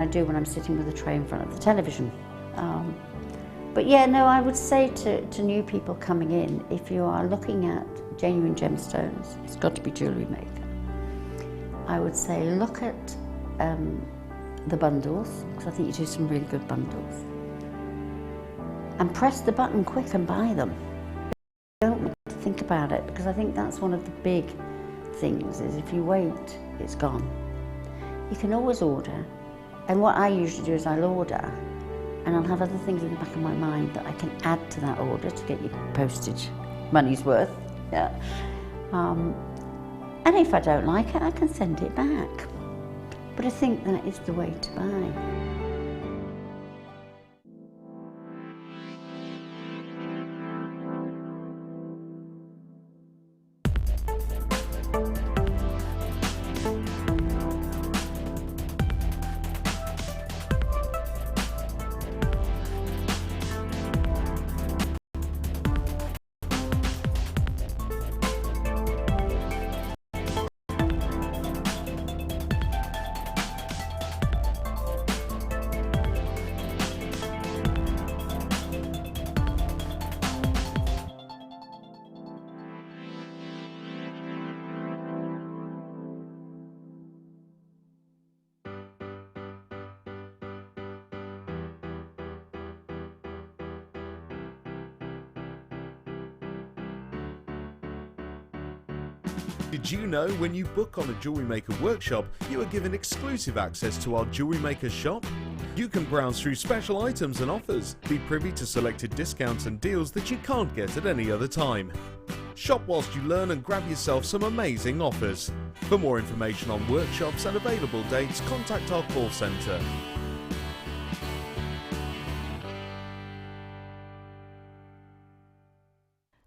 I do when I'm sitting with a tray in front of the television. But yeah, no, I would say to new people coming in, if you are looking at genuine gemstones, it's got to be Jewellery Maker. I would say look at the bundles, because I think you do some really good bundles. And press the button quick and buy them. Don't want to think about it, because I think that's one of the big things, is if you wait, it's gone. You can always order. And what I usually do is I'll order, and I'll have other things in the back of my mind that I can add to that order to get your postage money's worth. Yeah. And if I don't like it, I can send it back. But I think that is the way to buy. Did you know when you book on a Jewellery Maker workshop, you are given exclusive access to our Jewellery Maker shop? You can browse through special items and offers, be privy to selected discounts and deals that you can't get at any other time. Shop whilst you learn and grab yourself some amazing offers. For more information on workshops and available dates, contact our call centre.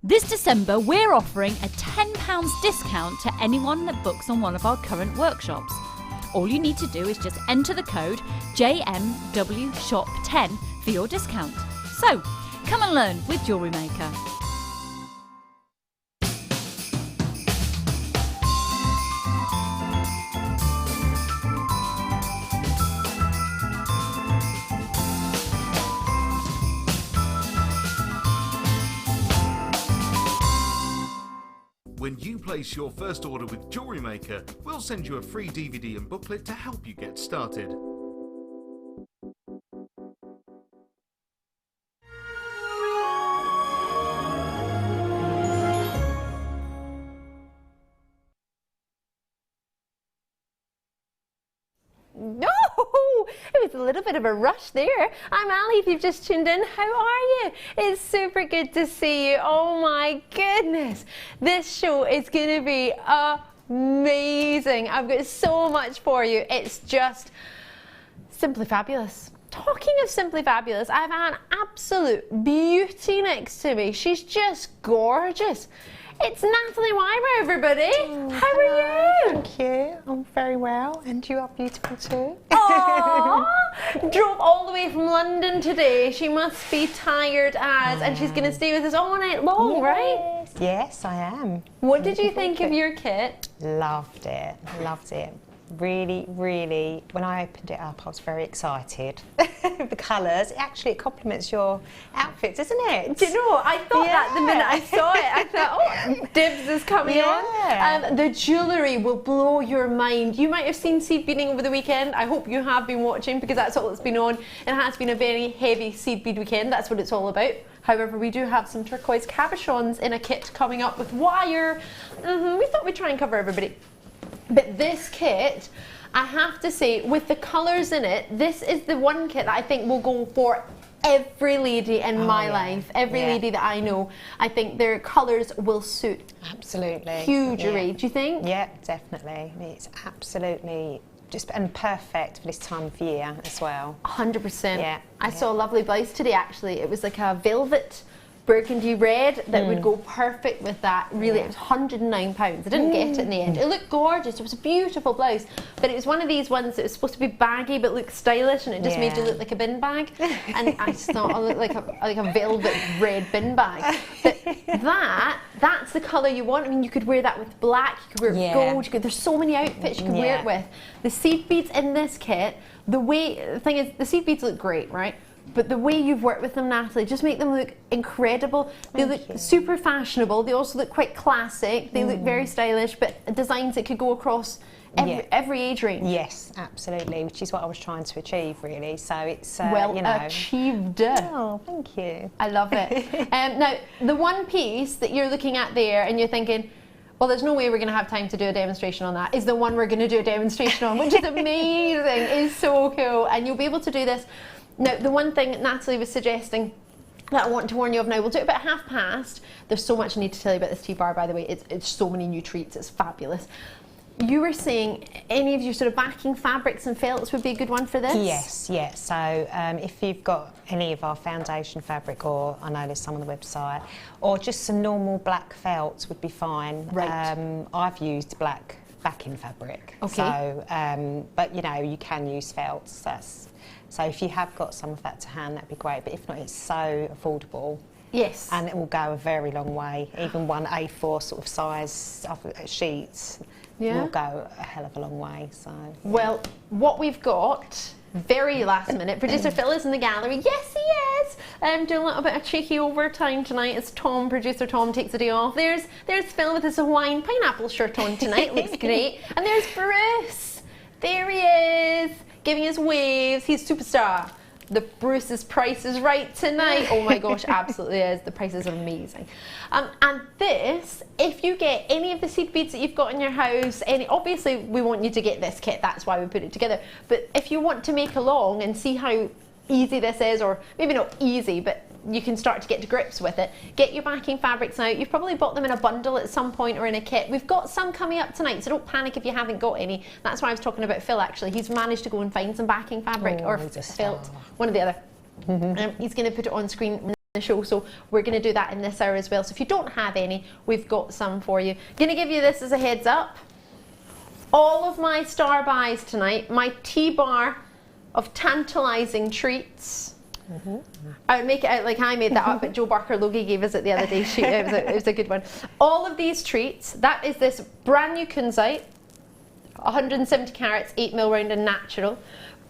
This December, we're offering a £10 discount to anyone that books on one of our current workshops. All you need to do is just enter the code JMWSHOP10 for your discount. So, come and learn with Jewellery Maker. When you place your first order with Jewellery Maker, we'll send you a free DVD and booklet to help you get started. No, it was a little bit of a rush there. I'm Ali, if you've just tuned in. How are you? It's super good to see you. Oh my goodness, this show is going to be amazing. I've got so much for you. It's just simply fabulous. Talking of simply fabulous, I've an absolute beauty next to me. She's just gorgeous. It's Nathalie Whybrow, everybody. How are you? Thank you. I'm very well, and you are beautiful too. Aww. Drove all the way from London today. She must be tired as, and she's going to stay with us all night long, right? Yes, I am. What did you think of your kit? Loved it. Loved it. Really, really, when I opened it up, I was very excited. The colours, actually it complements your outfits, isn't it? Do you know, I thought that the minute I saw it. I thought, oh, dibs is coming on. The jewellery will blow your mind. You might have seen seed beading over the weekend. I hope you have been watching, because that's all that's been on. It has been a very heavy seed bead weekend. That's what it's all about. However, we do have some turquoise cabochons in a kit coming up with wire. We thought we'd try and cover everybody. But this kit, I have to say, with the colours in it, this is the one kit that I think will go for every lady in my life. Every lady that I know, I think their colours will suit. Absolutely. Huge array, do you think? Yeah, definitely. It's absolutely just and perfect for this time of year as well. 100%. Yeah. I saw a lovely blouse today, actually. It was like a velvet burgundy red that would go perfect with that. Really, it was £109. I didn't get it in the end. It looked gorgeous. It was a beautiful blouse, but it was one of these ones that was supposed to be baggy but looked stylish, and it just made you look like a bin bag. And I just thought I looked like a velvet red bin bag. But that's the colour you want. I mean, you could wear that with black. You could wear it with gold. There's so many outfits you can wear it with. The seed beads in this kit The thing is, the seed beads look great, right? But the way you've worked with them, Nathalie, just make them look incredible. They look super fashionable. They also look quite classic. They look very stylish, but designs that could go across every age range. Yes, absolutely, which is what I was trying to achieve, really. So it's, well, you know. achieved. Oh, thank you. I love it. Now, the one piece that you're looking at there and you're thinking, well, there's no way we're going to have time to do a demonstration on that, is the one we're going to do a demonstration on, which is amazing. It's so cool. And you'll be able to do this. Now, the one thing Nathalie was suggesting that I want to warn you of now, we'll do it about past. There's so much I need to tell you about this tea bar, by the way. It's so many new treats. It's fabulous. You were saying any of your sort of backing fabrics and felts would be a good one for this? Yes, yes. So if you've got any of our foundation fabric, or I know there's some on the website, or just some normal black felts would be fine. Right. I've used black backing fabric. Okay. So, but you know, you can use felts. So if you have got some of that to hand, that'd be great. But if not, it's so affordable. Yes. And it will go a very long way. Even one A4 sort of size sheets will go a hell of a long way. So. Well, what we've got, very last minute, producer Phil is in the gallery. Yes, he is. Doing a little bit of cheeky overtime tonight as producer Tom takes the day off. There's Phil with his Hawaiian pineapple shirt on tonight. Looks great. And there's Bruce. There he is, giving us waves. He's superstar. The Bruce's Price is Right tonight. Oh my gosh, absolutely is. The prices are amazing. And this, if you get any of the seed beads that you've got in your house, obviously we want you to get this kit, that's why we put it together. But if you want to make along and see how easy this is, or maybe not easy, but you can start to get to grips with it, get your backing fabrics out. You've probably bought them in a bundle at some point or in a kit. We've got some coming up tonight, so don't panic if you haven't got any. That's why I was talking about Phil, actually. He's managed to go and find some backing fabric, or felt, one or the other. He's going to put it on screen in the show, so we're going to do that in this hour as well. So if you don't have any, we've got some for you. Going to give you this as a heads up. All of my star buys tonight, my tea bar of tantalising treats. I would make it out like I made that up, but Joe Barker Logie gave us it the other day. It was a good one. All of these treats, that is this brand new kunzite, 170 carats, 8mm round and natural.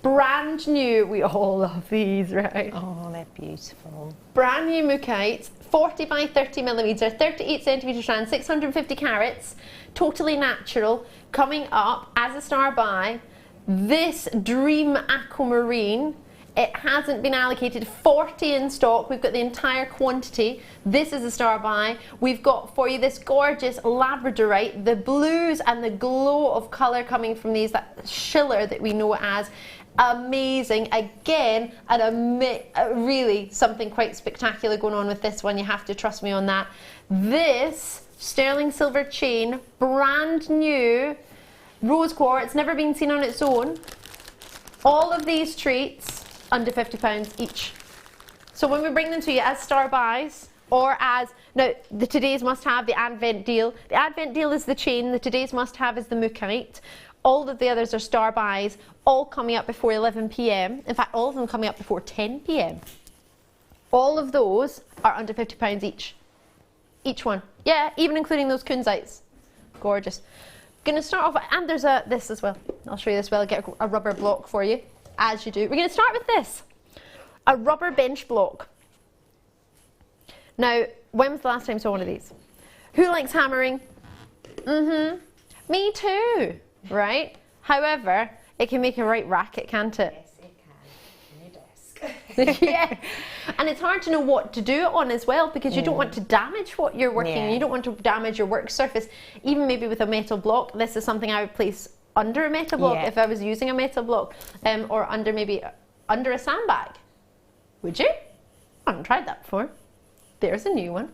Brand new, we all love these, right? Oh, they're beautiful. Brand new mookites, 40 by 30 millimetre, 38 centimetre strand, 650 carats, totally natural. Coming up as a star buy, this Dream Aquamarine. It hasn't been allocated, 40 in stock. We've got the entire quantity. This is a star buy. We've got for you this gorgeous Labradorite, the blues and the glow of colour coming from these, that shiller that we know as. Amazing. Again, really something quite spectacular going on with this one. You have to trust me on that. This sterling silver chain, brand new, rose quartz, never been seen on its own. All of these treats, under £50 each. So when we bring them to you as star buys, or as, now the today's must have, the Advent deal. The Advent deal is the chain, the today's must have is the mookite. All of the others are star buys, all coming up before 11 p.m. In fact, all of them coming up before 10 p.m. All of those are under £50 each. Each one. Yeah, even including those kunzites. Gorgeous. Gonna start off, and there's this as well. I'll show you this well, I'll get a rubber block for you. As you do. We're going to start with this, a rubber bench block. Now, when was the last time you saw one of these? Who likes hammering? Me too, right? However, it can make a right racket, can't it? Yes, it can. On your desk. Yeah, and it's hard to know what to do it on as well, because you don't want to damage what you're working on. You don't want to damage your work surface. Even maybe with a metal block, this is something I would place under a metal block if I was using a metal block, or maybe under a sandbag. Would you? I haven't tried that before. There's a new one.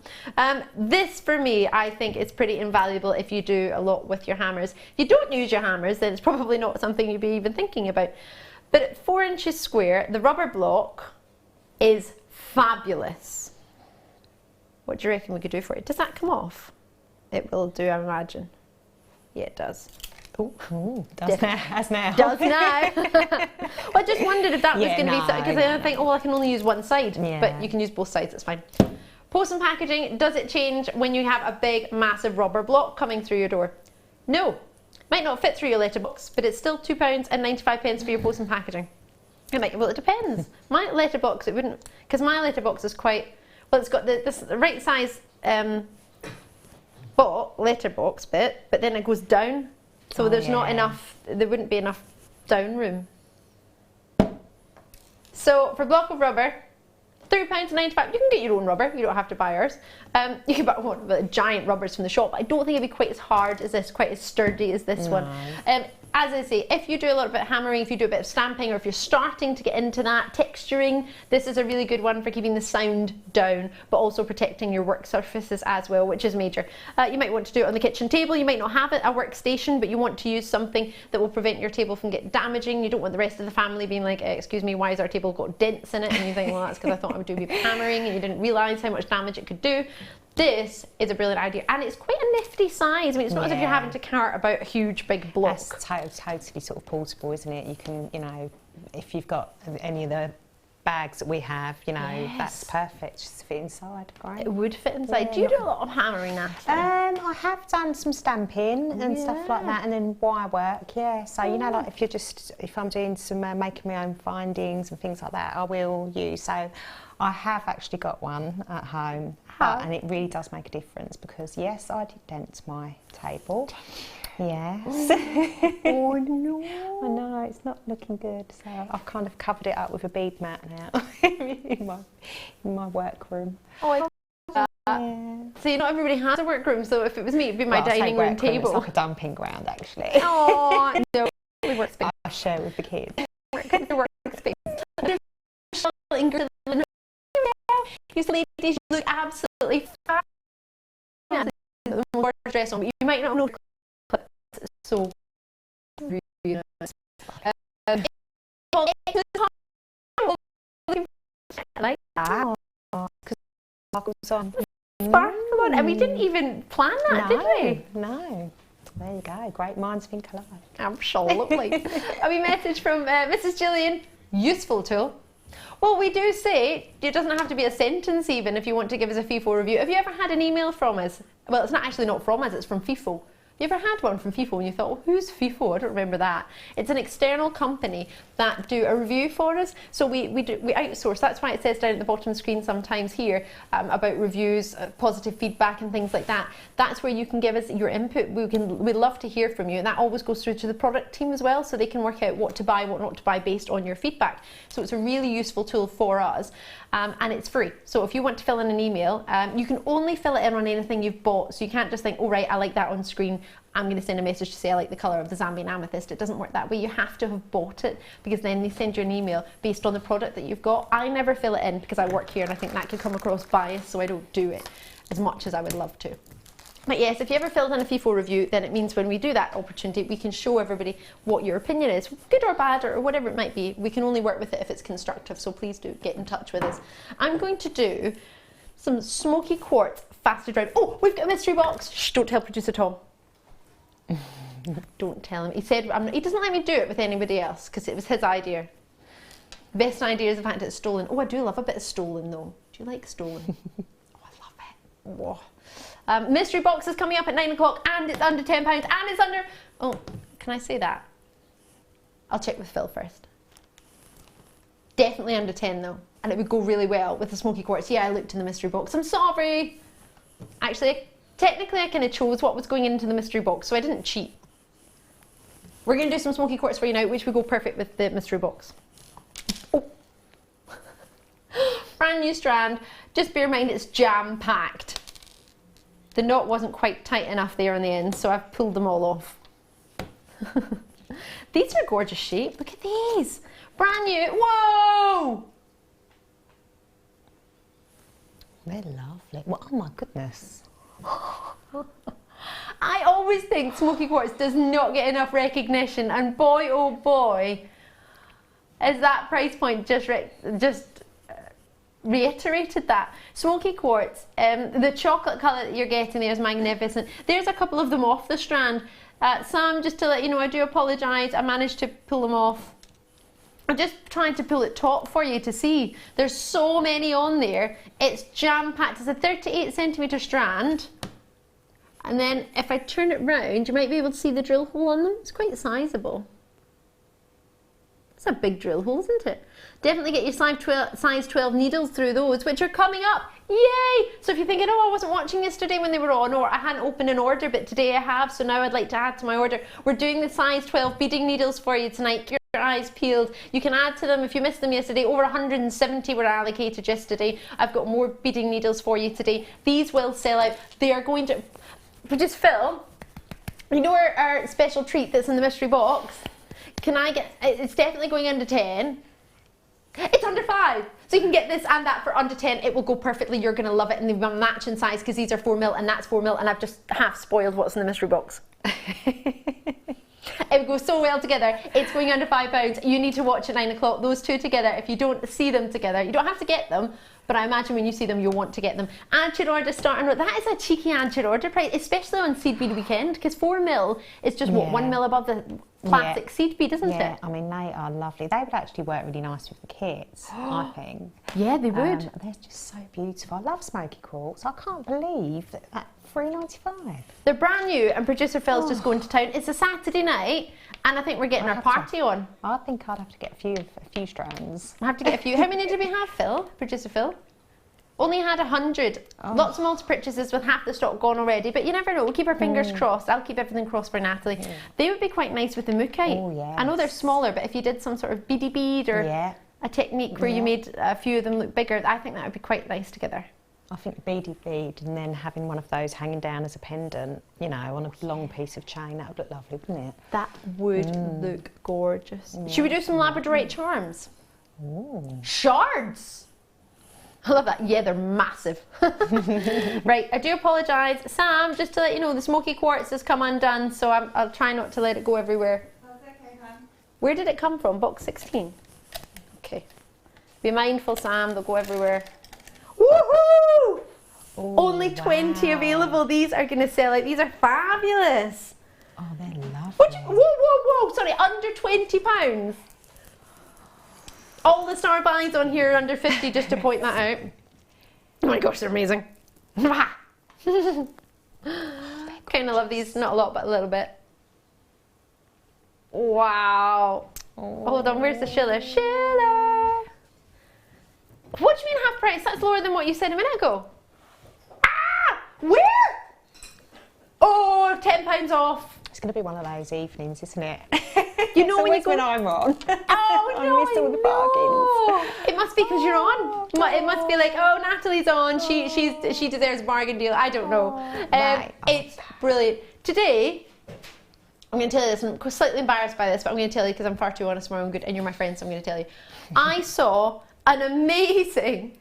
This for me, I think is pretty invaluable if you do a lot with your hammers. If you don't use your hammers, then it's probably not something you'd be even thinking about. But at 4 inches square, the rubber block is fabulous. What do you reckon we could do for it? Does that come off? It will do, I imagine. Yeah, it does. Oh, does now. Does now. Well, I just wondered if that was going to be something, because I think, oh, I can only use one side, but you can use both sides, it's fine. Post and packaging, does it change when you have a big, massive rubber block coming through your door? No. Might not fit through your letterbox, but it's still £2.95 for your post and packaging. Well, it depends. My letterbox, it wouldn't, because my letterbox is quite, well, it's got the right size letterbox bit, but then it goes down, so there's not enough, there wouldn't be enough down room. So for a block of rubber, £3.95. You can get your own rubber, you don't have to buy ours. You can buy one of the giant rubbers from the shop. I don't think it'd be quite as hard as this, quite as sturdy as this one. As I say, if you do a little bit of hammering, if you do a bit of stamping, or if you're starting to get into that texturing, this is a really good one for keeping the sound down, but also protecting your work surfaces as well, which is major. You might want to do it on the kitchen table. You might not have it a workstation, but you want to use something that will prevent your table from getting damaging. You don't want the rest of the family being like, excuse me, why has our table got dents in it? And you think, well, that's because I thought I would do a bit of hammering, and you didn't realise how much damage it could do. This is a brilliant idea, and it's quite a nifty size. I mean, it's not as if you're having to cart about a huge big block. That's totally sort of portable, isn't it? You can, you know, if you've got any of the bags that we have, you know, that's perfect. Just fit inside, right? It would fit inside. Yeah. Do you do a lot of hammering, Nathalie? I have done some stamping and stuff like that, and then wire work. Yeah. So you know, like if I'm doing some making my own findings and things like that, I will use. So I have actually got one at home, and it really does make a difference because yes, I did dent my table. Yes. Oh no. I know, it's not looking good. So I've kind of covered it up with a bead mat now in my workroom. Oh, I love that. Yeah. See, not everybody has a workroom, so if it was me, it'd be my dining room table. It's like a dumping ground, actually. Oh, no. We work space. I share with the kids. You ladies, you look absolutely fabulous. Dress on, but you might not know. So, really nice. I like that. Sparkle on, and we didn't even plan that, did we? No. There you go. Great minds think alike. Absolutely. A wee message from Mrs. Gillian. Useful tool. Well, we do say it doesn't have to be a sentence even if you want to give us a FIFO review. Have you ever had an email from us? Well, it's not from us, it's from FIFO. You ever had one from FIFO and you thought, oh, who's FIFO? I don't remember that. It's an external company that do a review for us. So we outsource. That's why it says down at the bottom screen sometimes here about reviews, positive feedback and things like that. That's where you can give us your input. We'd love to hear from you. And that always goes through to the product team as well, so they can work out what to buy, what not to buy based on your feedback. So it's a really useful tool for us. And it's free. So if you want to fill in an email, you can only fill it in on anything you've bought. So you can't just think, oh right, I like that on screen, I'm going to send a message to say I like the colour of the Zambian amethyst. It doesn't work that way. You have to have bought it, because then they send you an email based on the product that you've got. I never fill it in because I work here and I think that could come across biased, so I don't do it as much as I would love to. But yes, if you ever filled in a FIFO review, then it means when we do that opportunity, we can show everybody what your opinion is, good or bad or whatever it might be. We can only work with it if it's constructive, so please do get in touch with us. I'm going to do some smoky quartz fasted round. Oh, we've got a mystery box. Shh, don't tell producer Tom. Don't tell him. He said he doesn't let me do it with anybody else because it was his idea. The best idea is the fact it's stolen. Oh, I do love a bit of stolen though. Do you like stolen? Oh, I love it. Whoa. Mystery box is coming up at 9 o'clock and it's under £10 and it's under... Oh, can I say that? I'll check with Phil first. Definitely under 10 though. And it would go really well with the smoky quartz. Yeah, I looked in the mystery box. I'm sorry. Actually, technically I kind of chose what was going into the mystery box, so I didn't cheat. We're going to do some smoky quartz for you now, which would go perfect with the mystery box. Oh. Brand new strand. Just bear in mind it's jam-packed. The knot wasn't quite tight enough there on the end, so I've pulled them all off. These are a gorgeous shape. Look at these. Brand new. Whoa! They're lovely. Well, oh my goodness. I always think smoky quartz does not get enough recognition, and boy oh boy is that price point just reiterated that. Smoky quartz, the chocolate colour that you're getting there is magnificent. There's a couple of them off the strand. Some, just to let you know, I do apologise, I managed to pull them off. I'm just trying to pull it taut for you to see. There's so many on there. It's jam-packed. It's a 38cm strand. And then if I turn it round, you might be able to see the drill hole on them. It's quite sizable. It's a big drill hole, isn't it? Definitely get your size 12 needles through those, which are coming up. Yay! So if you're thinking, oh, I wasn't watching yesterday when they were on, or I hadn't opened an order, but today I have, so now I'd like to add to my order. We're doing the size 12 beading needles for you tonight. Keep your eyes peeled. You can add to them if you missed them yesterday. Over 170 were allocated yesterday. I've got more beading needles for you today. These will sell out. They are going to... Just Phil, you know our special treat that's in the mystery box? Can I get... It's definitely going under 10. It's under 5. So you can get this and that for under 10. It will go perfectly. You're going to love it. And they'll match in size because these are 4mm and that's 4mm. And I've just half spoiled what's in the mystery box. It would go so well together. It's going under £5. You need to watch at 9 o'clock. Those two together. If you don't see them together, you don't have to get them. But I imagine when you see them, you'll want to get them. Add your order starting. That is a cheeky add your order price, especially on Seed Bead Weekend, because 4mm is just what, 1mm above the classic seed bead, isn't it? I mean, they are lovely. They would actually work really nice with the kits, I think. Yeah, they would. They're just so beautiful. I love smoky quartz. I can't believe that $3.95. They're brand new, and producer Phil's just going to town. It's a Saturday night, and I think we're getting our party on. I think I'd have to get a few strands. I have to get a few. How many did we have, Phil? Producer Phil? Only had 100. Lots of multi-purchases with half the stock gone already, but you never know. We'll keep our fingers crossed. I'll keep everything crossed for Natalie. They would be quite nice with the mookaite. Oh, yes. I know they're smaller, but if you did some sort of beady bead or a technique where you made a few of them look bigger, I think that would be quite nice together. I think beady bead and then having one of those hanging down as a pendant, you know, on a long piece of chain, that would look lovely, wouldn't it? That would look gorgeous. Should we do some labradorite charms? Ooh. Shards! I love that. Yeah, they're massive. Right, I do apologise. Sam, just to let you know, the smoky quartz has come undone, so I'll try not to let it go everywhere. That's okay, hon. Where did it come from? Box 16? Okay. Be mindful, Sam, they'll go everywhere. Woohoo! Oh, Only 20 available. These are going to sell out. These are fabulous. Oh, they're lovely. Whoa. Sorry, under £20. All the star buys on here are under 50, just to point that out. Oh my gosh, they're amazing. Kind of love these, not a lot, but a little bit. Wow. Hold on, where's the Schiller? Schiller! What do you mean half price? That's lower than what you said a minute ago. Ah! Where? Oh, £10 off. It's going to be one of those evenings, isn't it? You know when you go... when I'm on. Oh, I no, miss all the bargains. It must be because you're on. It must be like, oh, Natalie's on. She deserves a bargain deal. I don't know. Right. It's brilliant. Today, I'm going to tell you this. I'm slightly embarrassed by this, but I'm going to tell you because I'm far too honest, my own good, and you're my friend, so I'm going to tell you. I saw an amazing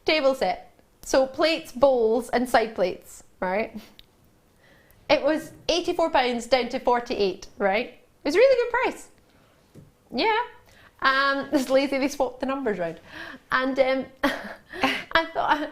table set. So plates, bowls, and side plates, right? It was £84 down to 48, right? It was a really good price. Yeah. This lazy, they swapped the numbers around. And I thought,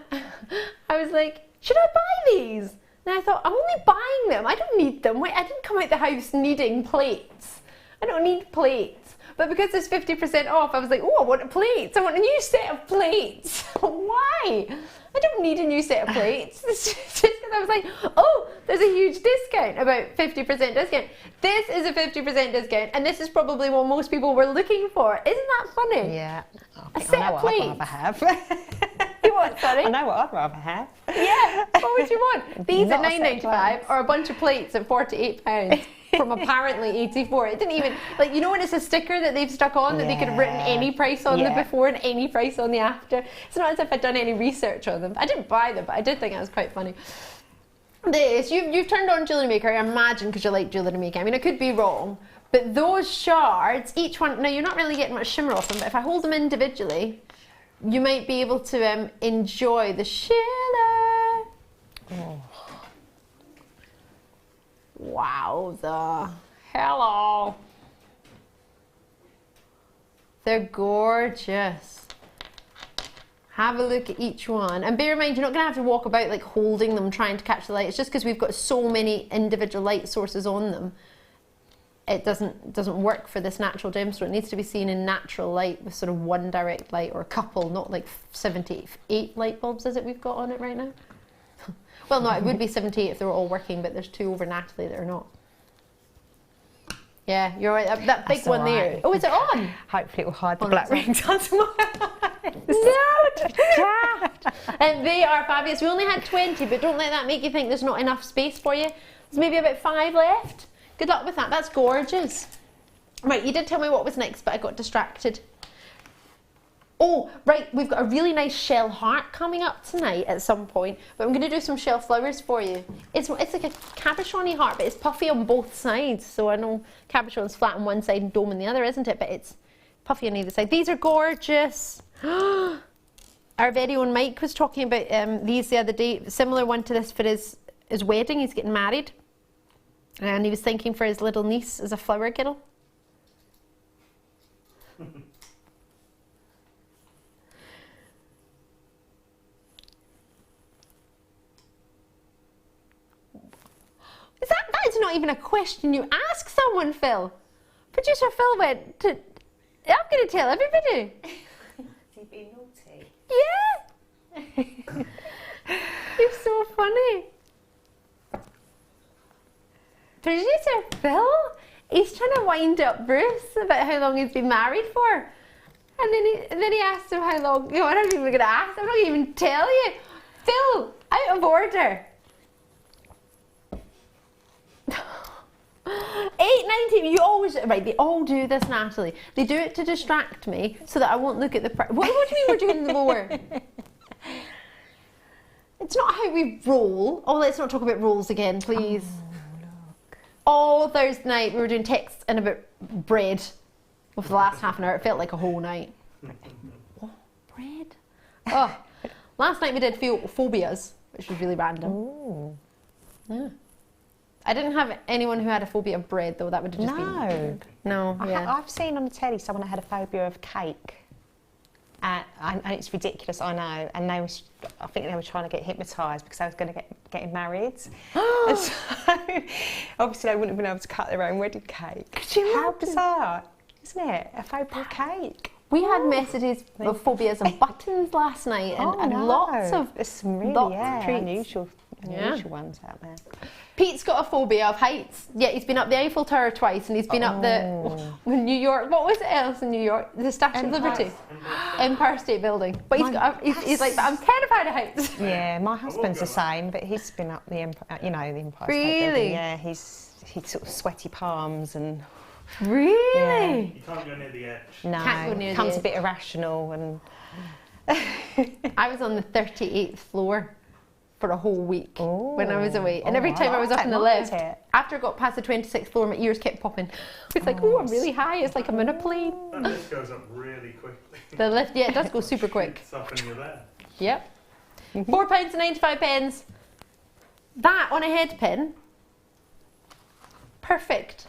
I was like, should I buy these? And I thought, I'm only buying them. I don't need them. Wait, I didn't come out the house needing plates. I don't need plates. But because there's 50% off, I was like, oh, I want plates. I want a new set of plates. Why? I don't need a new set of plates. It's just because I was like, oh, there's a huge discount, about 50% discount. This is a 50% discount, and this is probably what most people were looking for. Isn't that funny? Yeah. A set of plates. I'd rather have. You what, sorry? I know what I'd rather have. Yeah, what would you want? These at Not a set of £9.95 plates. or a bunch of plates at £48 from apparently 84. It didn't even, like, you know when it's a sticker that they've stuck on that they could have written any price on the before and any price on the after? It's not as if I'd done any research on them. I didn't buy them, but I did think it was quite funny. This, you've turned on Jewellery Maker, I imagine, because you like Jewellery Maker. I mean, I could be wrong, but those shards, each one, now you're not really getting much shimmer off them, but if I hold them individually, you might be able to enjoy the shimmer. Oh. Wow, hello. They're gorgeous. Have a look at each one. And bear in mind, you're not gonna have to walk about like holding them, trying to catch the light. It's just because we've got so many individual light sources on them. It doesn't work for this natural gemstone. It needs to be seen in natural light with sort of one direct light or a couple, not like 78 light bulbs is it we've got on it right now? Well, no, it would be 78 if they were all working, but there's 2 over Natalie that are not. Yeah, you're right. That big That's one all there. right. Oh, is it on? Hopefully it will hide the Oh, black it's rings under my eyes. No, daft. And they are fabulous. We only had 20, but don't let that make you think there's not enough space for you. There's maybe about 5 left. Good luck with that. That's gorgeous. Right, you did tell me what was next, but I got distracted. Oh, right, we've got a really nice shell heart coming up tonight at some point, but I'm going to do some shell flowers for you. It's like a cabochon-y heart, but it's puffy on both sides. So I know cabochon's flat on one side and dome on the other, isn't it? But it's puffy on either side. These are gorgeous. Our very own Mike was talking about these the other day. Similar one to this for his wedding. He's getting married. And he was thinking for his little niece as a flower girl. That is not even a question you ask someone, Phil. Producer Phil went to... I'm going to tell everybody. You've been naughty. Yeah. You're so funny. Producer Phil, he's trying to wind up Bruce about how long he's been married for. And then he asked him how long... You know, I'm not even going to ask. I'm not going to even tell you. Phil, out of order. 8:19. You always right. They all do this, Natalie. They do it to distract me so that I won't look at the. What do you mean we're doing lower? It's not how we roll. Oh, let's not talk about rolls again, please. Oh, look. All Thursday night we were doing texts and about bread. Well, for the last half an hour, it felt like a whole night. Oh, bread. Oh, last night we did phobias, which was really random. Ooh. Yeah. I didn't have anyone who had a phobia of bread, though. That would have just been... No, yeah. I've seen on the telly someone that had a phobia of cake. And it's ridiculous, I know. And I think they were trying to get hypnotised because they was going to get married. And so, obviously, they wouldn't have been able to cut their own wedding cake. Could you How imagine? bizarre, isn't it? A phobia of cake. We had messages of phobias of buttons last night and no. lots of... There's some really lots of treats. unusual ones out there. Pete's got a phobia of heights. Yeah, he's been up the Eiffel Tower twice and he's been up the New York... What was it else in New York? The Statue of Liberty. Empire State Building. But he's like, I'm terrified of heights. Yeah, my husband's the same, but he's been up the Empire, the Empire State Really? Building. Yeah, he's sort of sweaty palms and... Really? You can't go near the edge. No, Can't go near the becomes edge. a bit irrational and... I was on the 38th floor for a whole week when I was away. And Oh, every time I was I up in the don't mind lift, it. after I got past the 26th floor, my ears kept popping. It's like, oh, I'm really high. It's like I'm in a plane. That lift goes up really quickly. The lift, yeah, it does go super quick. It's up and you're there. Yep. £4.95. That on a head pin, perfect.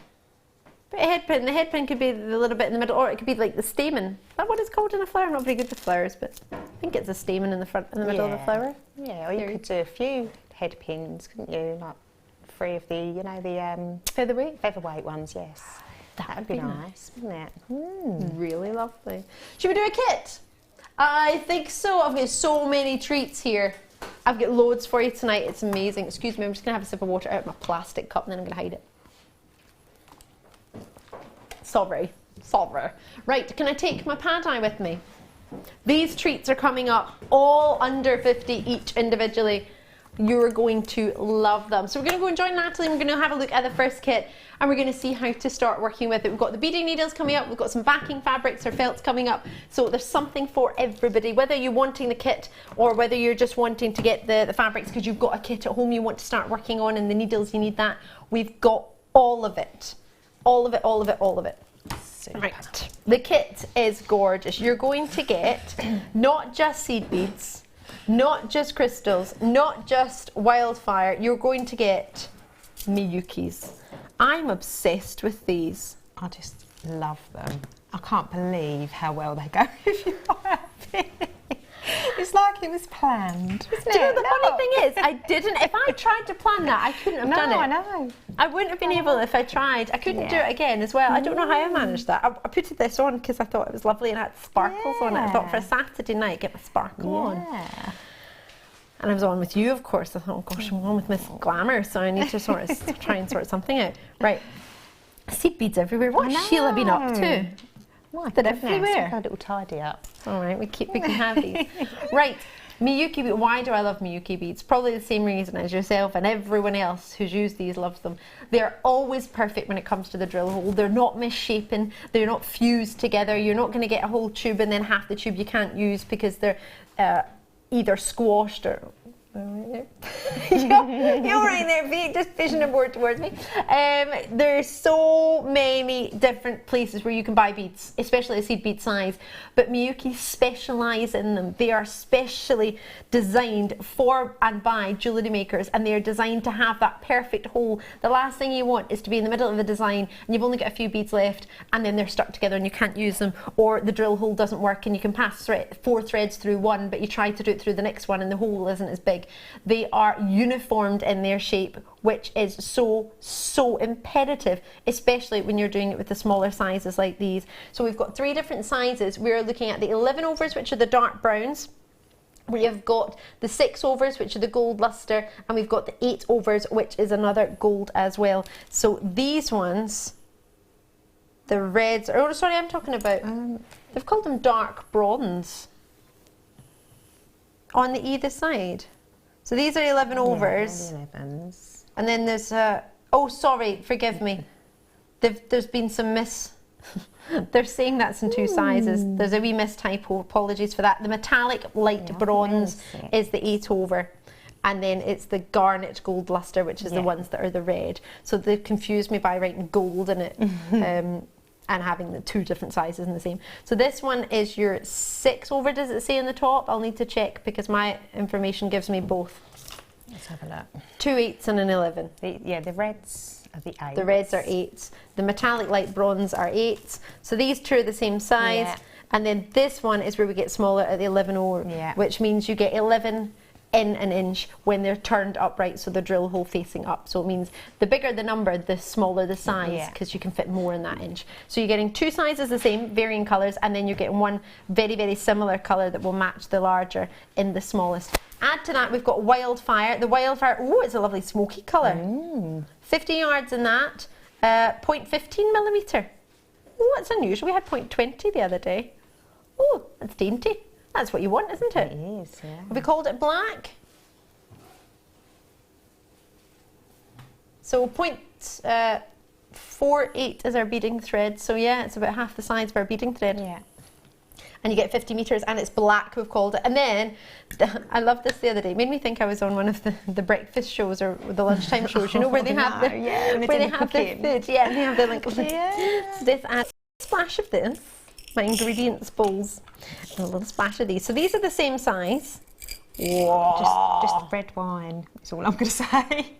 But a head pin, the head pin could be the little bit in the middle, or it could be like the stamen. Is that what it's called in a flower? I'm not very good with flowers, but I think it's a stamen in the front, in the middle of the flower. Yeah, or you could do a few head pins, couldn't you? Like 3 of the, the Featherweight? featherweight ones, yes. That would be nice, wouldn't it? Really lovely. Should we do a kit? I think so. I've got so many treats here. I've got loads for you tonight. It's amazing. Excuse me, I'm just going to have a sip of water out of my plastic cup and then I'm going to hide it. Sorry. Right, can I take my pad eye with me? These treats are coming up all under 50 each individually. You're going to love them. So we're going to go and join Natalie and we're going to have a look at the first kit and we're going to see how to start working with it. We've got the beading needles coming up, we've got some backing fabrics or felts coming up. So there's something for everybody, whether you're wanting the kit or whether you're just wanting to get the fabrics because you've got a kit at home you want to start working on and the needles you need that. We've got all of it. All of it. Right. The kit is gorgeous. You're going to get not just seed beads, not just crystals, not just wildfire. You're going to get Miyukis. I'm obsessed with these. I just love them. I can't believe how well they go if you buy a bit. It's like it was planned, isn't it? Do you know the funny thing is, I didn't. If I tried to plan that, I couldn't have done it. No, I know. I wouldn't have been able if I tried. I couldn't do it again as well. I don't know how I managed that. I put this on because I thought it was lovely and it had sparkles on it. I thought for a Saturday night, get my sparkle on. And I was on with you, of course. I thought, oh gosh, I'm on with Miss Glamour, so I need to try and sort something out. Right. Seed beads everywhere. What's Sheila been up to? My They're goodness, everywhere. a little tidy up. All right, we can have these. Right, Miyuki beads. Why do I love Miyuki beads? Probably the same reason as yourself and everyone else who's used these loves them. They're always perfect when it comes to the drill hole. They're not misshapen. They're not fused together. You're not going to get a whole tube and then half the tube you can't use because they're either squashed or... Right there. You're right there, just fishing a board towards me. There's so many different places where you can buy beads, especially a seed bead size, but Miyuki specialise in them. They are specially designed for and by jewellery makers, and they are designed to have that perfect hole. The last thing you want is to be in the middle of a design and you've only got a few beads left and then they're stuck together and you can't use them, or the drill hole doesn't work and you can pass 4 threads through one but you try to do it through the next one and the hole isn't as big. They are uniformed in their shape, which is so imperative, especially when you're doing it with the smaller sizes like these. So we've got 3 different sizes. We're looking at the 11 overs, which are the dark browns. We have got the 6 overs, which are the gold luster, and we've got the 8 overs, which is another gold as well. So these ones, the reds, oh sorry, I'm talking about, they've called them dark bronze on the either side. So these are 11 overs. Yeah, the 11s. And then there's, oh sorry, forgive me. There's been some they're saying that's in 2 sizes. There's a wee mistypo, apologies for that. The metallic light bronze is the 8 over. And then it's the garnet gold luster, which is the ones that are the red. So they've confused me by writing gold in it. And having the 2 different sizes in the same. So this one is your 6 over, does it say in the top? I'll need to check because my information gives me both. Let's have a look. 2 8s and an 11. The reds are the 8s. The reds are 8s. The metallic light bronze are 8s. So these 2 are the same size. Yeah. And then this one is where we get smaller at the 11 over, which means you get 11 in an inch when they're turned upright, so the drill hole facing up. So it means the bigger the number, the smaller the size, because you can fit more in that inch. So you're getting 2 sizes the same, varying colours, and then you're getting one very similar colour that will match the larger in the smallest. Add to that, we've got Wildfire. The Wildfire, oh, it's a lovely smoky colour. 50 yards in that, 0.15mm. Oh, that's unusual. We had 0.20 the other day. Oh, that's dainty. That's what you want, isn't it? It is, yeah. Have we called it black? So 0.48 is our beading thread. So yeah, it's about half the size of our beading thread. Yeah. And you get 50 metres, and it's black, we've called it. And then, I loved this the other day. It made me think I was on one of the breakfast shows or the lunchtime shows, you know, where they have the where they have the food. Yeah, and they have the like, so this adds a splash of this, my ingredients bowls, and a little splash of these. So these are the same size. Whoa. Just red wine is all I'm going to say.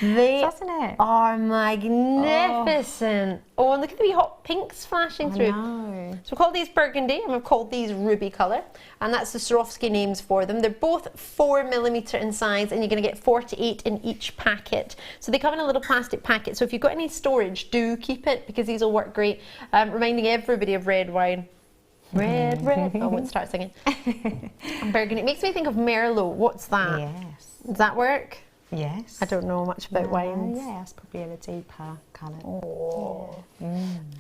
They Doesn't it? are magnificent. Oh, and look at the wee hot pinks flashing through. No. So we call these burgundy and we've called these ruby colour, and that's the Swarovski names for them. They're both 4mm in size, and you're going to get 48 in each packet. So they come in a little plastic packet, so if you've got any storage, do keep it because these will work great. Reminding everybody of red wine. Red. I won't start singing. Burgundy. It makes me think of Merlot. What's that? Yes. Does that work? Yes. I don't know much about wines. Yeah, it's probably a deeper colour. Oh.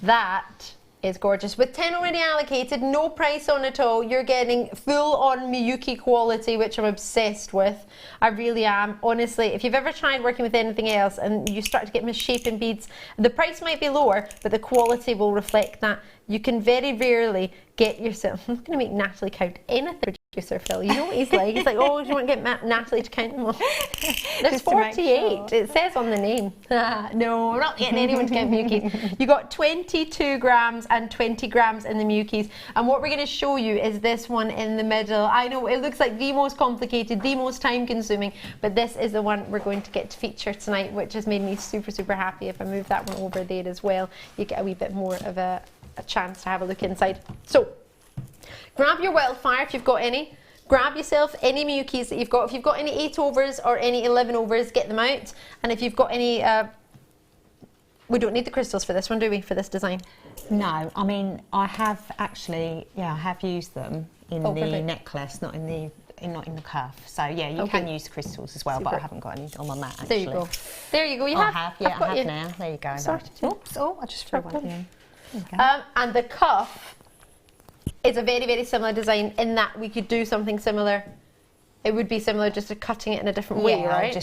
That is gorgeous. With 10 already allocated, no price on at all. You're getting full on Miyuki quality, which I'm obsessed with. I really am. Honestly, if you've ever tried working with anything else and you start to get misshapen beads, the price might be lower, but the quality will reflect that. You can very rarely get yourself... I'm going to make Nathalie count anything. Producer Phil, you know what he's like. He's like, oh, do you want to get Nathalie to count them all? There's 48. Sure. It says on the name. No, we're not getting anyone to count Miyukis. You got 22 grams and 20 grams in the Miyukis. And what we're going to show you is this one in the middle. I know it looks like the most complicated, the most time consuming, but this is the one we're going to get to feature tonight, which has made me super, super happy. If I move that one over there as well, you get a wee bit more of a chance to have a look inside. So, grab your Wildfire if you've got any. Grab yourself any Miyukis that you've got. If you've got any 8 overs or any 11 overs, get them out. And if you've got any... we don't need the crystals for this one, do we, for this design? No, I mean, I have actually, I have used them in the necklace, not in the not in the cuff. So yeah, you can use crystals as well, but I haven't got any on my mat actually. There you go. There you go. You have. Yeah, I've I have now. There you go. Oops. Oh, I just threw one in. There you go. And the cuff is a very, very similar design in that we could do something similar. It would be similar, just to cutting it in a different way, right? I'll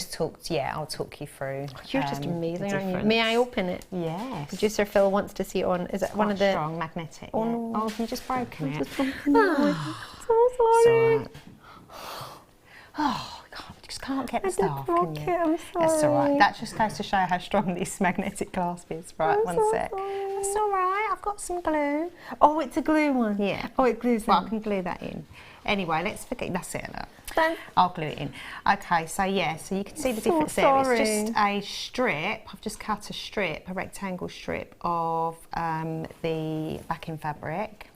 talk you through. You're just amazing, aren't you? May I open it? Yes. Producer Phil wants to see it on. Is it one of the strong magnetic? Oh, yeah. no. Oh, have you just broken it? So sorry. It's all right. Oh, God, I just can't get the stuff, can you? I'm sorry. That's all right. That just goes to show how strong this magnetic clasp is. Right, one sec. That's all right. I've got some glue. Oh, it's a glue one. Yeah. Oh, it glues Well, in. I can glue that in. Anyway, let's forget. That's it. Look. Done. I'll glue it in. Okay, so yeah, so you can see the So difference sorry. there. It's just a strip. I've just cut a strip, a rectangle strip of the backing fabric.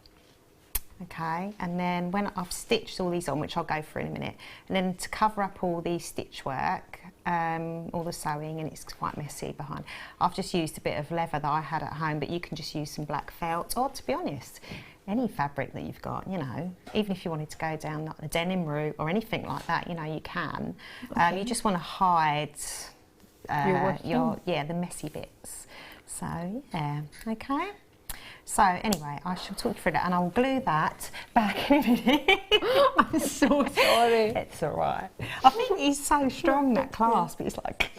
Okay, and then when I've stitched all these on, which I'll go through in a minute, and then to cover up all the stitch work, all the sewing, and it's quite messy behind, I've just used a bit of leather that I had at home, but you can just use some black felt, or to be honest, any fabric that you've got, you know, even if you wanted to go down like the denim route or anything like that, you know, you can. You just want to hide the messy bits. So yeah, okay. So anyway, I shall talk you through that, and I'll glue that back in a minute. I'm so sorry. It's all right. I think he's so strong, that clasp. It's like,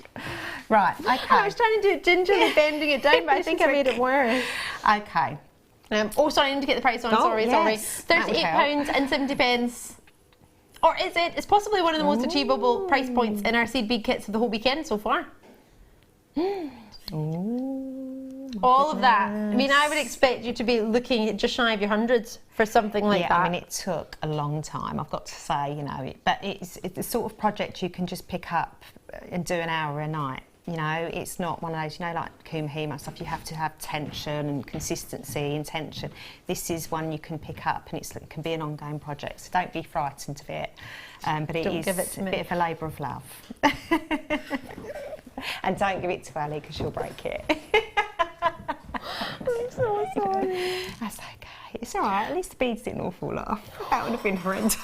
right, okay. I was trying to do it gingerly, bending it down, but I think I made it worse. Okay. Oh, sorry, I need to get the price on. Oh, sorry. yes, that would help. £38.70. Or is it? It's possibly one of the most achievable price points in our seed bead kits of the whole weekend so far. All of that. I mean, I would expect you to be looking at just shy of your hundreds for something like that. Yeah, I mean, it took a long time, I've got to say, you know, but it's the sort of project you can just pick up and do an hour a night. You know, it's not one of those, you know, like Kumhima stuff, you have to have tension and consistency and tension. This is one you can pick up, and it can be an ongoing project, so don't be frightened of it. But it is a bit of a labour of love. And don't give it to Ali, because she'll break it. I'm so sorry. That's okay. It's all right. At least the beads didn't all fall off. That would have been horrendous.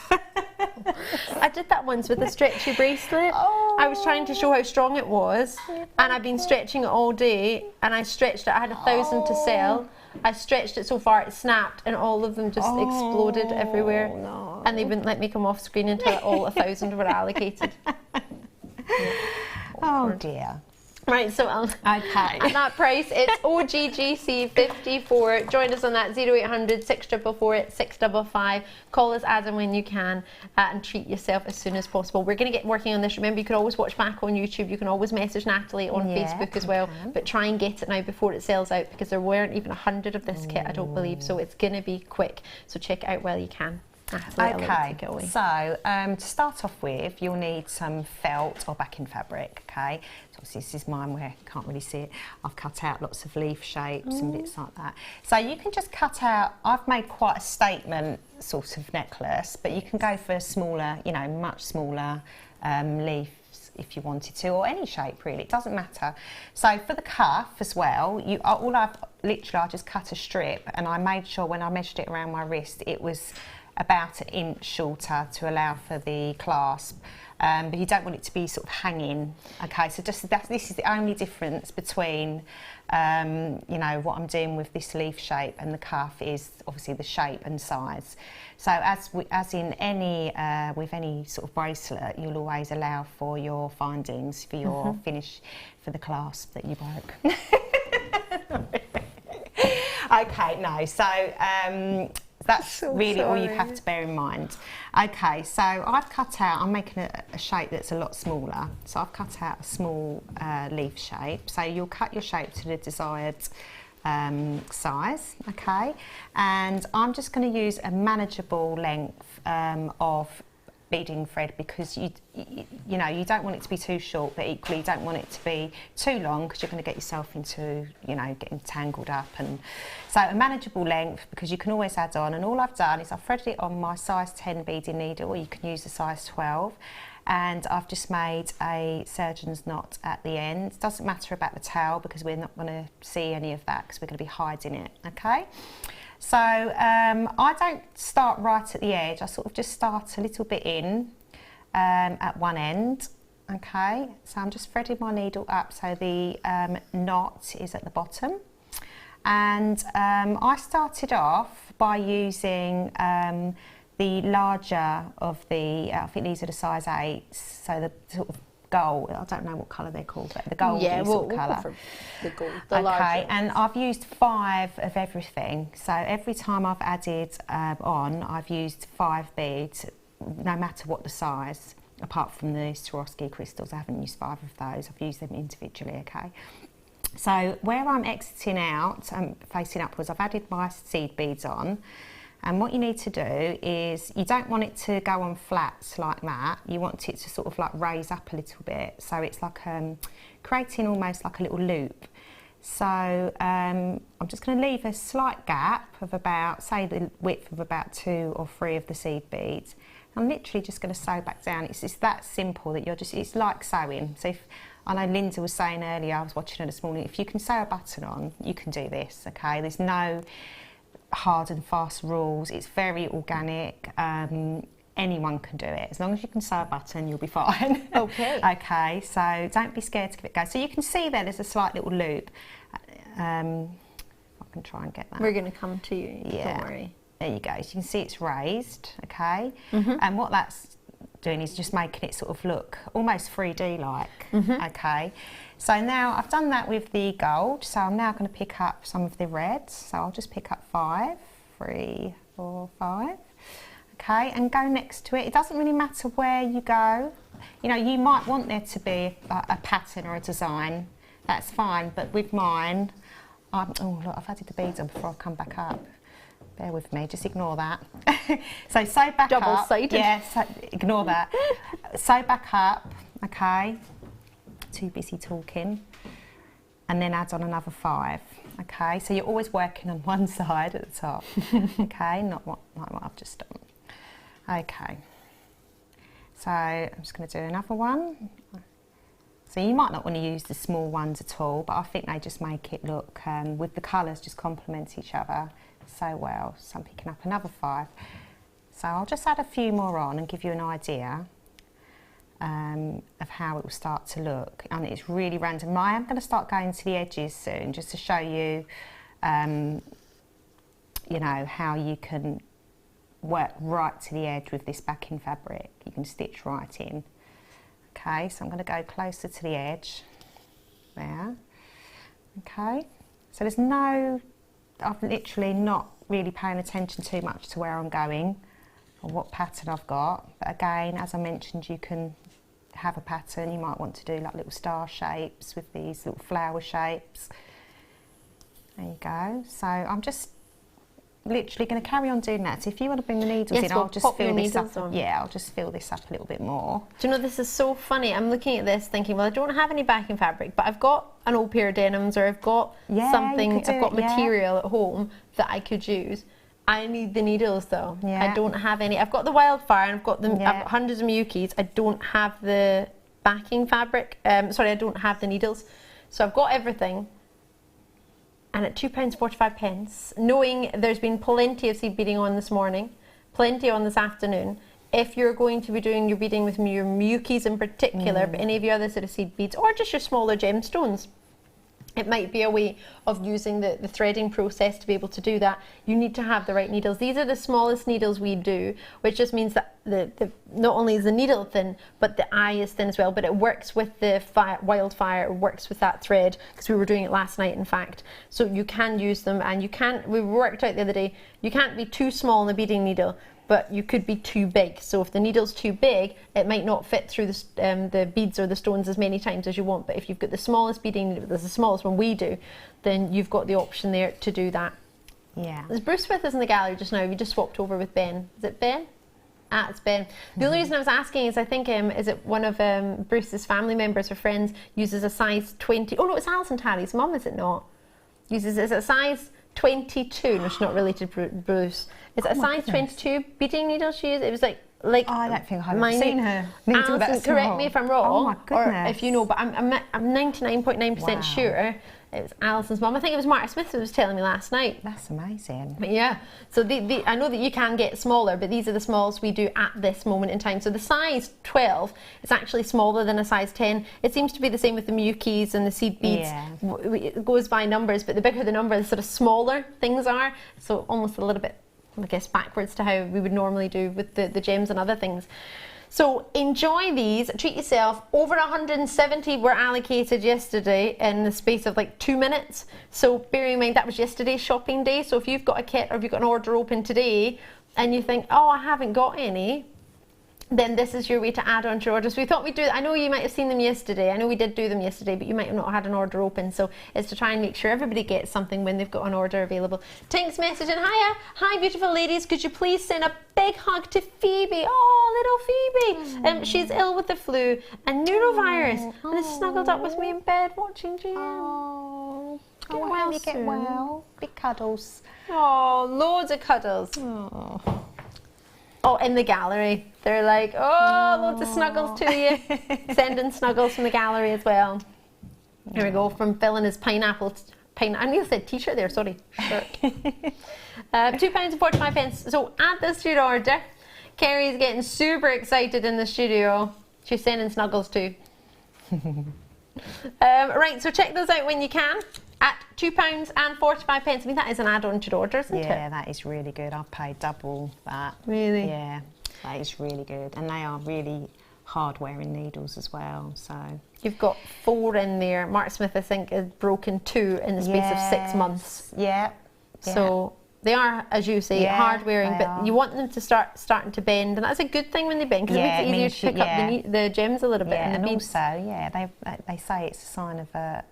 I did that once with a stretchy bracelet. Oh. I was trying to show how strong it was, and I've been stretching it all day, and I stretched it. I had 1,000 to sell. I stretched it so far it snapped, and all of them just exploded everywhere. No. And they wouldn't let me come off screen until all 1,000 were allocated. Oh dear. Right, so Okay. at that price, it's OGGC54. Join us on that 0800 644 655. Call us as and when you can, and treat yourself as soon as possible. We're going to get working on this. Remember, you can always watch back on YouTube. You can always message Nathalie on Facebook as well. But try and get it now before it sells out, because there weren't even 100 of this kit, I don't believe. So it's going to be quick. So check it out while you can. Nathalie, Okay, take it away. so to start off with, you'll need some felt or backing fabric, okay? So obviously this is mine where you can't really see it. I've cut out lots of leaf shapes and bits like that. So you can just cut out, I've made quite a statement sort of necklace, but you can go for a smaller, you know, much smaller leaves if you wanted to, or any shape really, it doesn't matter. So for the cuff as well, I just cut a strip, and I made sure when I measured it around my wrist, it was about an inch shorter to allow for the clasp, but you don't want it to be sort of hanging. Okay, so this is the only difference between you know, what I'm doing with this leaf shape and the cuff is obviously the shape and size. So as in any with any sort of bracelet, you'll always allow for your findings for your finish for the clasp that you broke. Okay, no, so that's really all you have to bear in mind. Okay, so I've cut out, I'm making a shape that's a lot smaller. So I've cut out a small leaf shape. So you'll cut your shape to the desired size, okay? And I'm just going to use a manageable length of beading thread, because you know, you don't want it to be too short, but equally you don't want it to be too long, because you're going to get yourself into, you know, getting tangled up. And so a manageable length, because you can always add on. And all I've done is I've threaded it on my size 10 beading needle, or you can use a size 12, and I've just made a surgeon's knot at the end. It doesn't matter about the tail, because we're not going to see any of that, because we're going to be hiding it, okay? So I don't start right at the edge, I sort of just start a little bit in, at one end. Okay, so I'm just threading my needle up so the knot is at the bottom. And I started off by using the larger of the, I think these are the size 8s, so the sort of gold, I don't know what colour they're called, but the goldy sort of colour. The gold, the larger. And I've used 5 of everything, so every time I've added on, I've used 5 beads, no matter what the size. Apart from the Swarovski crystals, I haven't used 5 of those, I've used them individually, okay? So where I'm exiting out, facing upwards, I've added my seed beads on, and what you need to do is, you don't want it to go on flat like that, you want it to sort of like raise up a little bit, so it's like creating almost like a little loop. So I'm just going to leave a slight gap of about, say the width of about 2 or 3 of the seed beads. I'm literally just going to sew back down. It's that simple that you're just, it's like sewing. So if, I know Linda was saying earlier, I was watching her this morning, if you can sew a button on, you can do this, okay? There's no hard and fast rules. It's very organic. Anyone can do it. As long as you can sew a button, you'll be fine. Okay. Okay, so don't be scared to give it a go. So you can see there's a slight little loop. I can try and get that. We're going to come to you, yeah. Don't worry. There you go. So you can see it's raised, okay? And what that's doing is just making it sort of look almost 3D-like, okay? So now I've done that with the gold, so I'm now going to pick up some of the reds. So I'll just pick up 5, 3, 4, 5, okay? And go next to it. It doesn't really matter where you go. You know, you might want there to be a pattern or a design. That's fine, but with mine, oh look, I've added the beads on before I've come back up. Bear with me, just ignore that. So sew back up. Double-sided. Yeah, so ignore that. Sew back up, okay. Too busy talking. And then add on another 5, okay. So you're always working on one side at the top, okay, not like what I've just done. Okay. So I'm just going to do another one. So you might not want to use the small ones at all, but I think they just make it look, with the colours just complement each other so well. So I'm picking up another 5. So I'll just add a few more on and give you an idea of how it will start to look. And it's really random. I am going to start going to the edges soon, just to show you, you know, how you can work right to the edge with this backing fabric. You can stitch right in. Okay, so I'm going to go closer to the edge, there, okay. So there's no, I've literally not really paying attention too much to where I'm going or what pattern I've got. But again, as I mentioned, you can have a pattern. You might want to do like little star shapes with these little flower shapes. There you go. So I'm just literally going to carry on doing that. So if you want to bring the needles in, I'll just fill this up. Yeah, I'll just fill this up a little bit more. Do you know, this is so funny. I'm looking at this thinking, well, I don't have any backing fabric, but I've got an old pair of denims, or I've got something, I've got material at home that I could use. I need the needles though. I don't have any. I've got the wildfire and I've got the I've got hundreds of Miyukis. I don't have the backing fabric. Sorry, I don't have the needles. So I've got everything. And at £2.45, knowing there's been plenty of seed beading on this morning, plenty on this afternoon, if you're going to be doing your beading with your Miyukis in particular, but any of your other sort of seed beads, or just your smaller gemstones, it might be a way of using the threading process to be able to do that. You need to have the right needles. These are the smallest needles we do, which just means that not only is the needle thin, but the eye is thin as well, but it works with the wildfire, it works with that thread, because we were doing it last night, in fact. So you can use them, and you can't, we worked out the other day, you can't be too small on a beading needle, but you could be too big. So if the needle's too big, it might not fit through the beads or the stones as many times as you want. But if you've got the smallest beading needle, that's the smallest one we do, then you've got the option there to do that. Yeah. There's Bruce with us in the gallery just now. We just swapped over with Ben. Is it Ben? Ah, it's Ben. The only reason I was asking is I think, is it one of Bruce's family members or friends uses a size 20, oh no, it's Alison Tarry's mum, is it not? Uses, is it a size 22? No, she's not related to Bruce. Is it a size 22 beading needle she used? It was like Like, I don't think I've seen her needle that Alison, small. correct me if I'm wrong. Oh my goodness. Or if you know, but I'm 99.9% sure it was Alison's mum. I think it was Marta Smith who was telling me last night. That's amazing. But yeah, so I know that you can get smaller, but these are the smalls we do at this moment in time. So the size 12 is actually smaller than a size 10. It seems to be the same with the Miyukis and the seed beads. Yeah. It goes by numbers, but the bigger the number, the sort of smaller things are. So almost a little bit, I guess, backwards to how we would normally do with the gems and other things. So enjoy these, treat yourself. Over 170 were allocated yesterday in the space of like 2 minutes. So bearing in mind that was yesterday's shopping day. So if you've got a kit or if you've got an order open today and you think, oh, I haven't got any, then this is your way to add on to your orders. We thought we'd do it. I know you might have seen them yesterday. I know we did do them yesterday, but you might have not had an order open. So it's to try and make sure everybody gets something when they've got an order available. Tink's messaging, hiya, hi beautiful ladies. Could you please send a big hug to Phoebe? Oh, little Phoebe. She's ill with the flu and neurovirus and is snuggled up with me in bed watching GM. Oh, Get I well hope you get soon. well. Big cuddles. Oh, loads of cuddles. Oh, in the gallery. They're like, oh, loads of snuggles to you. Sending snuggles from the gallery as well. Here we go, from Phil and his pineapple. I nearly said t-shirt there, sorry. Shirt. £2.45. So add this to your order. Kerry's getting super excited in the studio. She's sending snuggles too. Right, so check those out when you can. At £2.45. I mean, that is an add-on to your order, isn't it? Yeah, that is really good. I've paid double that. Really? Yeah, that is really good. And they are really hard-wearing needles as well, so. You've got 4 in there. Mark Smith, I think, has broken 2 in the space of 6 months. Yeah. So they are, as you say, Yeah, hard wearing, they but are. you want them to starting to bend, and that's a good thing when they bend because Yeah, it makes it easier to pick up the gems a little bit. Yeah, And and the beads. also, yeah, they say it's a sign of a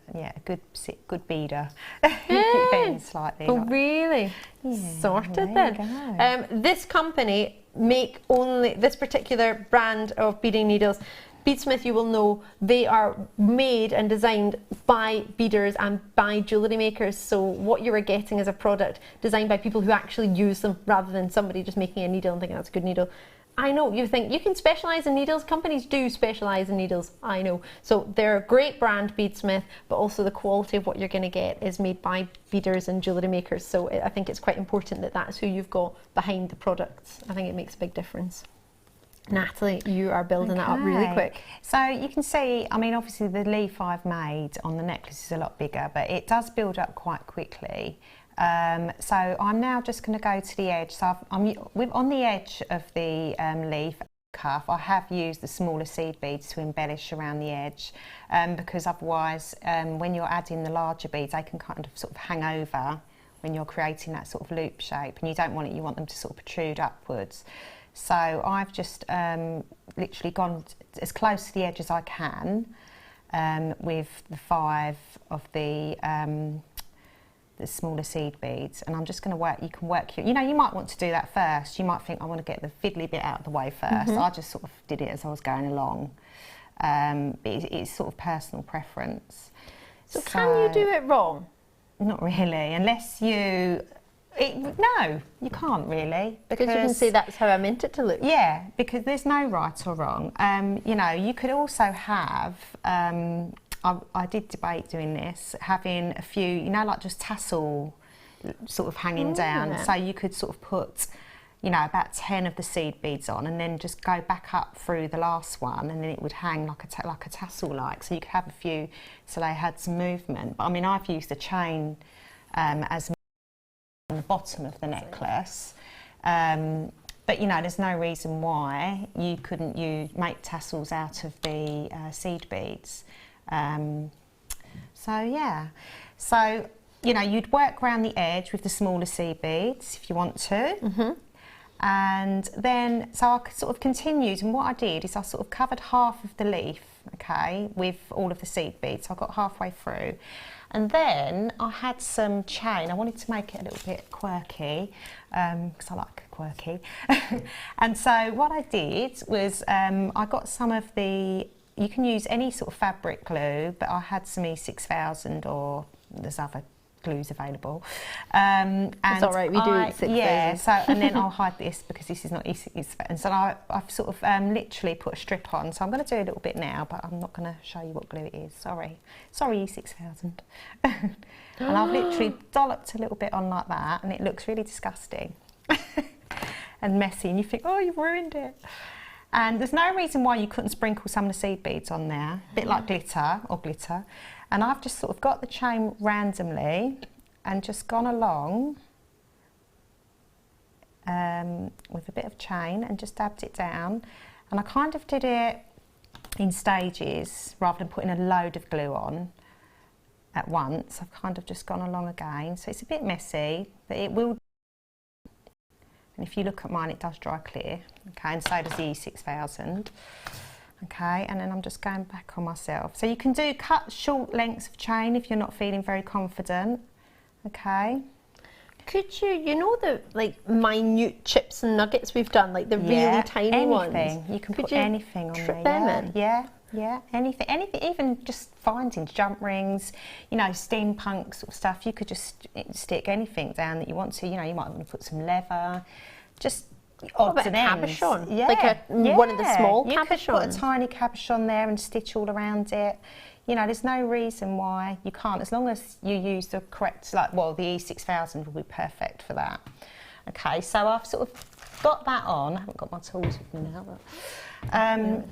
good beader. It bends slightly. Oh, like- really? Yeah, Sorted there then. you go. This company make only this particular brand of beading needles. Beadsmith, you will know, they are made and designed by beaders and by jewellery makers. So what you are getting is a product designed by people who actually use them rather than somebody just making a needle and thinking that's a good needle. I know, you think you can specialise in needles. Companies do specialise in needles, I know. So they're a great brand, Beadsmith, but also the quality of what you're going to get is made by beaders and jewellery makers. So I think it's quite important that that's who you've got behind the products. I think it makes a big difference. Nathalie, you are building that up really quick. So you can see, I mean, obviously the leaf I've made on the necklace is a lot bigger, but it does build up quite quickly. So I'm now just going to go to the edge. So I'm on the edge of the leaf cuff. I have used the smaller seed beads to embellish around the edge, because otherwise, when you're adding the larger beads, they can kind of sort of hang over when you're creating that sort of loop shape, and you don't want it. You want them to sort of protrude upwards. So I've just literally gone as close to the edge as I can with the 5 of the smaller seed beads, and I'm just going to work. You can work. You know, you might want to do that first. You might think I want to get the fiddly bit out of the way first. I just sort of did it as I was going along. But it's sort of personal preference. So can you do it wrong? Not really, unless you. No, you can't really, Because you can say that's how I meant it to look. Yeah, because there's no right or wrong. You know, you could also have, I did debate doing this, having a few, you know, like just tassel sort of hanging down. So you could sort of put, you know, about 10 of the seed beads on and then just go back up through the last one, and then it would hang like a tassel like. So you could have a few so they had some movement. But I mean, I've used a chain as on the bottom of the necklace, but you know, there's no reason why you couldn't make tassels out of the seed beads. So yeah, so you know, you'd work around the edge with the smaller seed beads if you want to. And then so I sort of continued, and what I did is I sort of covered half of the leaf, okay, with all of the seed beads. So I got halfway through. And then I had some chain. I wanted to make it a little bit quirky, because I like quirky. And so what I did was I got some of the, you can use any sort of fabric glue, but I had some E6000 or there's other glues available. It's all right, we do it 6 yeah, days. so, and then I'll hide this because this is not easy. And so I've sort of literally put a strip on. So I'm going to do a little bit now, but I'm not going to show you what glue it is. Sorry, E6000. And I've literally dolloped a little bit on like that, and it looks really disgusting and messy. And you think, oh, you've ruined it. And there's no reason why you couldn't sprinkle some of the seed beads on there, a bit like glitter. And I've just sort of got the chain randomly and just gone along with a bit of chain and just dabbed it down. And I kind of did it in stages rather than putting a load of glue on at once. I've kind of just gone along again. So it's a bit messy, but it will. And if you look at mine, it does dry clear. Okay, and so does the E6000. Okay, and then I'm just going back on myself. So you can do cut short lengths of chain if you're not feeling very confident. Okay. Could you know the like minute chips and nuggets we've done, like the really tiny ones? You can put you anything on trip there. them in? Yeah, anything, even just findings, jump rings, you know, steampunk sort of stuff. You could just stick anything down that you want to. You know, you might want to put some leather, just odds and ends. Cabochon, yeah, like one of the small you cabochons. could put a tiny cabochon there and stitch all around it. You know, there's no reason why you can't, as long as you use the correct, like, well, the E6000 will be perfect for that. Okay, so I've sort of got that on. I haven't got my tools with me now, but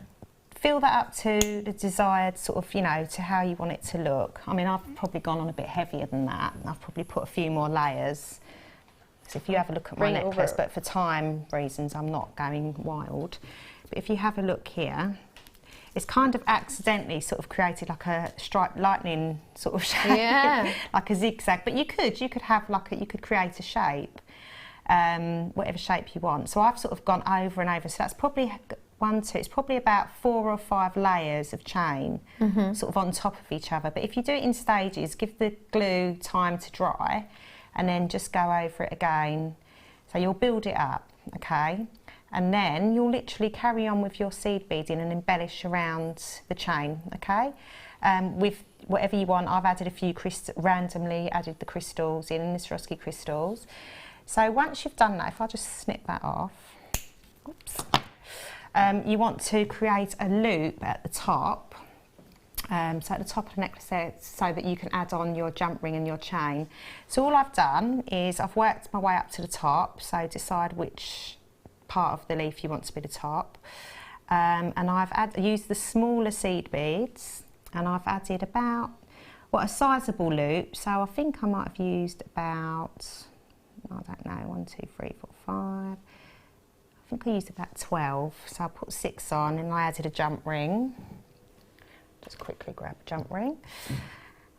fill that up to the desired sort of, you know, to how you want it to look. I mean, I've probably gone on a bit heavier than that. I've probably put a few more layers. So if you have a look at my necklace, but for time reasons, I'm not going wild. But if you have a look here, it's kind of accidentally sort of created like a striped lightning sort of shape, like a zigzag. But you could have like you could create a shape, whatever shape you want. So I've sort of gone over and over. So that's probably it's probably about 4 or 5 layers of chain, sort of on top of each other. But if you do it in stages, give the glue time to dry, and then just go over it again. So you'll build it up, okay? And then you'll literally carry on with your seed beading and embellish around the chain, okay? With whatever you want. I've added a few randomly added the crystals in, the Swarovski crystals. So once you've done that, if I just snip that off, oops, you want to create a loop at the top. So at the top of the necklace there, so that you can add on your jump ring and your chain. So all I've done is I've worked my way up to the top, so decide which part of the leaf you want to be the top. And I've used the smaller seed beads, and I've added about, a sizable loop. So I think I might have used about, I don't know, 1, 2, 3, 4, 5. I think I used about 12. So I put 6 on, and I added a jump ring. Just quickly grab a jump ring,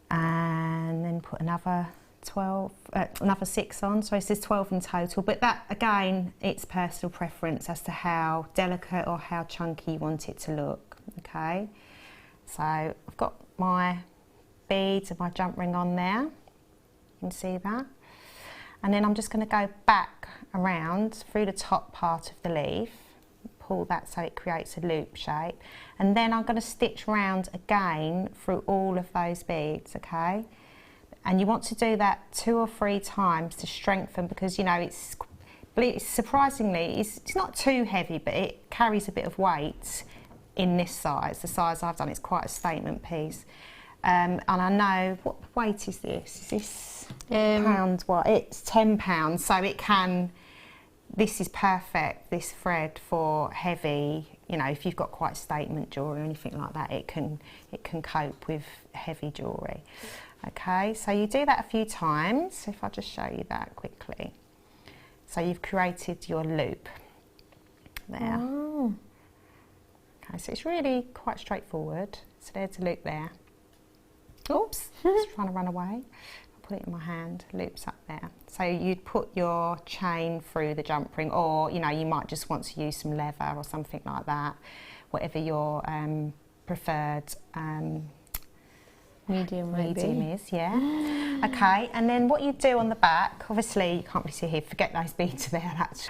and then put another 6 on. So this is 12 in total, but that again, it's personal preference as to how delicate or how chunky you want it to look. Okay, so I've got my beads and my jump ring on there, you can see that, and then I'm just going to go back around through the top part of the leaf, pull that so it creates a loop shape, and then I'm going to stitch round again through all of those beads, okay? And you want to do that 2 or 3 times to strengthen, because you know it's surprisingly it's not too heavy, but it carries a bit of weight in this size. The size I've done, it's quite a statement piece. And I know, what weight is this? Is this pounds? What? It's 10 pounds, so it can. This is perfect, this thread, for heavy, you know, if you've got quite statement jewellery or anything like that, it can cope with heavy jewellery. Okay, so you do that a few times. If I just show you that quickly. So you've created your loop there. Oh. Okay, so it's really quite straightforward. So there's a loop there. Oops, just trying to run away. Put it in my hand, loops up there. So you'd put your chain through the jump ring, or you know, you might just want to use some leather or something like that, whatever your preferred medium is, yeah. Okay, and then what you do on the back, obviously you can't really see here, forget those beads there, that's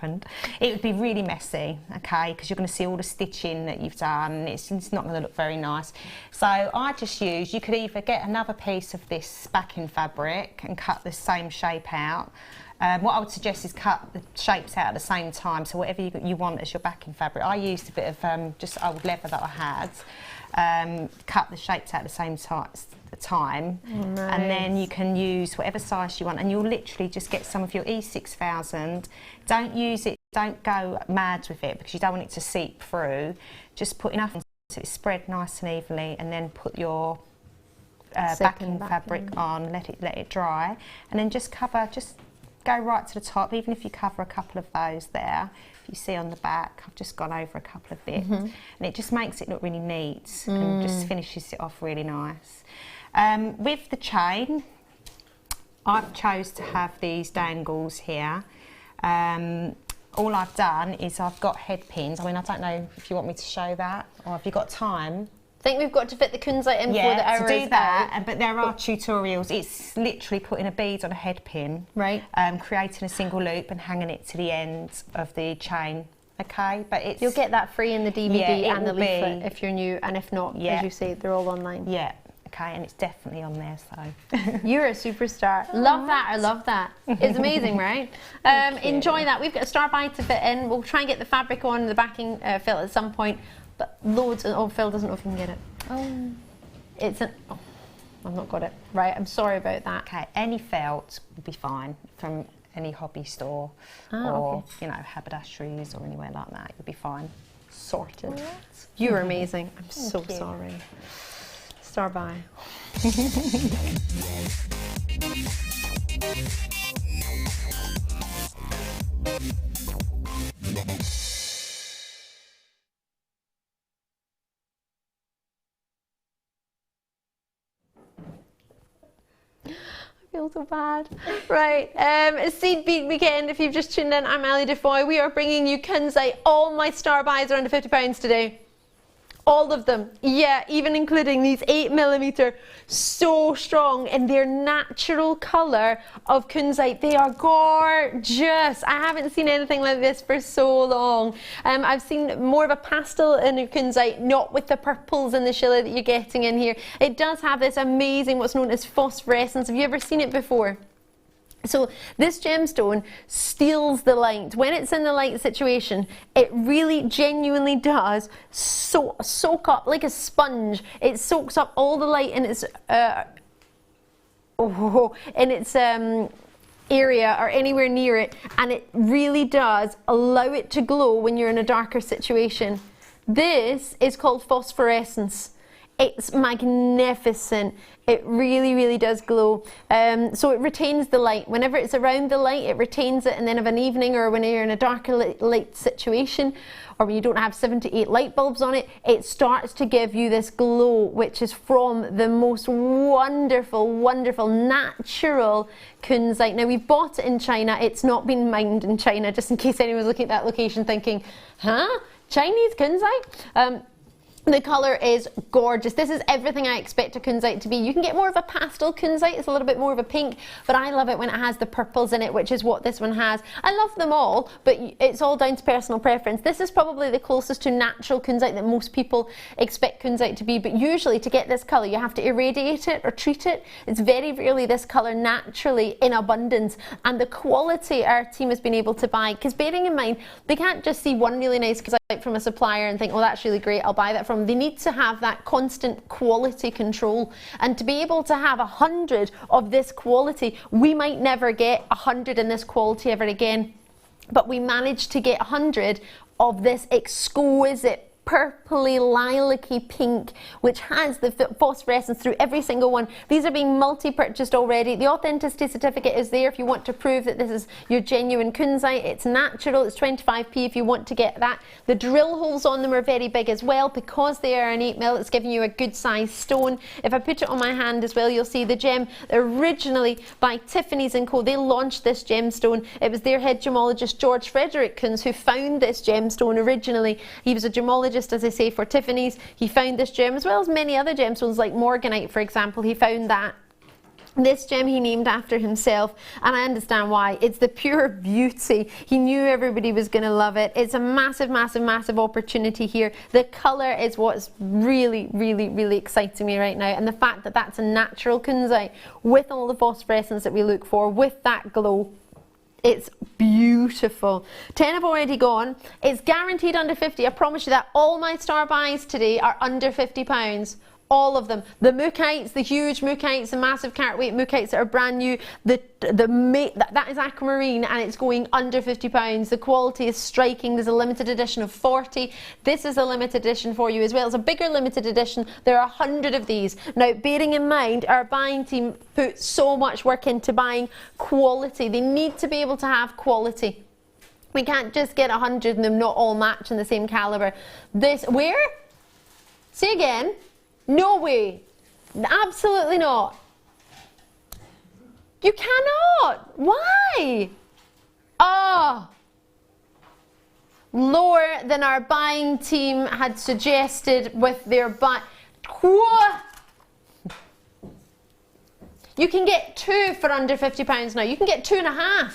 happened, it would be really messy, okay, because you're going to see all the stitching that you've done, and it's not going to look very nice. So I just use, you could either get another piece of this backing fabric and cut the same shape out. What I would suggest is cut the shapes out at the same time, so whatever you want as your backing fabric. I used a bit of just old leather that I had, cut the shapes out at the same time, nice. And then you can use whatever size you want, and you'll literally just get some of your E6000. Don't use it, don't go mad with it, because you don't want it to seep through. Just put enough so it's spread nice and evenly, and then put your backing fabric on, let it dry, and then just go right to the top. Even if you cover a couple of those there, if you see on the back, I've just gone over a couple of bits, and it just makes it look really neat and just finishes it off really nice. With the chain, I've chose to have these dangles here. All I've done is I've got head pins. I mean, I don't know if you want me to show that, or have you got time? I think we've got to fit the kunzite in before the hour to is do that, out. but there are tutorials. It's literally putting a bead on a head pin, right? Creating a single loop and hanging it to the end of the chain. Okay, but it's You'll get that free in the DVD and the will leaflet be. if you're new, and if not, as you say, they're all online. Yeah. Okay, and it's definitely on there, so. You're a superstar. Love that, I love that. It's amazing, right? Enjoy that. We've got a star buy to fit in. We'll try and get the fabric on, the backing fill at some point, but loads, and Phil doesn't know if he can get it. Oh. It's an, oh, I've not got it. Right, I'm sorry about that. Okay, any felt will be fine from any hobby store or, you know, haberdasheries or anywhere like that. You'll be fine. Sorted. You're amazing. I'm so sorry. Star by. I feel so bad. Right, it's Bead Weekend. If you've just tuned in, I'm Ali DeFoy. We are bringing you kunzite. All my star buys are under £50 today. All of them, yeah, even including these 8mm, so strong in their natural colour of kunzite. They are gorgeous. I haven't seen anything like this for so long. I've seen more of a pastel in a kunzite, not with the purples and the shilla that you're getting in here. It does have this amazing, what's known as phosphorescence. Have you ever seen it before? So this gemstone steals the light. When it's in the light situation, it really genuinely does soak up like a sponge. It soaks up all the light in its area or anywhere near it, and it really does allow it to glow when you're in a darker situation. This is called phosphorescence. It's magnificent. It really, really does glow. So it retains the light. Whenever it's around the light, it retains it, and then of an evening or when you're in a darker light situation, or when you don't have 7 to 8 light bulbs on it, it starts to give you this glow, which is from the most wonderful, wonderful natural kunzite. Now, we've bought it in China. It's not been mined in China, just in case anyone's looking at that location thinking, huh? Chinese kunzite? The colour is gorgeous. This is everything I expect a kunzite to be. You can get more of a pastel kunzite. It's a little bit more of a pink, but I love it when it has the purples in it, which is what this one has. I love them all, but it's all down to personal preference. This is probably the closest to natural kunzite that most people expect kunzite to be, but usually to get this colour, you have to irradiate it or treat it. It's very rarely this colour naturally in abundance, and the quality our team has been able to buy, because bearing in mind, they can't just see one really nice kunzite from a supplier and think, oh, that's really great, I'll buy that from. They need to have that constant quality control, and to be able to have 100 of this quality, we might never get 100 in this quality ever again, but we managed to get 100 of this exquisite purpley lilac-y pink, which has the phosphorescence through every single one. These are being multi-purchased already. The authenticity certificate is there if you want to prove that this is your genuine kunzite. It's natural. It's 25p if you want to get that. The drill holes on them are very big as well, because they are an 8mm. It's giving you a good size stone. If I put it on my hand as well, you'll see the gem originally by Tiffany's & Co. They launched this gemstone. It was their head gemologist George Frederikens who found this gemstone originally. He was a gemologist, as I say, for Tiffany's. He found this gem as well as many other gemstones like morganite, for example. He found that This gem he named after himself, and I understand why. It's the pure beauty. He knew everybody was going to love it. It's a massive, massive, massive opportunity here. The colour is what's really, really, really exciting me right now, and the fact that that's a natural kunzite with all the phosphorescence that we look for, with that glow. It's beautiful. 10 have already gone. It's guaranteed under 50. I promise you that. All my star buys today are under £50. All of them. The mookites, the huge mookites, the massive carat weight mookites that are brand new, that is aquamarine, and it's going under £50. The quality is striking. There's a limited edition of 40. This is a limited edition for you as well. It's a bigger limited edition. There are 100 of these. Now, bearing in mind, our buying team put so much work into buying quality. They need to be able to have quality. We can't just get 100 and them not all match in the same caliber. This, where? Say again. No way. Absolutely not. You cannot. Why? Oh. Lower than our buying team had suggested with their buy. What? You can get 2 for under £50 now. You can get 2.5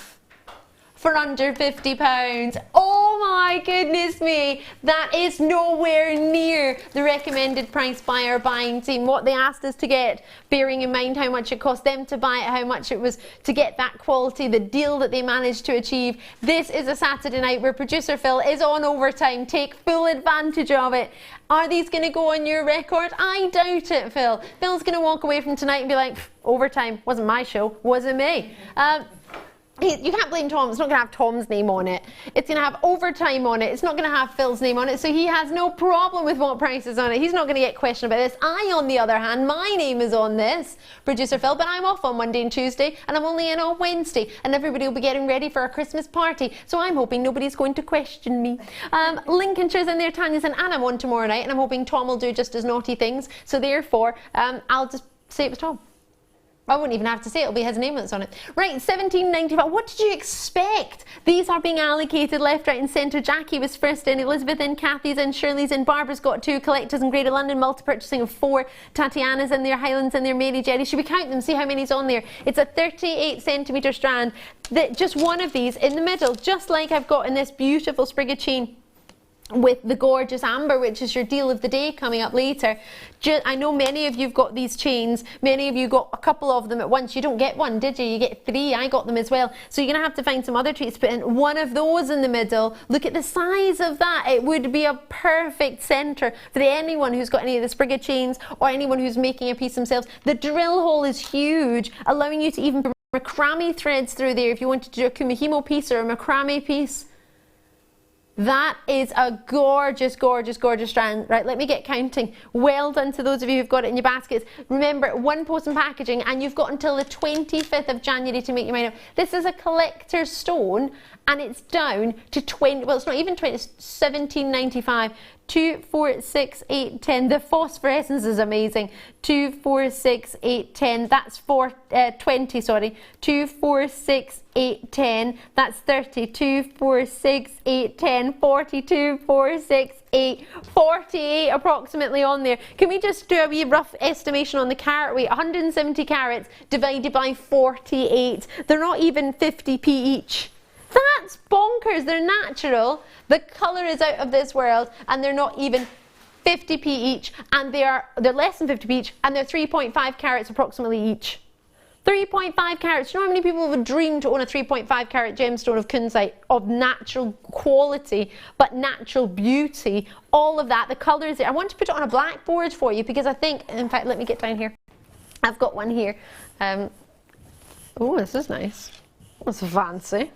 for under £50. Oh my goodness me, that is nowhere near the recommended price by our buying team, what they asked us to get, bearing in mind how much it cost them to buy it, how much it was to get that quality, the deal that they managed to achieve. This is a Saturday night where producer Phil is on overtime. Take full advantage of it. Are these going to go on your record? I doubt it, Phil. Phil's going to walk away from tonight and be like, overtime, wasn't my show, wasn't me. You can't blame Tom. It's not going to have Tom's name on it. It's going to have overtime on it. It's not going to have Phil's name on it. So he has no problem with what price is on it. He's not going to get questioned about this. I, on the other hand, my name is on this, producer Phil, but I'm off on Monday and Tuesday, and I'm only in on Wednesday, and everybody will be getting ready for a Christmas party. So I'm hoping nobody's going to question me. Lincolnshire's in there, Tanya's in, and I'm on tomorrow night, and I'm hoping Tom will do just as naughty things. So therefore, I'll just say it was Tom. I wouldn't even have to say it, it'll be his name that's on it. Right, £17.95. What did you expect? These are being allocated left, right and centre. Jackie was first in, Elizabeth in, Kathy's in, Shirley's in, Barbara's got 2, Collectors in Greater London, multi-purchasing of 4, Tatiana's in there, Highland's in there, Mary Jerry. Should we count them, see how many's on there? It's a 38 centimetre strand. Just one of these in the middle, just like I've got in this beautiful sprig of chain with the gorgeous amber, which is your deal of the day coming up later. I know many of you've got these chains, many of you got a couple of them at once. You don't get one, did you? You get 3. I got them as well. So you're going to have to find some other treats to put in. One of those in the middle. Look at the size of that. It would be a perfect centre for anyone who's got any of the sprig of chains or anyone who's making a piece themselves. The drill hole is huge, allowing you to even put macrame threads through there if you wanted to do a kumihimo piece or a macrame piece. That is a gorgeous, gorgeous, gorgeous strand. Right, let me get counting. Well done to those of you who've got it in your baskets. Remember, 1 post and packaging, and you've got until the 25th of January to make your mind up. This is a collector's stone, and it's down to 20, well, it's not even 20, it's £17.95. 2, 4, 6, 8, 10. The phosphorescence is amazing. 2, 4, 6, 8, 10. That's 20, sorry. 2, 4, 6, 8, 10. That's 30. 2, 4, 6, 8, 10. 42, 4, 6, 8. 48 approximately on there. Can we just do a wee rough estimation on the carat weight? 170 carats divided by 48. They're not even 50p each. That's bonkers. They're natural. The colour is out of this world, and they're not even 50p each, and they're less than 50p each, and they're 3.5 carats approximately each. 3.5 carats. Do you know how many people would dream to own a 3.5 carat gemstone of kunzite of natural quality, but natural beauty? All of that. The colour is there. I want to put it on a blackboard for you because I think, in fact, let me get down here. I've got one here. Oh, this is nice. That's fancy.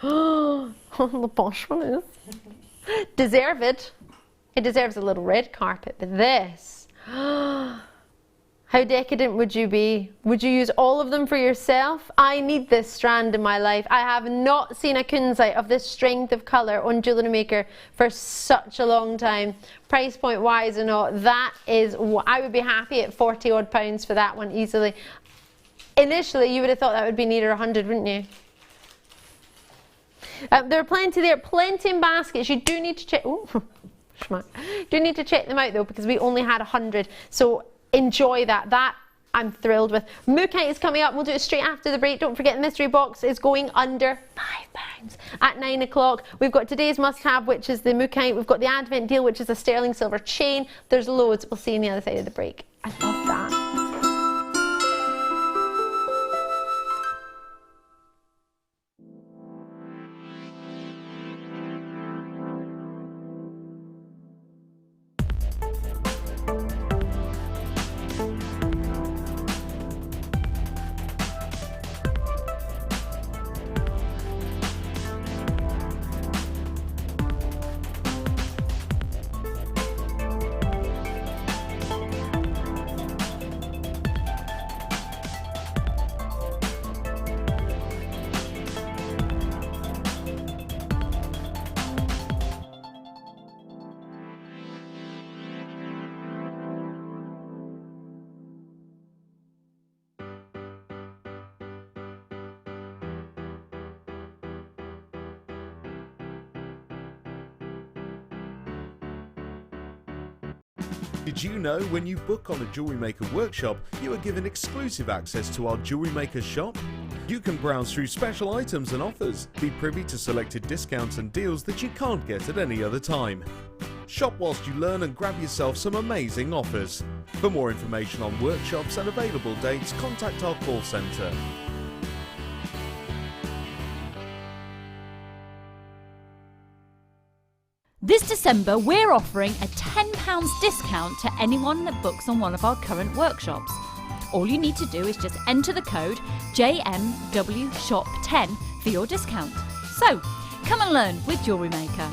Oh, the posh one is. Deserved. It deserves a little red carpet, but this. How decadent would you be? Would you use all of them for yourself? I need this strand in my life. I have not seen a kunzite of this strength of colour on Jewellery Maker for such a long time. Price point wise or not, that is, I would be happy at 40 odd pounds for that one easily. Initially, you would have thought that would be nearer 100, wouldn't you? There are plenty there, plenty in baskets. You do need to check. Ooh, do need to check them out though, because we only had 100. So enjoy that. That I'm thrilled with. Mookaite is coming up. We'll do it straight after the break. Don't forget the mystery box is going under £5 at 9 o'clock. We've got today's must-have, which is the Mookaite. We've got the Advent deal, which is a sterling silver chain. There's loads. We'll see you on the other side of the break. I love that. Did you know when you book on a Jewellery Maker workshop, you are given exclusive access to our Jewellery Maker shop? You can browse through special items and offers, be privy to selected discounts and deals that you can't get at any other time. Shop whilst you learn and grab yourself some amazing offers. For more information on workshops and available dates, contact our call centre. This December, we're offering a £10 discount to anyone that books on one of our current workshops. All you need to do is just enter the code JMWSHOP10 for your discount. So, come and learn with Jewellery Maker.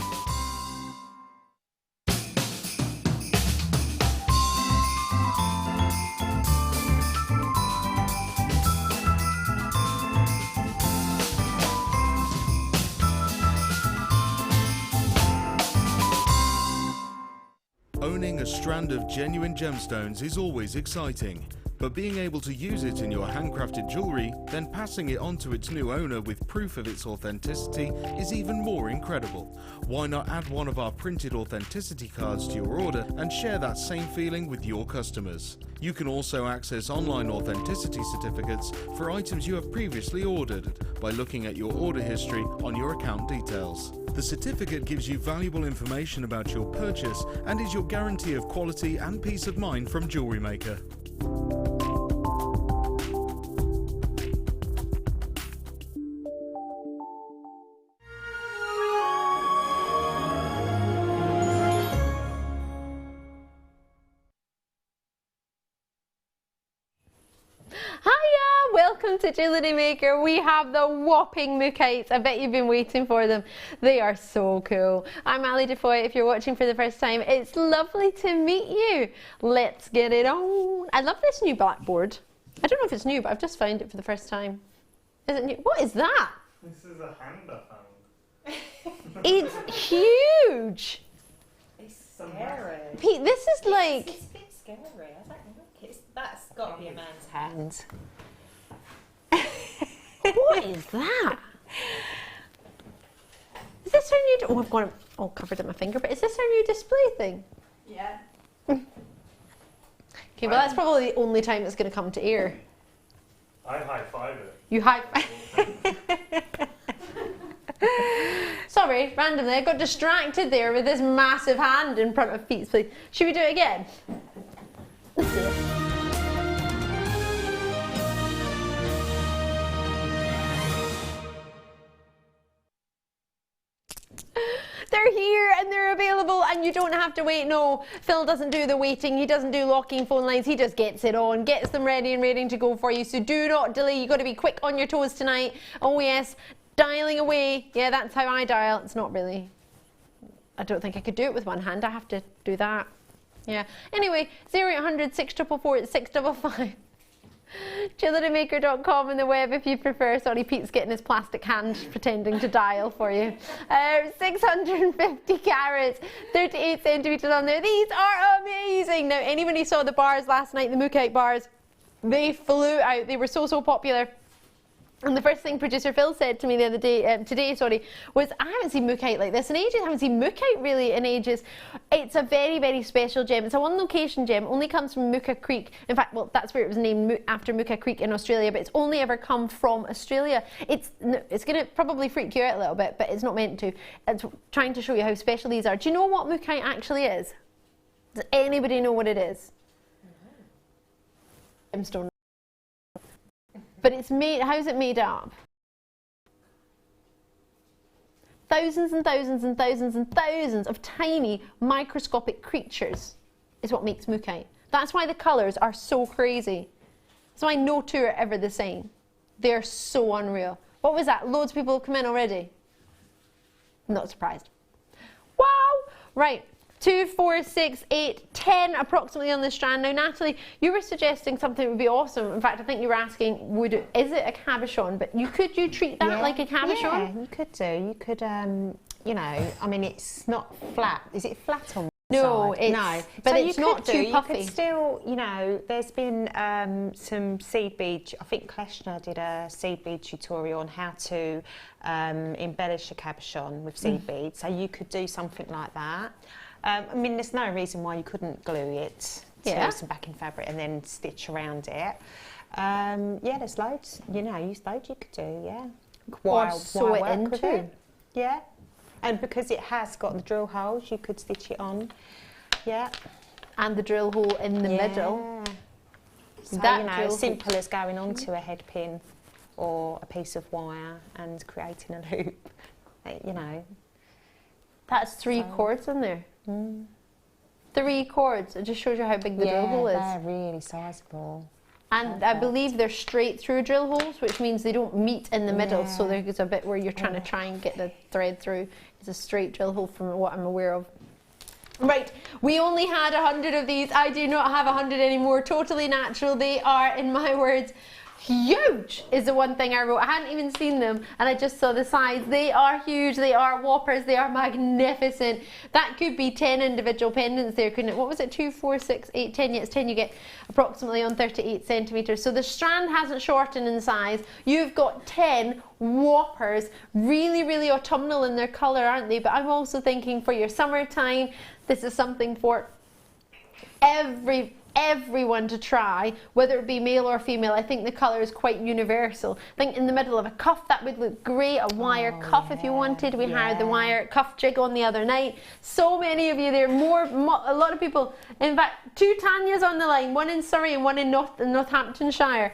Owning a strand of genuine gemstones is always exciting, but being able to use it in your handcrafted jewellery, then passing it on to its new owner with proof of its authenticity is even more incredible. Why not add one of our printed authenticity cards to your order and share that same feeling with your customers? You can also access online authenticity certificates for items you have previously ordered by looking at your order history on your account details. The certificate gives you valuable information about your purchase and is your guarantee of quality and peace of mind from Jewellery Maker. Welcome to Jewellery Maker. We have the whopping Mookites. I bet you've been waiting for them. They are so cool. I'm Ali DeFoy. If you're watching for the first time, it's lovely to meet you. Let's get it on. I love this new blackboard. I don't know if it's new, but I've just found it for the first time. Is it new? What is that? This is a hand I found. It's huge. It's scary. Pete, this is like... It's a bit scary. I don't know. That's got to be a man's hand. What is that? Is this our new... Oh, I've got it all covered in my finger, but is this our new display thing? Yeah. Okay, well that's probably the only time it's going to come to air. I high-five it. You Sorry, randomly, I got distracted there with this massive hand in front of Pete's place. Should we do it again? Let's do it. They're here and they're available and you don't have to wait. No, Phil doesn't do the waiting. He doesn't do locking phone lines. He just gets it on, gets them ready and ready to go for you. So do not delay. You've got to be quick on your toes tonight. Oh yes, dialing away. Yeah, that's how I dial. It's not really... I don't think I could do it with one hand. I have to do that. Yeah. Anyway, 0800 644 655. JewelleryMaker.com on the web if you prefer. Sorry, Pete's getting his plastic hand pretending to dial for you. 650 carats, 38 centimetres on there. These are amazing. Now, anybody saw the bars last night, the Mookaite bars, they flew out. They were so popular. And the first thing producer Phil said to me the other day, today, was I haven't seen mookaite like this in ages. I haven't seen mookaite really in ages. It's a very, very special gem. It's a one location gem, only comes from Mooka Creek. In fact, well, that's where it was named after Mooka Creek in Australia, but it's only ever come from Australia. It's going to probably freak you out a little bit, but it's not meant to. It's trying to show you how special these are. Do you know what mookaite actually is? Does anybody know what it is? Gemstone. But it's made, how's it made up? Thousands and thousands and thousands and thousands of tiny microscopic creatures is what makes mookaite. That's why the colours are so crazy. That's why no two are ever the same. They're so unreal. What was that? Loads of people have come in already? Not surprised. Wow! Right. 2, 4, 6, 8, 10 approximately on the strand. Now, Natalie, you were suggesting something that would be awesome. In fact, I think you were asking, is it a cabochon? But you treat that like a cabochon? Yeah, you could do. You could, you know, I mean, it's not flat. Is it flat on? No, side? No, but so it's not too puffy. You could still, you know, there's been some seed bead. I think Kleshner did a seed bead tutorial on how to embellish a cabochon with seed beads. So you could do something like that. I mean, there's no reason why you couldn't glue it to some backing fabric and then stitch around it. Yeah, there's loads. You know, loads you could do. Yeah, or sew it into. Yeah. And because it has got the drill holes, you could stitch it on. Yeah. And the drill hole in the middle. So, that, you know, as simple as going onto a head pin or a piece of wire and creating a loop, you know. That's 3 cords in there. 3 cords. It just shows you how big the drill hole is. Yeah, they're really sizable. And I believe they're straight through drill holes, which means they don't meet in the middle. So there's a bit where you're trying to try and get the thread through. It's a straight drill hole from what I'm aware of. Right, we only had 100 of these. I do not have 100 anymore. Totally natural. They are, in my words, huge is the one thing I wrote. I hadn't even seen them and I just saw the size. They are huge, they are whoppers, they are magnificent. That could be 10 individual pendants there, couldn't it? What was it? 2, 4, 6, 8, 10. Yeah, it's 10 you get approximately on 38 centimetres. So the strand hasn't shortened in size. You've got 10 whoppers, really, really autumnal in their colour, aren't they? But I'm also thinking for your summertime, this is something for everyone to try, whether it be male or female. I think the colour is quite universal. I think in the middle of a cuff that would look great, a wire cuff if you wanted. We had the wire cuff jig on the other night. So many of you there, a lot of people. In fact, 2 Tanyas on the line, one in Surrey and one in Northamptonshire.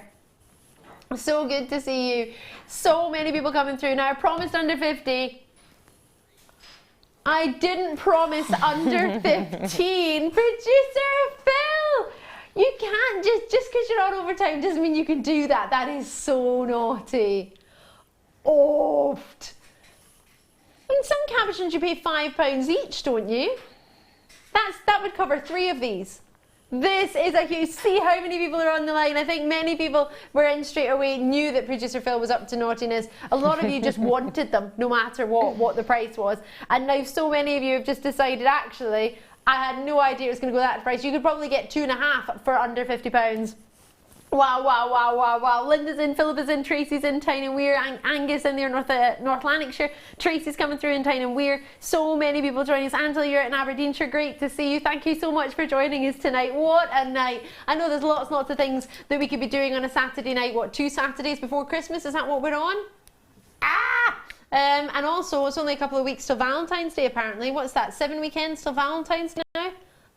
So good to see you. So many people coming through. Now I promised under 50. I didn't promise under 15. Producer Phil! You can't just because you're on overtime doesn't mean you can do that. That is so naughty. Oofed. In some cabochons you pay £5 each, don't you? That would cover 3 of these. This is a huge, see how many people are on the line. I think many people were in straight away, knew that producer Phil was up to naughtiness. A lot of you just wanted them, no matter what the price was. And now so many of you have just decided, actually, I had no idea it was going to go that price. You could probably get 2.5 for under £50. Wow, wow, wow, wow, wow. Linda's in, Philip is in, Tracy's in Tyne and Wear, Angus in there, North Lanarkshire, Tracy's coming through in Tyne and Wear. So many people joining us. Angela, you're in Aberdeenshire, great to see you. Thank you so much for joining us tonight. What a night. I know there's lots of things that we could be doing on a Saturday night. What, 2 Saturdays before Christmas? Is that what we're on? And also, it's only a couple of weeks till Valentine's Day, apparently. What's that, 7 weekends till Valentine's now?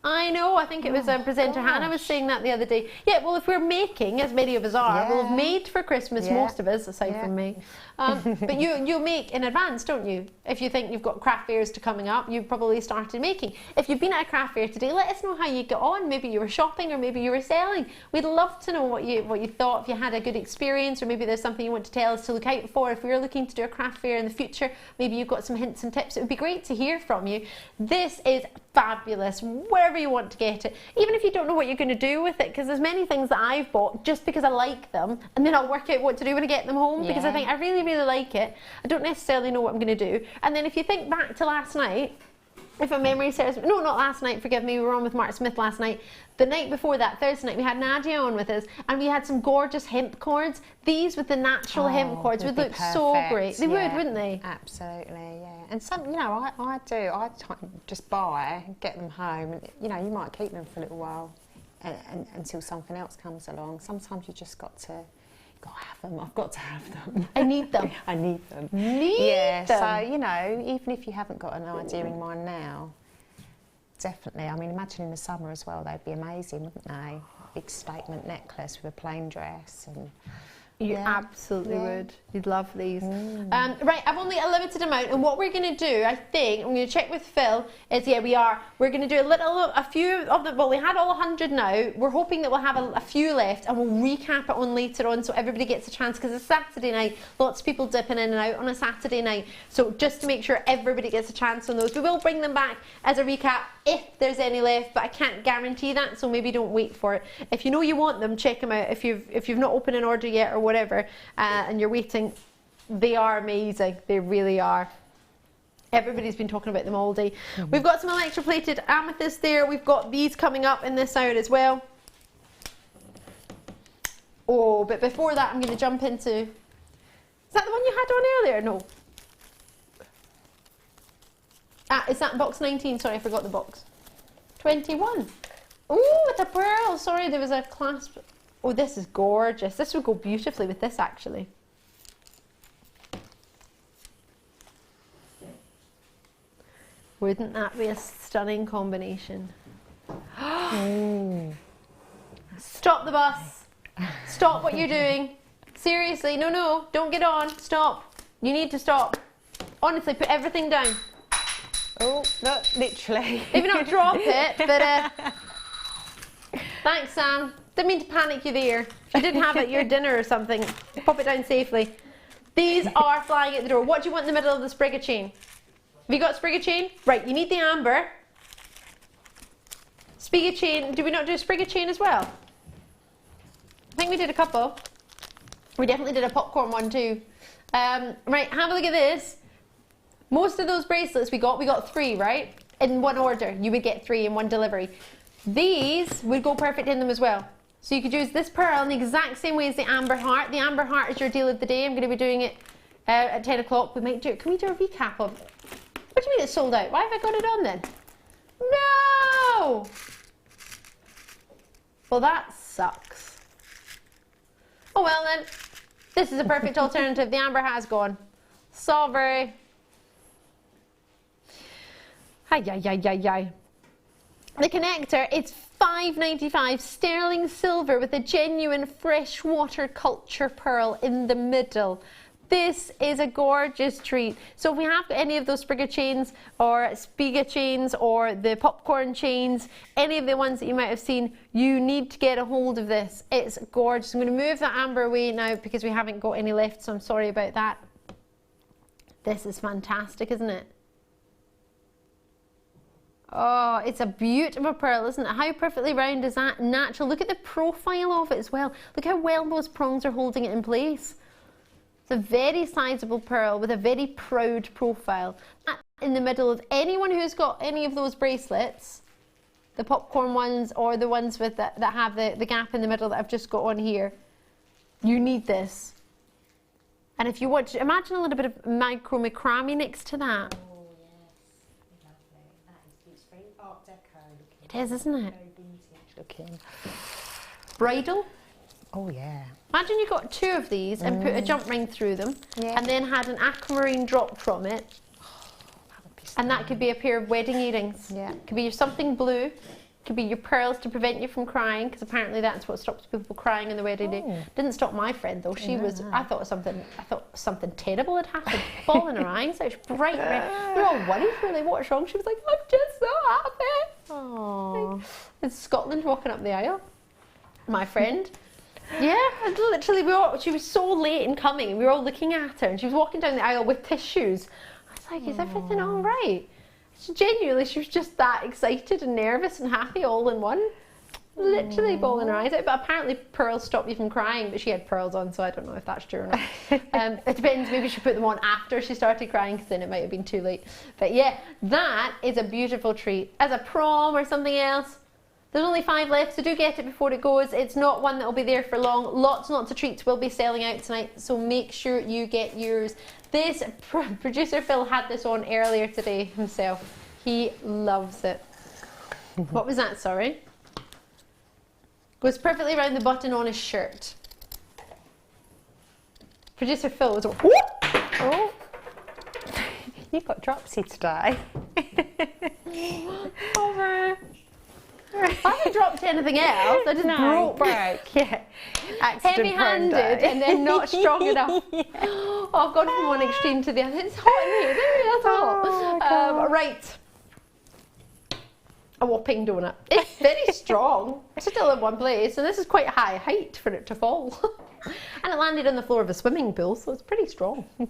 I know, I think it was presenter Hannah was saying that the other day. Yeah, well, if we're making, as many of us are, we'll have made for Christmas, most of us, aside from me. But you'll make in advance, don't you? If you think you've got craft fairs coming up, you've probably started making. If you've been at a craft fair today, let us know how you got on. Maybe you were shopping or maybe you were selling. We'd love to know what you thought, if you had a good experience, or maybe there's something you want to tell us to look out for. If we're looking to do a craft fair in the future, maybe you've got some hints and tips. It would be great to hear from you. This is fabulous, wherever you want to get it, even if you don't know what you're going to do with it, because there's many things that I've bought just because I like them, and then I'll work out what to do when I get them home, because I think I really, really like it. I don't necessarily know what I'm going to do. And then if you think back to last night, if my memory serves me, no, not last night, forgive me, we were on with Mark Smith last night. The night before that, Thursday night, we had Nadia on with us, and we had some gorgeous hemp cords. These with the natural hemp cords would look so great. They would, wouldn't they? Absolutely, yeah. And some, you know, I just buy, get them home, and you know, you might keep them for a little while until something else comes along. Sometimes you just got to have them. I've got to have them. I need them. I need them. Them. So, you know, even if you haven't got an idea in mind now, definitely. I mean, imagine in the summer as well, they'd be amazing, wouldn't they? Big statement necklace with a plain dress. And you absolutely would. You'd love these. Right, I've only a limited amount, and what we're going to do, I think, I'm going to check with Phil, is we're going to do a few of them. Well, we had all 100 now. We're hoping that we'll have a few left, and we'll recap it on later on so everybody gets a chance, because it's Saturday night, lots of people dipping in and out on a Saturday night. So just to make sure everybody gets a chance on those, we will bring them back as a recap if there's any left, but I can't guarantee that, so maybe don't wait for it. If you know you want them, check them out. If you've not opened an order yet or whatever, and you're waiting, they are amazing. They really are. Everybody's been talking about them all day. We've got some electroplated amethyst there. We've got these coming up in this hour as well. Oh, but before that, I'm going to jump into... Is that the one you had on earlier? No. Is that box 19? Sorry, I forgot the box. 21. Oh, with a pearl. Sorry, there was a clasp. Oh, this is gorgeous. This would go beautifully with this, actually. Wouldn't that be a stunning combination? Stop the bus. Stop what you're doing. Seriously, no, don't get on. Stop. You need to stop. Honestly, put everything down. Oh, no, literally. Maybe not drop it, but thanks, Sam. Didn't mean to panic you there. If you didn't have it at your dinner or something, pop it down safely. These are flying at the door. What do you want in the middle of the sprig of chain? Have you got sprig of chain? Right, you need the amber. Sprig of chain. Do we not do a sprig of chain as well? I think we did a couple. We definitely did a popcorn one too. Right, have a look at this. Most of those bracelets we got 3, right? In one order, you would get 3 in one delivery. These would go perfect in them as well. So you could use this pearl in the exact same way as the amber heart. The amber heart is your deal of the day. I'm going to be doing it at 10 o'clock. We might do it. Can we do a recap of it? What do you mean it's sold out? Why have I got it on then? No! Well, that sucks. Oh well then. This is a perfect alternative. The amber has gone. Sorry. Hi. The connector, it's $5.95 sterling silver with a genuine freshwater culture pearl in the middle. This is a gorgeous treat. So if we have any of those Sprigga chains or Spiga chains or the popcorn chains, any of the ones that you might have seen, you need to get a hold of this. It's gorgeous. I'm going to move that amber away now because we haven't got any left, so I'm sorry about that. This is fantastic, isn't it? Oh, it's a beautiful pearl, isn't it? How perfectly round is that? Natural. Look at the profile of it as well. Look how well those prongs are holding it in place. It's a very sizable pearl with a very proud profile. That in the middle of anyone who's got any of those bracelets, the popcorn ones or the ones with that have the gap in the middle that I've just got on here, you need this. And if you want to, imagine a little bit of micro macrame next to that. It is, isn't it? Very vintage looking. Bridal. Oh yeah. Imagine you got 2 of these and put a jump ring through them, and then had an aquamarine drop from it, and that could be a pair of wedding earrings. Yeah. Could be your something blue. Could be your pearls to prevent you from crying, because apparently that's what stops people crying on the wedding day. Didn't stop my friend though. She was. I thought something terrible had happened. Ball in her eyes. It was bright red. We were all worried. We were like, "What's wrong?" She was like, "I'm just so happy." Oh. In Scotland, walking up the aisle. My friend. Yeah, and literally, she was so late in coming, and we were all looking at her, and she was walking down the aisle with tissues. I was like, "Is everything all right?" Genuinely, she was just that excited and nervous and happy all in one. Literally bawling her eyes out, but apparently pearls stop you from crying, but she had pearls on, so I don't know if that's true or not. It depends, maybe she put them on after she started crying, because then it might have been too late. But yeah, that is a beautiful treat. As a prom or something else, there's only 5 left, so do get it before it goes. It's not one that will be there for long. Lots and lots of treats will be selling out tonight, so make sure you get yours. This, producer Phil had this on earlier today himself. He loves it. What was that, sorry? Goes perfectly around the button on his shirt. Producer Phil was like, whoop! Oh, you've got dropsy today. Over. I haven't dropped anything else. I just broke. Yeah. Heavy-handed and then not strong enough. Oh, I've gone from one extreme to the other. It's hot in here. That's all. Right. A whopping donut. It's very strong. It's still in one place, and this is quite high height for it to fall. And it landed on the floor of a swimming pool, so it's pretty strong. Yeah,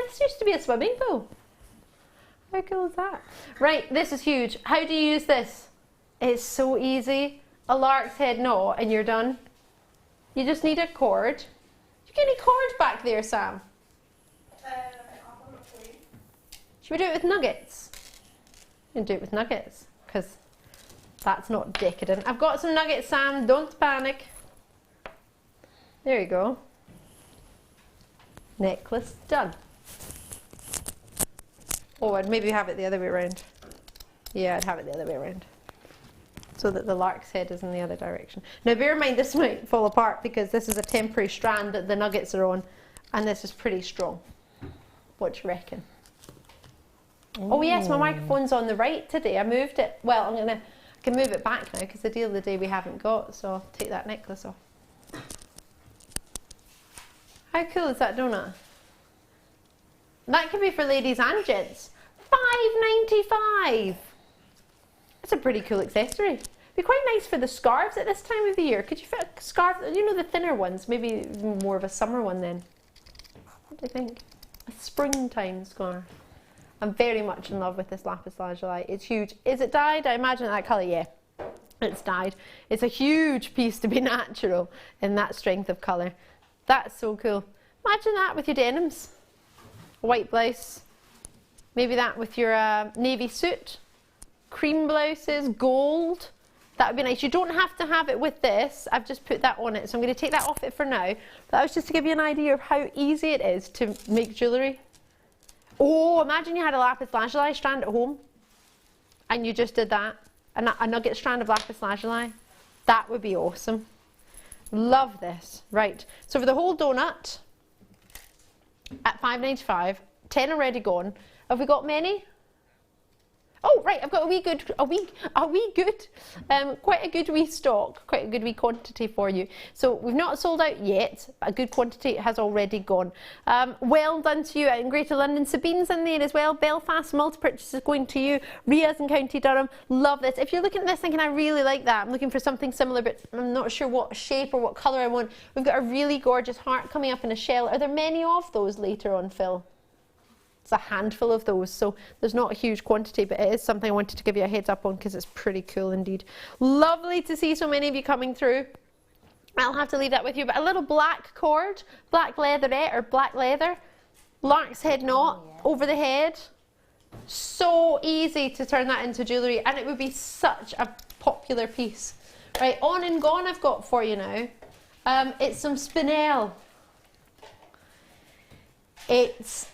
this used to be a swimming pool. How cool is that? Right, this is huge. How do you use this? It's so easy. A lark's head knot, and you're done. You just need a cord. Do you get any cord back there, Sam? Should we do it with nuggets? You can do it with nuggets, because that's not decadent. I've got some nuggets, Sam. Don't panic. There you go. Necklace done. Oh, I'd maybe have it the other way around. Yeah, I'd have it the other way around, so that the lark's head is in the other direction. Now bear in mind, this might fall apart because this is a temporary strand that the nuggets are on, and this is pretty strong. What do you reckon? Oh yes, my microphone's on the right today. I moved it. Well, I can move it back now because the deal of the day we haven't got, so I'll take that necklace off. How cool is that donut? That could be for ladies and gents. $5.95. That's a pretty cool accessory. It'd be quite nice for the scarves at this time of the year. Could you fit a scarf, you know, the thinner ones, maybe more of a summer one then? What do you think? A springtime scarf. I'm very much in love with this lapis lazuli. It's huge. Is it dyed? I imagine that colour, yeah. It's dyed. It's a huge piece to be natural in that strength of colour. That's so cool. Imagine that with your denims. A white blouse. Maybe that with your navy suit. Cream blouses, gold. That would be nice. You don't have to have it with this. I've just put that on it, so I'm going to take that off it for now. But that was just to give you an idea of how easy it is to make jewellery. Oh, imagine you had a lapis lazuli strand at home and you just did that. A nugget strand of lapis lazuli. That would be awesome. Love this. Right, so for the whole donut at $5.95, 10 already gone. Have we got many? Oh, right, I've got quite a good wee stock, quite a good wee quantity for you. So we've not sold out yet, but a good quantity has already gone. Well done to you out in Greater London. Sabine's in there as well. Belfast, multi-purchases going to you. Ria's in County Durham. Love this. If you're looking at this thinking, I really like that, I'm looking for something similar, but I'm not sure what shape or what colour I want. We've got a really gorgeous heart coming up in a shell. Are there many of those later on, Phil? It's a handful of those, so there's not a huge quantity, but it is something I wanted to give you a heads up on because it's pretty cool indeed. Lovely to see so many of you coming through. I'll have to leave that with you, but a little black cord, black leatherette or black leather, lark's head knot over the head. So easy to turn that into jewellery, and it would be such a popular piece. Right, on and gone I've got for you now. It's some spinel. It's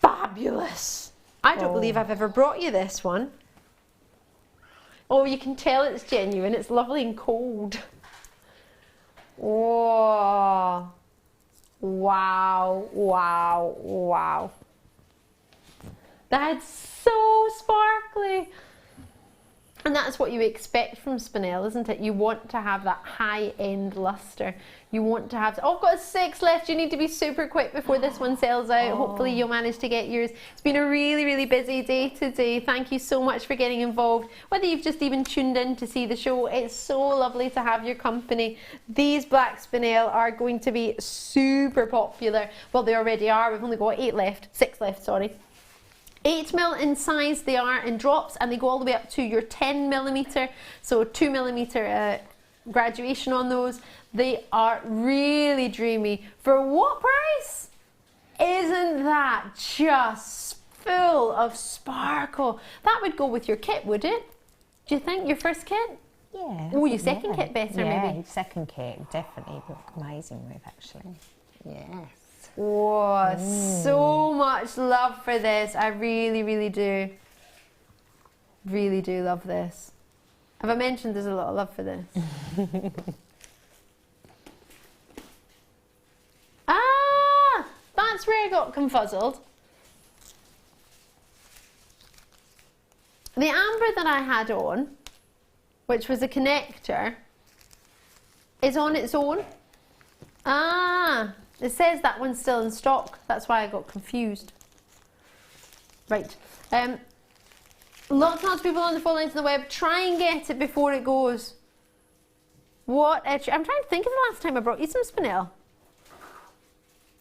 fabulous. I don't believe I've ever brought you this one. Oh, you can tell it's genuine. It's lovely and cold. Oh, wow, wow, wow. That's so sparkly. And that's what you expect from spinel, isn't it? You want to have that high-end luster. You want to have... Oh, I've got 6 left. You need to be super quick before this one sells out. Hopefully you'll manage to get yours. It's been a really, really busy day today. Thank you so much for getting involved. Whether you've just even tuned in to see the show, it's so lovely to have your company. These black spinel are going to be super popular. Well, they already are. We've only got 6 left, sorry. 8mm in size they are in drops, and they go all the way up to your 10mm, so 2mm graduation on those. They are really dreamy. For what price? Isn't that just full of sparkle? That would go with your kit, would it? Do you think, your first kit? Yeah. Oh, your second kit better, maybe? Yeah, second kit would definitely look amazing with, actually. Yes. Whoa, so much love for this. I really, really do. Really do love this. Have I mentioned there's a lot of love for this? Ah, that's where I got confuzzled. The amber that I had on, which was a connector, is on its own. Ah, it says that one's still in stock. That's why I got confused. Right. Lots and lots of people on the phone lines on the web. Try and get it before it goes. What a I'm trying to think of the last time I brought you some spinel.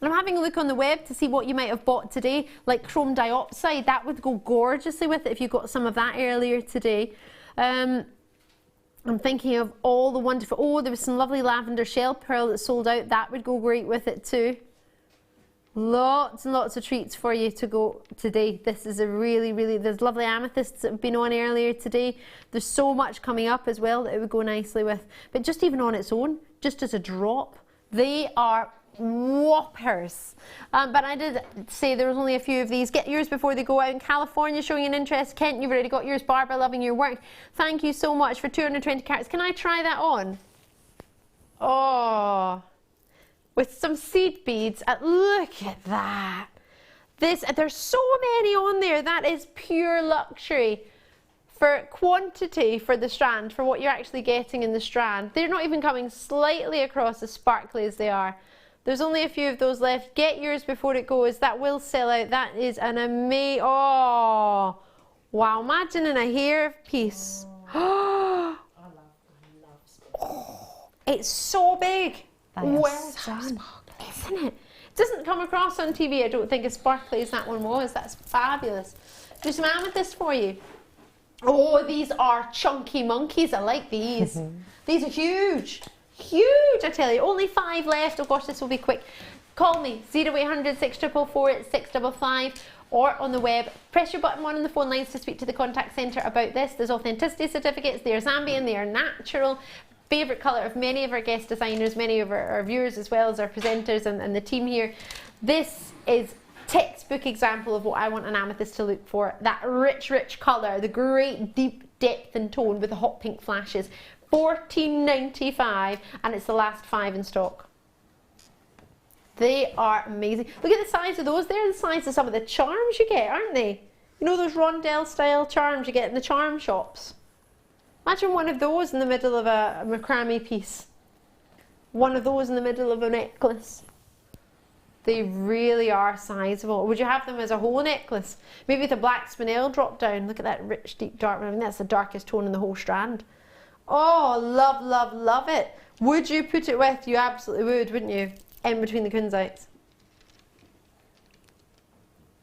And I'm having a look on the web to see what you might have bought today, like chrome dioxide. That would go gorgeously with it if you got some of that earlier today. I'm thinking of all the wonderful, oh, there was some lovely lavender shell pearl that sold out. That would go great with it too. Lots and lots of treats for you to go today. This is a really, really, there's lovely amethysts that have been on earlier today. There's so much coming up as well that it would go nicely with. But just even on its own, just as a drop, they are whoppers. But I did say there was only a few of these. Get yours before they go out. In California showing an interest. Kent, you've already got yours. Barbara, loving your work. Thank you so much for 220 carats. Can I try that on? Oh, with some seed beads. Look at that. There's so many on there. That is pure luxury. For quantity for the strand, for what you're actually getting in the strand. They're not even coming slightly across as sparkly as they are. There's only a few of those left. Get yours before it goes. That will sell out. That is an amazing... Oh, wow. Imagine in a hair piece. Oh, it's so big. Well done. Isn't it? It doesn't come across on TV, I don't think, as sparkly as that one was. That's fabulous. Do some amethyst for you. Oh, these are chunky monkeys. I like these. These are huge. Huge, I tell you. Only 5 left. Oh gosh, this will be quick. Call me 0800 644 655 or on the web. Press your button 1 on the phone lines to speak to the contact centre about this. There's authenticity certificates. They are Zambian. They are natural. Favourite colour of many of our guest designers, many of our viewers as well as our presenters and the team here. This is textbook example of what I want an amethyst to look for. That rich, rich colour, the great deep depth and tone with the hot pink flashes. $14.95 and it's the last 5 in stock. They are amazing. Look at the size of those. They're the size of some of the charms you get, aren't they? You know those rondelle style charms you get in the charm shops? Imagine one of those in the middle of a macrame piece. One of those in the middle of a necklace. They really are sizable. Would you have them as a whole necklace? Maybe with a black spinel drop down. Look at that rich, deep, dark. I mean, that's the darkest tone in the whole strand. Oh, love, love, love it. Would you put it with? You absolutely would, wouldn't you? In between the kunzites.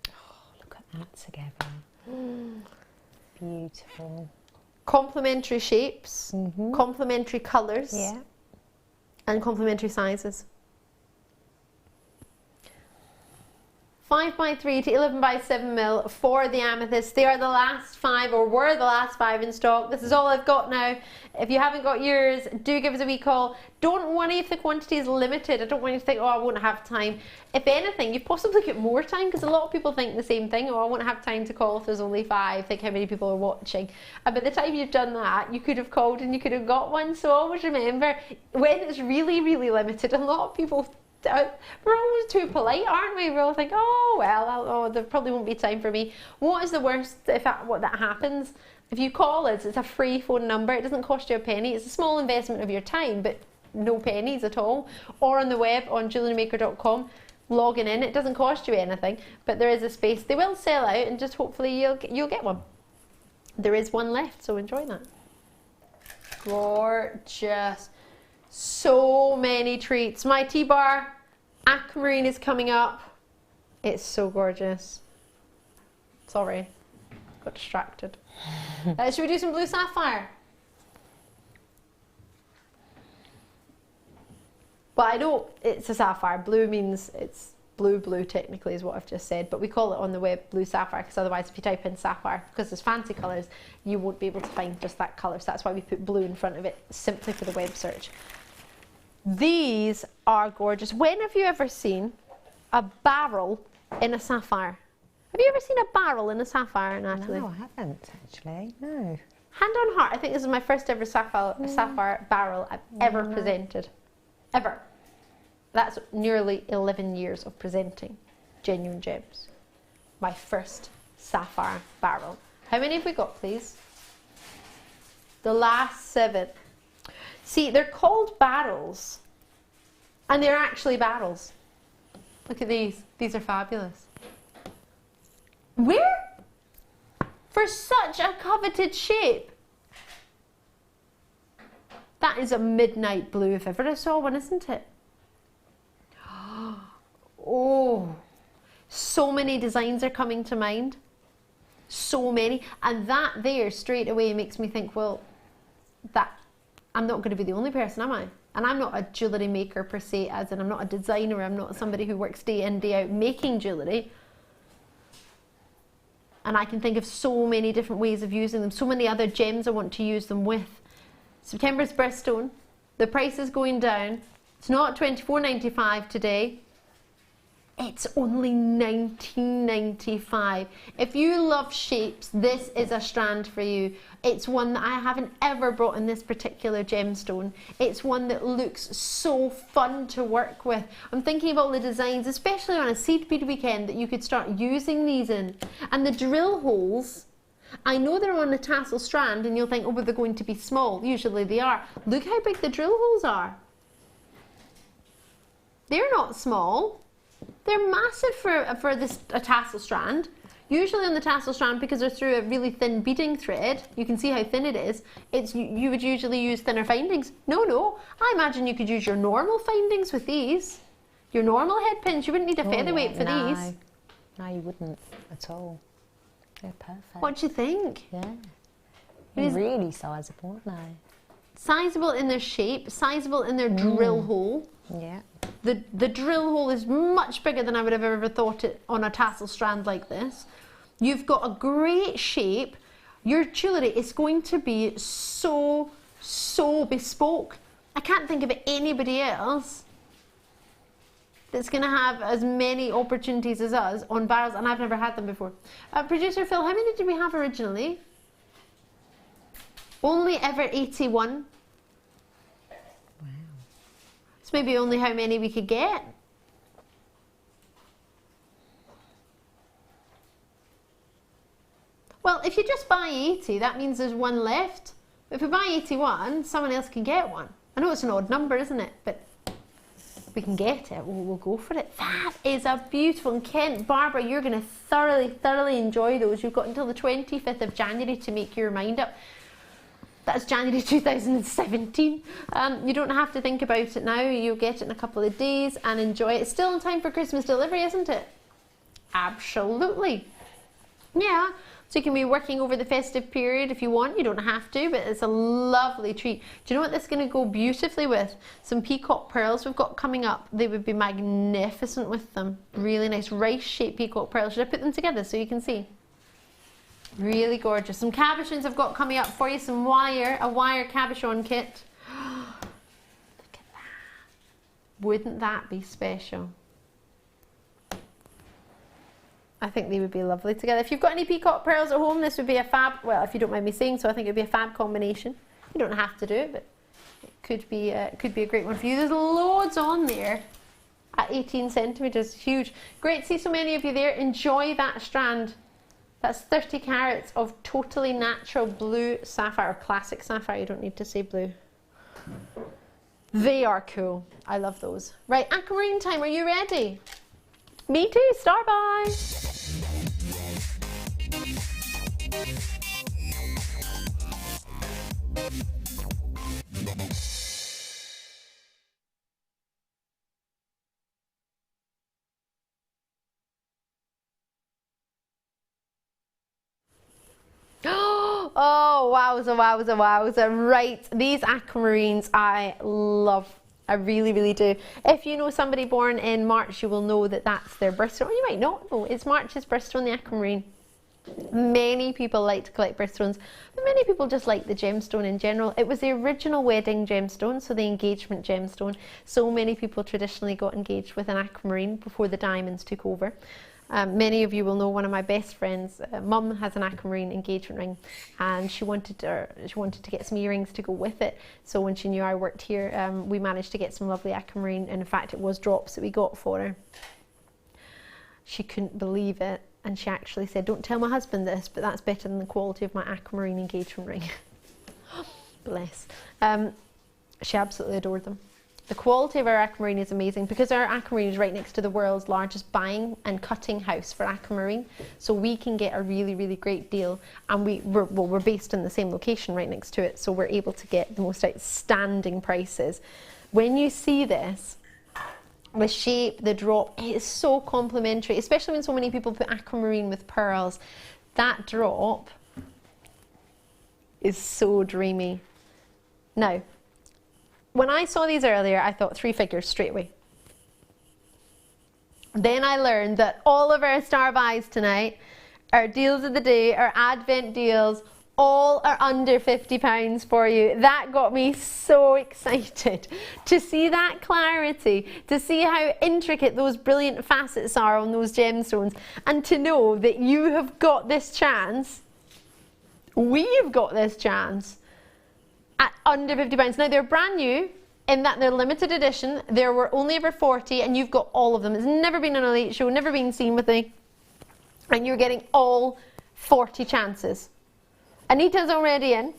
Oh, look at that together. Beautiful. Complementary shapes, complementary colours, and complementary sizes. 5x3 to 11x7mm for the amethyst. They are the last 5, or were the last 5 in stock. This is all I've got now. If you haven't got yours, do give us a wee call. Don't worry if the quantity is limited. I don't want you to think, oh, I won't have time. If anything, you've possibly got more time, because a lot of people think the same thing. Oh, I won't have time to call if there's only 5. Think how many people are watching. And by the time you've done that, you could have called and you could have got one. So always remember, when it's really, really limited, a lot of people... We're always too polite, aren't we? We all think, oh well, there probably won't be time for me. What is the worst if that happens? If you call us, it's a free phone number. It doesn't cost you a penny. It's a small investment of your time, but no pennies at all. Or on the web on JewelleryMaker.com, logging in. It doesn't cost you anything, but there is a space. They will sell out, and just hopefully you'll get one. There is one left, so enjoy that. Gorgeous. So many treats. My T-bar aquamarine is coming up. It's so gorgeous. Sorry, got distracted. Should we do some blue sapphire? But I know it's a sapphire. Blue means it's blue technically is what I've just said, but we call it on the web blue sapphire because otherwise if you type in sapphire, because there's fancy colours, you won't be able to find just that colour. So that's why we put blue in front of it, simply for the web search. These are gorgeous. When have you ever seen a barrel in a sapphire? Have you ever seen a barrel in a sapphire, Natalie? No, I haven't actually, no. Hand on heart, I think this is my first ever sapphire barrel I've ever presented. Ever. That's nearly 11 years of presenting genuine gems. My first sapphire barrel. How many have we got, please? The last 7. See, they're called barrels, and they're actually barrels. Look at these. These are fabulous. Where? For such a coveted shape. That is a midnight blue if ever I saw one, isn't it? Oh, so many designs are coming to mind. So many. And that there straight away makes me think, well, that I'm not going to be the only person, am I? And I'm not a jewellery maker per se, as in I'm not a designer, I'm not somebody who works day in, day out making jewellery. And I can think of so many different ways of using them, so many other gems I want to use them with. September's birthstone, the price is going down. It's not £24.95 today. It's only £19.95. If you love shapes, this is a strand for you. It's one that I haven't ever brought in this particular gemstone. It's one that looks so fun to work with. I'm thinking of all the designs, especially on a seed bead weekend, that you could start using these in. And the drill holes, I know they're on a tassel strand and you'll think, oh, but they're going to be small. Usually they are. Look how big the drill holes are. They're not small. They're massive for a tassel strand. Usually on the tassel strand, because they're through a really thin beading thread, you can see how thin it is, you would usually use thinner findings. No, I imagine you could use your normal findings with these. Your normal head pins, you wouldn't need a featherweight for these. No, you wouldn't at all. They're perfect. What do you think? Yeah. They're really sizable, aren't they? Sizable in their shape, sizable in their drill hole. Yeah. The drill hole is much bigger than I would have ever thought it on a tassel strand like this. You've got a great shape. Your jewellery is going to be so bespoke. I can't think of anybody else that's going to have as many opportunities as us on barrels, and I've never had them before. Producer Phil, how many did we have originally? Only ever 81. It's maybe only how many we could get. Well, if you just buy 80, that means there's one left. If we buy 81, someone else can get one. I know it's an odd number, isn't it? But we can get it. We'll go for it. That is a beautiful. And Kent, Barbara, you're going to thoroughly enjoy those. You've got until the 25th of January to make your mind up. That's January 2017. You don't have to think about it now. You'll get it in a couple of days and enjoy it. It's still in time for Christmas delivery, isn't it? Absolutely. Yeah. So you can be working over the festive period if you want. You don't have to, but it's a lovely treat. Do you know what this is going to go beautifully with? Some peacock pearls we've got coming up. They would be magnificent with them. Really nice rice-shaped peacock pearls. Should I put them together so you can see? Really gorgeous. Some cabochons I've got coming up for you. Some wire, a wire cabochon kit. Look at that. Wouldn't that be special? I think they would be lovely together. If you've got any peacock pearls at home, this would be a fab, well, if you don't mind me saying so, I think it would be a fab combination. You don't have to do it, but it could be a great one for you. There's loads on there at 18 centimetres, huge. Great to see so many of you there. Enjoy that strand. That's 30 carats of totally natural blue sapphire, or classic sapphire, you don't need to say blue. They are cool. I love those. Right, aquamarine time, are you ready? Me too, start by. Oh, wowza, wowza, wowza. Right, these aquamarines I love. I really, really do. If you know somebody born in March, you will know that that's their birthstone. Or you might not know. It's March's birthstone, the aquamarine. Many people like to collect birthstones, but many people just like the gemstone in general. It was the original wedding gemstone, so the engagement gemstone. So many people traditionally got engaged with an aquamarine before the diamonds took over. Many of you will know one of my best friends, mum has an aquamarine engagement ring, and she wanted to get some earrings to go with it. So when she knew I worked here, we managed to get some lovely aquamarine, and in fact it was drops that we got for her. She couldn't believe it, and she actually said, "Don't tell my husband this, but that's better than the quality of my aquamarine engagement ring." Bless. She absolutely adored them. The quality of our aquamarine is amazing because our aquamarine is right next to the world's largest buying and cutting house for aquamarine, so we can get a really, really great deal, and we're based in the same location right next to it, so we're able to get the most outstanding prices. When you see this, the shape, the drop, it is so complimentary, especially when so many people put aquamarine with pearls. That drop is so dreamy. Now, when I saw these earlier, I thought 3 figures straight away. Then I learned that all of our star buys tonight, our deals of the day, our advent deals, all are under £50 for you. That got me so excited to see that clarity, to see how intricate those brilliant facets are on those gemstones, and to know that you have got this chance, we have got this chance, at under £50. Now they're brand new in that they're limited edition. There were only ever 40 and you've got all of them. It's never been on a late show, never been seen with me. And you're getting all 40 chances. Anita's already in.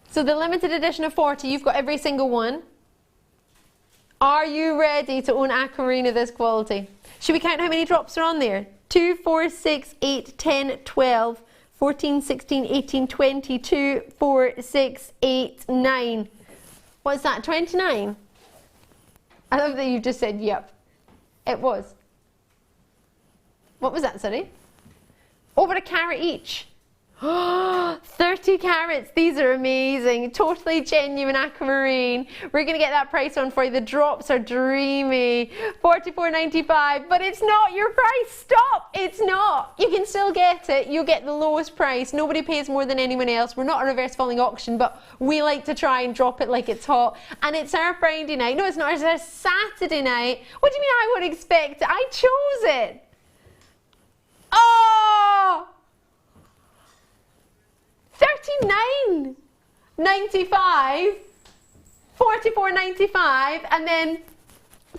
So the limited edition of 40, you've got every single one. Are you ready to own aquamarine of this quality? Should we count how many drops are on there? 2, 4, 6, 8, 10, 12, 14, 16, 18, 20, 2, 4, 6, 8, 9. What's that, 29? I love that you just said, yep. It was. What was that, sorry? Over a carat each. 30 carats. These are amazing. Totally genuine aquamarine. We're going to get that price on for you. The drops are dreamy. $44.95. But it's not your price. Stop. It's not. You can still get it. You'll get the lowest price. Nobody pays more than anyone else. We're not a reverse falling auction, but we like to try and drop it like it's hot. And it's our Friday night. No, it's not. It's our Saturday night. What do you mean I would expect it? I chose it. Oh! $39.95, $44.95, and then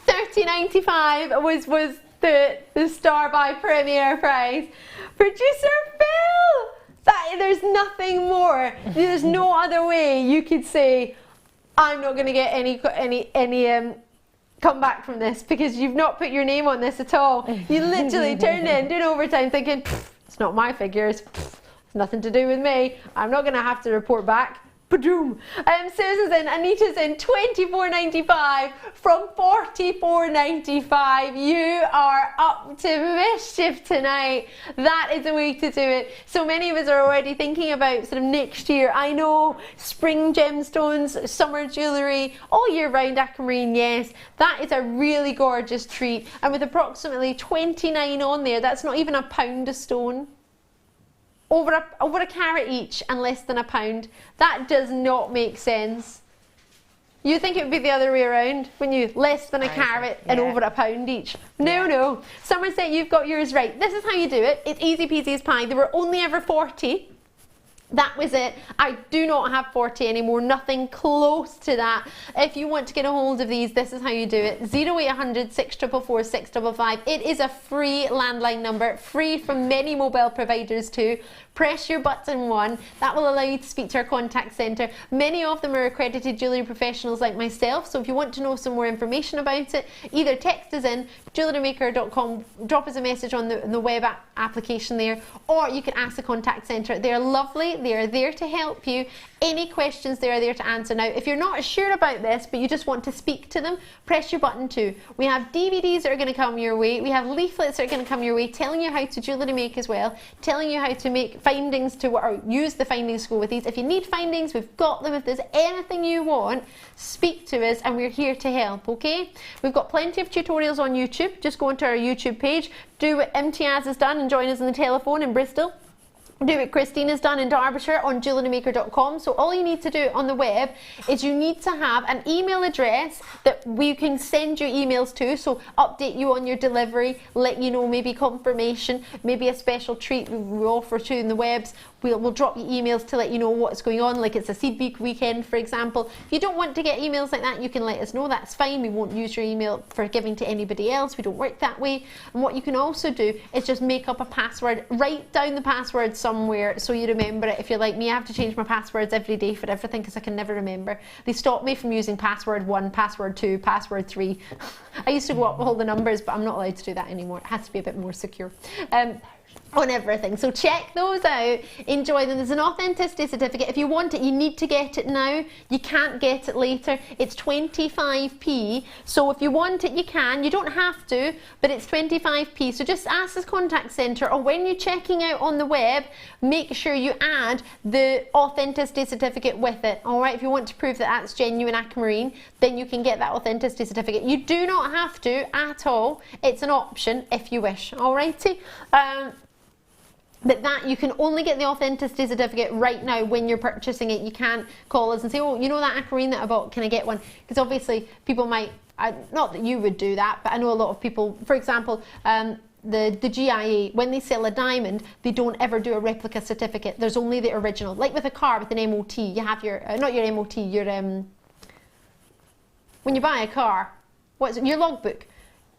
$30.95 was the Star by Premier price. Producer Phil, there's nothing more. There's no other way you could say I'm not going to get any comeback from this because you've not put your name on this at all. You literally turned in, did overtime, thinking it's not my figures. Nothing to do with me. I'm not going to have to report back. Ba-doom. Susan's in, Anita's in, $24.95 from $44.95. You are up to mischief tonight. That is the way to do it. So many of us are already thinking about sort of next year. I know, spring gemstones, summer jewellery, all year round aquamarine, yes. That is a really gorgeous treat. And with approximately 29 on there, that's not even £1 a stone. Over a carat each and less than £1. That does not make sense. You think it would be the other way around, wouldn't you? Less than a carat and over £1 each. No. Somerset, you've got yours right. This is how you do it. It's easy peasy as pie. There were only ever 40. That was it. I do not have 40 anymore, nothing close to that. If you want to get a hold of these, this is how you do it. 0800 644 655. It is a free landline number, free from many mobile providers too. Press your button 1. That will allow you to speak to our contact centre. Many of them are accredited jewellery professionals like myself, so if you want to know some more information about it, either text us in, JewelleryMaker.com, drop us a message on the web application there, or you can ask the contact centre. They're lovely, right? They are there to help you. Any questions they are there to answer. Now, if you're not sure about this, but you just want to speak to them, press your button 2. We have DVDs that are going to come your way. We have leaflets that are going to come your way, telling you how to jewellery make as well, telling you how to make findings or use the findings to go with these. If you need findings, we've got them. If there's anything you want, speak to us and we're here to help, okay? We've got plenty of tutorials on YouTube. Just go onto our YouTube page, do what Imtiaz has done and join us on the telephone in Bristol. Do what Christina's done in Derbyshire on JewelleryMaker.com. So all you need to do on the web is you need to have an email address that we can send you emails to. So update you on your delivery, let you know maybe confirmation, maybe a special treat we offer to in the webs. We'll drop you emails to let you know what's going on, like it's a Bead Weekend, for example. If you don't want to get emails like that, you can let us know. That's fine. We won't use your email for giving to anybody else. We don't work that way. And what you can also do is just make up a password. Write down the password somewhere so you remember it. If you're like me, I have to change my passwords every day for everything because I can never remember. They stopped me from using password 1, password 2, password 3. I used to go up with all the numbers, but I'm not allowed to do that anymore. It has to be a bit more secure. On everything. So check those out, enjoy them. There's an authenticity certificate. If you want it, you need to get it now. You can't get it later. It's 25p. So if you want it, you can. You don't have to, but it's 25p. So just ask this contact centre, or when you're checking out on the web, make sure you add the authenticity certificate with it. All right, if you want to prove that that's genuine aquamarine, then you can get that authenticity certificate. You do not have to at all. It's an option if you wish. All righty. But that you can only get the authenticity certificate right now when you're purchasing it. You can't call us and say, oh, you know that aquamarine that I bought, can I get one? Because obviously people might, not that you would do that, but I know a lot of people, for example, the GIA, when they sell a diamond, they don't ever do a replica certificate. There's only the original. Like with a car, with an MOT, you have your, not your MOT, your, when you buy a car, what's it, your logbook.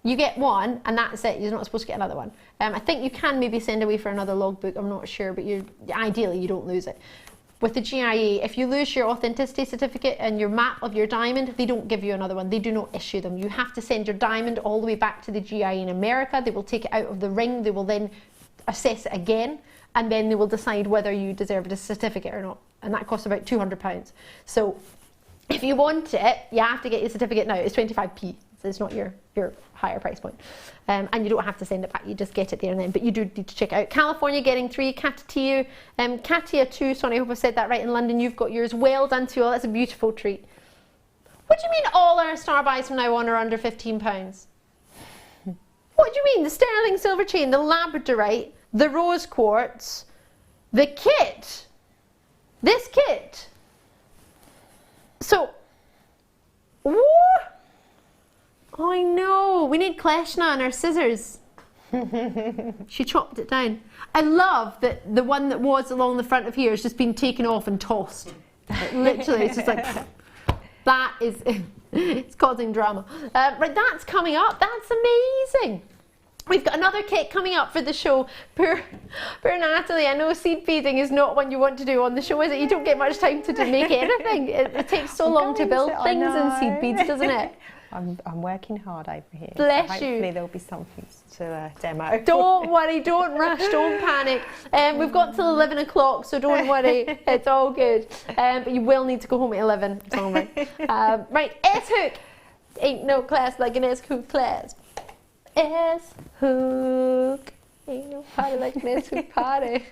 You get one and that's it. You're not supposed to get another one. I think you can maybe send away for another logbook. I'm not sure, but ideally you don't lose it. With the GIA, if you lose your authenticity certificate and your map of your diamond, they don't give you another one. They do not issue them. You have to send your diamond all the way back to the GIA in America. They will take it out of the ring. They will then assess it again, and then they will decide whether you deserve a certificate or not. And that costs about £200. So if you want it, you have to get your certificate now. It's 25p. So it's not your higher price point. And you don't have to send it back, you just get it there and then. But you do need to check it out. California getting 3, Katia 2, sorry, I hope I said that right. In London, you've got yours. Well done to you all. That's a beautiful treat. What do you mean all our star buys from now on are under £15? What do you mean? The sterling silver chain, the labradorite, the rose quartz, the kit, this kit. So, what? I know, we need Kleshna and our scissors. She chopped it down. I love that the one that was along the front of here has just been taken off and tossed. Like, literally, it's just like, that is, it's causing drama. Right, that's coming up, that's amazing. We've got another kit coming up for the show. Poor Nathalie, I know seed beading is not one you want to do on the show, is it? You don't get much time to make anything. It takes so long to build things in seed beads, doesn't it? I'm working hard over here. Bless so you. Hopefully there'll be something to demo. Don't worry, don't rush, don't panic. We've got till 11 o'clock, so don't worry, it's all good. But you will need to go home at 11. It's all right. Right, S-hook. Ain't no class like an S-hook class. S-hook. Ain't no party like an S-hook party.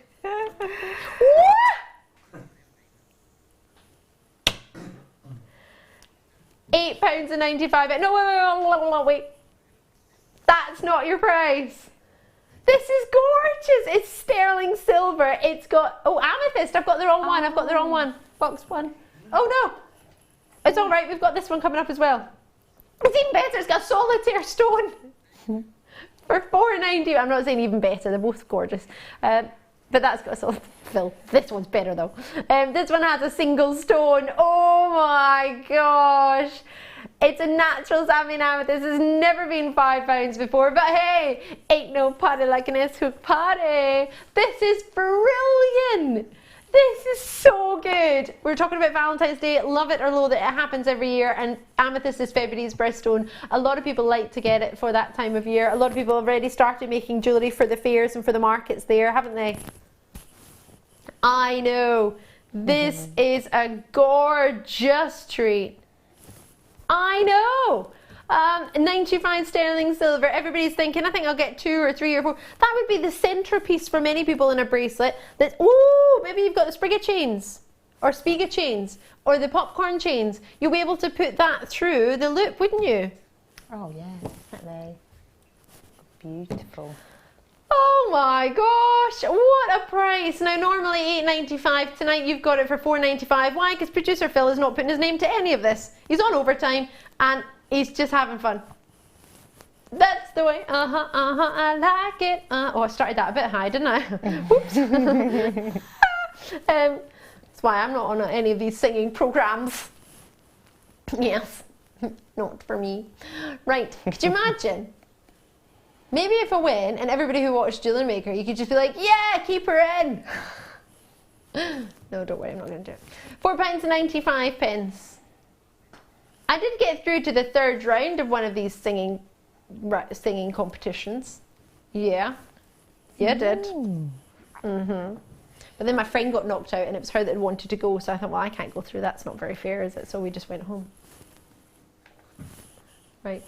£8.95. No, wait. That's not your price. This is gorgeous. It's sterling silver. It's got, oh, amethyst. I've got the wrong one. I've got the wrong one. Box 1. Oh no. It's all right. We've got this one coming up as well. It's even better. It's got solitaire stone. For £4.90. I'm not saying even better. They're both gorgeous. But that's got a solid fill. This one's better though. This one has a single stone. Oh my gosh. It's a natural sapphire amethyst. This has never been £5 before. But hey, ain't no party like an S-hook party. This is brilliant. This is so good. We were talking about Valentine's Day. Love it or loathe it. It happens every year. And amethyst is February's birthstone. A lot of people like to get it for that time of year. A lot of people have already started making jewellery for the fairs and for the markets there, haven't they? I know. This is a gorgeous treat. I know. 95 sterling silver. Everybody's thinking, I think I'll get 2 or 3 or 4. That would be the centerpiece for many people in a bracelet. That, ooh, maybe you've got the Sprigga chains or Spiga chains or the popcorn chains. You'll be able to put that through the loop, wouldn't you? Oh yeah, definitely. Beautiful. Oh my gosh, what a price. Now normally £8.95, tonight you've got it for £4.95. Why? Because producer Phil is not putting his name to any of this. He's on overtime and he's just having fun. That's the way, I like it. Oh, I started that a bit high, didn't I? Oops. That's why I'm not on any of these singing programs. Yes, not for me. Right, could you imagine? Maybe if I win and everybody who watched Jewellery Maker, you could just be like, yeah, keep her in. No, don't worry, I'm not going to do it. £4.95. I did get through to the 3rd round of one of these singing competitions. Yeah. Yeah, I did. But then my friend got knocked out and it was her that had wanted to go, so I thought, well, I can't go through, that's not very fair, is it? So we just went home. Right.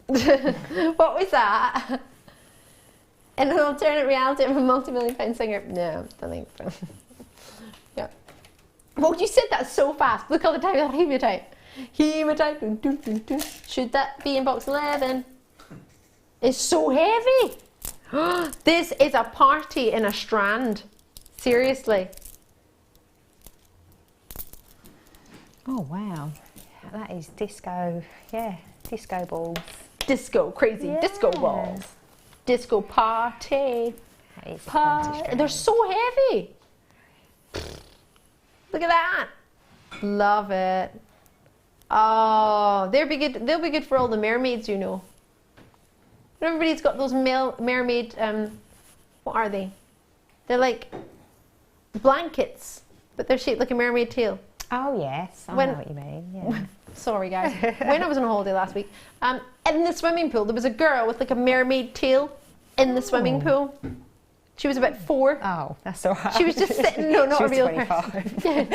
What was that? In an alternate reality of a multi-million-pound singer? No, I think so. Yeah. Well, you said that so fast. Look all the time on hematite. Hematite. Dun, dun, dun, dun. Should that be in box 11? It's so heavy. This is a party in a strand. Seriously. Oh wow, that is disco. Yeah, disco balls. Disco, crazy, Yeah. disco balls. Disco party. That is a party strand. They're so heavy. Look at that. Love it. Oh, they'll be good. They'll be good for all the mermaids, you know. Everybody's got those mermaid. What are they? They're like blankets, but they're shaped like a mermaid tail. Oh yes, I know what you mean. Yeah. Sorry guys. When I was on holiday last week, in the swimming pool, there was a girl with like a mermaid tail in the swimming pool. She was about 4. Oh, that's all right. She was just sitting, no, not She a was real 25. person.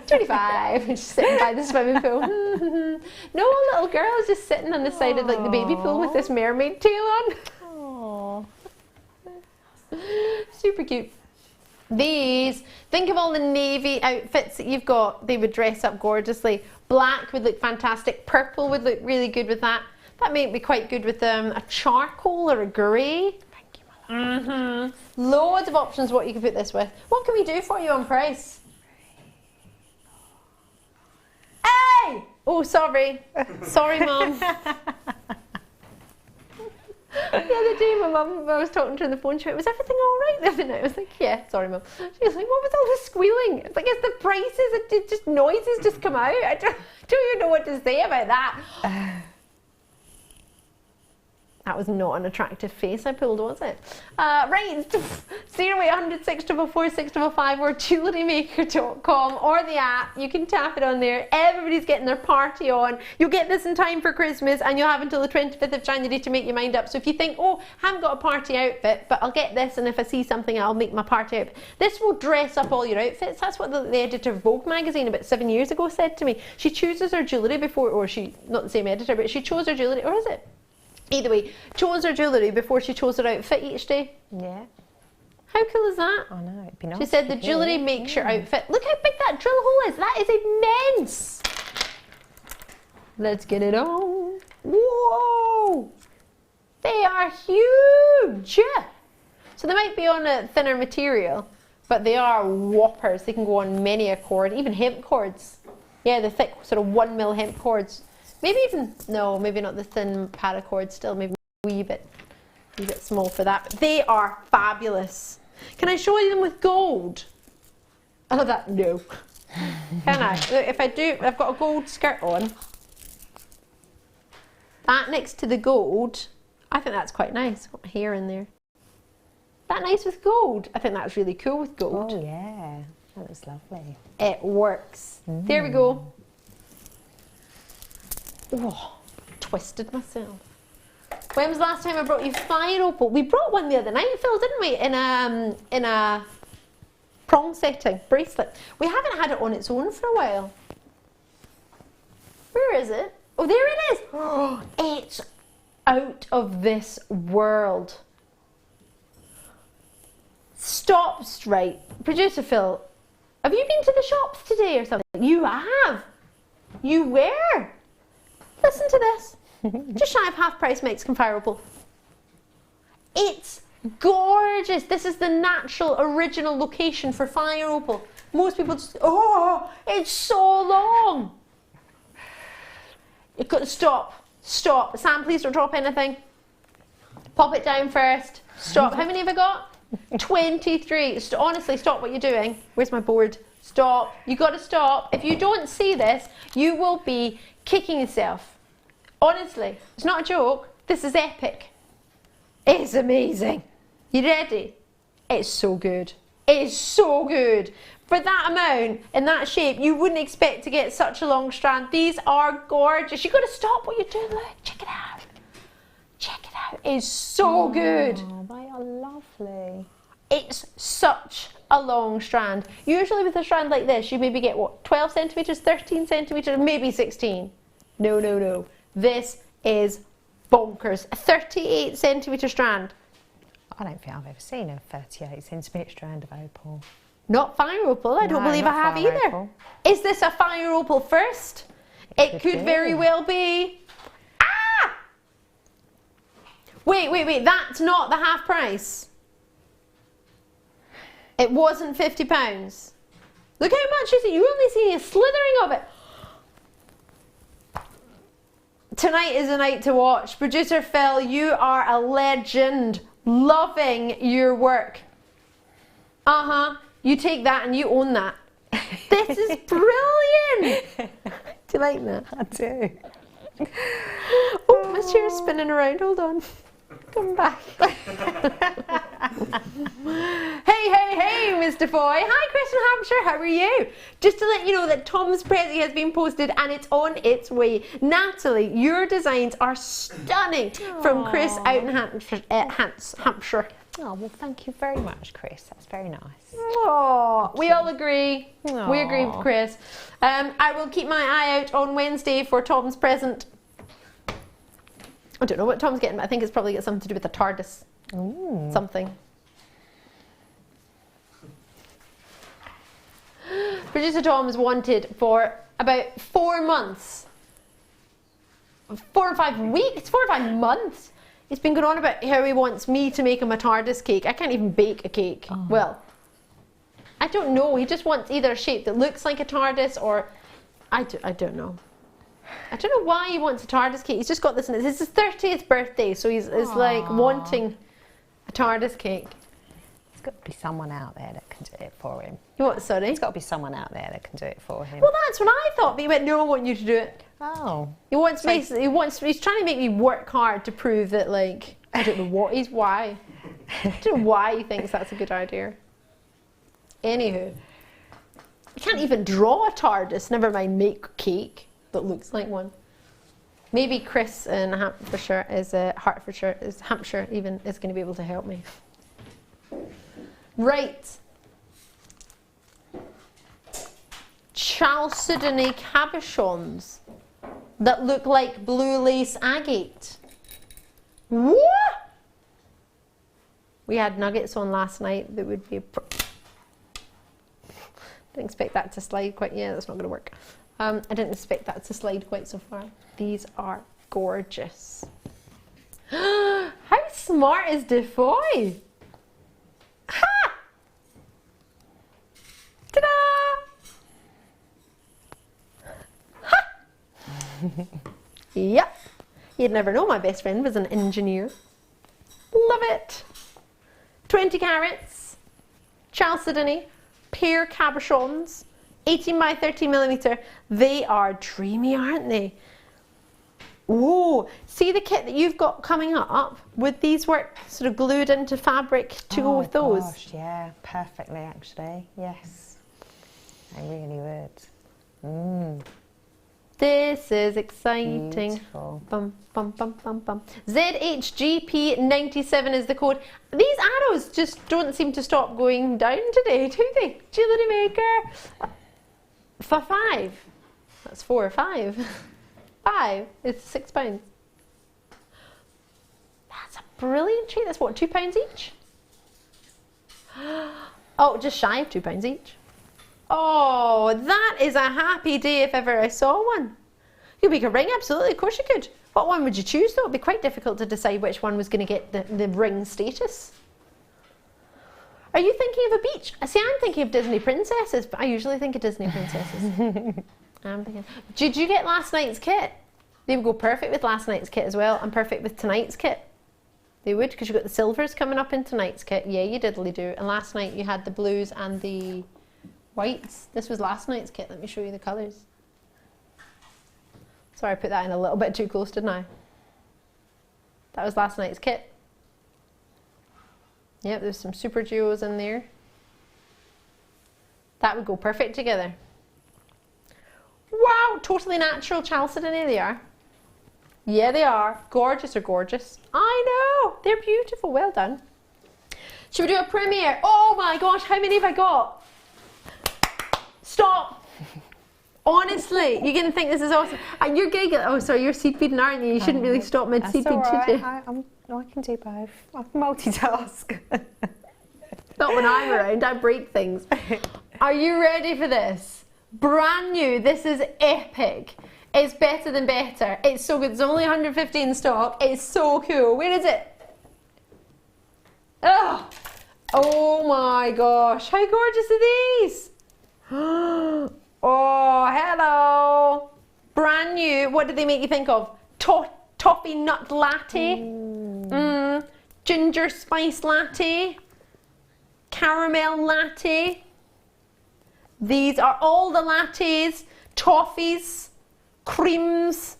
25, just sitting by the swimming pool. No, a little girl was just sitting on the side of like the baby pool with this mermaid tail on. Oh. Super cute. These, think of all the navy outfits that you've got. They would dress up gorgeously. Black would look fantastic. Purple would look really good with that. That might be quite good with a charcoal or a grey. Thank you, my love. Loads of options what you can put this with. What can we do for you on price? Hey! Oh, sorry. Sorry, Mum. The other day, my mum, I was talking to her on the phone, she went, was everything all right the other night? I was like, yeah, sorry, Mum. She was like, what was all the squealing? It's like, it's the prices, it just noises just come out. I don't even know what to say about that. That was not an attractive face I pulled, was it? Right, 0800 644 655 or JewelleryMaker.com or the app. You can tap it on there. Everybody's getting their party on. You'll get this in time for Christmas and you'll have until the 25th of January to make your mind up. So if you think, oh, I haven't got a party outfit, but I'll get this and if I see something, I'll make my party outfit. This will dress up all your outfits. That's what the editor of Vogue magazine about 7 years ago said to me. She chooses her jewellery before, or she, not the same editor, but she chose her jewellery, or is it? Either way, chose her jewellery before she chose her outfit each day. Yeah. How cool is that? I know, it'd be nice. She said the jewellery makes your outfit. Look how big that drill hole is. That is immense. Let's get it on. Whoa! They are huge. So they might be on a thinner material, but they are whoppers. They can go on many a cord, even hemp cords. Yeah, the thick sort of 1mm hemp cords. Maybe even, no, maybe not the thin paracord still, maybe a wee bit small for that. But they are fabulous. Can I show you them with gold? Oh, that, no. Can I? Look, if I do, I've got a gold skirt on. That next to the gold, I think that's quite nice. Got my hair in there. That nice with gold? I think that's really cool with gold. Oh yeah, that was lovely. It works. There we go. Oh, twisted myself. When was the last time I brought you fire opal? We brought one the other night, Phil, didn't we? In a Prong setting, bracelet. We haven't had it on its own for a while. Where is it? Oh, there it is. Oh, it's out of this world. Stop straight. Producer Phil, have you been to the shops today or something? You have. You were. Listen to this. Just shy of half price Mexican fire opal. It's gorgeous. This is the natural original location for fire opal. Most people just, oh, it's so long. You've got to stop. Stop. Sam, please don't drop anything. Pop it down first. Stop. How many have I got? 23. Honestly, stop what you're doing. Where's my board? Stop. You got to stop. If you don't see this, you will be kicking yourself. Honestly, it's not a joke. This is epic. It's amazing. You ready? It's so good. It's so good. For that amount, in that shape, you wouldn't expect to get such a long strand. These are gorgeous. You've got to stop what you're doing. Look, check it out. Check it out. It's so good. They are lovely. It's such a long strand. Usually with a strand like this, you maybe get what, 12 centimetres, 13 centimetres, maybe 16. No, no, no. This is bonkers. A 38 centimetre strand. I don't think I've ever seen a 38 centimetre strand of opal. Not fire opal. I don't No, believe I not have fire either. opal. Is this a fire opal first? It could be. very well be. Ah! Wait. That's not the half price. It wasn't £50. Look how much is it? You only see a slithering of it. Tonight is a night to watch. Producer Phil, you are a legend. Loving your work. You take that and you own that. This is brilliant. Do you like that? I do. Oh, my chair's spinning around. Hold on. Come back. Hey, Miss DeFoy. Hi, Chris from Hampshire. How are you? Just to let you know that Tom's Prezi has been posted and it's on its way. Natalie, your designs are stunning. From Chris out in Hampshire. Oh, well, thank you very much, Chris. That's very nice. Oh, we all agree. Aww. We agree with Chris. I will keep my eye out on Wednesday for Tom's present. I don't know what Tom's getting, but I think it's probably got something to do with the TARDIS. Ooh. Something. Producer Tom's wanted for about 4 months. 4 or 5 weeks, 4 or 5 months. He's been going on about how he wants me to make him a TARDIS cake. I can't even bake a cake. Oh. Well, I don't know. He just wants either a shape that looks like a TARDIS or... I don't know. I don't know why he wants a TARDIS cake. He's just got this in it. It's his 30th birthday, so he's like wanting a TARDIS cake. There's got to be someone out there that can do it for him. You what, sorry? There's got to be someone out there that can do it for him. Well, that's what I thought, but he went, no, I want you to do it. Oh. He's trying to make me work hard to prove that, like, I don't know why. I don't know why he thinks that's a good idea. Anywho, you can't even draw a TARDIS, never mind make a cake that looks like one. Maybe Chris in Hampshire is Hampshire even is going to be able to help me. Right. Chalcedony cabochons that look like blue lace agate. What? We had nuggets on last night that would be... Didn't expect that to slide quite... Yeah, that's not going to work. I didn't expect that to slide quite so far. These are gorgeous. How smart is DeFoy? Ha! Ta-da! Ha! Yep. You'd never know my best friend was an engineer. Love it. 20 carats. Chalcedony. Pear cabochons. 18 by 13mm. They are dreamy, aren't they? Ooh, see the kit that you've got coming up? Would these work sort of glued into fabric to go with those? Gosh, yeah, perfectly actually, yes. They really would. This is exciting. Beautiful. Bum, bum, bum, bum, bum. ZHGP97 is the code. These arrows just don't seem to stop going down today, do they? Jewellery Maker. For 5. That's 4 or 5. 5 is £6. That's a brilliant treat. That's what, £2 each? Oh, just shy of £2 each. Oh, that is a happy day if ever I saw one. You could make a ring, absolutely, of course you could. What one would you choose though? It'd be quite difficult to decide which one was going to get the ring status. Are you thinking of a beach? See, I'm thinking of Disney princesses, but I usually think of Disney princesses. I'm thinking, did you get last night's kit? They would go perfect with last night's kit as well, and perfect with tonight's kit. They would, because you've got the silvers coming up in tonight's kit. Yeah, you diddly do. And last night you had the blues and the whites. This was last night's kit. Let me show you the colours. Sorry, I put that in a little bit too close, didn't I? That was last night's kit. Yep, there's some super duos in there. That would go perfect together. Wow, totally natural chalcedony they are. Yeah, they are. Gorgeous or gorgeous. I know, they're beautiful. Well done. Should we do a premiere? Oh my gosh, how many have I got? Stop. Honestly, you're going to think this is awesome. And you're giggling. Oh, sorry, you're seed beading, aren't you? You shouldn't really stop mid-seed bead, should you? I can do both. I can multitask. Not when I'm around, I break things. Are you ready for this? Brand new, this is epic. It's better than better. It's so good. There's only 150 in stock. It's so cool. Where is it? Oh, oh my gosh. How gorgeous are these? Oh, hello. Brand new. What did they make you think of? Toffee nut latte. Ginger spice latte. Caramel latte. These are all the lattes, toffees, creams.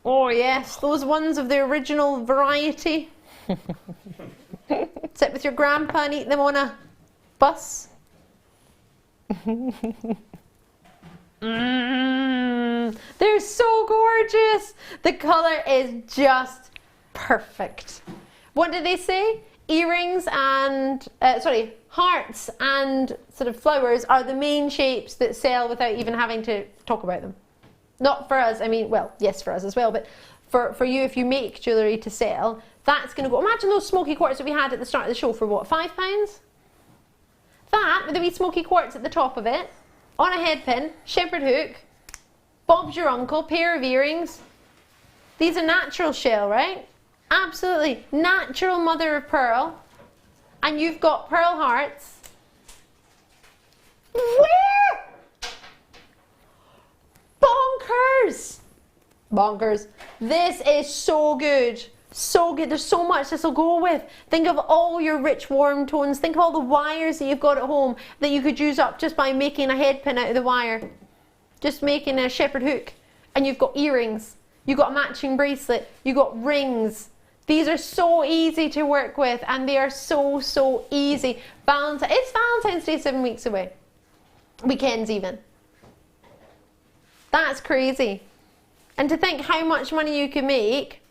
Oh yes, those ones of the original variety. Sit with your grandpa and eat them on a bus. They're so gorgeous. The colour is just perfect. What did they say? Earrings and, hearts and sort of flowers are the main shapes that sell without even having to talk about them. Not for us, I mean, well, yes, for us as well, but for you, if you make jewellery to sell, that's going to go. Imagine those smoky quartz that we had at the start of the show for what, £5? That, with the wee smoky quartz at the top of it, on a head pin, shepherd hook, Bob's your uncle, pair of earrings. These are natural shell, right? Absolutely. Natural mother of pearl. And you've got pearl hearts. Where? Bonkers! Bonkers. This is so good. So good. There's so much this will go with. Think of all your rich warm tones. Think of all the wires that you've got at home that you could use up just by making a head pin out of the wire. Just making a shepherd hook. And you've got earrings. You've got a matching bracelet. You've got rings. These are so easy to work with, and they are so, so easy. It's Valentine's Day 7 weeks away. Weekends even. That's crazy. And to think how much money you can make.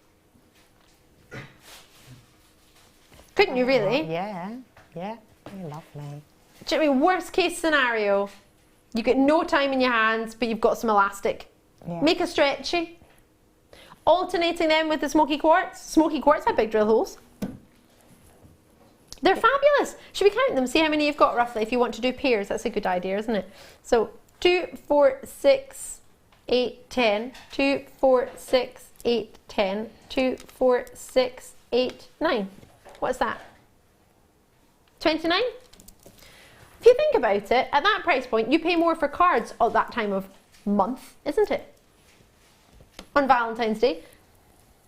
Couldn't you really? Yeah, yeah, lovely. Do you know what I mean? Worst case scenario, you get no time in your hands, but you've got some elastic. Yeah. Make a stretchy. Alternating them with the smoky quartz. Smoky quartz have big drill holes. They're fabulous. Should we count them? See how many you've got roughly if you want to do pairs. That's a good idea, isn't it? So 2, 4, 6, 8, 10. 2, 4, 6, 8, 10. 2, 4, 6, 8, 9. What's that? 29? If you think about it, at that price point, you pay more for cards at that time of month, isn't it? On Valentine's Day.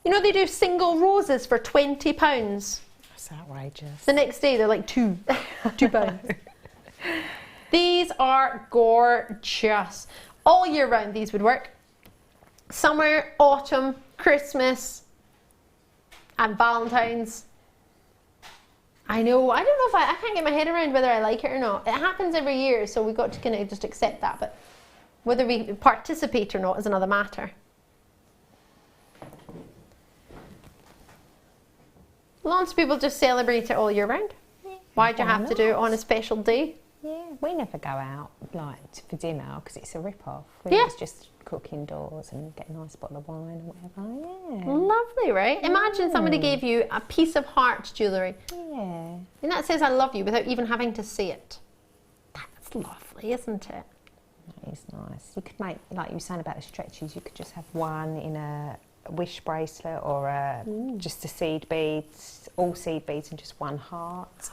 You know they do single roses for £20. That's outrageous. The next day they're like £2. These are gorgeous. All year round these would work. Summer, autumn, Christmas and Valentine's. I know, I don't know if I can't get my head around whether I like it or not. It happens every year, so we've got to kind of just accept that, but Whether we participate or not is another matter. Lots of people just celebrate it all year round. Why do you have to do it on a special day? Yeah, we never go out like for dinner because it's a rip-off. Yeah. It's just cook indoors and get a nice bottle of wine or whatever. Yeah. Lovely, right? Imagine somebody gave you a piece of heart jewellery. Yeah. And that says I love you without even having to say it. That's lovely, isn't it? That is nice. You could make, like you were saying about the stretches, you could just have one in a wish bracelet or just a seed beads, all seed beads and just one heart.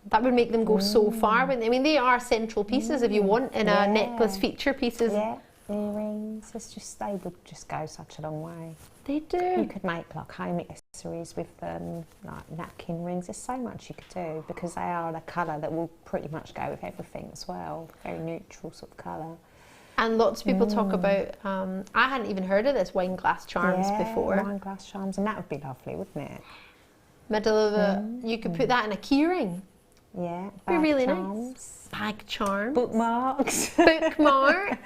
That would make them go so far, wouldn't they? I mean, they are central pieces if you want in a necklace feature pieces. Yeah, earrings, it's just, they would just go such a long way. They do. You could make like home accessories with like napkin rings. There's so much you could do because they are the colour that will pretty much go with everything as well. Very neutral sort of colour. And lots of people talk about, I hadn't even heard of this wine glass charms before. Wine glass charms, and that would be lovely, wouldn't it? Middle of a, you could put that in a key ring. Yeah, Be really charms. nice. Bag charms. Bookmarks. Bookmarks.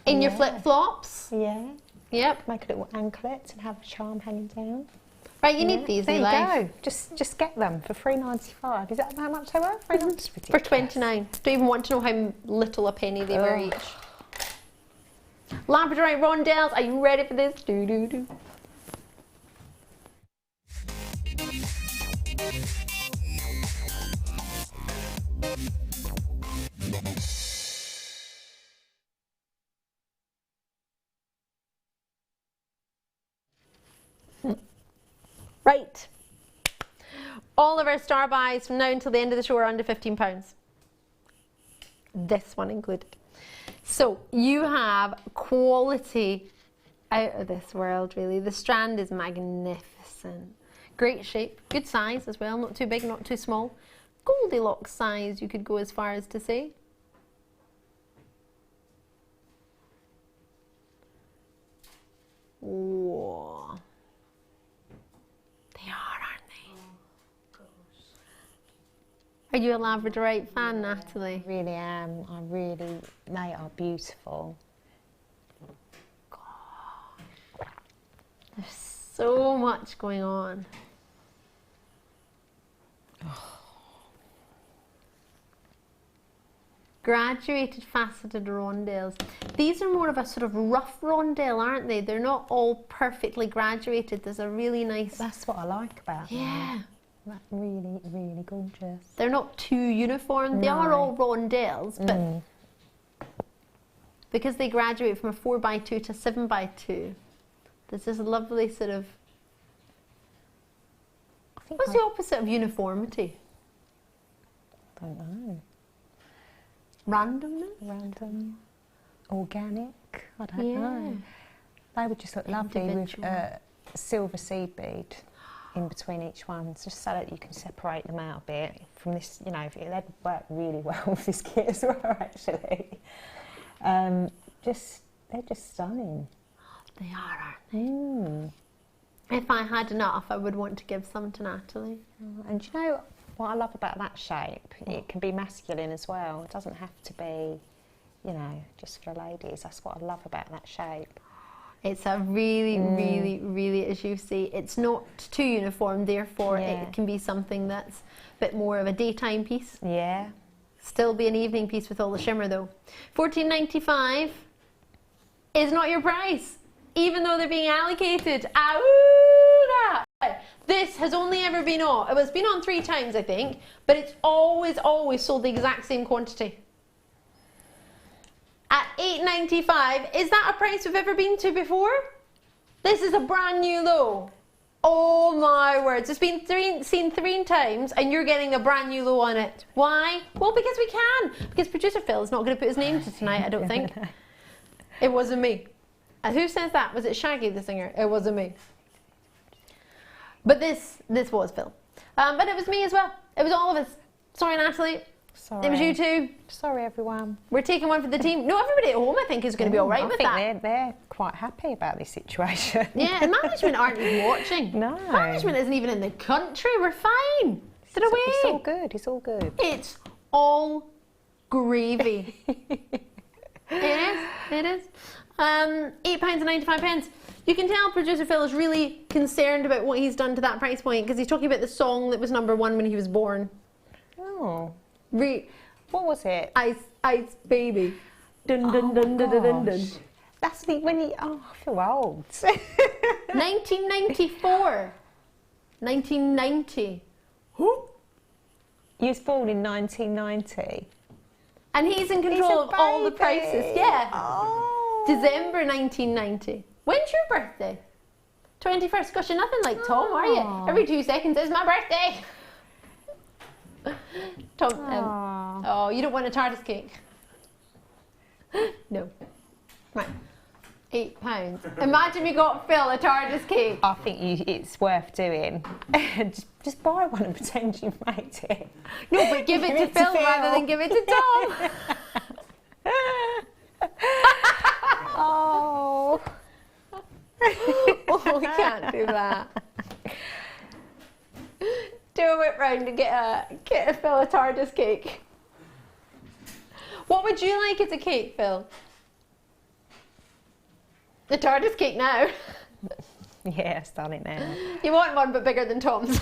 In your flip-flops. Yeah. Yep. Make a little anklet and have a charm hanging down. Right, you need these there in you life. go. Just get them for $3.95. Is that how much they were? $3.95. For 29. Don't even want to know how little a penny they were each. Labradorite rondelles, are you ready for this? Do do do. Right. All of our star buys from now until the end of the show are under £15. This one included. So you have quality out of this world, really. The strand is magnificent. Great shape, good size as well, not too big, not too small. Goldilocks size, you could go as far as to say. Whoa. They are, aren't they? Are you a Labradorite fan, Natalie? I really am. I really, they are beautiful. God. There's so much going on. Graduated faceted rondelles. These are more of a sort of rough rondelle, aren't they? They're not all perfectly graduated. There's a really nice... That's what I like about them. Yeah. That's really, really gorgeous. They're not too uniform. They are all rondelles, but because they graduate from a 4x2 to 7x2, there's this lovely sort of... What's the opposite of uniformity? I don't know. Randomness? Random, organic, I don't know. They would just look lovely with a silver seed bead in between each one, just so that you can separate them out a bit from this, you know, they'd work really well with this kit as well, actually. They're just stunning. They are, aren't they? If I had enough, I would want to give some to Natalie. And you know what I love about that shape? It can be masculine as well. It doesn't have to be, you know, just for ladies. That's what I love about that shape. It's a really, really, really, as you see, it's not too uniform, therefore it can be something that's a bit more of a daytime piece. Yeah. Still be an evening piece with all the shimmer though. $14.95 is not your price, even though they're being allocated. This has only ever been on, it's been on 3 times I think, but it's always sold the exact same quantity. At $8.95, is that a price we've ever been to before? This is a brand new low. Oh my words, it's been seen 3 times and you're getting a brand new low on it. Why? Well, because we can. Because producer Phil is not going to put his name to tonight, I don't think. It wasn't me. And who says that? Was it Shaggy the singer? It wasn't me. But this was Phil. But it was me as well. It was all of us. Sorry, Natalie. Sorry. It was you too. Sorry, everyone. We're taking one for the team. No, everybody at home I think is going to be all right with that. I think they're quite happy about this situation. Yeah, and management aren't even watching. No. Management isn't even in the country. We're fine. Sit away. It's all good. It's all good. It's all gravy. It is. £8.95. You can tell producer Phil is really concerned about what he's done to that price point because he's talking about the song that was #1 when he was born. Oh. What was it? Ice Baby. Dun dun dun dun dun dun dun. That's the when he. Oh, I feel old. 1994. 1990. Who? He was born in 1990. And he's in control of all the prices. Yeah. Oh. December 1990. When's your birthday? 21st. Gosh, you're nothing like Tom, are you? Every 2 seconds is my birthday. Tom, oh, you don't want a TARDIS cake? No. Right. £8. Imagine we got Phil a TARDIS cake. I think it's worth doing. just buy one and pretend you've made it. No, but give it to Phil rather than give it to Tom. Oh. Oh, we can't do that. Do a whip round to get a Phil a TARDIS cake. What would you like as a cake, Phil? The TARDIS cake now. Yeah, I've done it now. You want one but bigger than Tom's.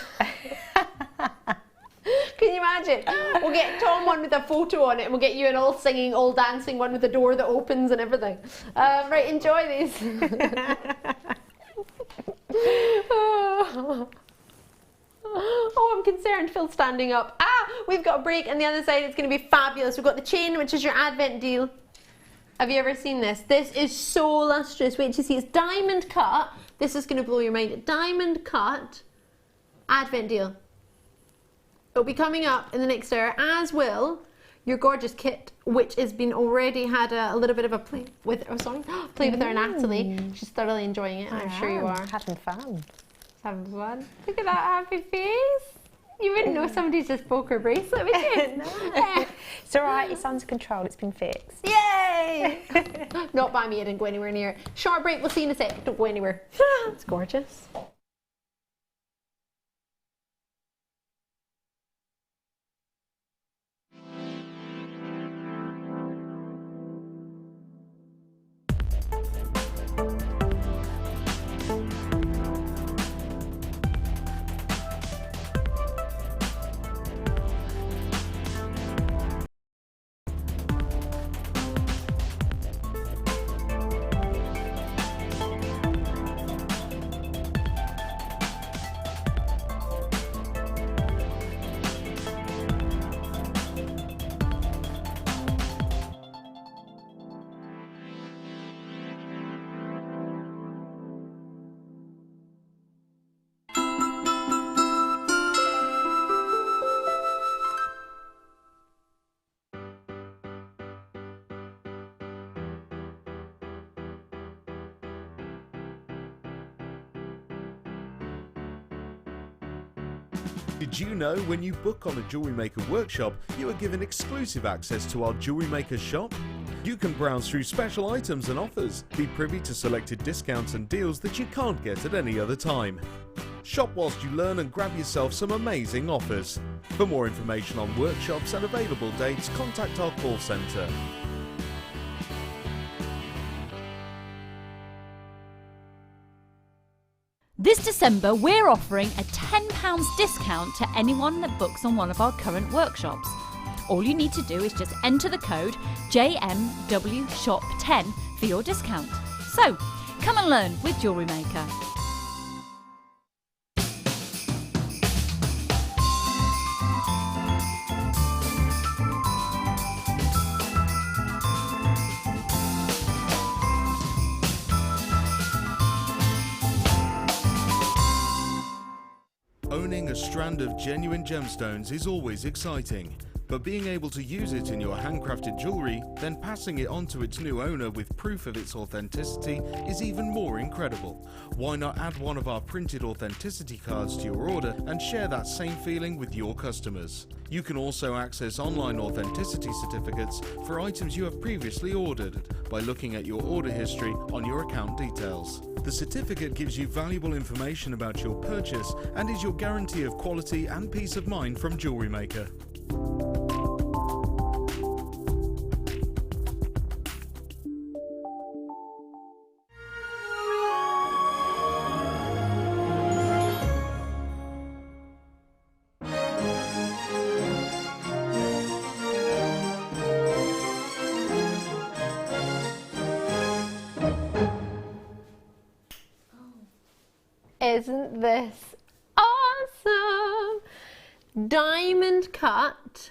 Can you imagine? We'll get Tom one with a photo on it and we'll get you an all singing, all dancing one with a door that opens and everything. Right, enjoy these. Oh, I'm concerned. Phil's standing up. We've got a break on the other side. It's going to be fabulous. We've got the chain, which is your advent deal. Have you ever seen this? This is so lustrous. Wait till you see. It's diamond cut. This is going to blow your mind. Diamond cut advent deal. It'll be coming up in the next hour, as will your gorgeous kit, which has been already had a little bit of a play with. Oh, sorry, play with our Nathalie. She's thoroughly enjoying it. I'm sure you are. Having fun. Having fun. Look at that happy face. You wouldn't know somebody's just broke her bracelet, would you? No. It's all right. It's under control. It's been fixed. Yay! Not by me. I didn't go anywhere near it. Short break. We'll see you in a sec. Don't go anywhere. It's gorgeous. Did you know when you book on a Jewellery Maker workshop, you are given exclusive access to our Jewellery Maker shop? You can browse through special items and offers, be privy to selected discounts and deals that you can't get at any other time. Shop whilst you learn and grab yourself some amazing offers. For more information on workshops and available dates, contact our call centre. This December, we're offering a £10 discount to anyone that books on one of our current workshops. All you need to do is just enter the code JMWSHOP10 for your discount. So, come and learn with Jewellery Maker. Owning a strand of genuine gemstones is always exciting, but being able to use it in your handcrafted jewellery, then passing it on to its new owner with proof of its authenticity is even more incredible. Why not add one of our printed authenticity cards to your order and share that same feeling with your customers? You can also access online authenticity certificates for items you have previously ordered by looking at your order history on your account details. The certificate gives you valuable information about your purchase and is your guarantee of quality and peace of mind from Jewellery Maker. isn't this awesome? Diamond cut.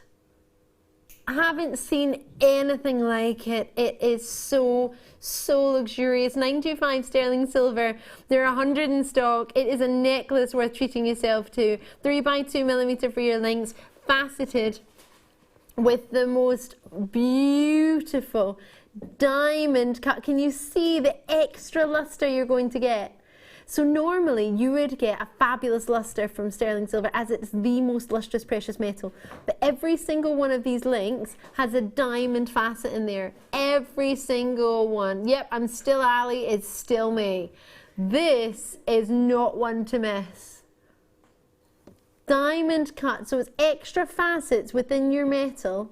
I haven't seen anything like it. It is so luxurious. 925 sterling silver. There are 100 in stock. It is a necklace worth treating yourself to. 3x2mm for your links, faceted with the most beautiful diamond cut. Can you see the extra luster you're going to get? So normally you would get a fabulous luster from sterling silver, as it's the most lustrous precious metal. But every single one of these links has a diamond facet in there. Every single one. Yep, I'm still Ali, it's still me. This is not one to miss. Diamond cut, so it's extra facets within your metal.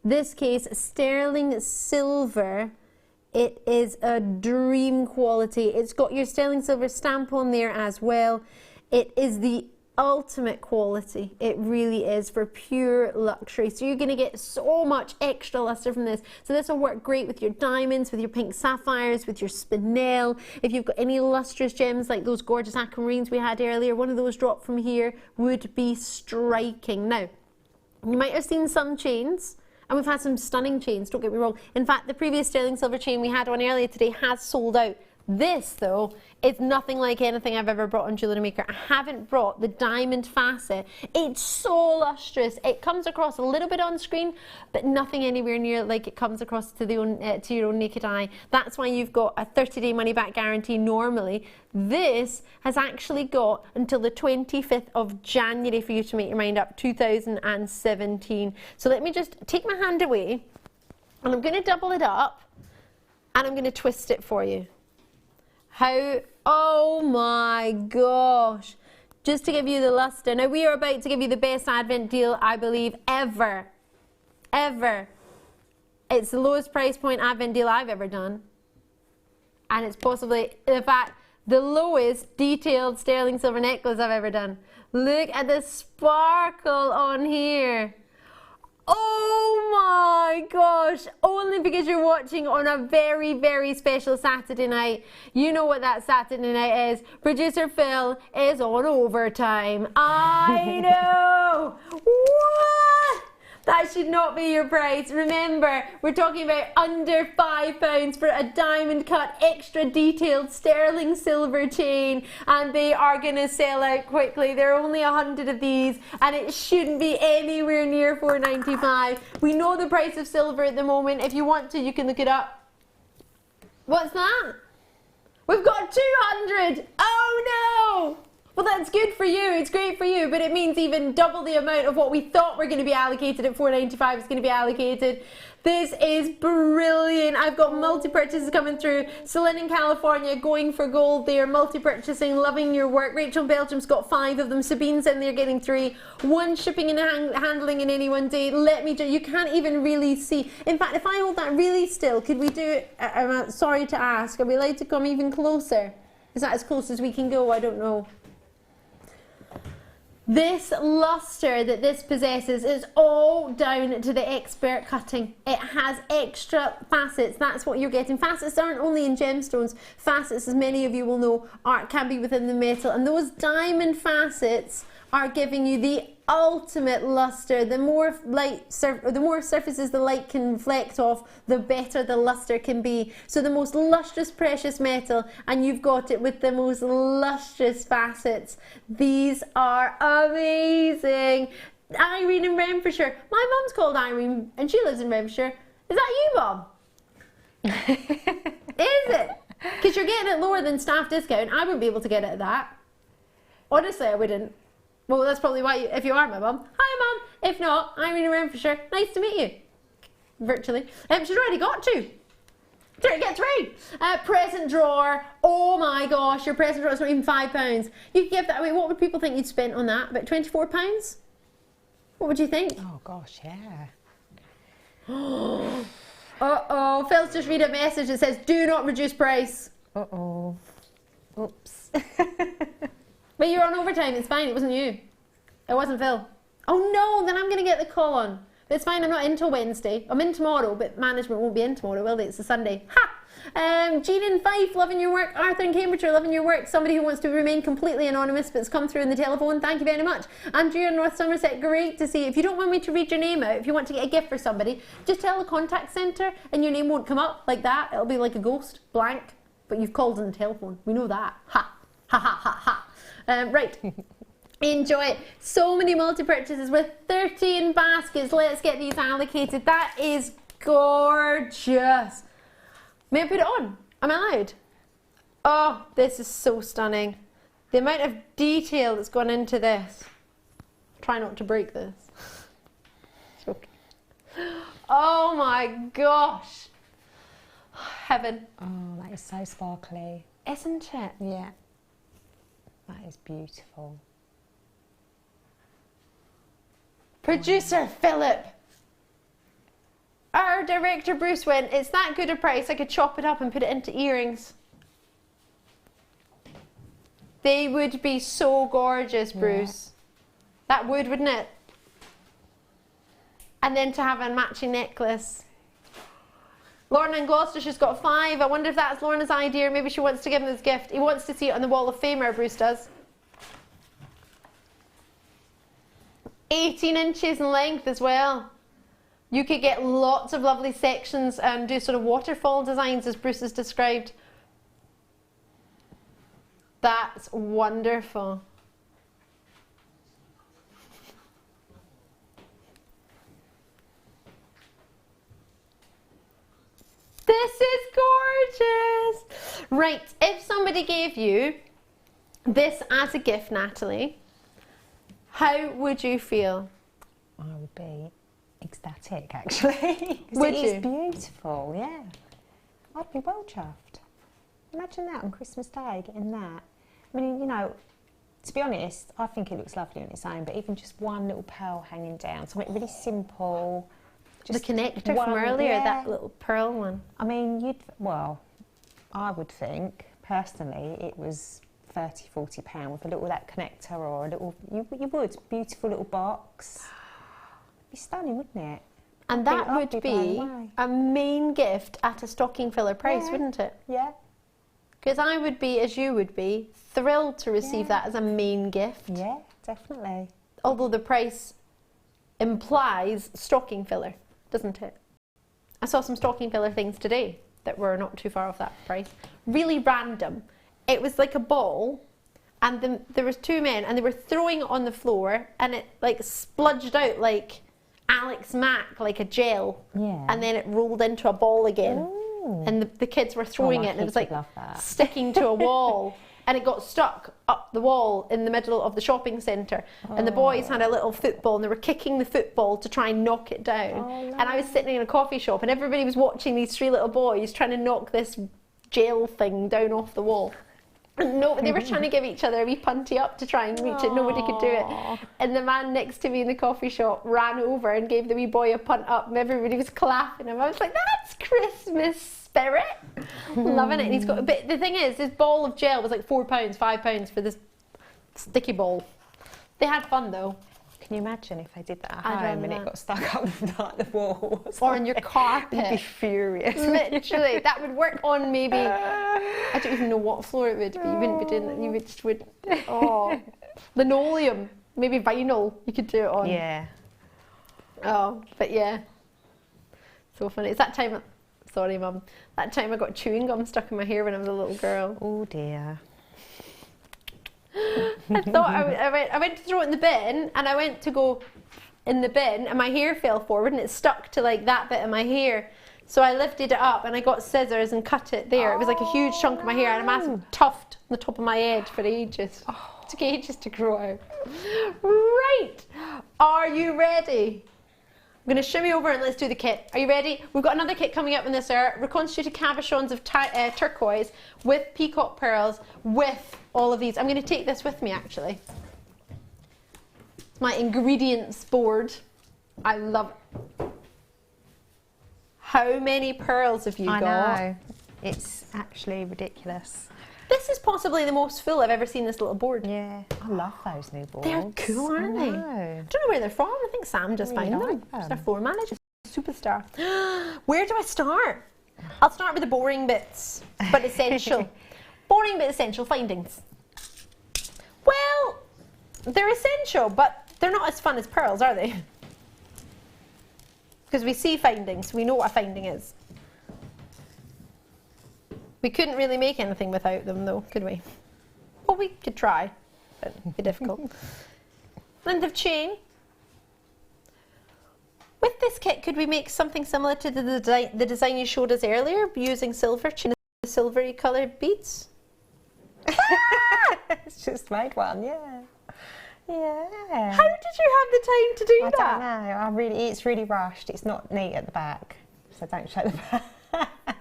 This case, sterling silver. It is a dream quality. It's got your sterling silver stamp on there as well. It is the ultimate quality. It really is, for pure luxury. So you're going to get so much extra luster from this. So this will work great with your diamonds, with your pink sapphires, with your spinel. If you've got any lustrous gems like those gorgeous aquamarines we had earlier, one of those dropped from here would be striking. Now, you might have seen some chains. And we've had some stunning chains, don't get me wrong. In fact, the previous sterling silver chain we had on earlier today has sold out. This, though, is nothing like anything I've ever brought on Jewellery Maker. I haven't brought the diamond facet. It's so lustrous. It comes across a little bit on screen, but nothing anywhere near like it comes across to your own naked eye. That's why you've got a 30-day money-back guarantee normally. This has actually got until the 25th of January for you to make your mind up, 2017. So let me just take my hand away, and I'm going to double it up, and I'm going to twist it for you. How, oh my gosh, just to give you the luster. Now we are about to give you the best Advent deal, I believe, ever. It's the lowest price point Advent deal I've ever done. And it's possibly, in fact, the lowest detailed sterling silver necklace I've ever done. Look at the sparkle on here. Oh my gosh, only because you're watching on a very special Saturday night. You know what that Saturday night is. Producer Phil is on overtime. I know. What? That should not be your price. Remember, we're talking about under £5 for a diamond cut, extra detailed sterling silver chain, and they are going to sell out quickly. There are only 100 of these, and it shouldn't be anywhere near £4.95. We know the price of silver at the moment. If you want to, you can look it up. What's that? We've got 200. Oh no! Well, that's good for you, it's great for you, but it means even double the amount of what we thought were going to be allocated at $4.95 is going to be allocated. This is brilliant. I've got multi-purchases coming through. Celine in California going for gold. They are multi-purchasing, loving your work. Rachel in Belgium's got 5 of them. Sabine's in there getting 3. 1 shipping and handling in any one day. Let me do, you can't even really see. In fact, if I hold that really still, could we do it? I'm sorry to ask. Are we allowed to come even closer? Is that as close as we can go? I don't know. This luster that this possesses is all down to the expert cutting. It has extra facets. That's what you're getting. Facets aren't only in gemstones. Facets, as many of you will know, can be within the metal. And those diamond facets are giving you the ultimate luster. The more surfaces the light can reflect off, the better the luster can be. So the most lustrous precious metal, and you've got it with the most lustrous facets. These are amazing. Irene in Renfrewshire. My mum's called Irene and she lives in Renfrewshire. Is that you, Mum? Is it? Because you're getting it lower than staff discount. I wouldn't be able to get it at that. Honestly, I wouldn't. Well, that's probably why, if you are my mum. Hi, Mum. If not, Irene in Renfrewshire. Nice to meet you. Virtually. She's already got 2. Get 3. Present drawer. Oh my gosh, your present drawer is not even £5. You could give that away. What would people think you'd spent on that? About £24? What would you think? Oh gosh, yeah. Uh-oh. Phil's just read a message that says, do not reduce price. Uh-oh. Oops. But you're on overtime, it's fine, it wasn't you. It wasn't Phil. Oh no, then I'm going to get the call on. But it's fine, I'm not in till Wednesday. I'm in tomorrow, but management won't be in tomorrow, will they? It's a Sunday. Ha! Jean in Fife, loving your work. Arthur in Cambridge, loving your work. Somebody who wants to remain completely anonymous but it's come through in the telephone, thank you very much. Andrea in North Somerset, great to see. If you don't want me to read your name out, if you want to get a gift for somebody, just tell the contact centre and your name won't come up like that. It'll be like a ghost, blank, but you've called on the telephone. We know that. Ha, ha, ha, ha, ha. Right. Enjoy it. So many multi-purchases with 13 baskets. Let's get these allocated. That is gorgeous. May I put it on? Am I allowed? Oh, this is so stunning. The amount of detail that's gone into this. Try not to break this. Okay. Oh my gosh. Heaven. Oh, that is so sparkly. Isn't it? Yeah. That is beautiful. Producer Philip. Our director Bruce went, it's that good a price, I could chop it up and put it into earrings. They would be so gorgeous, Bruce. Yeah. That would, wouldn't it? And then to have a matching necklace. Lorna in Gloucester, she's got 5. I wonder if that's Lorna's idea. Maybe she wants to give him this gift. He wants to see it on the Wall of Famer, Bruce does. 18 inches in length as well. You could get lots of lovely sections and do sort of waterfall designs as Bruce has described. That's wonderful. This is gorgeous. Right, if somebody gave you this as a gift, Natalie, how would you feel? I would be ecstatic, actually. Would it you? is beautiful, yeah. I'd be well chuffed. Imagine that on Christmas Day, getting that. I mean, you know, to be honest, I think it looks lovely on its own, but even just one little pearl hanging down, something really simple. Just the connector from earlier, yeah. that little pearl one. I mean, I would think, personally, it was £30, £40 with a little that connector or a little, you would, beautiful little box. It'd be stunning, wouldn't it? And that would be a main gift at a stocking filler price, wouldn't it? Yeah. Because I would be, as you would be, thrilled to receive that as a main gift. Yeah, definitely. Although the price implies stocking filler, doesn't it? I saw some stocking filler things today that were not too far off that price. Really random. It was like a ball, and there was 2 men, and they were throwing it on the floor, and it like spludged out like Alex Mack, like a gel. Yeah. And then it rolled into a ball again. Ooh. And the kids were throwing it, and it was like that. sticking to a wall. And it got stuck up the wall in the middle of the shopping centre. And the boys had a little football, and they were kicking the football to try and knock it down. And I was sitting in a coffee shop, and everybody was watching these 3 little boys trying to knock this gel thing down off the wall. And no, they were trying to give each other a wee punty up to try and reach it. Nobody could do it. And the man next to me in the coffee shop ran over and gave the wee boy a punt up, and everybody was clapping him. I was like, that's Christmas spirit. Loving it. And he's got, but the thing is, this ball of gel was like £4, £5 for this sticky ball. They had fun though. Can you imagine if I did that at home and it got stuck up the wall? Or on your carpet. I'd be furious. Literally, that would work on maybe, I don't even know what floor it would be. You wouldn't be doing that. You would just would, linoleum, maybe vinyl. You could do it on. Yeah. Oh, but yeah, so funny. It's that time. Sorry, Mum. That time I got chewing gum stuck in my hair when I was a little girl. Oh dear. I thought I went to throw it in the bin, and I went to go in the bin, and my hair fell forward, and it stuck to like that bit of my hair. So I lifted it up, and I got scissors and cut it there. It was like a huge chunk of my hair, and a massive tuft on the top of my head for ages. It took ages to grow out. Right, are you ready? I'm going to shimmy over and let's do the kit. Are you ready? We've got another kit coming up in this hour. Reconstituted cabochons of turquoise with peacock pearls with all of these. I'm going to take this with me actually. My ingredients board. I love it. How many pearls have you got? I know. It's actually ridiculous. This is possibly the most full I've ever seen this little board. Yeah, I love those new boards. They're cool, aren't they? I don't know where they're from. I think Sam just found them. She's their floor manager, superstar. Where do I start? I'll start with the boring bits, but essential. Boring but essential findings. Well, they're essential, but they're not as fun as pearls, are they? Because we see findings, we know what a finding is. We couldn't really make anything without them though, could we? Well, we could try, but it'd be difficult. Length of chain. With this kit, could we make something similar to the design you showed us earlier, using silver, silvery coloured beads? It's just made one, yeah. Yeah. How did you have the time to do that? I don't know. It's really rushed. It's not neat at the back, so don't show the back.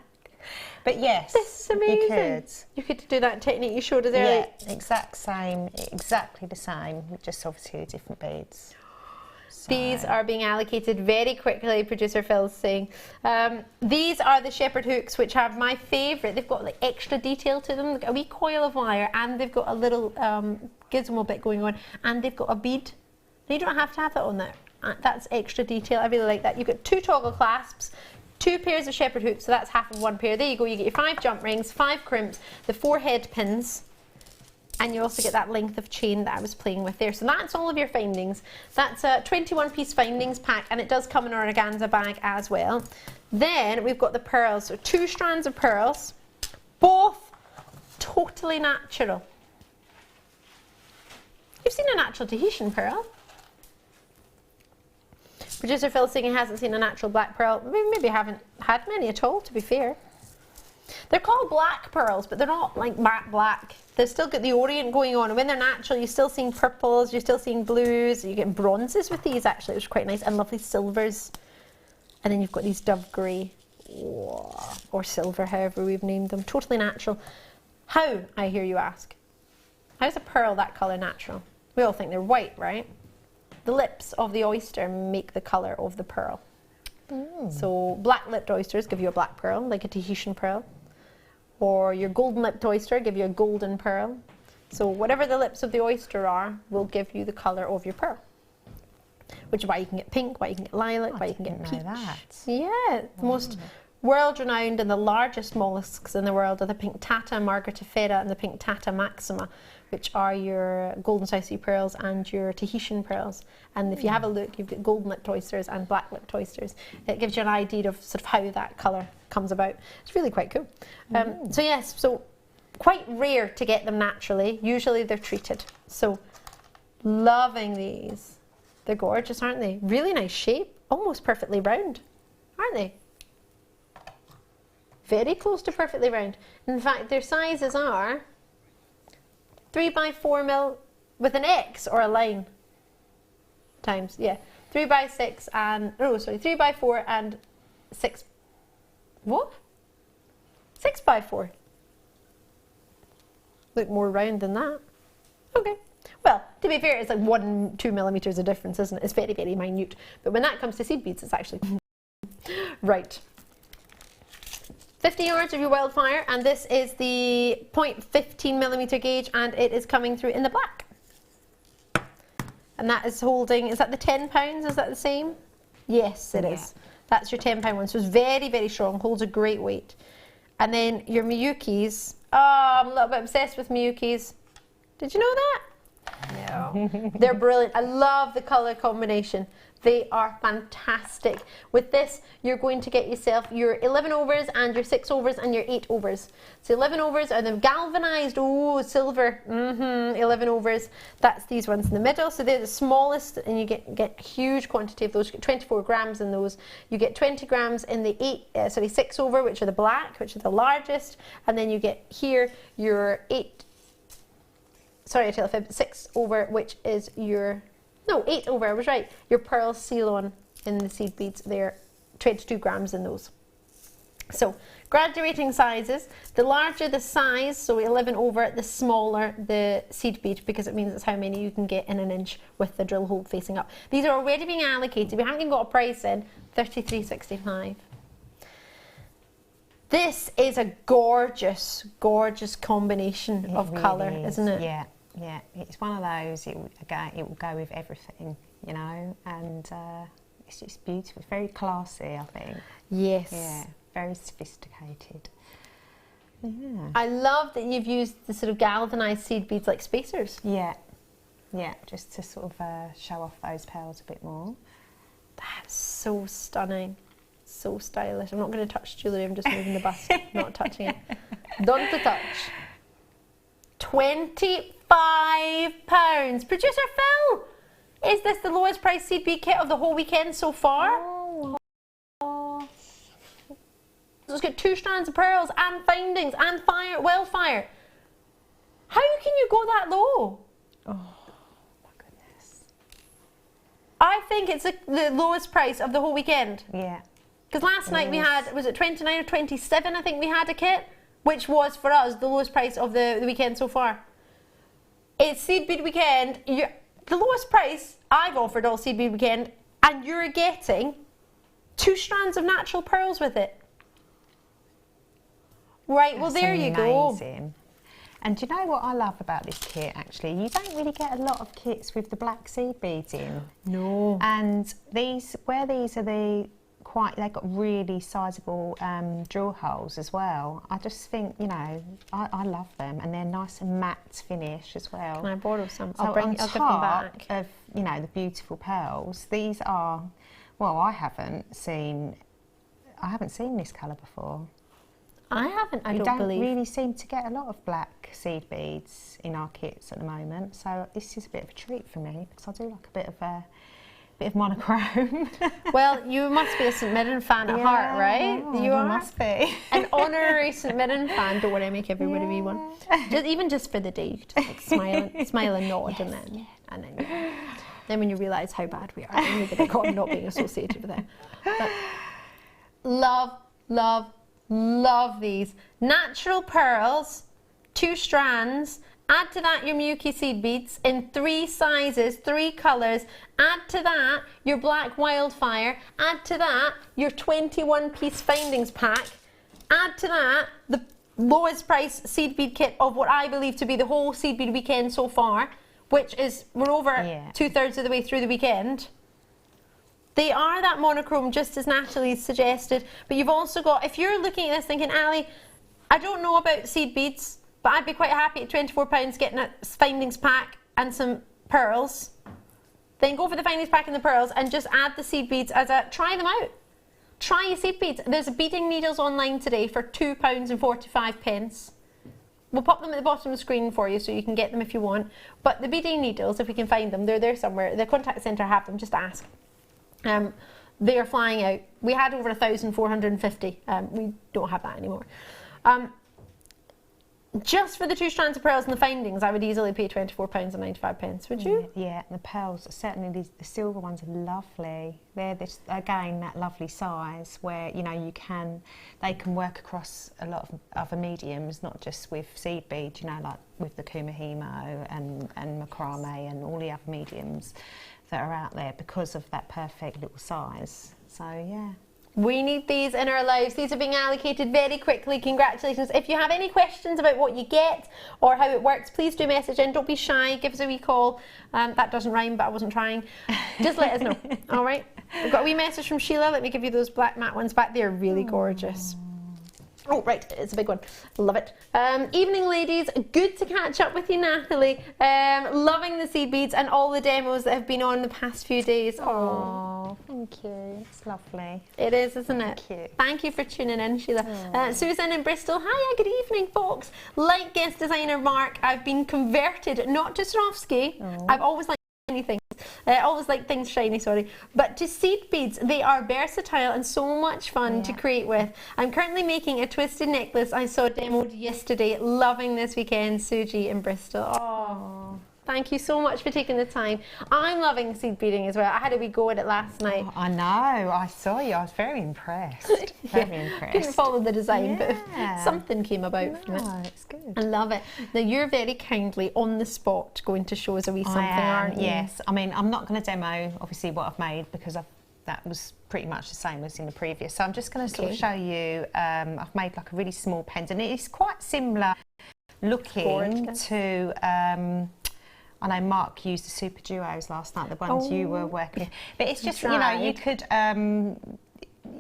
But yes, this is amazing. You could. You could do that technique you showed us earlier. Yeah, exactly the same, just obviously different beads. So. These are being allocated very quickly, producer Phil's saying. These are the shepherd hooks, which are my favourite. They've got like extra detail to them, a wee coil of wire, and they've got a little gizmo bit going on, and they've got a bead. Now, you don't have to have that on there. That's extra detail. I really like that. You've got 2 toggle clasps, 2 pairs of shepherd hooks, so that's half of 1 pair. There you go. You get your 5 jump rings, 5 crimps, the 4 head pins. And you also get that length of chain that I was playing with there. So that's all of your findings. That's a 21-piece findings pack, and it does come in an organza bag as well. Then we've got the pearls. So 2 strands of pearls, both totally natural. You've seen a natural Tahitian pearl. Producer Phil saying he hasn't seen a natural black pearl. Maybe haven't had many at all, to be fair. They're called black pearls, but they're not like matte black. They've still got the orient going on, and when they're natural, you're still seeing purples, you're still seeing blues, you get bronzes with these actually, which is quite nice, and lovely silvers. And then you've got these dove grey, or silver, however we've named them. Totally natural. How, I hear you ask? How's a pearl that colour natural? We all think they're white, right? The lips of the oyster make the colour of the pearl. So black-lipped oysters give you a black pearl, like a Tahitian pearl. Or your golden-lipped oyster give you a golden pearl. So whatever the lips of the oyster are will give you the colour of your pearl. Which is why you can get pink, why you can get lilac, why you can get peach. Yeah, the most world-renowned and the largest mollusks in the world are the pink Tata margaritifera and the pink Tata maxima, which are your golden South Sea pearls and your Tahitian pearls. And if you have a look, you've got golden-lipped oysters and black-lipped oysters. It gives you an idea of sort of how that colour comes about. It's really quite cool. So yes, so quite rare to get them naturally. Usually they're treated. So loving these. They're gorgeous, aren't they? Really nice shape, almost perfectly round, aren't they? Very close to perfectly round. In fact, their sizes are 3x4mm with an X or a line times, yeah, 3x6 and, oh sorry, 3x4 and 6, what? 6x4. Look more round than that. Okay. Well, to be fair, it's like 1-2 millimeters of difference, isn't it? It's very, very minute. But when that comes to seed beads, it's actually right. 50 yards of your wildfire, and this is the 0.15mm gauge, and it is coming through in the black. And that is holding, is that the 10 pounds? Is that the same? Yes, it is. That's your 10 pound one. So it's very, very strong, holds a great weight. And then your Miyukis. Oh, I'm a little bit obsessed with Miyukis. Did you know that? No. They're brilliant. I love the colour combination. They are fantastic. With this, you're going to get yourself your 11 overs and your 6 overs and your 8 overs. So 11 overs are the galvanised, silver, 11 overs. That's these ones in the middle. So they're the smallest, and you get a huge quantity of those. You get 24 grams in those. You get 20 grams in the 6 over, which are the black, which are the largest. And then you get here your 6 over, which is your, no, 8 over, I was right. Your pearl seal-on in the seed beads, they're 22 grams in those. So, graduating sizes, the larger the size, so 11 over, the smaller the seed bead, because it means it's how many you can get in an inch with the drill hole facing up. These are already being allocated, we haven't even got a price in, $33.65. This is a gorgeous, gorgeous combination of really colour, isn't it? Yeah. Yeah, it's one of those, it will go with everything, you know, and it's just beautiful. It's very classy, I think. Yes. Yeah, very sophisticated. Yeah. I love that you've used the sort of galvanised seed beads like spacers. Yeah, yeah, just to sort of show off those pearls a bit more. That's so stunning. So stylish. I'm not going to touch jewellery, I'm just moving the bust, not touching it. Don't to touch. £25. Producer Phil, is this the lowest price seed bead kit of the whole weekend so far? Oh. So it's got 2 strands of pearls and findings and wildfire. How can you go that low? Oh my goodness. I think it's the lowest price of the whole weekend. Yeah. Because last night we had, was it 29 or 27, I think we had a kit, which was for us the lowest price of the weekend so far. It's Seed Bead Weekend, the lowest price I've offered all Seed Bead Weekend, and you're getting 2 strands of natural pearls with it. Right, well, there you go. Amazing. And do you know what I love about this kit, actually? You don't really get a lot of kits with the black seed beads in. No. And these are they've got really sizable drill holes as well. I just think, you know, I love them, and they're nice and matte finish as well. Can I borrow some? So I'll give them back. of, you know, the beautiful pearls, these are, well, I haven't seen this colour before. I haven't, I don't believe. really seem to get a lot of black seed beads in our kits at the moment, so this is a bit of a treat for me, because I do like a bit of monochrome. Well, you must be a St Mirren fan at heart, right? You are? Must be. An honorary St Mirren fan. Don't worry, I make everybody be one. Even just for the day, you just like smile and nod, Yes, and then when you realise how bad we are, then you get on not being associated with it. But love these. Natural pearls, 2 strands. Add to that your Miyuki seed beads in 3 sizes, 3 colours. Add to that your black wildfire. Add to that your 21-piece findings pack. Add to that the lowest price seed bead kit of what I believe to be the whole seed bead weekend so far, which is, we're over 2/3 of the way through the weekend. They are that monochrome, just as Nathalie suggested, but you've also got, if you're looking at this thinking, Ali, I don't know about seed beads, but I'd be quite happy at £24 getting a findings pack and some pearls, then go for the findings pack and the pearls and just add the seed beads as a, try them out. Try your seed beads. There's beading needles online today for £2.45. We'll pop them at the bottom of the screen for you so you can get them if you want. But the beading needles, if we can find them, they're there somewhere. The contact centre have them, just ask. They are flying out. We had over 1,450. We don't have that anymore. Just for the 2 strands of pearls and the findings, I would easily pay £24.95. Would you? Yeah, and the pearls, certainly the silver ones are lovely. They're again that lovely size where, you know, they can work across a lot of other mediums, not just with seed beads, you know, like with the Kumahimo and macrame and all the other mediums that are out there because of that perfect little size. So yeah. We need these in our lives. These are being allocated very quickly. Congratulations. If you have any questions about what you get or how it works, please do message in. Don't be shy. Give us a wee call. That doesn't rhyme, but I wasn't trying. Just let us know. All right. We've got a wee message from Sheila. Let me give you those black matte ones back. They're really gorgeous. Oh, right, it's a big one. Love it. Evening, ladies. Good to catch up with you, Nathalie. Loving the seed beads and all the demos that have been on the past few days. Oh, thank you. It's lovely. It is, isn't it? Thank you. Thank you for tuning in, Sheila. Susan in Bristol. Hiya, good evening, folks. Like guest designer Mark, I've been converted, not to Swarovski. I've always liked anything. Always like things shiny, sorry. But to seed beads, they are versatile and so much fun to create with. I'm currently making a twisted necklace I saw demoed yesterday. Loving this weekend, Suji in Bristol. Oh, thank you so much for taking the time. I'm loving seed beading as well. I had a wee go at it last night. I know, I saw you. I was very impressed. Very impressed. Couldn't follow the design, but something came about from it. It's good. I love it. Now you're very kindly on the spot going to show us a wee something, aren't you? Yes. I mean, I'm not going to demo obviously what I've made because that was pretty much the same as in the previous. So I'm just going to sort of show you. I've made like a really small pendant. It is quite similar looking to. I know Mark used the super duos last night, the ones you were working with. But it's just, you know,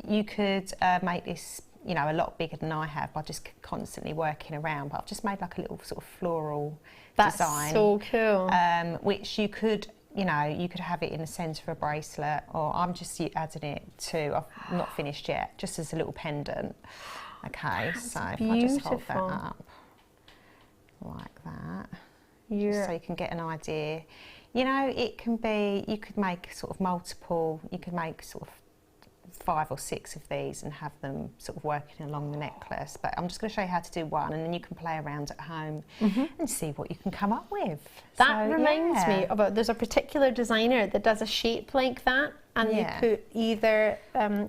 you could make this, you know, a lot bigger than I have by just constantly working around. But I've just made like a little sort of floral design. That's so cool. Which you could, you know, you could have it in the centre of a bracelet, or I'm just adding it to, I've not finished yet, just as a little pendant. Okay, That's so if beautiful. I just hold that up like that, just so you can get an idea. You know, it can be, you could make sort of multiple, you could make sort of 5 or 6 of these and have them sort of working along the necklace. But I'm just going to show you how to do one, and then you can play around at home and see what you can come up with. That reminds me about, there's a particular designer that does a shape like that, and they put either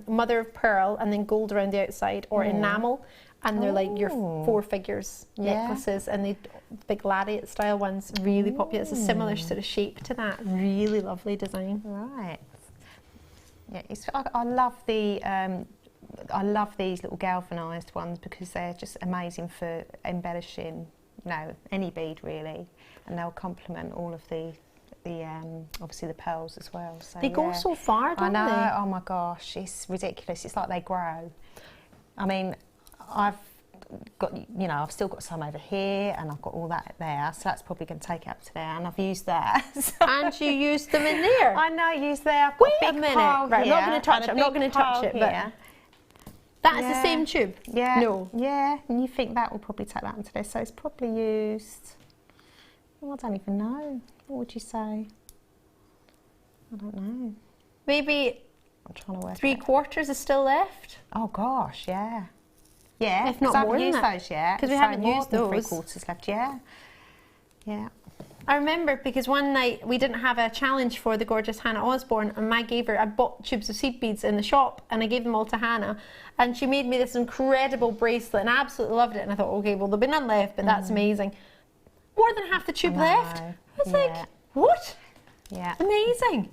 mother of pearl and then gold around the outside, or enamel, and they're like your 4 figures necklaces, and they big lariat style ones, really popular. It's a similar sort of shape to that. Really lovely design. Right. Yeah, I love the I love these little galvanised ones because they're just amazing for embellishing, you know, any bead really, and they'll complement all of the obviously the pearls as well. So they go so far, don't they? I know. Oh my gosh, it's ridiculous. It's like they grow. I mean, I've got, you know, I've still got some over here, and I've got all that there, so that's probably going to take it up to there, and I've used that. And you used them in there. I know, I used there. I've got Wait a minute. Right, I'm not going to touch it. I'm not going to touch it. But that's the same tube. Yeah. No. Yeah, and you think that will probably take that into there, so it's probably used. Well, I don't even know. What would you say? I don't know. Maybe I'm trying to work 3/4 is still left. Oh gosh, yeah. Yeah, if not more I haven't used than those yet. because we haven't used those. 3/4 left, yeah. Yeah. I remember because one night we didn't have a challenge for the gorgeous Hannah Osborne, and I gave her, I bought tubes of seed beads in the shop, and I gave them all to Hannah, and she made me this incredible bracelet, and I absolutely loved it. And I thought, okay, well, there'll be none left, but that's amazing. More than half the tube left. I was like, what? Yeah. Amazing.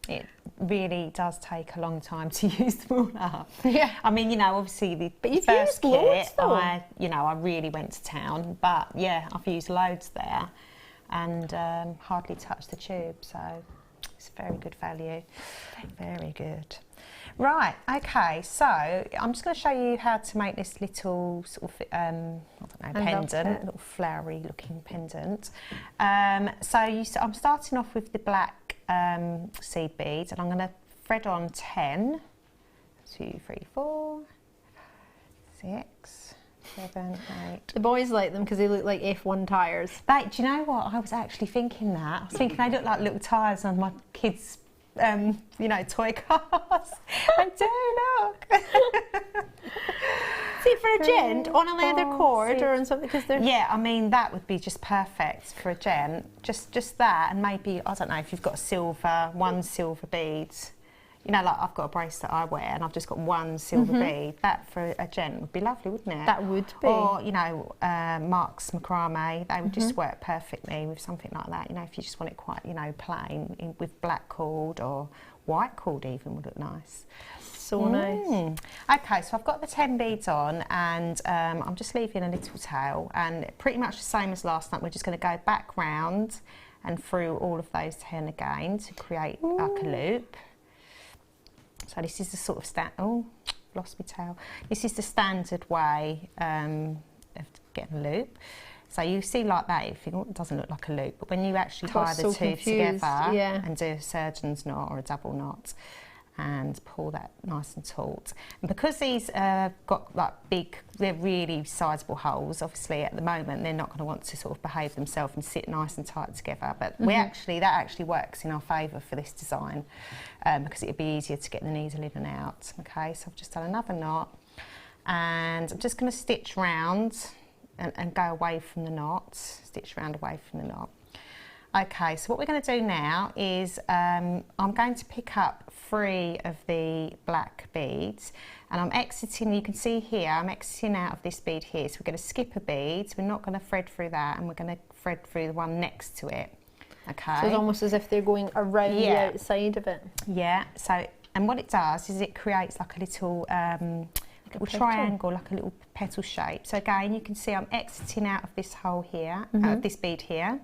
It really does take a long time to use them all up. Yeah. I mean, you know, obviously the you've first used loads, kit, though. I really went to town, but yeah, I've used loads there, and hardly touched the tube, so it's very good value. Very good. Right, okay, so I'm just going to show you how to make this little sort of, I don't know, pendant, little flowery looking pendant. So I'm starting off with the black seed beads, and I'm going to thread on 10, 2, 3, 4, 6, 7, 8. The boys like them because they look like F1 tyres. Do you know what? I was actually thinking that. I was thinking they look like little tyres on my kids' you know, toy cars. They do, look. See, for a gent, on a leather cord or on something, because they're... Yeah, I mean, that would be just perfect for a gent. Just that, and maybe, I don't know, if you've got one silver bead. You know, like I've got a bracelet I wear, and I've just got one silver bead. That for a gent would be lovely, wouldn't it? That would be. Or, you know, Mark's macrame, they would just work perfectly with something like that. You know, if you just want it quite, you know, plain, with black cord or white cord even would look nice. So nice. Okay, so I've got the 10 beads on, and I'm just leaving a little tail, and pretty much the same as last night. We're just going to go back round and through all of those 10 again to create like a loop. So this is the sort of lost my tail. This is the standard way of getting a loop. So you see like that, you think, oh, it doesn't look like a loop, but when you actually tie the two together and do a surgeon's knot or a double knot and pull that nice and taut. And because these got like they're really sizable holes, obviously at the moment they're not going to want to sort of behave themselves and sit nice and tight together, but that actually works in our favour for this design, because it'd be easier to get the needle in and out. Okay, so I've just done another knot, and I'm just going to stitch round and go away from the knot, stitch round away from the knot. Okay, so what we're going to do now is I'm going to pick up 3 of the black beads, and I'm exiting. You can see here I'm exiting out of this bead here, so we're going to skip a bead. We're not going to thread through that, and we're going to thread through the one next to it. Okay, so it's almost as if they're going around the outside of it. Yeah, so, and what it does is it creates like a little little triangle, like a little petal shape. So again, you can see I'm exiting out of this hole here, out of this bead here.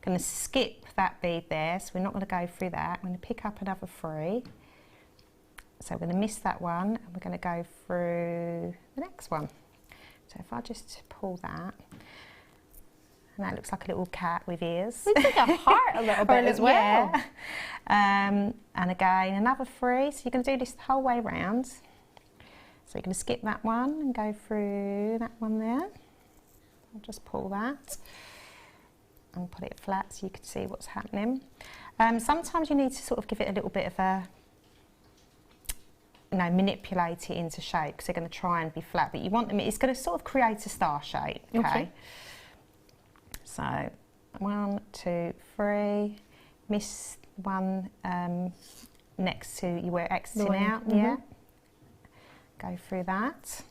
Going to skip that bead there, so we're not going to go through that. I'm going to pick up another 3. So we're going to miss that one, and we're going to go through the next one. So if I just pull that, and that looks like a little cat with ears. Looks like a heart a little bit as well. Yeah. And again, another 3. So you're going to do this the whole way round. So you're going to skip that one and go through that one there. I'll just pull that and put it flat so you can see what's happening. Sometimes you need to sort of give it a little bit of a, you know, manipulate it into shape because they're going to try and be flat, but you want them, it's going to sort of create a star shape, okay? So 1, 2, 3, miss one next to you where exiting out, yeah. Go through that.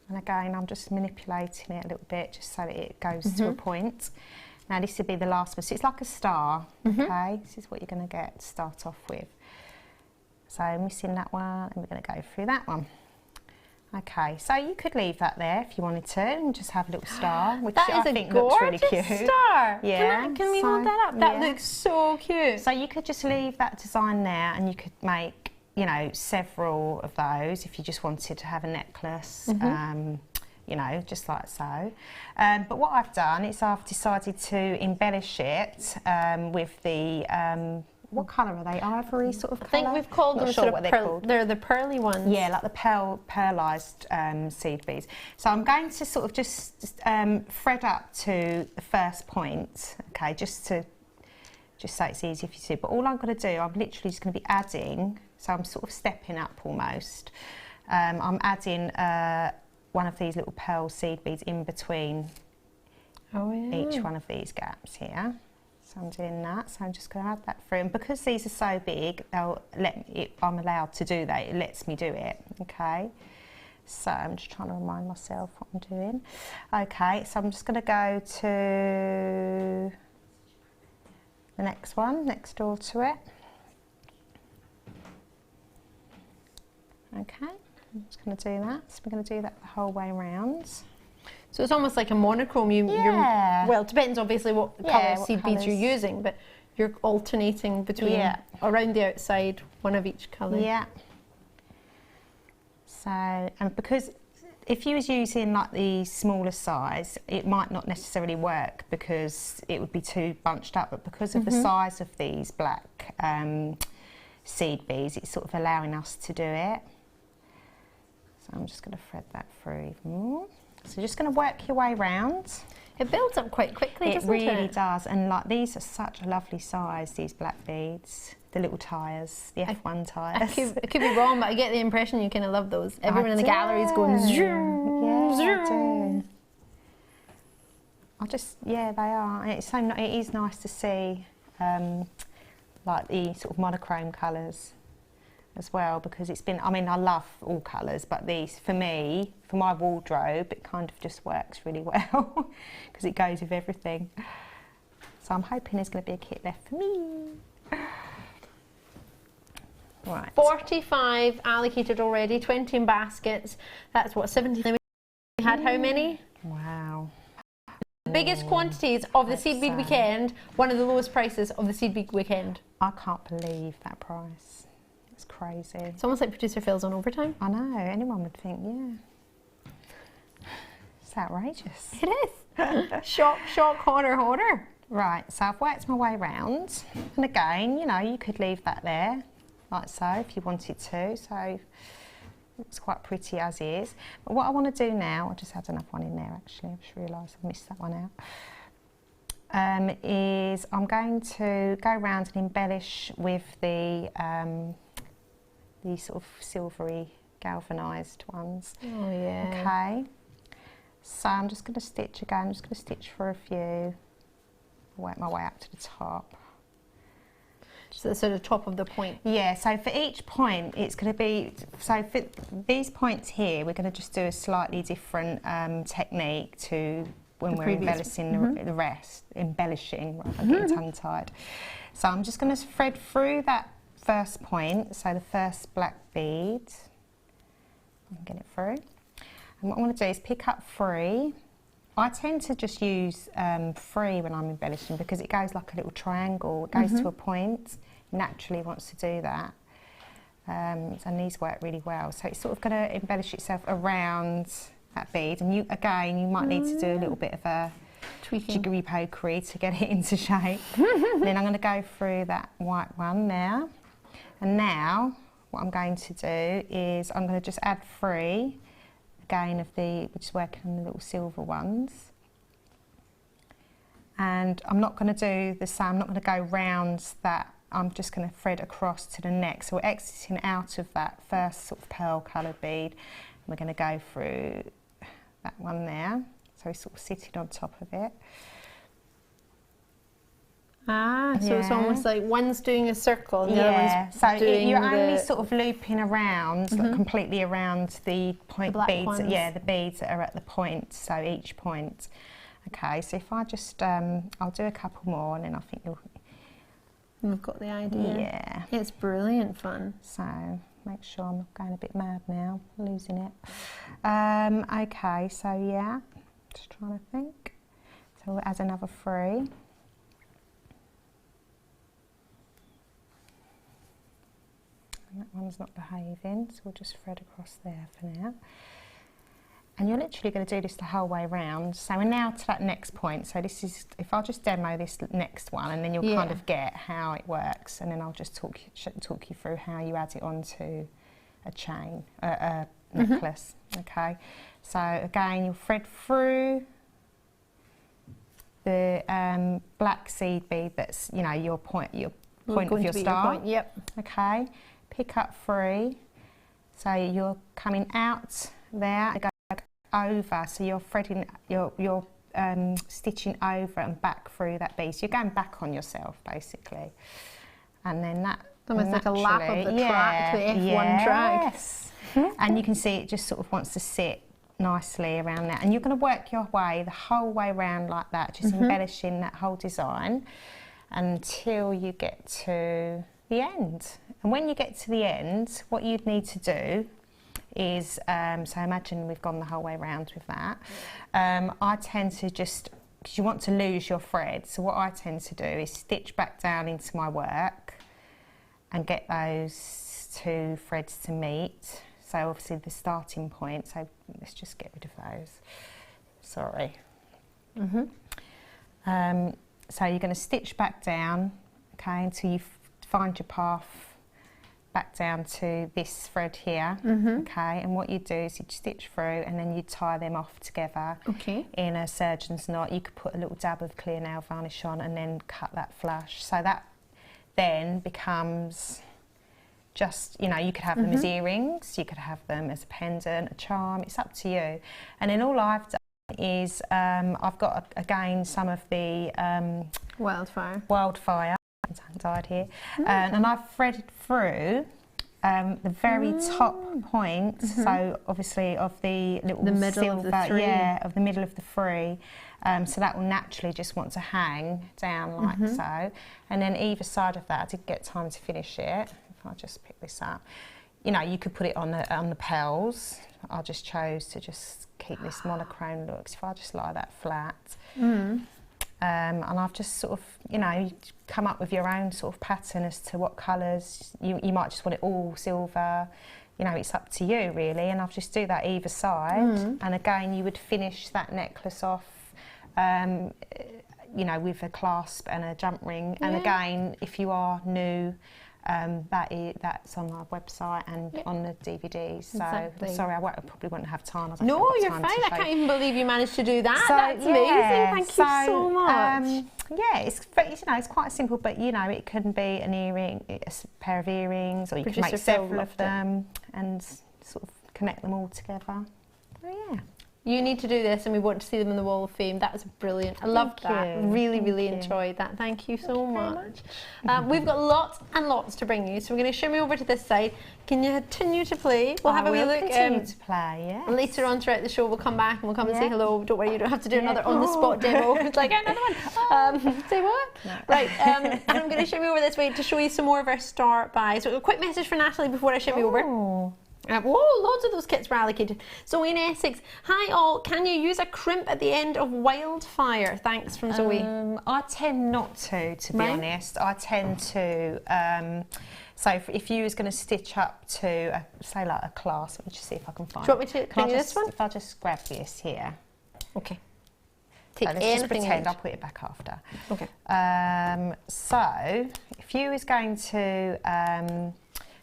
And again, I'm just manipulating it a little bit just so that it goes to a point. Now this would be the last one. So it's like a star, okay? This is what you're going to get to start off with. So missing that one, and we're going to go through that one. Okay, so you could leave that there if you wanted to and just have a little star, which I think looks really cute. Star. Yeah. Can we hold that up? That looks so cute. So you could just leave that design there, and you could make, you know, several of those if you just wanted to have a necklace, you know, just like so. But what I've done is I've decided to embellish it with the, what colour are they? Ivory sort of colour? I think we've called them sort of they're the pearly ones. Yeah, like the pearlised seed beads. So I'm going to sort of just thread up to the first point, okay, just so it's easy for you to see. But all I'm going to do, I'm literally just going to be adding, so I'm sort of stepping up almost. I'm adding one of these little pearl seed beads in between each one of these gaps here. So I'm doing that, so I'm just going to add that through. And because these are so big, they'll let me, I'm allowed to do that, it lets me do it, okay? So I'm just trying to remind myself what I'm doing. Okay, so I'm just going to go to the next one, next door to it. Okay, I'm just going to do that. So we're going to do that the whole way around. So it's almost like a monochrome. Well, it depends obviously what colour seed beads you're using, but you're alternating between around the outside, one of each colour. Yeah. So, and because if you was using like the smaller size, it might not necessarily work because it would be too bunched up, but because of the size of these black seed beads, it's sort of allowing us to do it. So I'm just going to thread that through even more. So you're just going to work your way round. It builds up quite quickly, doesn't it? It really does. And like these are such a lovely size, these black beads. The little tyres, the F1 tyres. I could be wrong, but I get the impression you kind of love those. Everyone in the gallery is going zoom, zoom. Yeah, they are. And it's it is nice to see like the sort of monochrome colours as well, because it's been, I mean, I love all colours, but these, for me, for my wardrobe, it kind of just works really well because it goes with everything. So I'm hoping there's going to be a kit left for me. Right. 45 allocated already, 20 in baskets. That's what, 70. We had how many? Wow. The biggest quantities of the Seed Bead Weekend, one of the lowest prices of the Seed Bead Weekend. I can't believe that price. It's crazy. It's almost like producer Phil's on overtime. I know, anyone would think, yeah. It's outrageous. It is. Shock, horror. Right, so I've worked my way around. And again, you know, you could leave that there, like so, if you wanted to. So it's quite pretty as is. But what I want to do now, I'll just add another one in there actually. I've just realised I missed that one out. Is I'm going to go around and embellish with the sort of silvery galvanised ones. Oh yeah. Okay. So I'm just going to stitch again. I'm just going to stitch for a few. Work my way up to the top. So the top of the point. Yeah. So for each point, it's going to be. So for these points here, we're going to just do a slightly different technique to when we're embellishing the rest. Embellishing, rather than getting tongue-tied. So I'm just going to thread through that first point, so the first black bead. And get it through. And what I'm going to do is pick up 3. I tend to just use 3 when I'm embellishing because it goes like a little triangle. It goes to a point. It naturally wants to do that. And these work really well. So it's sort of going to embellish itself around that bead. And you might need to do a little bit of a jiggery pokery to get it into shape. Then I'm going to go through that white one now. And now what I'm going to do is I'm going to just add 3 again of the, which is working on the little silver ones. And I'm not going to do the same, I'm not going to go round that, I'm just going to thread across to the next. So we're exiting out of that first sort of pearl coloured bead. And we're going to go through that one there. So it's sort of sitting on top of it. So it's almost like one's doing a circle and the other one's so doing you're only sort of looping around, like completely around the point beads. ones. Yeah, the beads that are at the point, so each point. Okay, so if I just, I'll do a couple more and then I think you'll... We've got the idea. Yeah. It's brilliant fun. So make sure I'm not going a bit mad now, losing it. Okay, so yeah, just trying to think. So we'll add another 3. And that one's not behaving, so we'll just thread across there for now. And you're literally going to do this the whole way round. So we're now to that next point. So this is, if I'll just demo this next one, and then you'll kind of get how it works, and then I'll just talk you through how you add it onto a chain, a necklace. Okay. So again, you'll thread through the black seed bead that's, you know, your point of your star. Okay. Pick up 3, so you're coming out there and go over, so you're threading, you're stitching over and back through that bead. So you're going back on yourself basically, and then that almost like a lap of the track, the F1 track. And you can see it just sort of wants to sit nicely around that, and you're going to work your way the whole way around like that, just embellishing that whole design until you get to the end. And when you get to the end, what you'd need to do is, so imagine we've gone the whole way around with that. I tend to just, because you want to lose your thread, so what I tend to do is stitch back down into my work and get those 2 threads to meet. So obviously the starting point, so let's just get rid of those. Sorry. So you're going to stitch back down, okay, until you find your path back down to this thread here, okay, and what you do is you stitch through and then you tie them off together in a surgeon's knot. You could put a little dab of clear nail varnish on and then cut that flush. So that then becomes just, you know, you could have them as earrings, you could have them as a pendant, a charm, it's up to you. And then all I've done is I've got, again, some of the wildfire, dyed here, and I've threaded through the very top point, so obviously of the little silver, of the middle of the 3, so that will naturally just want to hang down like so, and then either side of that, I didn't get time to finish it. If I just pick this up, you know, you could put it on the pearls. I just chose to just keep this monochrome look. So if I just lie that flat. And I've just sort of, you know, come up with your own sort of pattern as to what colours. You might just want it all silver, you know, it's up to you really. And I'll just do that either side. And again, you would finish that necklace off, you know, with a clasp and a jump ring. And again, if you are new, that's on our website and on the DVDs. So sorry, I probably wouldn't have time. No, you're fine. I can't even believe you managed to do that. So, that's amazing. Thank you so much. Yeah, it's, you know, it's quite simple, but you know, it can be an earring, a pair of earrings, or you can make several of them and sort of connect them all together. So yeah. You need to do this, and we want to see them in the Wall of Fame. That was brilliant. I loved that. Really, really enjoyed that. Thank you so much. We've got lots and lots to bring you, so we're going to shimmy over to this side. Can you continue to play? We'll have a wee look. Continue to play, yeah. Later on throughout the show, we'll come back and we'll come and say hello. Don't worry, you don't have to do another on-the-spot demo. It's like, another one. Say what? No. Right, and I'm going to shimmy over this way to show you some more of our start buys. So a quick message for Nathalie before I shimmy over. Whoa, loads of those kits were allocated. Zoe in Essex, hi all, can you use a crimp at the end of Wildfire? Thanks from Zoe. I tend not to be honest. I tend to, so if you was going to stitch up to, say like a class, let me just see if I can find it. Do you want me to clean this one? If I just grab this here. Okay. So let's just pretend I'll put it back after. Okay. So, if you was going to,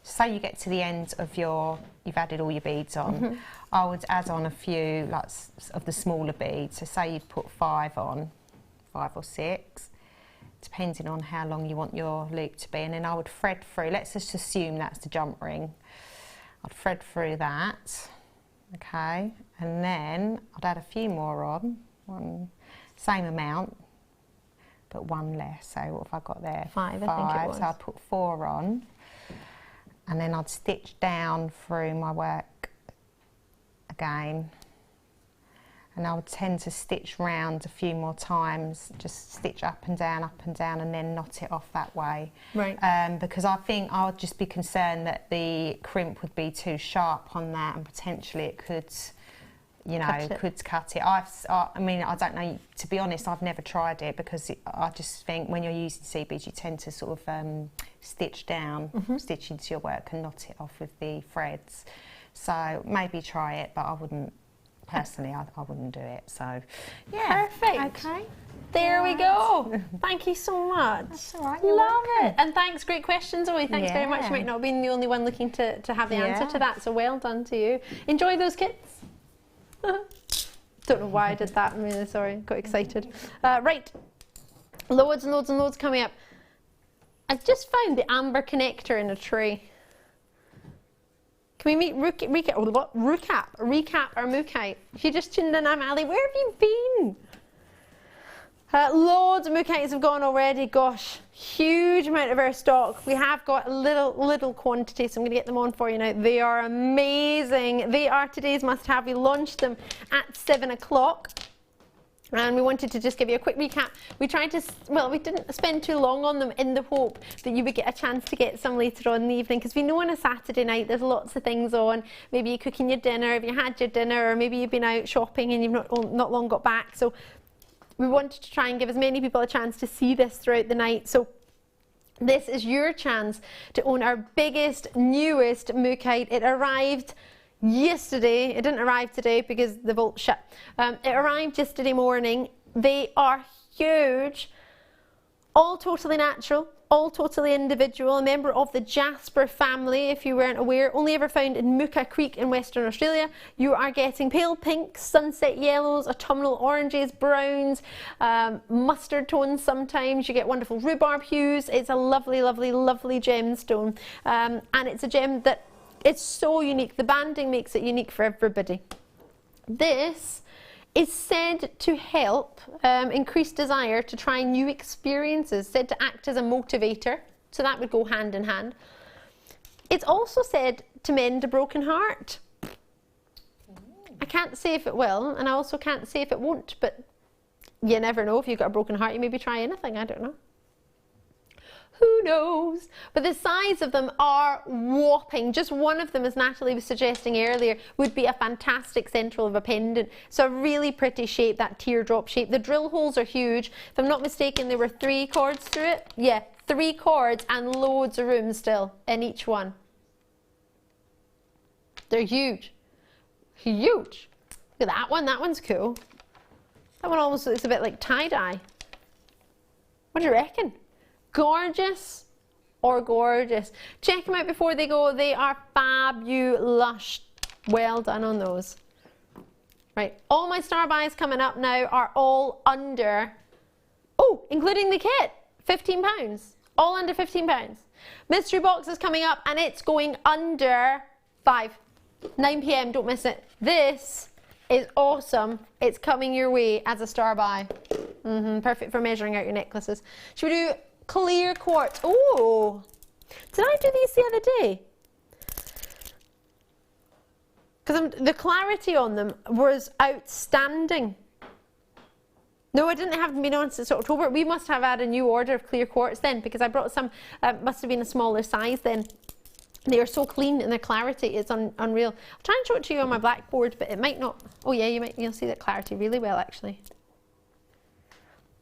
say you get to the end of you've added all your beads on, I would add on a few like of the smaller beads. So say you'd put 5 on, 5 or 6, depending on how long you want your loop to be. And then I would thread through, let's just assume that's the jump ring. I'd thread through that, okay? And then I'd add a few more on, same amount, but 1 less. So what have I got there? 5, I think it was. So I'd put 4 on. And then I'd stitch down through my work again, and I would tend to stitch round a few more times, just stitch up and down, and then knot it off that way. Right. Because I think I would just be concerned that the crimp would be too sharp on that, and potentially it could, you know, could cut it. I mean, I don't know, to be honest, I've never tried it, because I just think when you're using seed beads, you tend to sort of stitch down, stitch into your work and knot it off with the threads. So maybe try it, but I wouldn't, personally, I wouldn't do it. So, yeah. Perfect. Okay. There we go. Thank you so much. That's all right. Love it. And thanks, great question, Zoe. Thanks very much. You might not have been the only one looking to have the answer to that, so well done to you. Enjoy those kits. Don't know why I did that. I'm really sorry. Got excited. Right. Loads and loads and loads coming up. I've just found the amber connector in a tray. Can we meet recap or Mookai? If you just tuned in, I'm Ali. Where have you been? Loads of Mookaites have gone already. Gosh, huge amount of our stock. We have got a little quantity, so I'm going to get them on for you now. They are amazing. They are today's must-have. We launched them at 7 o'clock. And we wanted to just give you a quick recap. We tried to, well, we didn't spend too long on them in the hope that you would get a chance to get some later on in the evening, because we know on a Saturday night there's lots of things on. Maybe you're cooking your dinner, if you had your dinner, or maybe you've been out shopping and you've not long got back. So we wanted to try and give as many people a chance to see this throughout the night. So this is your chance to own our biggest, newest Mookite. It arrived yesterday. It didn't arrive today because the vault's shut. It arrived yesterday morning. They are huge, all totally natural, all totally individual, a member of the Jasper family, if you weren't aware, only ever found in Mooka Creek in Western Australia. You are getting pale pinks, sunset yellows, autumnal oranges, browns, mustard tones sometimes. You get wonderful rhubarb hues. It's a lovely, lovely, lovely gemstone, and it's a gem that it's so unique. The banding makes it unique for everybody. This is said to help increase desire to try new experiences, said to act as a motivator, so that would go hand in hand. It's also said to mend a broken heart. I can't say if it will, and I also can't say if it won't, but you never know. If you've got a broken heart, you maybe try anything, I don't know. Who knows? But the size of them are whopping. Just one of them, as Nathalie was suggesting earlier, would be a fantastic central of a pendant. So a really pretty shape, that teardrop shape. The drill holes are huge. If I'm not mistaken, there were 3 cords through it. Yeah, 3 cords and loads of room still in each one. They're huge. Huge. Look at that one. That one's cool. That one almost looks a bit like tie-dye. What do you reckon? Gorgeous or gorgeous? Check them out before they go. They are fabulous. Well done on those. Right, all my star buys coming up now are all under, oh, including the kit, £15. All under £15. Mystery box is coming up and it's going under 9 p.m, don't miss it. This is awesome. It's coming your way as a star buy. Perfect for measuring out your necklaces. Should we do clear quartz? Oh, did I do these the other day? Because the clarity on them was outstanding. No, I didn't have been on since October. We must have had a new order of clear quartz then, because I brought some, must have been a smaller size then. They are so clean and their clarity is unreal. I'll try and show it to you on my blackboard, but it might not. Oh yeah, you'll see that clarity really well actually.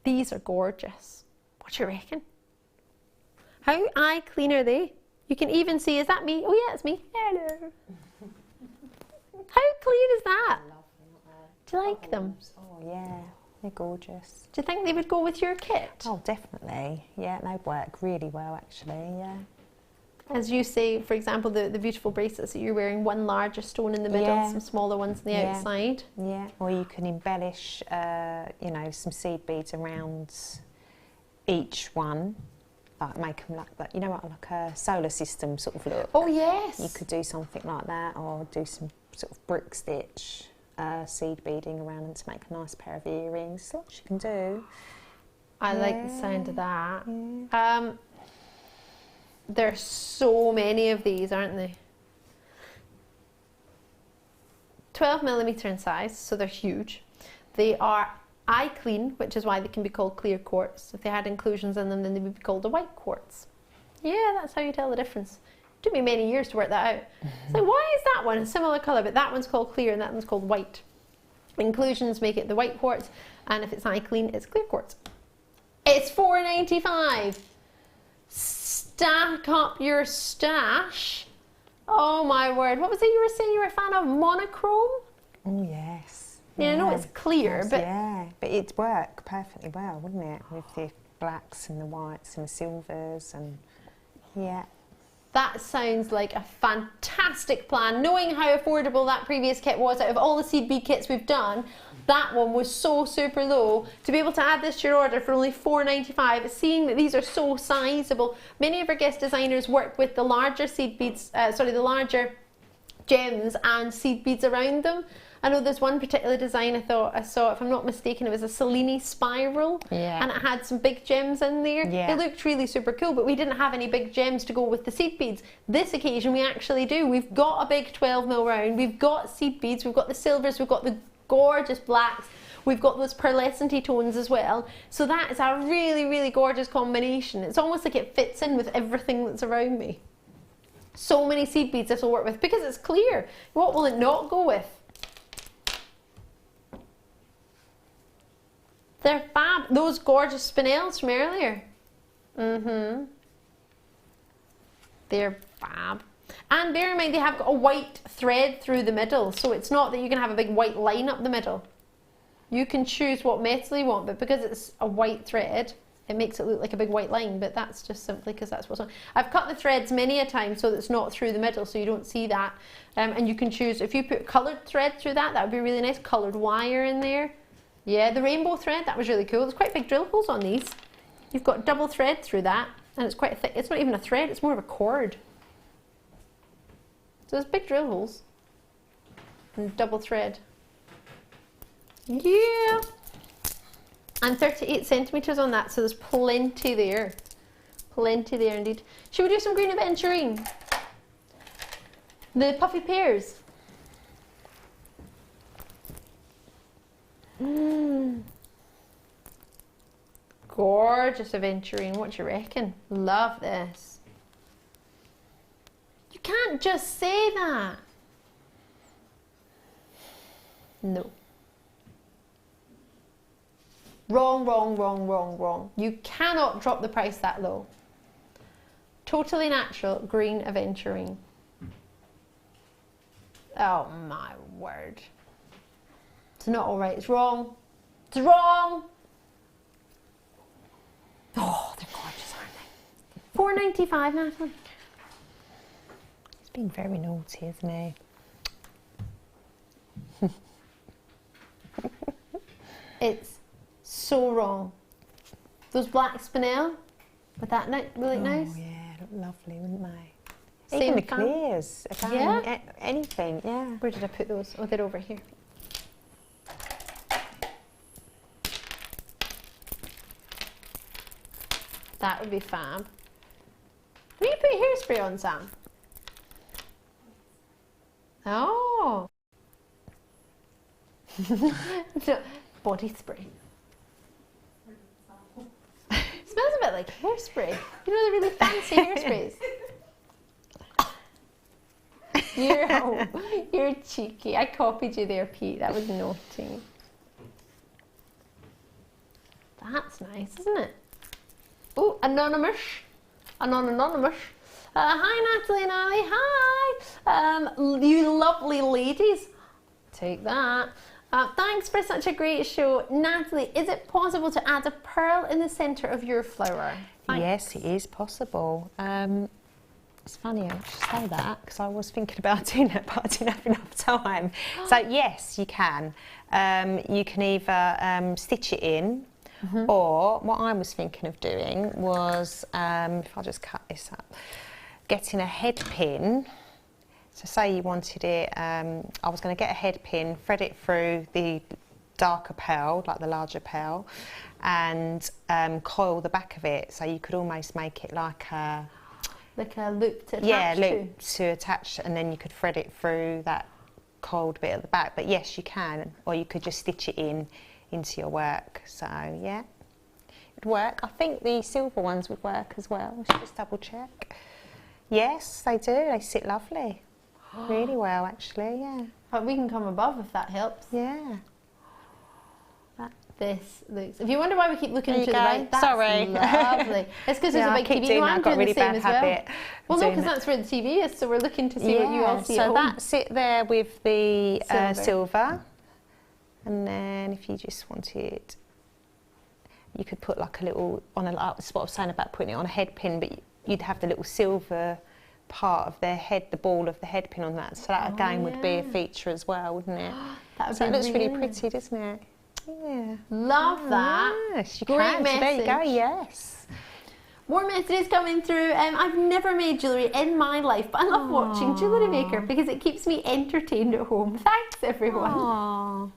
These are gorgeous. What do you reckon? How eye clean are they? You can even see, is that me? Oh yeah, it's me. Hello. How clean is that? Do you like them? Oh yeah, they're gorgeous. Do you think they would go with your kit? Oh definitely, yeah, they work really well actually, yeah. As you say, for example, the beautiful bracelets that you're wearing, one larger stone in the middle, some smaller ones on the outside. Yeah, or you can embellish, you know, some seed beads around each one, like make them like that, you know, like a solar system sort of look. Oh yes. You could do something like that, or do some sort of brick stitch seed beading around them to make a nice pair of earrings. There's lots you can do. I like the sound of that. Yeah. There's so many of these, aren't they? 12mm in size, so they're huge. They are eye clean, which is why they can be called clear quartz. If they had inclusions in them, then they would be called a white quartz. Yeah, that's how you tell the difference. It took me many years to work that out. It's like, why is that one a similar colour, but that one's called clear and that one's called white? Inclusions make it the white quartz, and if it's eye clean, it's clear quartz. It's $4.95. Stack up your stash. Oh my word. What was it you were saying you were a fan of? Monochrome? Oh yes. Yeah, I know it's clear, yes, but... Yeah, but it'd work perfectly well, wouldn't it? With the blacks and the whites and the silvers and... Yeah. That sounds like a fantastic plan. Knowing how affordable that previous kit was, out of all the seed bead kits we've done, that one was so super low. To be able to add this to your order for only $4.95, seeing that these are so sizable. Many of our guest designers work with the larger seed beads, the larger gems and seed beads around them. I know there's one particular design I saw, if I'm not mistaken, it was a Cellini spiral, and it had some big gems in there. It looked really super cool, but we didn't have any big gems to go with the seed beads. This occasion we actually do. We've got a big 12mm round, we've got seed beads, we've got the silvers, we've got the gorgeous blacks, we've got those pearlescent tones as well. So that is a really, really gorgeous combination. It's almost like it fits in with everything that's around me. So many seed beads this will work with because it's clear. What will it not go with? They're fab. Those gorgeous spinels from earlier. They're fab. And bear in mind they have got a white thread through the middle, so it's not that you can have a big white line up the middle. You can choose what metal you want, but because it's a white thread, it makes it look like a big white line, but that's just simply because that's what's on. I've cut the threads many a time so that it's not through the middle, so you don't see that. And you can choose, if you put coloured thread through that, that would be really nice. Coloured wire in there. Yeah, the rainbow thread, that was really cool. There's quite big drill holes on these. You've got double thread through that, and it's quite thick. It's not even a thread, it's more of a cord. So there's big drill holes and double thread. Yeah. And 38 centimetres on that, so there's plenty there. Plenty there indeed. Should we do some green aventurine? The puffy pears. Gorgeous aventurine, what do you reckon? Love this. You can't just say that. No. Wrong, wrong, wrong, wrong, wrong. You cannot drop the price that low. Totally natural green aventurine. Oh my word. It's not alright, it's wrong. It's wrong! Oh, they're gorgeous, aren't they? $4.95, Nathalie. He's been very naughty, isn't he? It's so wrong. Those black spinel, would that look nice? Oh yeah, look lovely, wouldn't they? Same Even the fan. clears, again, Yeah. anything, yeah. Where did I put those? Oh, they're over here. That would be fab. Can you put hairspray on, Sam? Oh. So, body spray. Smells a bit like hairspray. You know the really fancy hairsprays. You're cheeky. I copied you there, Pete. That was naughty. That's nice, isn't it? Oh, anonymous. Anonymous. Hi, Nathalie and Ali. Hi. You lovely ladies. Take that. Thanks for such a great show. Nathalie, is it possible to add a pearl in the centre of your flower? Thanks. Yes, it is possible. It's funny I should say that because I was thinking about doing it, but I didn't have enough time. So yes, you can. You can either stitch it in, or what I was thinking of doing was, if I just cut this up, getting a head pin. So say you wanted it, I was going to get a head pin, thread it through the darker pearl, like the larger pearl, and coil the back of it. So you could almost make it like a loop to attach loop to attach, and then you could thread it through that coiled bit at the back. But yes, you can, or you could just stitch it into your work. So yeah, it'd work. I think the silver ones would work as well. I should just double check. Yes, they do. They sit lovely. Really well, actually, yeah. But we can come above if that helps. Yeah. This looks. If you wonder why we keep looking to the right, that's sorry. lovely. It's because there's a big TV. No, I'm doing the same as well. Well, no, because that's where the TV is, so we're looking to see what you all see at home. So that's it there with the silver. And then if you just wanted, you could put like a little, that's what I was saying about putting it on a head pin, but you'd have the little silver part of their head, the ball of the head pin on that. So that again would be a feature as well, wouldn't it? That would so be it looks really pretty, doesn't it? Yeah. Love that. Yes, you Great can. message. So there you go, yes. More messages coming through. I've never made jewellery in my life, but I love watching Jewellery Maker because it keeps me entertained at home. Thanks, everyone. Aww.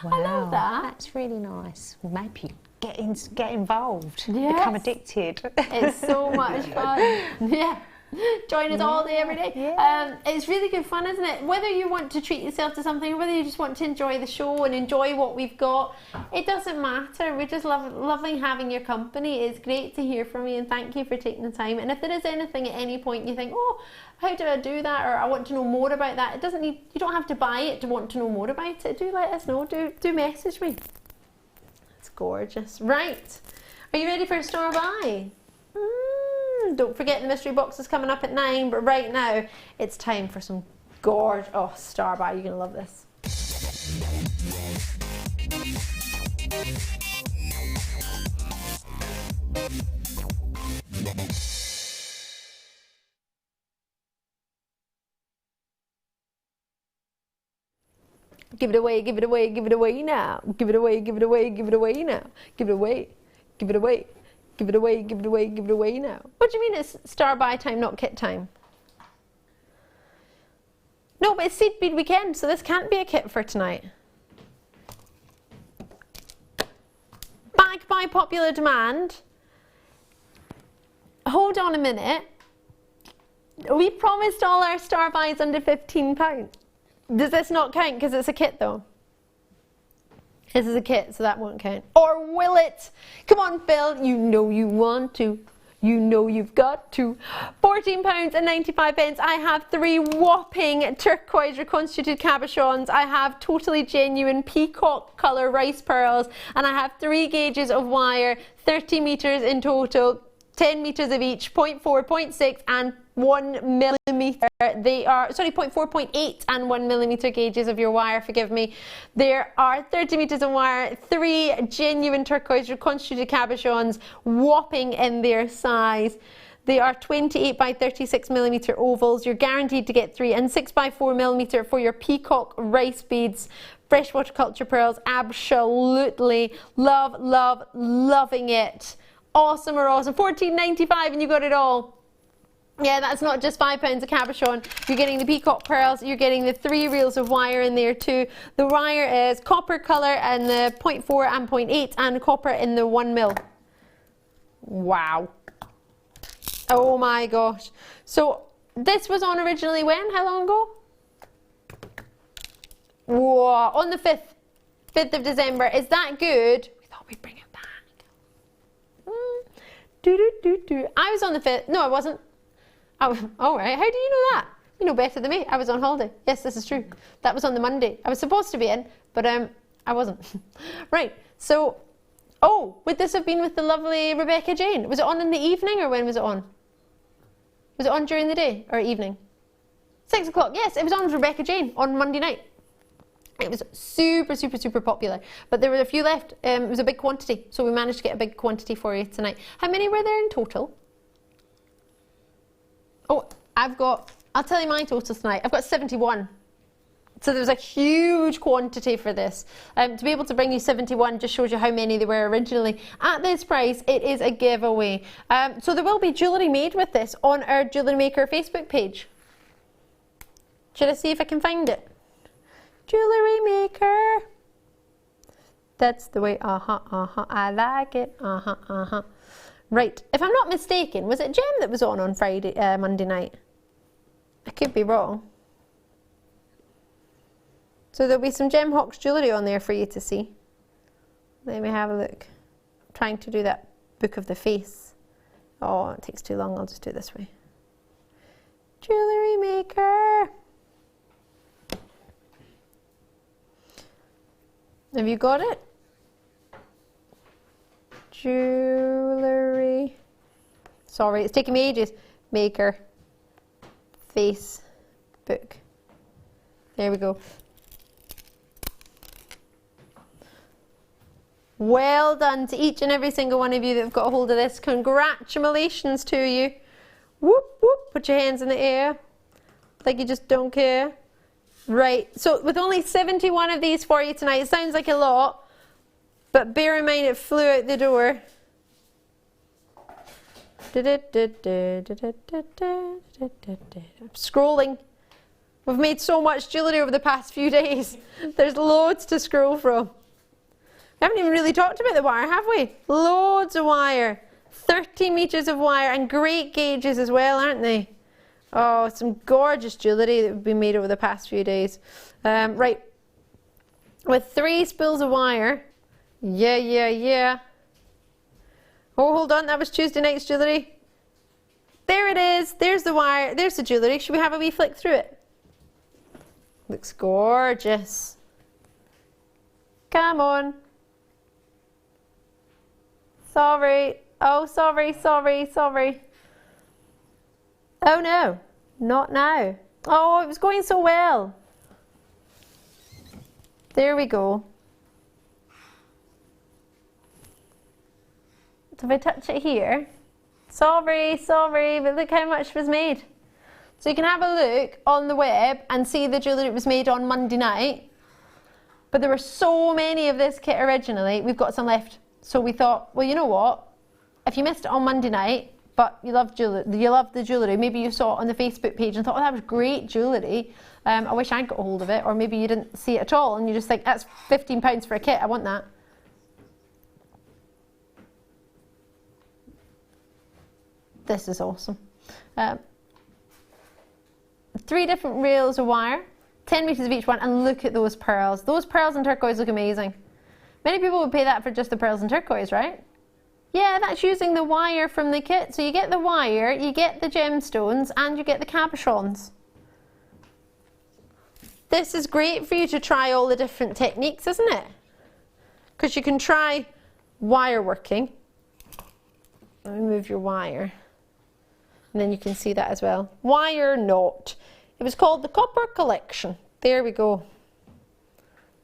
Wow, I love that. That's really nice. Well, maybe get involved. Yes. Become addicted. It's so much fun. Yeah. Join us all day, every day. Yeah. It's really good fun, isn't it? Whether you want to treat yourself to something or whether you just want to enjoy the show and enjoy what we've got, it doesn't matter. We're just loving having your company. It's great to hear from you, and thank you for taking the time. And if there is anything at any point you think, oh, how do I do that, or I want to know more about that, it doesn't need, you don't have to buy it to want to know more about it. Do let us know. Do message me. It's gorgeous. Right. Are you ready for a store buy? Don't forget the mystery box is coming up at 9, but right now it's time for some gorgeous, star buy. You're going to love this. Give it away, give it away, give it away now. Give it away, give it away, give it away now. Give it away, give it away. Give it away, give it away, give it away now. What do you mean it's star buy time, not kit time? No, but it's Seed Bead Weekend, so this can't be a kit for tonight. Back by popular demand. Hold on a minute. We promised all our star buys under £15. Does this not count because it's a kit though? This is a kit, so that won't count. Or will it? Come on, Phil. You know you want to. You know you've got to. £14.95. I have 3 whopping turquoise reconstituted cabochons. I have totally genuine peacock colour rice pearls. And I have 3 gauges of wire, 30 metres in total, 10 metres of each, 0.4, 0.6 and 1 millimetre. They are, 0.4, 0.8 and 1 millimetre gauges of your wire, forgive me. There are 30 metres of wire, 3 genuine turquoise reconstituted cabochons, whopping in their size. They are 28 by 36 millimetre ovals. You're guaranteed to get 3, and 6 by 4 millimetre for your peacock rice beads. Freshwater culture pearls, absolutely loving it. Awesome or awesome. £14.95 and you got it all. Yeah, that's not just £5 a cabochon. You're getting the peacock pearls. You're getting the 3 reels of wire in there too. The wire is copper colour and the 0.4 and 0.8 and copper in the 1 mil. Wow. Oh my gosh. So this was on originally when? How long ago? Whoa, on the 5th of December. Is that good? We thought we'd bring it back. I was on the 5th. No, I wasn't. Oh, all right. How do you know that? You know better than me. I was on holiday. Yes, this is true. That was on the Monday. I was supposed to be in, but I wasn't. Right. So, oh, would this have been with the lovely Rebecca Jane? Was it on in the evening or when was it on? Was it on during the day or evening? 6 o'clock. Yes, it was on with Rebecca Jane on Monday night. It was super, super, super popular. But there were a few left. It was a big quantity. So we managed to get a big quantity for you tonight. How many were there in total? Oh, I'll tell you my total tonight. I've got 71. So there was a huge quantity for this. To be able to bring you 71 just shows you how many there were originally. At this price, it is a giveaway. So there will be jewellery made with this on our Jewellery Maker Facebook page. Should I see if I can find it? Jewellery Maker. That's the way, I like it, Right, if I'm not mistaken, was it Gem that was on Friday, Monday night? I could be wrong. So there'll be some Gem Hawks jewellery on there for you to see. Let me have a look. I'm trying to do that book of the face. Oh, it takes too long, I'll just do it this way. Jewellery Maker. Have you got it? Jewellery. Sorry, it's taking me ages. Maker. Facebook. There we go. Well done to each and every single one of you that have got a hold of this. Congratulations to you. Whoop, whoop. Put your hands in the air. Like you just don't care. Right, so with only 71 of these for you tonight, it sounds like a lot, but bear in mind it flew out the door. I'm scrolling. We've made so much jewellery over the past few days. There's loads to scroll from. We haven't even really talked about the wire, have we? Loads of wire. 30 metres of wire and great gauges as well, aren't they? Oh, some gorgeous jewellery that we've been made over the past few days. Right, with 3 spools of wire. Yeah. Oh, hold on, that was Tuesday night's jewellery. There it is, there's the wire, there's the jewellery. Should we have a wee flick through it? Looks gorgeous. Come on. Sorry. Oh, sorry. Oh no, not now. Oh, it was going so well. There we go. So if I touch it here, sorry, but look how much was made. So you can have a look on the web and see the jewellery that was made on Monday night. But there were so many of this kit originally, we've got some left. So we thought, well, you know what? If you missed it on Monday night, but you love the jewellery, maybe you saw it on the Facebook page and thought, oh, that was great jewellery. I wish I'd got a hold of it. Or maybe you didn't see it at all and you just think, that's £15 for a kit, I want that. This is awesome. 3 different reels of wire, 10 metres of each one, and look at those pearls. Those pearls and turquoise look amazing. Many people would pay that for just the pearls and turquoise, right? Yeah, that's using the wire from the kit. So you get the wire, you get the gemstones, and you get the cabochons. This is great for you to try all the different techniques, isn't it? Because you can try wire working. Let me move your wire. And then you can see that as well. Wire knot. It was called the Copper Collection. There we go.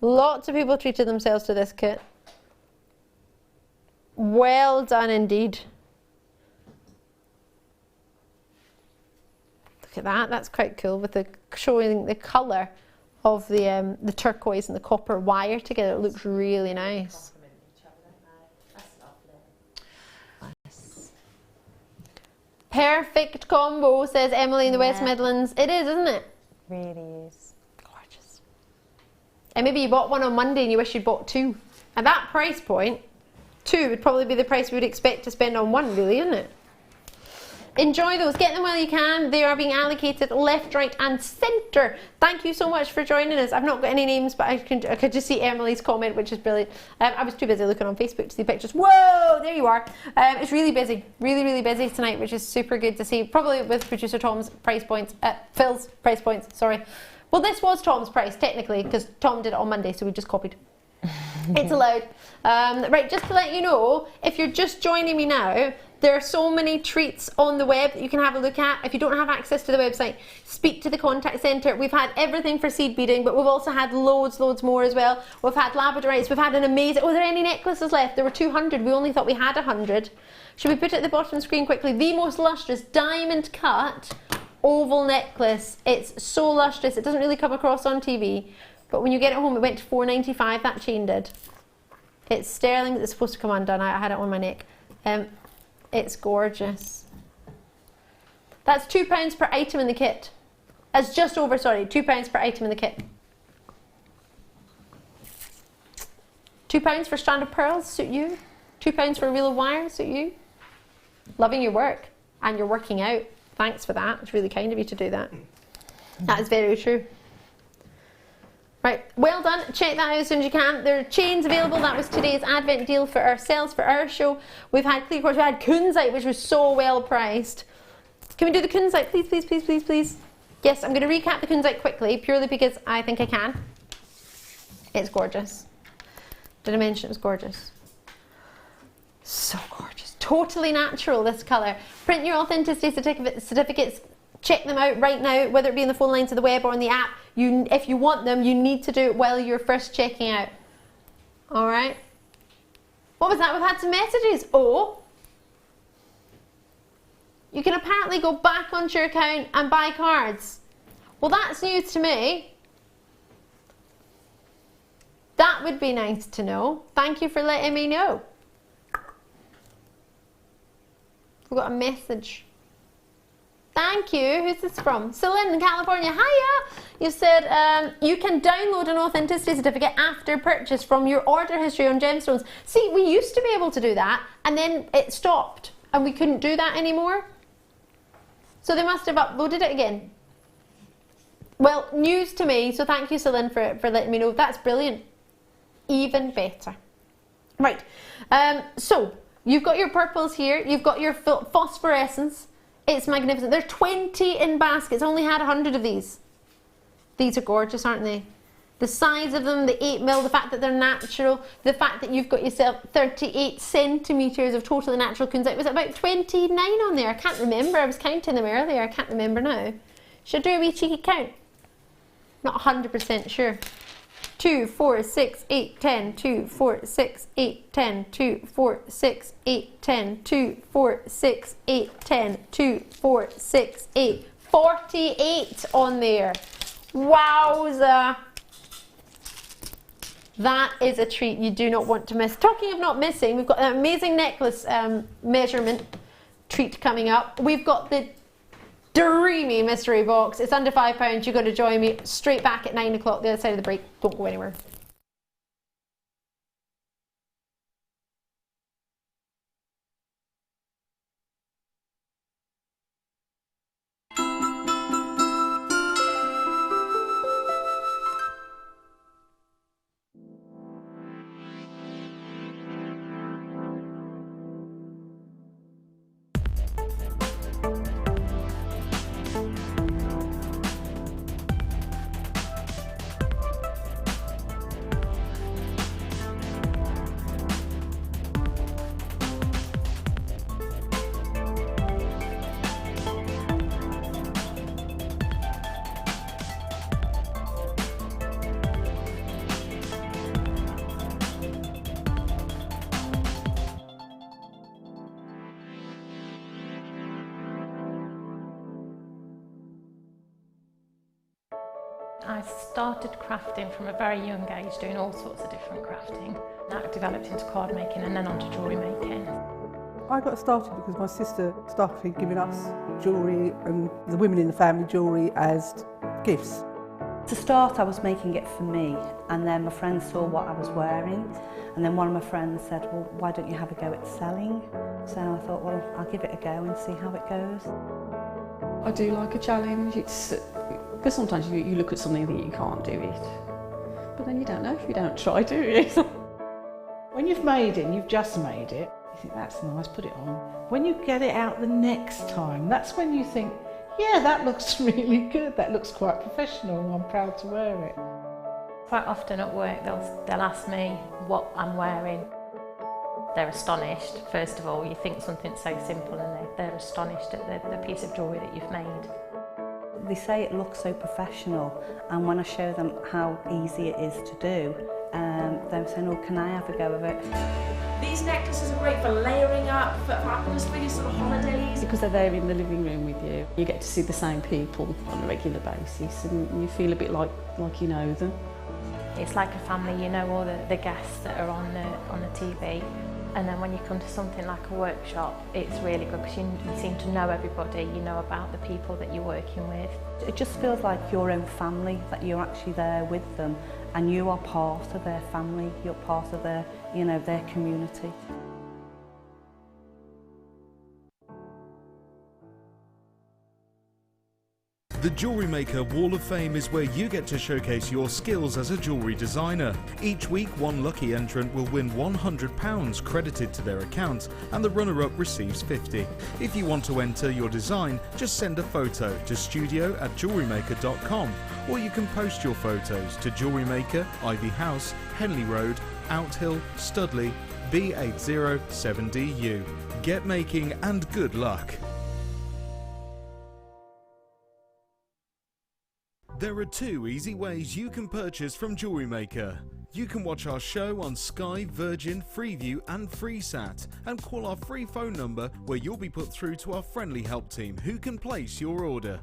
Lots of people treated themselves to this kit. Well done indeed. Look at that, that's quite cool with the showing the colour of the turquoise and the copper wire together. It looks really nice. Perfect combo, says Emily in the West Midlands. It is, isn't it? Really is. Gorgeous. And maybe you bought one on Monday and you wish you'd bought 2. At that price point, 2 would probably be the price we would expect to spend on one, really, isn't it? enjoy those. Get them while you can. They are being allocated left, right and centre. Thank you so much for joining us. I've not got any names, but I could just see Emily's comment, which is brilliant. I was too busy looking on Facebook to see pictures. Whoa, there you are. It's really busy, really busy tonight, which is super good to see. Probably with producer Tom's price points, Phil's price points, sorry. Well, this was Tom's price, technically, because Tom did it on Monday, so we just copied. It's allowed. Right, just to let you know, if you're just joining me now, there are so many treats on the web that you can have a look at. If you don't have access to the website, speak to the contact centre. We've had everything for seed beading, but we've also had loads more as well. We've had labradorites, we've had an amazing... Oh, are there any necklaces left? There were 200. We only thought we had 100. Should we put it at the bottom of the screen quickly? The most lustrous diamond cut oval necklace. It's so lustrous. It doesn't really come across on TV, but when you get it home, it went to £4.95. That chain did. It's sterling. It's supposed to come undone. I had it on my neck. It's gorgeous. That's £2 per item in the kit. It's just over, sorry, £2 per item in the kit. £2 for a strand of pearls, suit you. £2 for a reel of wire, suit you. Loving your work and you're working out. Thanks for that. It's really kind of you to do that. That is very true. Right, well done. Check that out as soon as you can. There are chains available. That was today's advent deal for ourselves, for our show. We've had clear quartz, we had kunzite, which was so well priced. Can we do the kunzite, please? Yes, I'm going to recap the kunzite quickly, purely because I think I can. It's gorgeous. Did I mention it was gorgeous? So gorgeous. Totally natural, this colour. Print your authenticity certificates. Check them out right now, whether it be in the phone lines of the web or on the app. If you want them, you need to do it while you're first checking out. All right. What was that? We've had some messages. Oh, you can apparently go back onto your account and buy cards. Well, that's news to me. That would be nice to know. Thank you for letting me know. We've got a message. Thank you. Who's this from? Celine in California. Hiya. You said you can download an authenticity certificate after purchase from your order history on gemstones. See, we used to be able to do that, and then it stopped, and we couldn't do that anymore. So they must have uploaded it again. Well, news to me. So thank you, Celine, for letting me know. That's brilliant. Even better. Right. So you've got your purples here. You've got your phosphorescence. It's magnificent. There's 20 in baskets. Only had 100 of these. These are gorgeous, aren't they? The size of them, the 8mm, the fact that they're natural, the fact that you've got yourself 38 centimetres of totally natural kunzite. Was it about 29 on there? I can't remember. I was counting them earlier. I can't remember now. Should I do a wee cheeky count? Not 100% sure. 2, 4, 6, 8, 10, 2, 4, 6, 8, 10, 2, 4, 6, 8, 10, 2, 4, 6, 8, 10, 2, 4, 6, 8. 48 on there. Wowza. That is a treat you do not want to miss. Talking of not missing, we've got an amazing necklace measurement treat coming up. We've got the dreamy mystery box. It's under £5. You've got to join me straight back at 9 o'clock the other side of the break. Don't go anywhere. I started crafting from a very young age, doing all sorts of different crafting. That developed into card making and then onto jewellery making. I got started because my sister started giving us jewellery and the women in the family jewellery as gifts. To start, I was making it for me, and then my friends saw what I was wearing, and then one of my friends said, well, why don't you have a go at selling? So I thought, well, I'll give it a go and see how it goes. I do like a challenge. Because sometimes you look at something and think you can't do it, but then you don't know if you don't try, do you? When you've made it and you've just made it, you think, that's nice, put it on. When you get it out the next time, that's when you think, yeah, that looks really good, that looks quite professional, I'm proud to wear it. Quite often at work they'll ask me what I'm wearing. They're astonished. First of all, you think something so simple and they're astonished at the piece of jewellery that you've made. They say it looks so professional, and when I show them how easy it is to do, they're saying, oh, can I have a go of it? These necklaces are great for layering up, for atmosphere, sort of holidays. Because they're there in the living room with you, you get to see the same people on a regular basis and you feel a bit like you know them. It's like a family, you know all the guests that are on the TV. And then when you come to something like a workshop, it's really good because you seem to know everybody, you know about the people that you're working with. It just feels like your own family, that you're actually there with them and you are part of their family, you're part of their, you know, their community. The Jewellery Maker Wall of Fame is where you get to showcase your skills as a jewellery designer. Each week, one lucky entrant will win £100 credited to their account, and the runner-up receives £50. If you want to enter your design, just send a photo to studio@jewellerymaker.com, or you can post your photos to Jewellery Maker, Ivy House, Henley Road, Outhill, Studley, B807DU. Get making and good luck. There are two easy ways you can purchase from Jewellery Maker. You can watch our show on Sky, Virgin, Freeview and FreeSat, and call our free phone number where you'll be put through to our friendly help team who can place your order.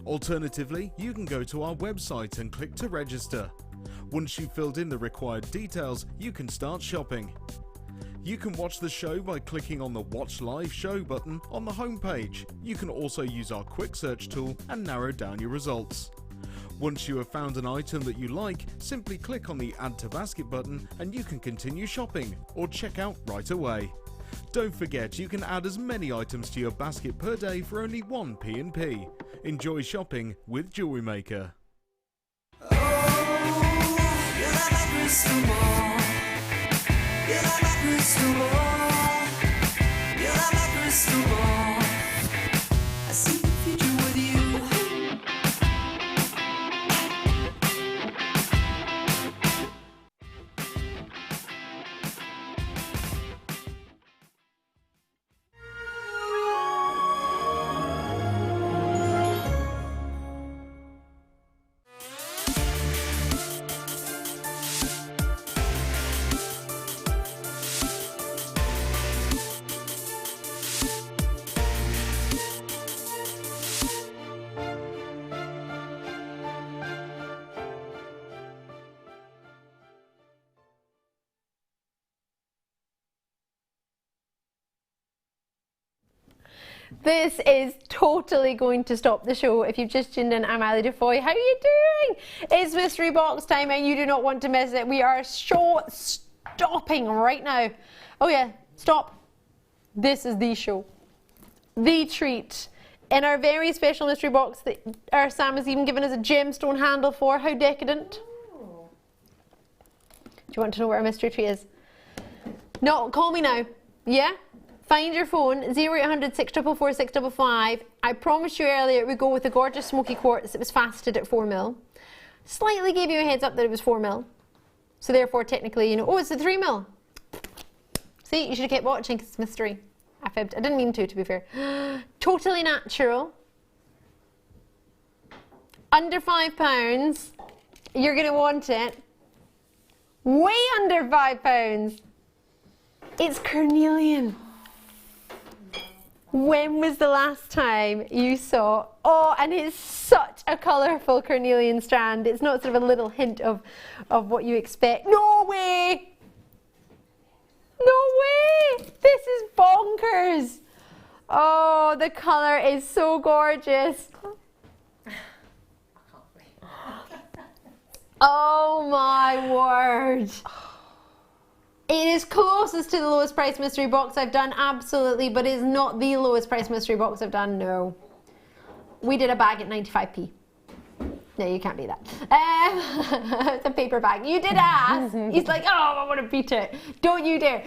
Alternatively, you can go to our website and click to register. Once you've filled in the required details, you can start shopping. You can watch the show by clicking on the Watch Live Show button on the homepage. You can also use our quick search tool and narrow down your results. Once you have found an item that you like, simply click on the Add to Basket button and you can continue shopping or check out right away. Don't forget, you can add as many items to your basket per day for only 1 P&P. Enjoy shopping with Jewellery Maker. This is totally going to stop the show. If you've just tuned in, I'm Ali DeFoy. How are you doing? It's mystery box time and you do not want to miss it. We are show stopping right now. Oh yeah, stop. This is the show. The treat. In our very special mystery box that our Sam has even given us a gemstone handle for. How decadent. Do you want to know what our mystery treat is? No, call me now. Yeah? Find your phone, 0800 644 655. I promised you earlier we go with the gorgeous smoky quartz that was faceted at 4mm. Slightly gave you a heads up that it was 4mm. So therefore, technically, you know, oh, it's a 3mm. See, you should have kept watching because it's mystery. I fibbed. I didn't mean to be fair. Totally natural. Under £5. You're going to want it. Way under £5. It's carnelian. When was the last time you saw, oh, and it's such a colourful carnelian strand. It's not sort of a little hint of what you expect. No way! No way! This is bonkers. Oh, the colour is so gorgeous. my word. It is closest to the lowest price mystery box I've done, absolutely, but it's not the lowest price mystery box I've done, no. We did a bag at 95p. No, you can't beat that. It's a paper bag. You did ask. He's like, oh, I want to beat it. Don't you dare.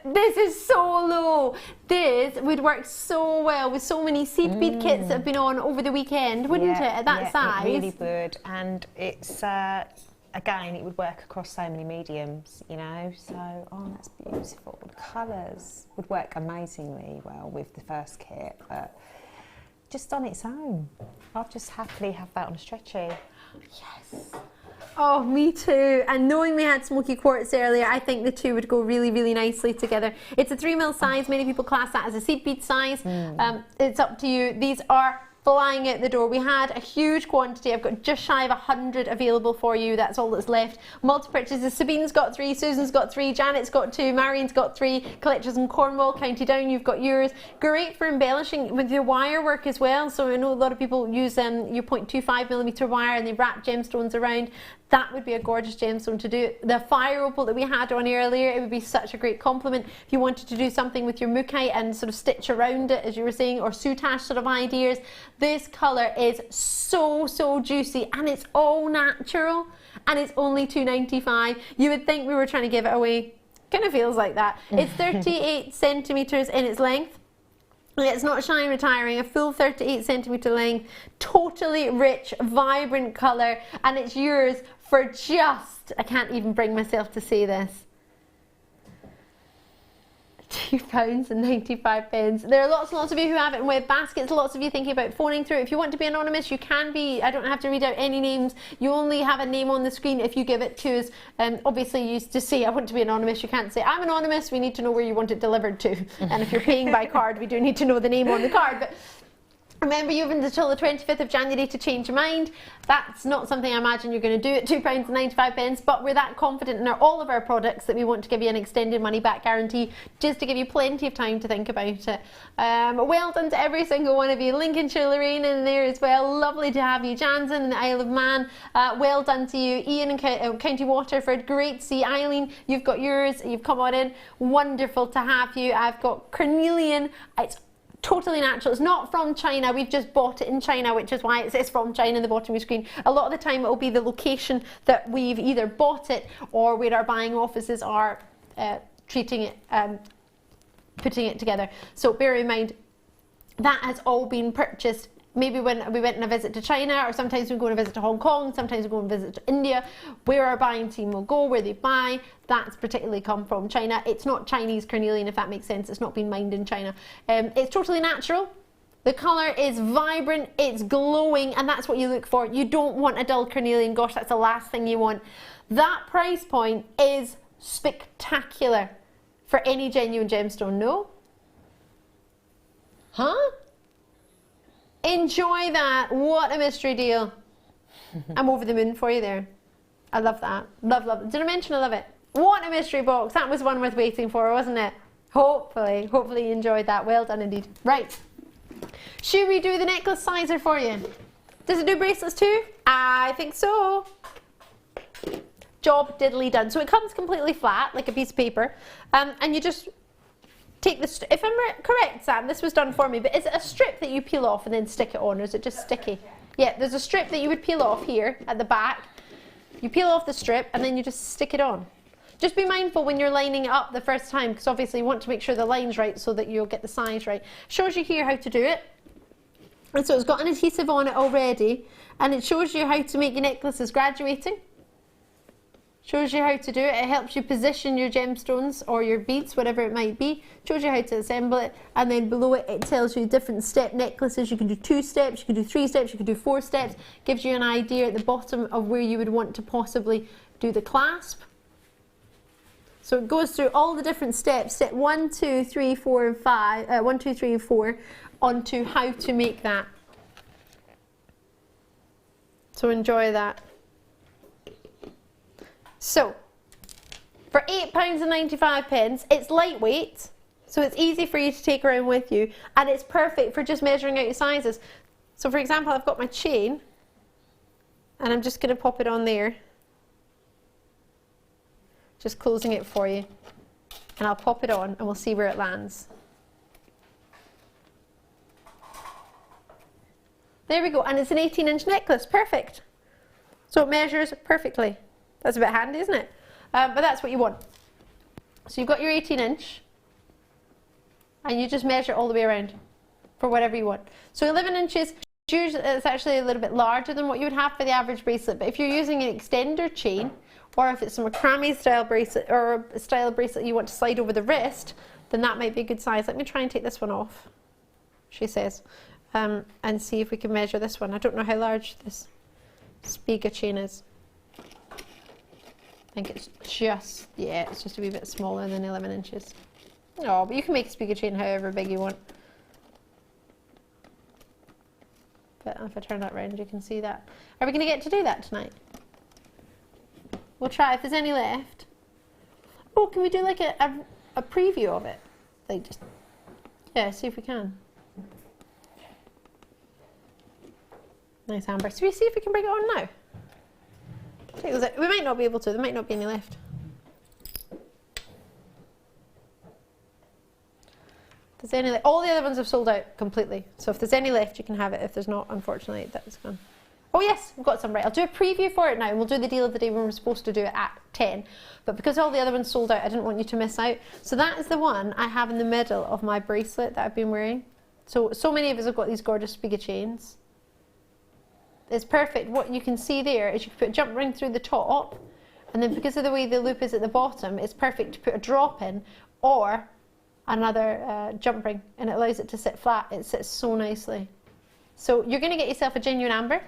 This is so low. This would work so well with so many seed bead kits that have been on over the weekend, wouldn't it, at that size? It really would. And it's, again, it would work across so many mediums, you know. So, oh, that's beautiful. The colours would work amazingly well with the first kit, but just on its own. I'll just happily have that on a stretchy. Yes. Oh, me too. And knowing we had smoky quartz earlier, I think the two would go really, really nicely together. It's a 3mm size. Many people class that as a seed bead size. It's up to you. These are flying out the door. We had a huge quantity. I've got just shy of 100 available for you. That's all that's left. Multi-purchases. Sabine's got 3, Susan's got 3, Janet's got 2, Marion's got 3, Collectors in Cornwall, County Down, you've got yours. Great for embellishing with your wire work as well. So I know a lot of people use your 0.25mm wire and they wrap gemstones around. That would be a gorgeous gemstone to do. The fire opal that we had on earlier, it would be such a great compliment if you wanted to do something with your mookaite and sort of stitch around it, as you were saying, or soutache sort of ideas. This colour is so, so juicy, and it's all natural, and it's only $2.95. You would think we were trying to give it away. Kind of feels like that. It's 38 centimetres in its length. It's not shine retiring, a full 38 centimetre length, totally rich, vibrant colour, and it's yours for just, I can't even bring myself to say this, £2.95. There are lots and lots of you who have it in web baskets, lots of you thinking about phoning through. If you want to be anonymous, you can be. I don't have to read out any names. You only have a name on the screen if you give it to us. Obviously, you used to say, I want to be anonymous. You can't say, I'm anonymous. We need to know where you want it delivered to. And if you're paying by card, we do need to know the name on the card. But remember, you have until the 25th of January to change your mind. That's not something I imagine you're going to do at £2.95, but we're that confident in all of our products that we want to give you an extended money back guarantee, just to give you plenty of time to think about it. Well done to every single one of you. Lincolnshire, Lorraine in there as well. Lovely to have you. Jansen in the Isle of Man. Well done to you. Ian in County Waterford. Great to see. Eileen, you've got yours. You've come on in. Wonderful to have you. I've got Cornelian. It's totally natural. It's not from China. We've just bought it in China, which is why it says from China in the bottom of your screen. A lot of the time it will be the location that we've either bought it or where our buying offices are treating it, putting it together. So bear in mind that has all been purchased maybe when we went on a visit to China, or sometimes we go on a visit to Hong Kong, sometimes we go on a visit to India, where our buying team will go, where they buy. That's particularly come from China. It's not Chinese carnelian, if that makes sense. It's not been mined in China. It's totally natural. The colour is vibrant, it's glowing, and that's what you look for. You don't want a dull carnelian. Gosh, that's the last thing you want. That price point is spectacular for any genuine gemstone, no? Huh? Enjoy that. What a mystery deal. I'm over the moon for you there. I love that. Love, love it. Did I mention I love it? What a mystery box. That was one worth waiting for, wasn't it? Hopefully you enjoyed that. Well done indeed. Right. Should we do the necklace sizer for you? Does it do bracelets too? I think so. Job diddly done. So it comes completely flat, like a piece of paper. And you just take the, if I'm correct, Sam, this was done for me, but is it a strip that you peel off and then stick it on, or is it just sticky? Yeah, there's a strip that you would peel off here at the back. You peel off the strip and then you just stick it on. Just be mindful when you're lining it up the first time, because obviously you want to make sure the line's right so that you'll get the size right. Shows you here how to do it. And so it's got an adhesive on it already, and it shows you how to make your necklaces graduating. Shows you how to do it. It helps you position your gemstones or your beads, whatever it might be. Shows you how to assemble it, and then below it, it tells you different step necklaces. You can do 2 steps, you can do 3 steps, you can do 4 steps. Gives you an idea at the bottom of where you would want to possibly do the clasp. So it goes through all the different steps, step 1, 2, 3, 4, and 5, 1, 2, 3, and 4, onto how to make that. So enjoy that. So, for £8.95, it's lightweight, so it's easy for you to take around with you, and it's perfect for just measuring out your sizes. So for example, I've got my chain, and I'm just going to pop it on there. Just closing it for you. And I'll pop it on and we'll see where it lands. There we go, and it's an 18-inch necklace, perfect. So it measures perfectly. That's a bit handy, isn't it? But that's what you want. So you've got your 18-inch, and you just measure all the way around for whatever you want. So 11 inches, usually it's actually a little bit larger than what you would have for the average bracelet, but if you're using an extender chain, or if it's some macrame style bracelet, or a style of bracelet you want to slide over the wrist, then that might be a good size. Let me try and take this one off, she says, and see if we can measure this one. I don't know how large this Spiga chain is. I think it's just, yeah, it's just a wee bit smaller than 11 inches. Oh, but you can make a Spiga chain however big you want. But if I turn that round, you can see that. Are we going to get to do that tonight? We'll try if there's any left. Oh, can we do like a preview of it? Like just, yeah, see if we can. Nice amber. So we see if we can bring it on now. We might not be able to. There might not be any left. If there's any, all the other ones have sold out completely. So if there's any left, you can have it. If there's not, unfortunately, that's gone. Oh yes, we've got some. Right, I'll do a preview for it now, and we'll do the deal of the day when we're supposed to do it at 10. But because all the other ones sold out, I didn't want you to miss out. So that is the one I have in the middle of my bracelet that I've been wearing. So many of us have got these gorgeous Spiga chains. It's perfect. What you can see there is you can put a jump ring through the top, and then because of the way the loop is at the bottom, it's perfect to put a drop in or another jump ring, and it allows it to sit flat. It sits so nicely. So you're going to get yourself a genuine amber,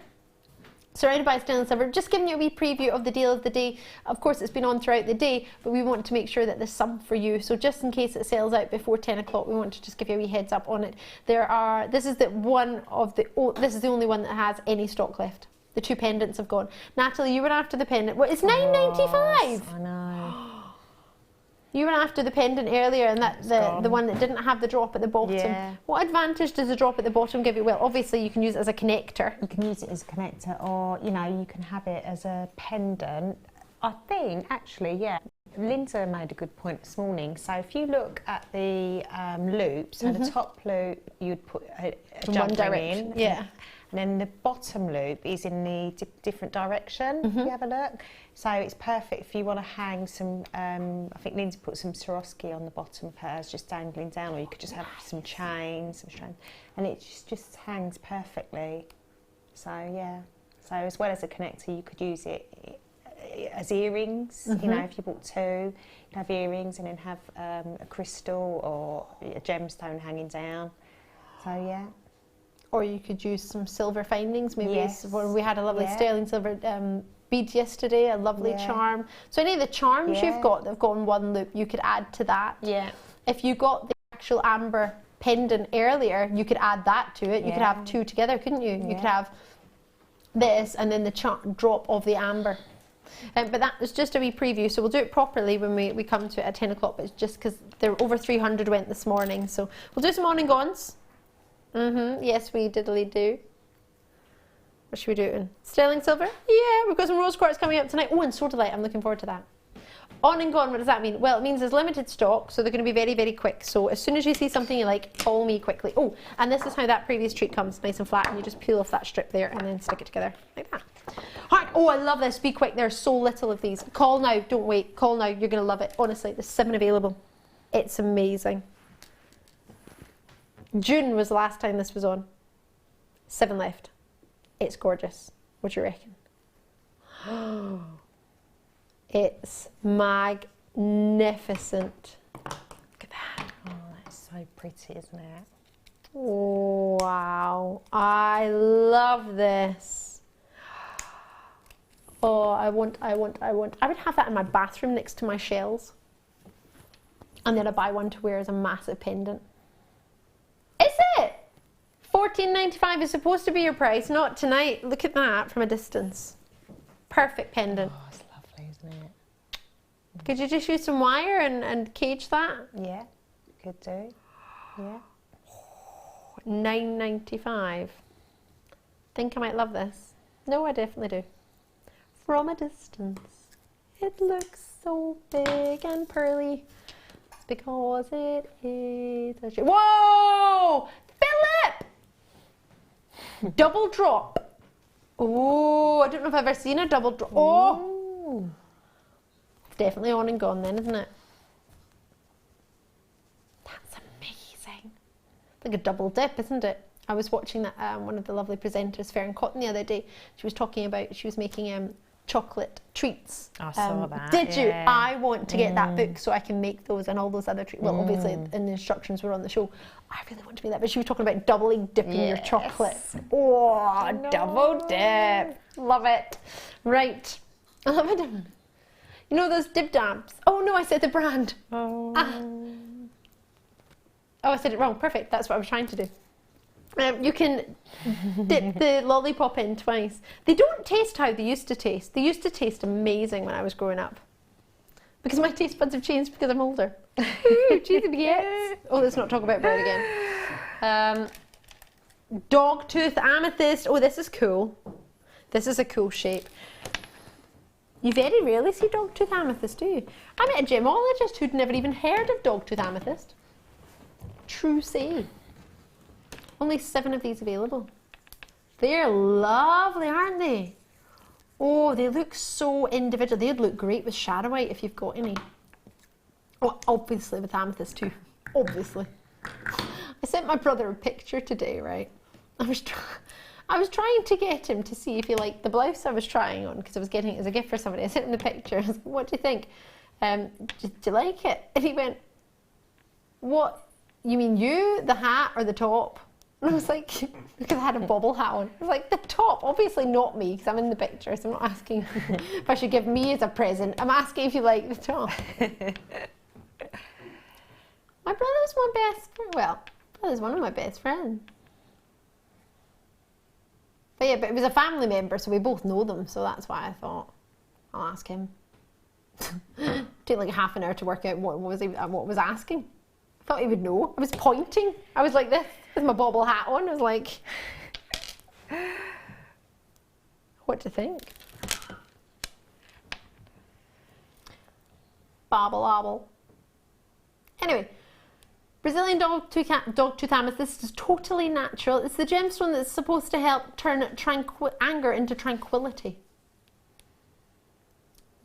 surrounded by sterling silver. Just giving you a wee preview of the deal of the day. Of course, it's been on throughout the day, but we want to make sure that there's some for you. So just in case it sells out before 10 o'clock, we want to just give you a wee heads up on it. This is the only one that has any stock left. The two pendants have gone. Natalie, you were after the pendant. What? It's $9.95. I know. You were after the pendant earlier, and the one that didn't have the drop at the bottom. Yeah. What advantage does the drop at the bottom give you? Well, obviously you can use it as a connector. You can use it as a connector, or you know, you can have it as a pendant. I think actually, yeah. Linda made a good point this morning. So if you look at the loop, so the top loop you'd put a jump ring in, yeah. And then the bottom loop is in the different direction. If you have a look, so it's perfect if you want to hang some. I think Linda put some Swarovski on the bottom of hers, just dangling down, or you could just have some chains, some strands, and it just hangs perfectly. So yeah, so as well as a connector, you could use it as earrings. You know, if you bought two, you'd have earrings and then have a crystal or a gemstone hanging down. So yeah. Or you could use some silver findings. Maybe we had a lovely sterling silver bead yesterday, a lovely charm. So any of the charms you've got that have got in one loop, you could add to that. Yeah. If you got the actual amber pendant earlier, you could add that to it. You could have two together, couldn't you? You could have this and then the drop of the amber. But that was just a wee preview, so we'll do it properly when we come to it at 10 o'clock, but it's just because there were over 300 went this morning. So we'll do some on and gones. Yes, we diddly do. What should we do doing? Sterling silver? Yeah, we've got some rose quartz coming up tonight. Oh, and sodalite, I'm looking forward to that. On and gone, what does that mean? Well, it means there's limited stock, so they're going to be very, very quick. So as soon as you see something you like, call me quickly. Oh, and this is how that previous treat comes, nice and flat, and you just peel off that strip there and then stick it together like that. Right. Oh, I love this. Be quick. There's so little of these. Call now. Don't wait. Call now. You're going to love it. Honestly, there's 7 available. It's amazing. June was the last time this was on. 7 left. It's gorgeous. What do you reckon? It's magnificent. Look at that. Oh, that's so pretty, isn't it? Oh, wow. I love this. Oh, I want. I would have that in my bathroom next to my shells. And then I buy one to wear as a massive pendant. Is it? $14.95 is supposed to be your price, not tonight. Look at that from a distance. Perfect pendant. Oh, it's lovely, isn't it? Could you just use some wire and cage that? Yeah, could do. Yeah. $9.95. Think I might love this. No, I definitely do. From a distance. It looks so big and pearly. It's because it is a shape. Whoa! Philip! Double drop. Oh, I don't know if I've ever seen a double drop. Oh! It's definitely on and gone then, isn't it? That's amazing. Like a double dip, isn't it? I was watching that one of the lovely presenters, Farron Cotton, the other day. She was talking about, she was making chocolate treats. I saw that. Did you? I want to get that book so I can make those and all those other treats. Well, obviously, and the instructions were on the show. I really want to make that, but she was talking about doubling dipping your chocolate. Oh, double dip. Love it. Right. I love it. You know those dib dabs? Oh no, I said the brand. Oh, I said it wrong. Perfect. That's what I was trying to do. You can dip the lollipop in twice. They don't taste how they used to taste. They used to taste amazing when I was growing up. Because my taste buds have changed because I'm older. Cheesy baguettes. Oh, let's not talk about bread again. Dogtooth amethyst. Oh, this is cool. This is a cool shape. You very rarely see dogtooth amethyst, do you? I met a gemologist who'd never even heard of dogtooth amethyst. True say. Only 7 of these available. They're lovely, aren't they? Oh, they look so individual. They'd look great with Charoite if you've got any. Well, obviously with amethyst too. Obviously. I sent my brother a picture today, right? I was trying to get him to see if he liked the blouse I was trying on because I was getting it as a gift for somebody. I sent him the picture. I was like, what do you think? Do you like it? And he went, what? You mean you, the hat, or the top? And I was like, because I had a bobble hat on. I was like, the top, obviously not me, because I'm in the picture, so I'm not asking if I should give me as a present. I'm asking if you like the top. My brother's my best friend. Well, brother's one of my best friends. But yeah, but it was a family member, so we both know them, so that's why I thought, I'll ask him. Took like half an hour to work out what was asking. I thought he would know. I was pointing. I was like this with my bobble hat on. I was like, what do you think? Bobble obble. Anyway, Brazilian dogtooth amethyst is totally natural. It's the gemstone that's supposed to help turn anger into tranquility.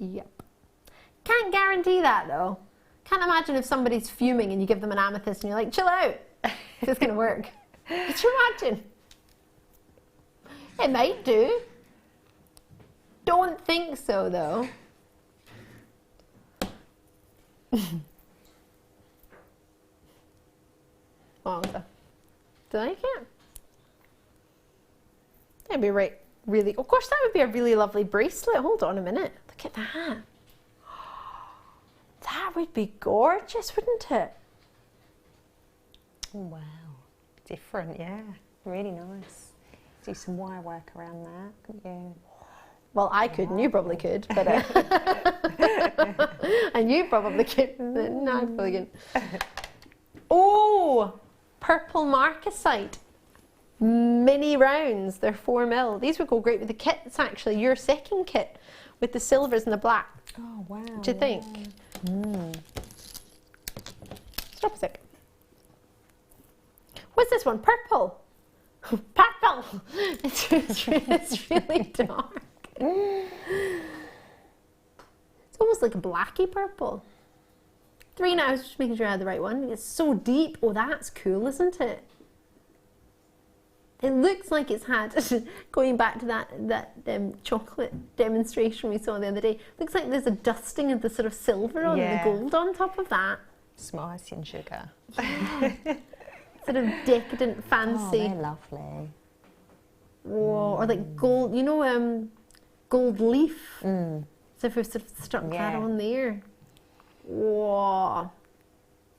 Yep. Can't guarantee that though. Can't imagine if somebody's fuming and you give them an amethyst and you're like, chill out. If it's going to work. Could you imagine? It might do. Don't think so though. What was that? Do you like it? That'd be right. Really. Of course, that would be a really lovely bracelet. Hold on a minute. Look at that. That would be gorgeous, wouldn't it? Oh, wow. Different, yeah. Really nice. Do some wire work around that, couldn't you? Well, I couldn't. You probably could, but and you probably could. No, I probably couldn't. Oh, purple marcasite. Mini rounds. They're 4mm. These would go great with the kits, actually. Your second kit with the silvers and the black. Oh, wow. What do you think? Stop a sec. What's this one? Purple. Purple. It's really dark. It's almost like a blacky purple. 3 now, just making sure I had the right one. It's so deep. Oh, that's cool, isn't it? It looks like it's had, going back to that chocolate demonstration we saw the other day, looks like there's a dusting of the sort of silver on the gold on top of that. Some icing sugar. Yeah. Sort of decadent, fancy. Oh, they're lovely. Whoa, or like gold, you know, gold leaf. So if we've sort of stuck that on there. Whoa,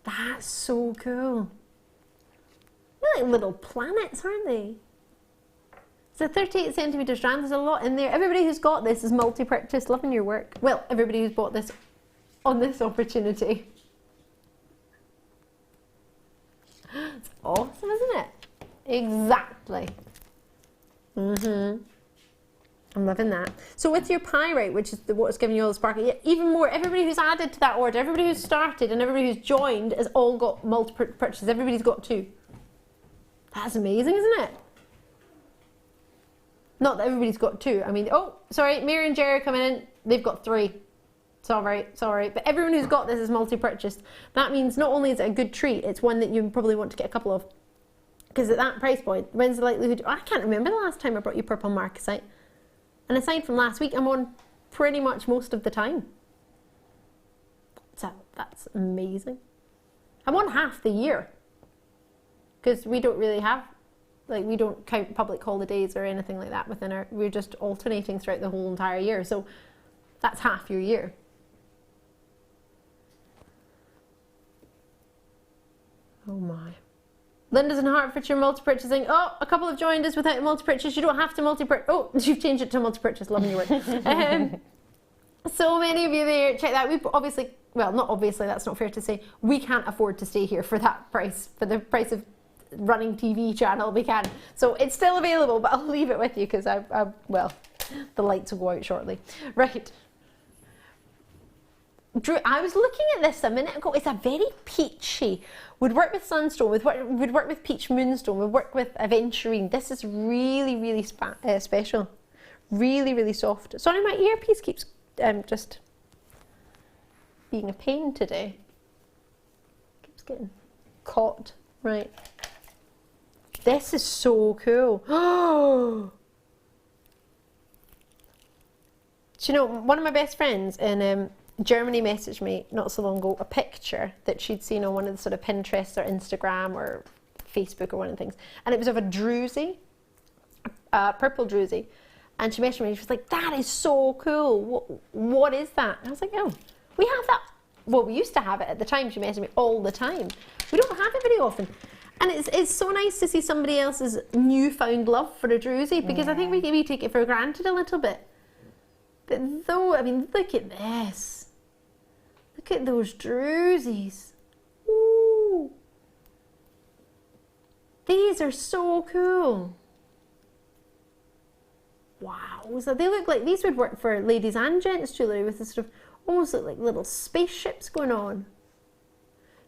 that's so cool. They're like little planets, aren't they? It's a 38 centimetre strand. There's a lot in there. Everybody who's got this is multi-purchase, loving your work. Well, everybody who's bought this on this opportunity. It's awesome, isn't it? Exactly. I'm I'm loving that. So with your pyrite, which is what's giving you all the sparkle, even more, everybody who's added to that order, everybody who's started and everybody who's joined has all got multiple purchases. Everybody's got 2. That's amazing, isn't it? Not that everybody's got 2. I mean, oh, sorry, Mary and Jerry are coming in. They've got 3. Sorry. But everyone who's got this is multi-purchased. That means not only is it a good treat, it's one that you probably want to get a couple of. Because at that price point, when's the likelihood? I can't remember the last time I brought you purple marcasite. And aside from last week, I'm on pretty much most of the time. So that's amazing. I'm on half the year. Because we don't really have, like, we don't count public holidays or anything like that within our, we're just alternating throughout the whole entire year. So that's half your year. Oh my. Linda's in Hertfordshire multi-purchasing. Oh, a couple have joined us without a multi-purchase. You don't have to multi-purchase. Oh, you've changed it to multi-purchase. Loving your work. So many of you there. Check that. We obviously, well, not obviously, that's not fair to say. We can't afford to stay here for that price, for the price of running TV channel. We can. So it's still available, but I'll leave it with you because well, the lights will go out shortly. Right. I was looking at this a minute ago. It's a very peachy. Would work with sunstone. Would work with peach moonstone. Would work with aventurine. This is really, really special. Really, really soft. Sorry, my earpiece keeps just being a pain today. Keeps getting caught. Right. This is so cool. Oh. Do you know, one of my best friends in Germany messaged me not so long ago a picture that she'd seen on one of the sort of Pinterest or Instagram or Facebook or one of the things, and it was of a druzy, purple druzy, and she messaged me and she was like, that is so cool, what is that? And I was like, oh, we have that, well, we used to have it at the time. She messaged me all the time. We don't have it very often, and it's so nice to see somebody else's newfound love for a druzy, because I think we take it for granted a little bit. But though, I mean, look at this. Look at those druzies. Ooh. These are so cool. Wow. So they look like, these would work for ladies and gents jewellery with this sort of, almost look like little spaceships going on.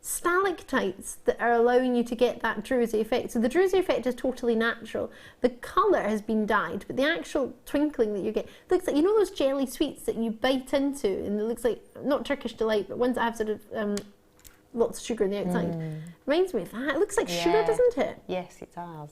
Stalactites that are allowing you to get that druzy effect. So the druzy effect is totally natural. The colour has been dyed, but the actual twinkling that you get looks like, you know those jelly sweets that you bite into, and it looks like, not Turkish Delight, but ones that have sort of lots of sugar on the outside. Reminds me of that. It looks like sugar, doesn't it? Yes, it does.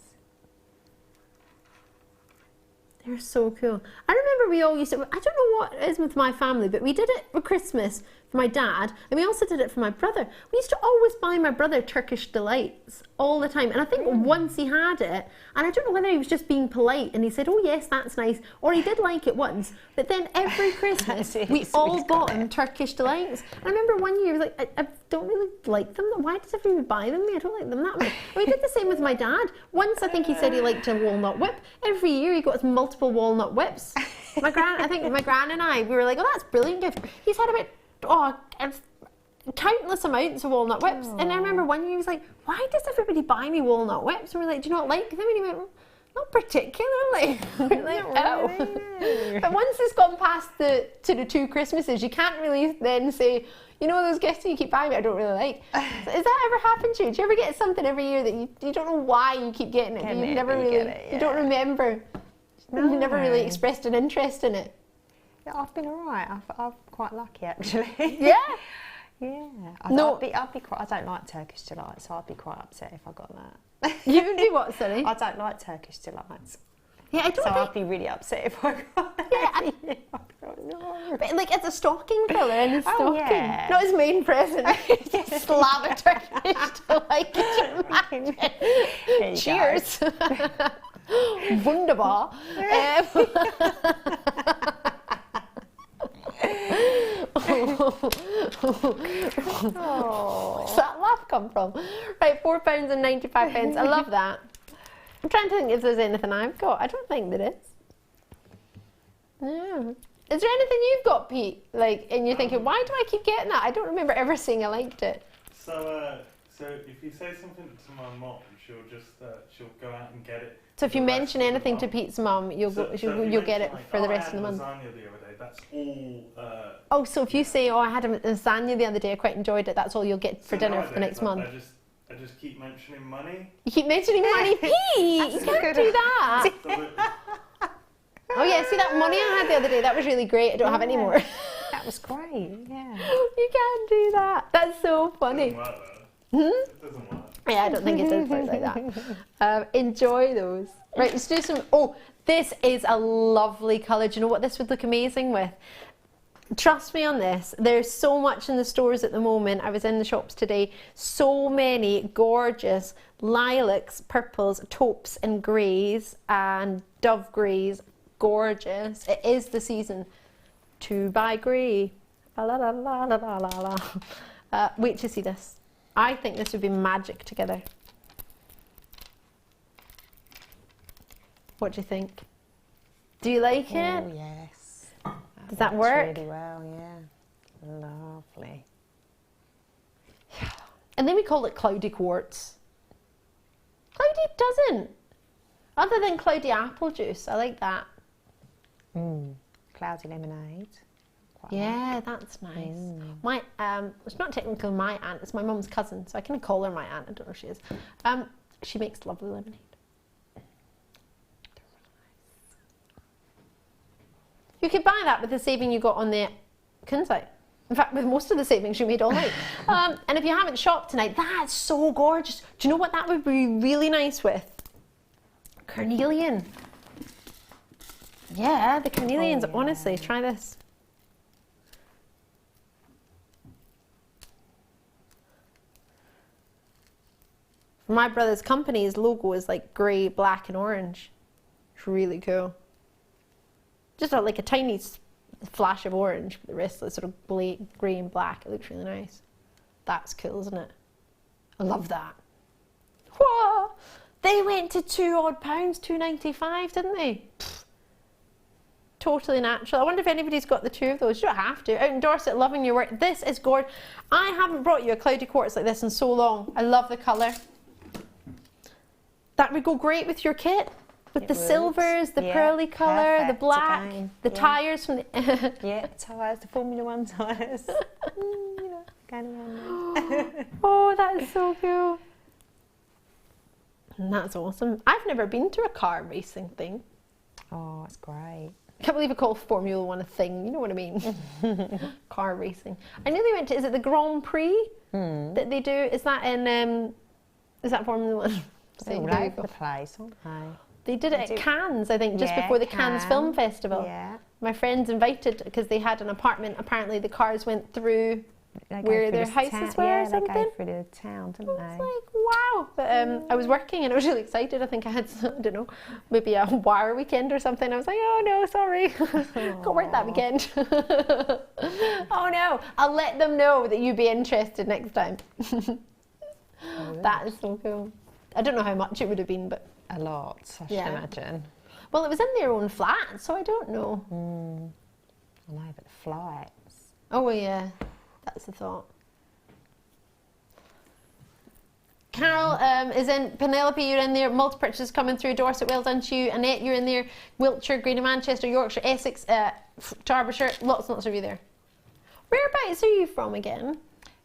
They're so cool. I remember we all used to, I don't know what it is with my family, but we did it for Christmas for my dad, and we also did it for my brother. We used to always buy my brother Turkish Delights all the time, and I think once he had it, and I don't know whether he was just being polite and he said, oh yes, that's nice, or he did like it once, but then every Christmas we all bought him Turkish Delights. And I remember one year he was like, I don't really like them. Why does everybody buy them? I don't like them that much. And we did the same with my dad. Once I think he said he liked a walnut whip. Every year he got us multiple walnut whips. I think my gran and I, we were like, oh, that's a brilliant gift. He's had about countless amounts of walnut whips. And I remember one year he was like, why does everybody buy me walnut whips? And we're like, do you not like them? And he went, not particularly. We're like, oh. But once it's gone past the 2 Christmases, you can't really then say, you know those gifts you keep buying me I don't really like. So has that ever happened to you? Do you ever get something every year that you don't know why you keep getting it? You never really, you don't remember. No. You never really expressed an interest in it. Yeah, I've been alright. I'm quite lucky actually. Yeah. Yeah. I'd be quite. I don't like Turkish Delights, so I'd be quite upset if I got that. You would be what, sorry? I don't like Turkish Delights. Yeah, I don't. So I'd be really upset if I got that. Yeah, but like it's a stocking filler in his stocking, not his main present. Just slab a Turkish Delight. Cheers. Wunderbar. Where's that laugh come from? Right, £4.95. I love that. I'm trying to think if there's anything I've got. I don't think there is. No. Is there anything you've got, Pete? Like, and you're thinking, why do I keep getting that? I don't remember ever saying I liked it. So So if you say something to my mom, she'll just she'll go out and get it. So if you mention anything to Pete's mum, you'll you'll get it for the rest of the month. I had lasagna the other day. That's all. Oh, so if you say, "Oh, I had a lasagna the other day. I quite enjoyed it," that's all you'll get for dinner for the next month. I just keep mentioning money. You keep mentioning money, Pete. You can't do that. Oh yeah, see that money I had the other day? That was really great. I don't have any more. That was great. Yeah. You can't do that. That's so funny. It doesn't work though. It doesn't work. Yeah, I don't think it does work like that. Enjoy those. Right, let's do some. Oh, this is a lovely colour. Do you know what this would look amazing with? Trust me on this. There's so much in the stores at the moment. I was in the shops today. So many gorgeous lilacs, purples, taupes and greys and dove greys. Gorgeous. It is the season to buy grey. La la la la la la la. Wait to see this. I think this would be magic together. What do you think? Do you like it? Oh yes. Does that work? Really well, yeah. Lovely. And then we call it cloudy quartz. Cloudy doesn't. Other than cloudy apple juice, I like that. Cloudy lemonade. Yeah, that's nice. My it's not technically my aunt, it's my mum's cousin, so I can call her my aunt. I don't know who she is. She makes lovely lemonade. You could buy that with the saving you got on the Kunzite. In fact, with most of the savings you made all night. And if you haven't shopped tonight, that's so gorgeous. Do you know what that would be really nice with? Carnelian. Yeah, the carnelians, honestly, try this. For my brother's company, his logo is like grey, black and orange. It's really cool. Just like a tiny flash of orange, but the rest is sort of grey and black. It looks really nice. That's cool, isn't it? I love that. Whoa! They went to £2 odd, £2.95, didn't they? Pfft. Totally natural. I wonder if anybody's got the two of those. You don't have to. Out in Dorset, loving your work. This is gorgeous. I haven't brought you a cloudy quartz like this in so long. I love the colour. That would go great with your kit. With the silvers, the pearly colour, the black, the tyres from the... Yeah, tyres, the Formula 1 tyres. You know, going around. Oh, that is so cool. And that's awesome. I've never been to a car racing thing. Oh, it's great. I can't believe I call Formula 1 a thing, you know what I mean? Car racing. I nearly went to, is it the Grand Prix that they do? Is that in, is that Formula 1? They're all over the place, aren't they? They did it at Cannes, I think, just before the Cannes Film Festival. Yeah. My friends invited, because they had an apartment, apparently the cars went through where their houses were or something. They go through the town, didn't they? I was like, wow. But I was working and I was really excited. I think I had, I don't know, maybe a wire weekend or something. I was like, oh no, sorry. Can't work that weekend. Oh no, I'll let them know that you'd be interested next time. That is so cool. I don't know how much it would have been, but... A lot, I should imagine. Well, it was in their own flat, so I don't know. I know, but the flights. Oh, well, yeah. That's the thought. Carol is in. Penelope, you're in there. Multi-purchases coming through. Dorset, well done to you. Annette, you're in there. Wiltshire, Greater Manchester, Yorkshire, Essex, Derbyshire. Lots and lots of you there. Whereabouts are you from again?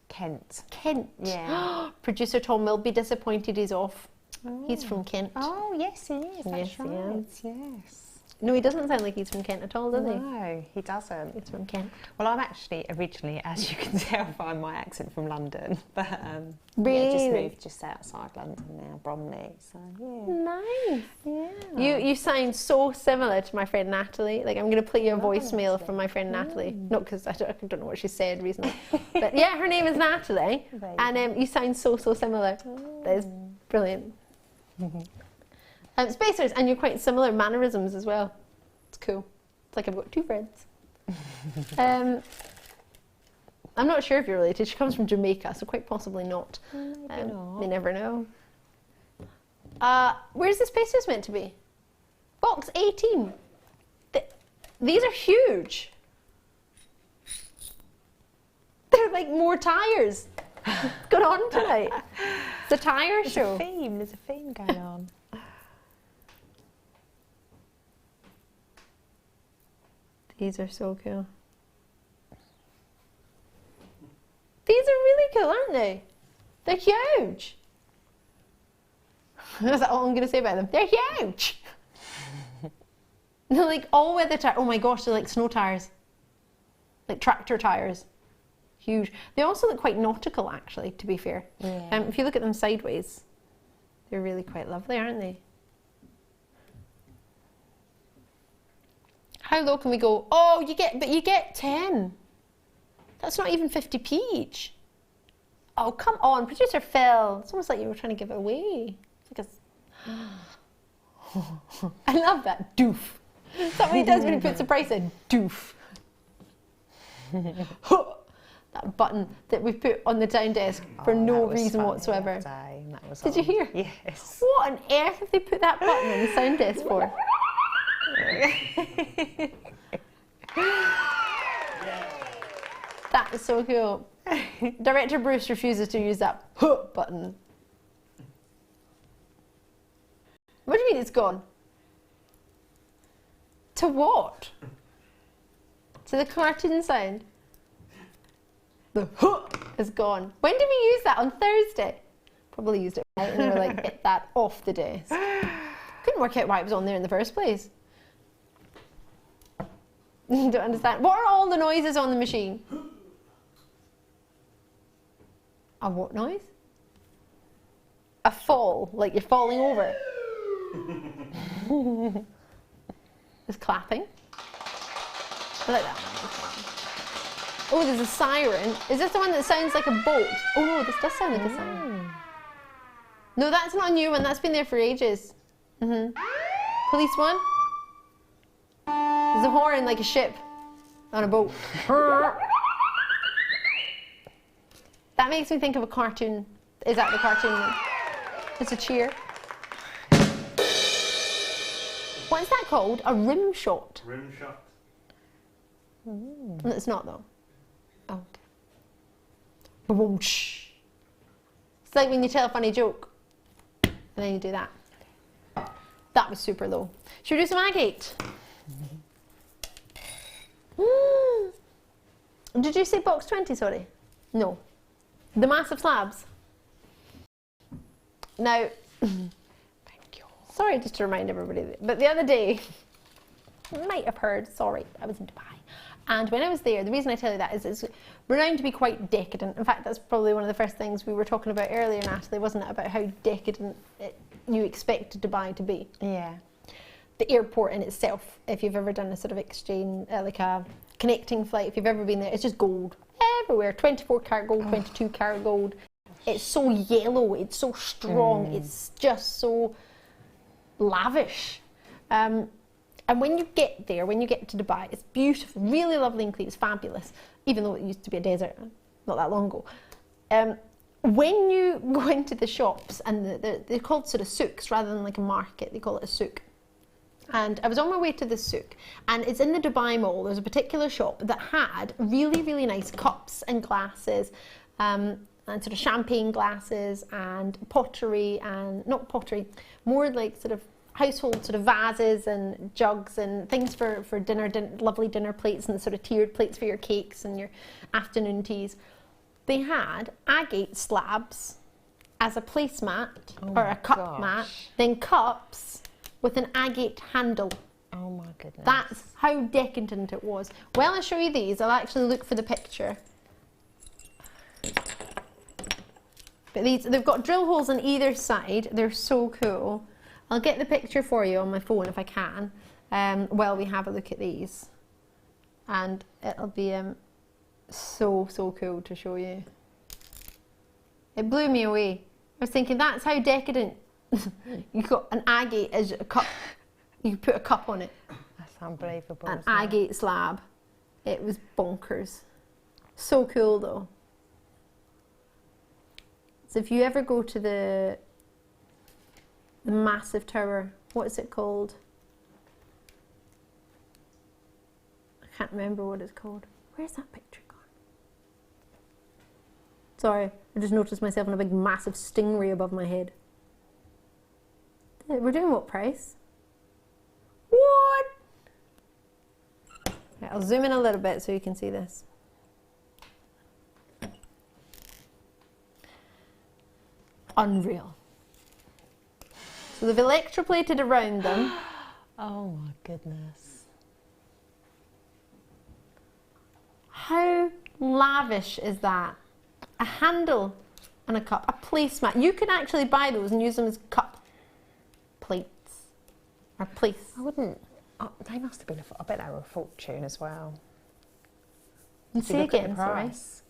Kent. Kent. Yeah. Producer Tom will be disappointed he's off. He's from Kent. Oh, yes, he is. That's right. Yes. No, he doesn't sound like he's from Kent at all, does he? No, he doesn't. He's from Kent. Well, I'm actually originally, as you can tell by my accent, from London. But really? Yeah, just moved just outside London now, Bromley. So, yeah. Nice. Yeah. You sound so similar to my friend Nathalie. Like, I'm going to play you a voicemail from my friend Nathalie. Not because I don't know what she said recently. But yeah, her name is Nathalie. And you sound so similar. That is brilliant. Spacers, and you're quite similar mannerisms as well. It's cool. It's like I've got two friends. I'm not sure if you're related. She comes from Jamaica, so quite possibly not. Maybe not. You never know. Where's the Spacers meant to be? Box 18. These are huge. They're like more tyres. What's going on tonight? It's a tyre show. There's a theme going on. These are so cool. These are really cool, aren't they? They're huge. That's all I'm going to say about them. They're huge. They're like all-weather tires. Oh my gosh, they're like snow tires. Like tractor tires. Huge. They also look quite nautical, actually, to be fair. Yeah. If you look at them sideways, they're really quite lovely, aren't they? How low can we go? Oh, you get 10. That's not even 50p each. Oh, come on, producer Phil. It's almost like you were trying to give it away. It's like a... I love that, doof. Is that what he does when he puts the price in? Doof. That button that we put on the down desk for no reason whatsoever. Did you hear? Yes. What on earth have they put that button on the sound desk for? That is so cool. Director Bruce refuses to use that button. What do you mean it's gone? To what? To the cartoon sound? The is gone. When did we use that? On Thursday? Probably used it right and they were like, get that off the desk. Couldn't work out why it was on there in the first place. You don't understand. What are all the noises on the machine? A what noise? A fall, like you're falling over. There's clapping. I like that. Oh, there's a siren. Is this the one that sounds like a boat? Oh no, this does sound like a siren. No, that's not a new one. That's been there for ages. Police one. There's a horn like a ship on a boat. That makes me think of a cartoon. Is that the cartoon? It's a cheer. What is that called? A rim shot. Rim shot. It's not though. Oh. Ba-boom-shh. It's like when you tell a funny joke and then you do that. That was super low. Should we do some agate? Did you say box 20, sorry? No. The massive slabs. Now, thank you. Sorry, just to remind everybody, but the other day, you might have heard, sorry, I was in Dubai. And when I was there, the reason I tell you that is it's renowned to be quite decadent. In fact, that's probably one of the first things we were talking about earlier, Natalie, wasn't it? About how decadent you expected Dubai to be. Yeah. The airport in itself, if you've ever done a sort of exchange, like a connecting flight, if you've ever been there, it's just gold everywhere. 24 karat gold, 22 karat gold. It's so yellow, it's so strong, it's just so lavish. And when you get there, when you get to Dubai, it's beautiful, really lovely and clean, it's fabulous, even though it used to be a desert not that long ago. When you go into the shops, and they're called sort of souks rather than like a market, they call it a souk. And I was on my way to the souk, and it's in the Dubai Mall. There's a particular shop that had really, really nice cups and glasses, and sort of champagne glasses and pottery, and not pottery, more like sort of household sort of vases and jugs and things for dinner, lovely dinner plates and sort of tiered plates for your cakes and your afternoon teas. They had agate slabs as a placemat or a cup mat, then cups with an agate handle. Oh my goodness. That's how decadent it was. Well, I'll show you these. I'll actually look for the picture. But they've got drill holes on either side. They're so cool. I'll get the picture for you on my phone if I can, while we have a look at these. And it'll be so cool to show you. It blew me away. I was thinking, that's how decadent. You got an agate as a cup. You put a cup on it. That's unbelievable. An agate slab. It was bonkers. So cool though. So if you ever go to the massive tower, what is it called? I can't remember what it's called. Where's that picture Sorry, I just noticed myself in a big massive stingray above my head. We're doing what price? What? Right, I'll zoom in a little bit so you can see this. Unreal. So they've electroplated around them. Oh my goodness. How lavish is that? A handle and a cup, a placemat. You can actually buy those and use them as cup plates or place. I wouldn't. Oh, they must have been. I bet they were a fortune as well. Did you look at the price?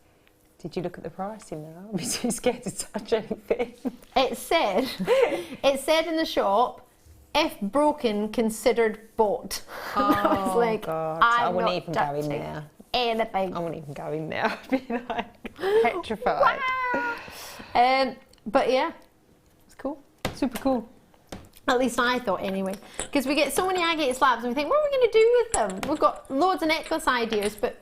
Did you look at the pricing now? I'm too scared to touch anything. It said in the shop, if broken, considered bought. Oh, I was like, God. I wouldn't even go in there. Anything. I wouldn't even go in there. I'd be like petrified. But yeah, it's cool. Super cool. At least I thought anyway. Because we get so many agate slabs and we think, what are we going to do with them? We've got loads of necklace ideas, but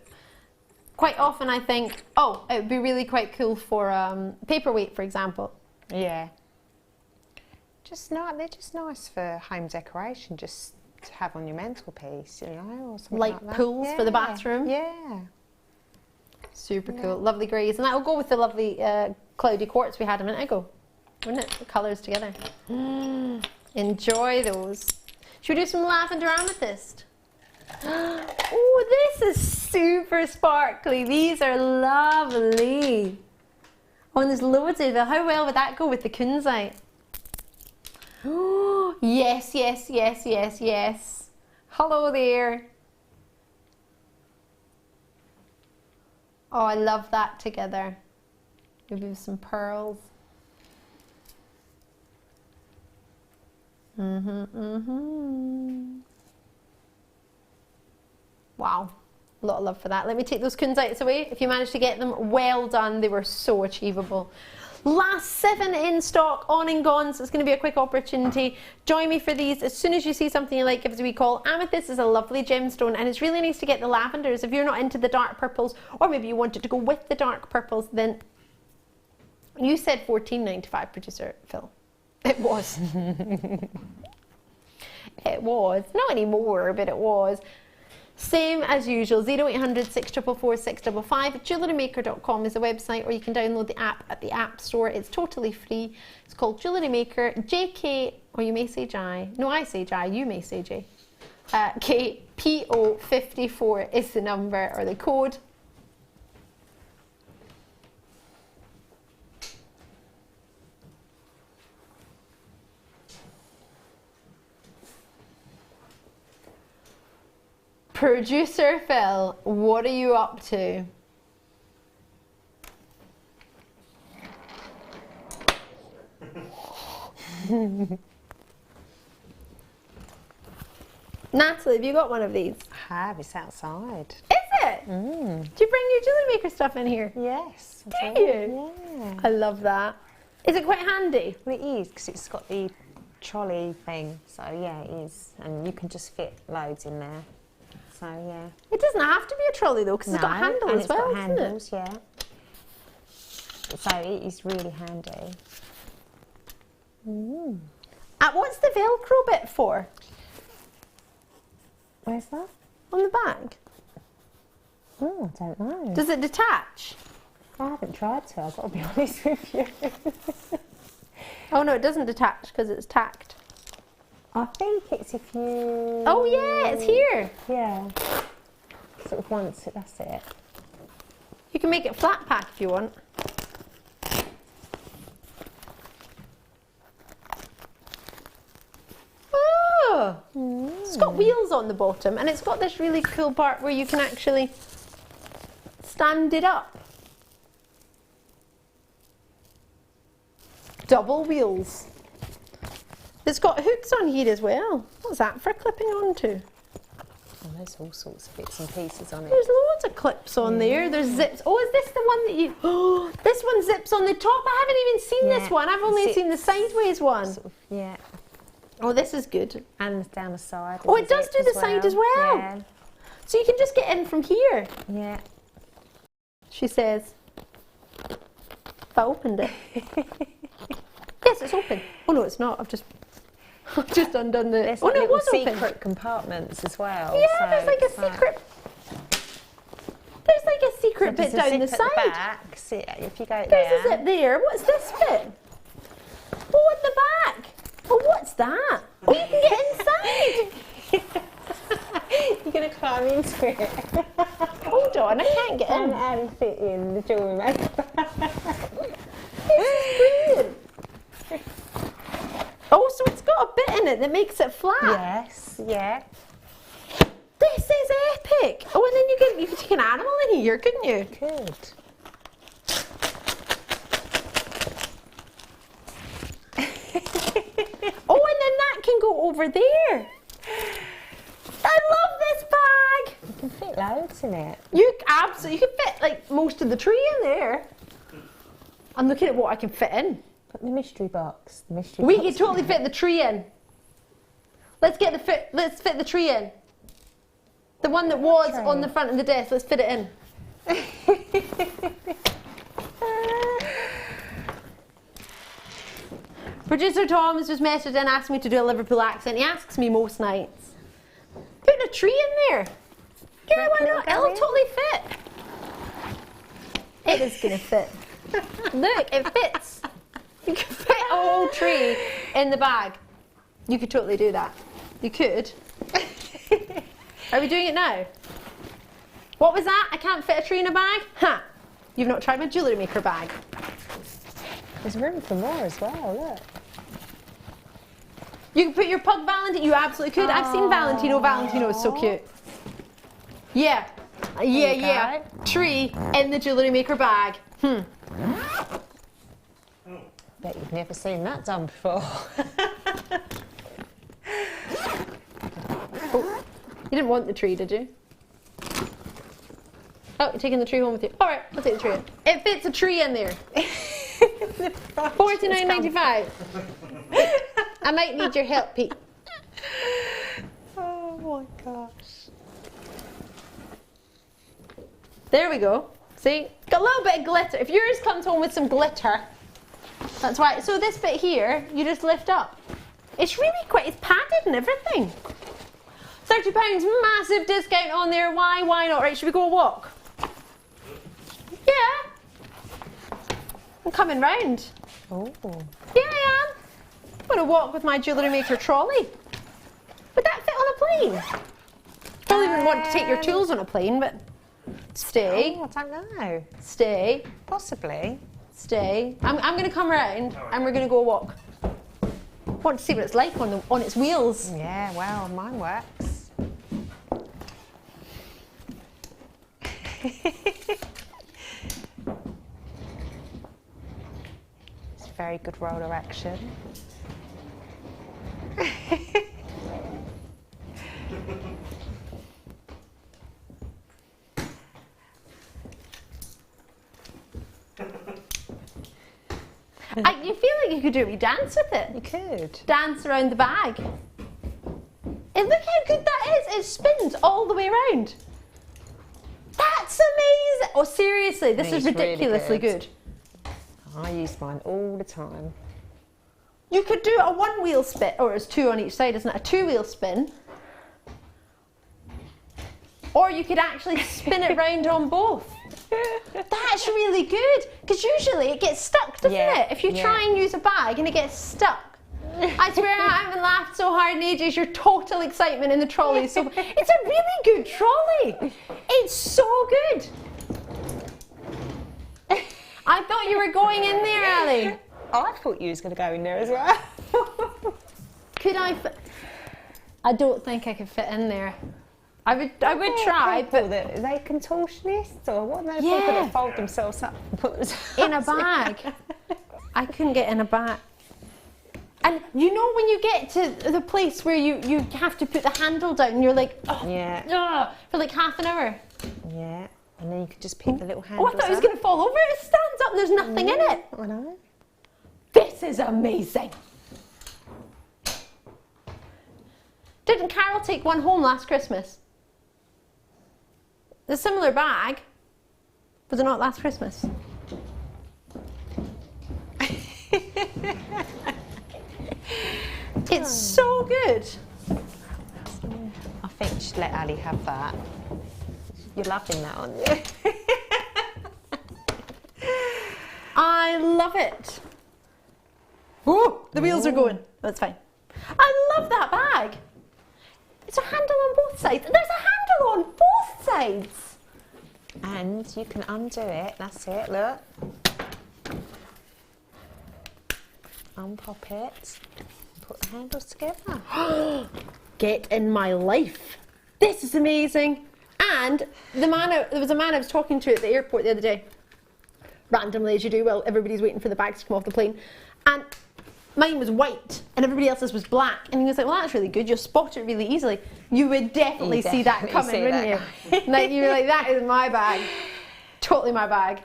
quite often I think, oh, it would be really quite cool for paperweight, for example. Yeah. They're just nice for home decoration, just to have on your mantelpiece, you know, or something like that. Pools for the bathroom. Yeah. Super cool. Lovely greys. And that will go with the lovely cloudy quartz we had a minute ago. Wouldn't it? The colours together. Enjoy those. Should we do some lavender amethyst? Oh, this is super sparkly. These are lovely. Oh, and there's loads of it. How well would that go with the kunzite? Oh, yes, yes, yes, yes, yes. Hello there. Oh, I love that together. Maybe some pearls. Wow, a lot of love for that. Let me take those kunzites away. If you managed to get them, well done. They were so achievable. Last 7 in stock, on and gone, so it's going to be a quick opportunity. Join me for these. As soon as you see something you like, give us a wee call. Amethyst is a lovely gemstone, and it's really nice to get the lavenders. If you're not into the dark purples, or maybe you wanted to go with the dark purples, then you said $14.95, producer Phil. It was. It was. Not anymore, but it was. Same as usual, 0800 644 655. JewelleryMaker.com is the website, or you can download the app at the App Store. It's totally free. It's called Jewellery Maker. JK, or you may say Jai. No, I say Jai, you may say J. KPO54 is the number, or the code. Producer Phil, what are you up to? Natalie, have you got one of these? I have, it's outside. Is it? Do you bring your Jewellery Maker stuff in here? Yes. Do you? Yeah. I love that. Is it quite handy? Well, it is, because it's got the trolley thing, so yeah, it is. And you can just fit loads in there. So yeah. It doesn't have to be a trolley though, because it's got handles as well, it's got handles, isn't it? Yeah. So it is really handy. What's the Velcro bit for? Where's that? On the back. Oh, I don't know. Does it detach? I haven't tried to, I've got to be honest with you. Oh no, it doesn't detach because it's tacked. I think it's if you... Oh yeah, it's here. Yeah. Sort of once it, that's it. You can make it flat pack if you want. Oh! It's got wheels on the bottom, and it's got this really cool part where you can actually stand it up. Double wheels. It's got hooks on here as well. What's that for clipping onto? Oh, there's all sorts of bits and pieces on it. There's loads of clips on there. There's zips. Oh, is this the one that you... Oh, this one zips on the top. I haven't even seen this one. I've only seen the sideways one. Sort of, yeah. Oh, this is good. And down the side. Oh, it does do the side as well. Yeah. So you can just get in from here. Yeah. She says. If I opened it. Yes, it's open. Oh no, it's not. I've just undone the... There's oh like no, it was secret open. compartments as well. Yeah, so there's like a secret... There's like a secret bit down the side. Back. See, if you go There's there. a zip there. What's this bit? Oh, at the back. Oh, what's that? Oh, you can get inside. You're going to climb into it. Hold on, I can't get in. And fit in the jewellery maker. This is brilliant. Oh, so it's got a bit in it that makes it flat. Yes, yeah. This is epic. Oh, and then you could take an animal in here, couldn't you? Could. Oh, and then that can go over there. I love this bag. You can fit loads in it. You can fit like most of the tree in there. I'm looking at what I can fit in. Put the mystery box. The mystery We box. could totally fit the tree in. Let's fit the tree in. The one that was on the front of the desk. Let's fit it in. Producer Tom has just messaged in asking me to do a Liverpool accent. He asks me most nights. Put a tree in there. Yeah, why not? It'll totally fit. It is going to fit. Look, it fits. You can fit a whole tree in the bag. You could totally do that. You could. Are we doing it now? What was that? I can't fit a tree in a bag? Ha! You've not tried my Jewellery Maker bag. There's room for more as well, look. You can put your pug Valentino. You absolutely could. I've seen Valentino. Valentino is so cute. Yeah. Yeah. Tree in the Jewellery Maker bag. Bet you've never seen that done before. Oh, you didn't want the tree, did you? Oh, you're taking the tree home with you. All right, I'll take the tree in. It fits a tree in there. $49.95. I might need your help, Pete. Oh my gosh. There we go. See? Got a little bit of glitter. If yours comes home with some glitter, that's why. So this bit here, you just lift up. It's really quite, it's padded and everything. £30, massive discount on there. Why not? Right, should we go walk? Yeah. I'm coming round. Oh. Yeah, I am. I'm going to walk with my Jewellery Maker trolley. Would that fit on a plane? Probably wouldn't want to take your tools on a plane, but stay. Oh, I don't know. Stay. Possibly. Stay. I'm going to come around and we're going to go walk. I want to see what it's like on its wheels. Yeah, well, mine works. It's very good roller action. You feel like you could do a wee dance with it. You could. Dance around the bag. And look how good that is. It spins all the way around. That's amazing. Oh, seriously, this is ridiculously really good. I use mine all the time. You could do a one-wheel spin, or it's two on each side, isn't it? A two-wheel spin. Or you could actually spin it round on both. That's really good, because usually it gets stuck, doesn't it? If you try and use a bag and it gets stuck. I swear I haven't laughed so hard in ages. Your total excitement in the trolley. So it's a really good trolley. It's so good. I thought you were going in there, Ali. I thought you was going to go in there as well. Could I? I don't think I could fit in there. I would try, but are they contortionists or what? Are they people that fold themselves up and put themselves in a bag? I couldn't get in a bag. And you know when you get to the place where you have to put the handle down, and you're like, for like half an hour. Yeah, and then you could just pick the little handles up. Oh, I thought it was going to fall over. It stands up and there's nothing in it. I know. This is amazing. Didn't Carol take one home last Christmas? A similar bag, was it not last Christmas? It's so good. I think you should let Ali have that. You're loving that, aren't you? I love it. Oh, the wheels are going. That's fine. I love that bag. It's a handle on both sides. There's a handle on both sides. And you can undo it. That's it. Look. Unpop it. Put the handles together. Get in my life. This is amazing. And there was a man I was talking to at the airport the other day. Randomly, as you do, while everybody's waiting for the bags to come off the plane. And mine was white and everybody else's was black. And he was like, well, that's really good. You'll spot it really easily. You would definitely see that coming, wouldn't you? Like, you were like, that is my bag. Totally my bag.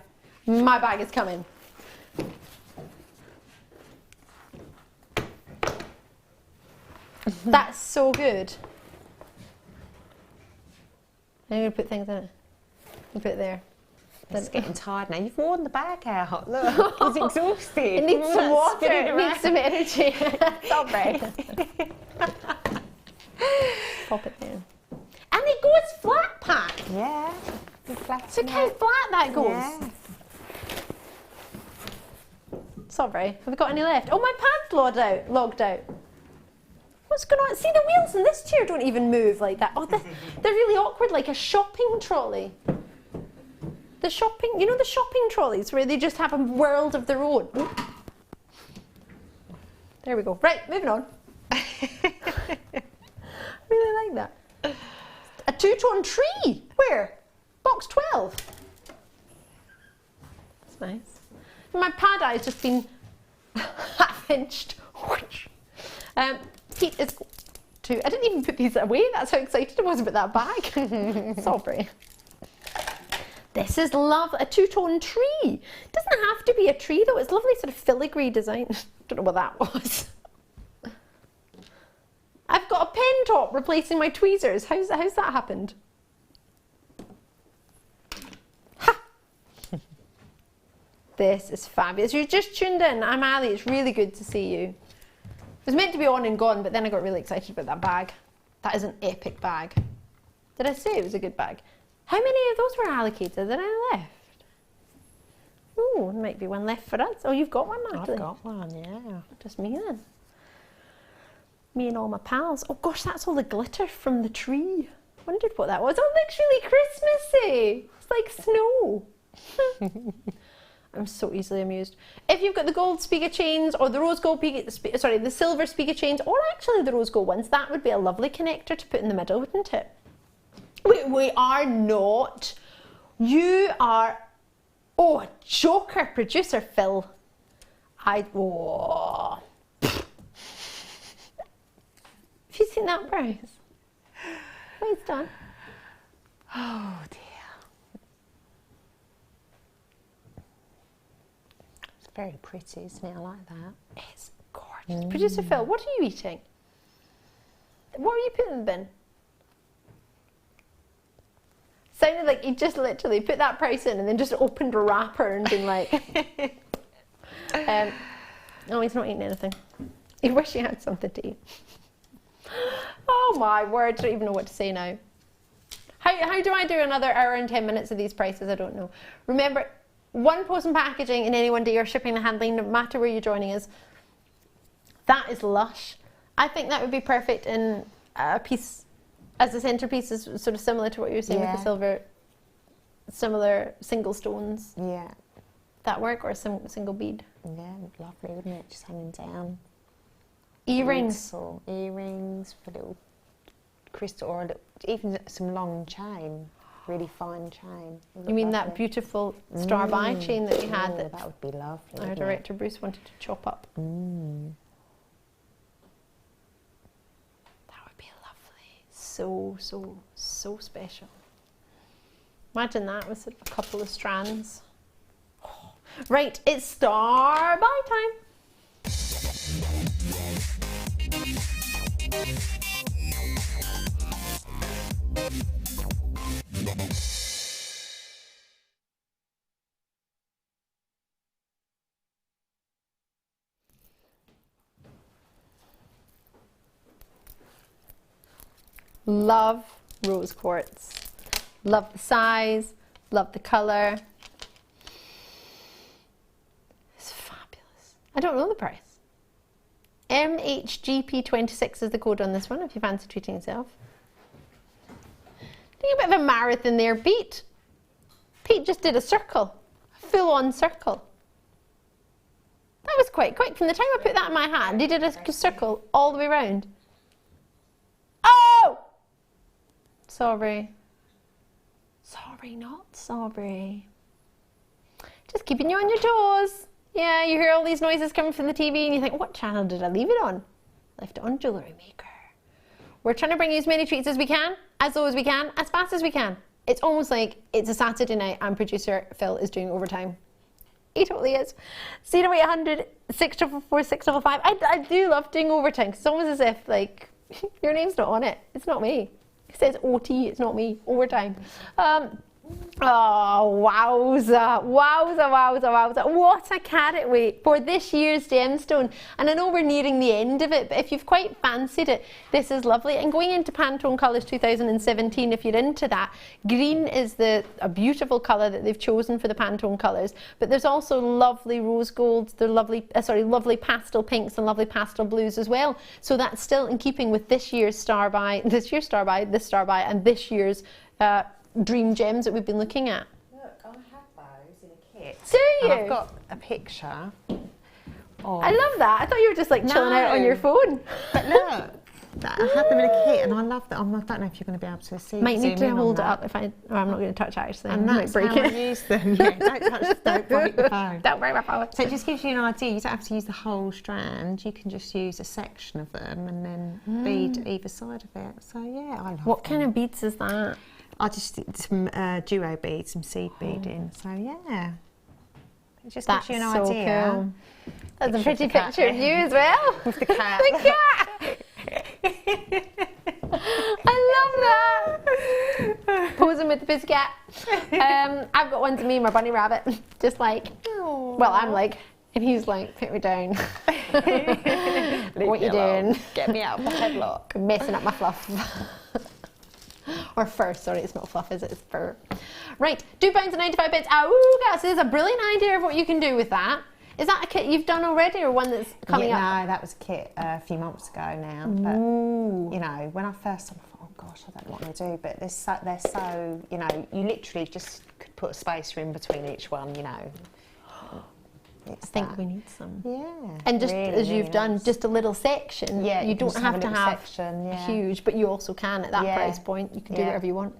My bag is coming. That's so good. I'm going to put things in it. You put it there. It's getting tired now. You've worn the bag out. Look, it's exhausted. It needs some water. It needs some energy. Sorry. Pop it there. And it goes flat pack. Yeah. Look how flat that goes. Yeah. Sorry. Have we got any left? Oh, my pad's logged out. What's going on? See, the wheels in this chair don't even move like that. Oh, they're really awkward, like a shopping trolley. The shopping, you know the shopping trolleys where they just have a world of their own. Ooh. There we go. Right, moving on. Really like that. A two-tone tree. Where? Box 12. That's nice. My pad eye has just been half-inched. Pete is too. I didn't even put these away. That's how excited I was about that bag. Sorry. This is love, a two-tone tree. It doesn't have to be a tree though. It's lovely sort of filigree design. Don't know what that was. I've got a pen top replacing my tweezers. How's that happened? Ha! This is fabulous. You just tuned in. I'm Ali. It's really good to see you. It was meant to be on and gone, but then I got really excited about that bag. That is an epic bag. Did I say it was a good bag? How many of those were allocated? Did I left? Ooh, there might be one left for us. Oh, you've got one, Nathalie? I've got one, yeah. Just me then. Me and all my pals. Oh gosh, that's all the glitter from the tree. Wondered what that was. Oh, it looks really Christmassy. It's like snow. I'm so easily amused. If you've got the gold Spiga chains or the rose gold, the silver Spiga chains, or actually the rose gold ones, that would be a lovely connector to put in the middle, wouldn't it? We are not. You are. Oh, joker, producer Phil. Oh. Have you seen that price? What it's done? Oh dear. It's very pretty, isn't it? I like that. It's gorgeous. Producer Phil, what are you eating? What are you putting in the bin? Sounded like he just literally put that price in and then just opened a wrapper and been like, no, he's not eating anything. He wish he had something to eat. Oh my word, I don't even know what to say now. How do I do another hour and 10 minutes of these prices? I don't know. Remember, one post and packaging in any one day or shipping and handling, no matter where you're joining us. That is lush. I think that would be perfect in a piece. As a centrepiece is sort of similar to what you were saying with the silver, similar single stones. Yeah. That work or a single bead? Yeah, lovely, wouldn't it? Just hanging down. Earrings. Earrings for little crystal or even some long chain, really fine chain. You mean that beautiful star by chain that you had? That would be lovely. Our director Bruce wanted to chop up. So special. Imagine that with a couple of strands. Oh. Right, it's star by time. Love rose quartz. Love the size, love the colour. It's fabulous. I don't know the price. MHGP26 is the code on this one if you fancy treating yourself. I think a bit of a marathon there, Pete. Pete just did a circle, a full-on circle. That was quite quick. From the time I put that in my hand, he did a circle all the way around. Oh! Sorry. Sorry, not sorry. Just keeping you on your toes. Yeah, you hear all these noises coming from the TV and you think, what channel did I leave it on? Left it on Jewellery Maker. We're trying to bring you as many treats as we can, as low as we can, as fast as we can. It's almost like it's a Saturday night and producer Phil is doing overtime. He totally is. 0800 644 655. I do love doing overtime. It's almost as if, like, your name's not on it. It's not me. It says OT, it's not me. Overtime. Oh, wowza, wowza, wowza, wowza. What a carat weight for this year's gemstone. And I know we're nearing the end of it, but if you've quite fancied it, this is lovely. And going into Pantone Colours 2017, if you're into that, green is a beautiful colour that they've chosen for the Pantone Colours. But there's also lovely rose golds, they're lovely, lovely pastel pinks and lovely pastel blues as well. So that's still in keeping with this year's Star By, and this year's dream gems that we've been looking at. Look, I have those in a kit. Do you? And I've got a picture. I love that. I thought you were just like chilling out on your phone. But look, I have them in a kit and I love them. I don't know if you're going to be able to see. Might need to hold it up if I'm not going to touch it actually. And that's break how it. I use them. Yeah, don't break the phone. Don't break my phone. So it just gives you an idea. You don't have to use the whole strand. You can just use a section of them and then bead either side of it. So yeah, I love What kind of beads is that? I just did some duo beads, some seed beading. So yeah, it just gives you an so idea. Cool. That's a pretty picture of you as well. With the cat. The cat. I love that. Posing with the pussycat. I've got one to me, my bunny rabbit. Just like, well, I'm like, and he's like, put me down. What you doing? Get me out of my headlock. Messing up my fluff. Or fur, sorry, it's not fluff, is it? It's fur. Right, £2.95. Oh, guys, so there's a brilliant idea of what you can do with that. Is that a kit you've done already or one that's coming up? No, that was a kit a few months ago now. But, you know, when I first saw them, I thought, oh gosh, I don't know what I'm going to do. But they're so, you know, you literally just could put a spacer in between each one, you know. I think we need some. Yeah. And just really, as you've really done, nice. just a little section. Yeah, you don't have to have section, huge, but you also can at that price point. You can do Yeah. whatever you want.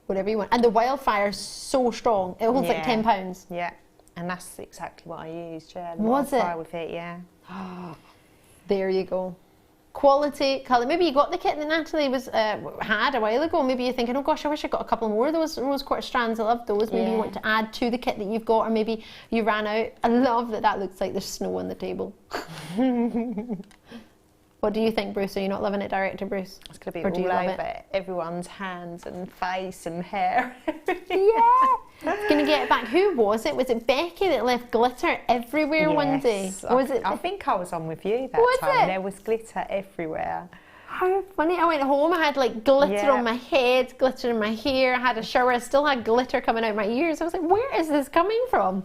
Whatever you want. And the Wildfire's so strong. It holds like £10. Yeah. And that's exactly what I used, yeah. Was it? With it, yeah. There you go. Quality colour. Maybe you got the kit that Nathalie had a while ago. Maybe you're thinking, oh gosh, I wish I got a couple more of those rose quartz strands. I love those. Maybe you want to add to the kit that you've got, or maybe you ran out. I love that that looks like there's snow on the table. What do you think, Bruce? Are you not loving it, Director Bruce? It's going to be all over everyone's hands and face and hair. Yeah. It's going to get it back. Who was it? Was it Becky that left glitter everywhere one day? Or was it? I think I was on with you that time. There was glitter everywhere. How funny. I went home, I had like glitter on my head, glitter in my hair, I had a shower, I still had glitter coming out my ears. I was like, where is this coming from?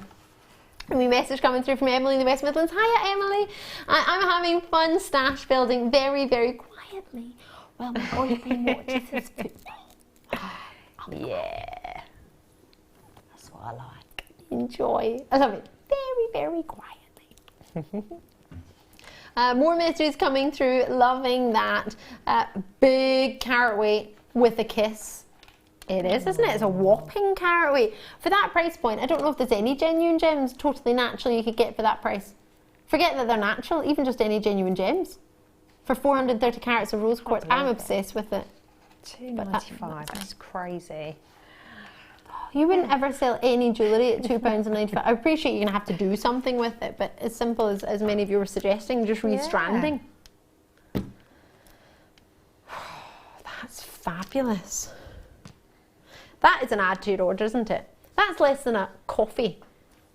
And we message coming through from Emily in the West Midlands. Hiya, Emily. I'm having fun stash building very, very quietly while my boyfriend watches his football. Yeah. That's what I like. Enjoy. I love it very, very quietly. More messages coming through. Loving that. Big carat weight with a kiss. It is, isn't it? It's a whopping carat weight. For that price point, I don't know if there's any genuine gems totally natural you could get for that price. Forget that they're natural, even just any genuine gems. For 430 carats of rose quartz, I'm obsessed with it. £2.95, that's crazy. You wouldn't ever sell any jewellery at £2.95. I appreciate you're going to have to do something with it, but as simple as many of you were suggesting, just restranding. That's fabulous. That is an add to your order, isn't it? That's less than a coffee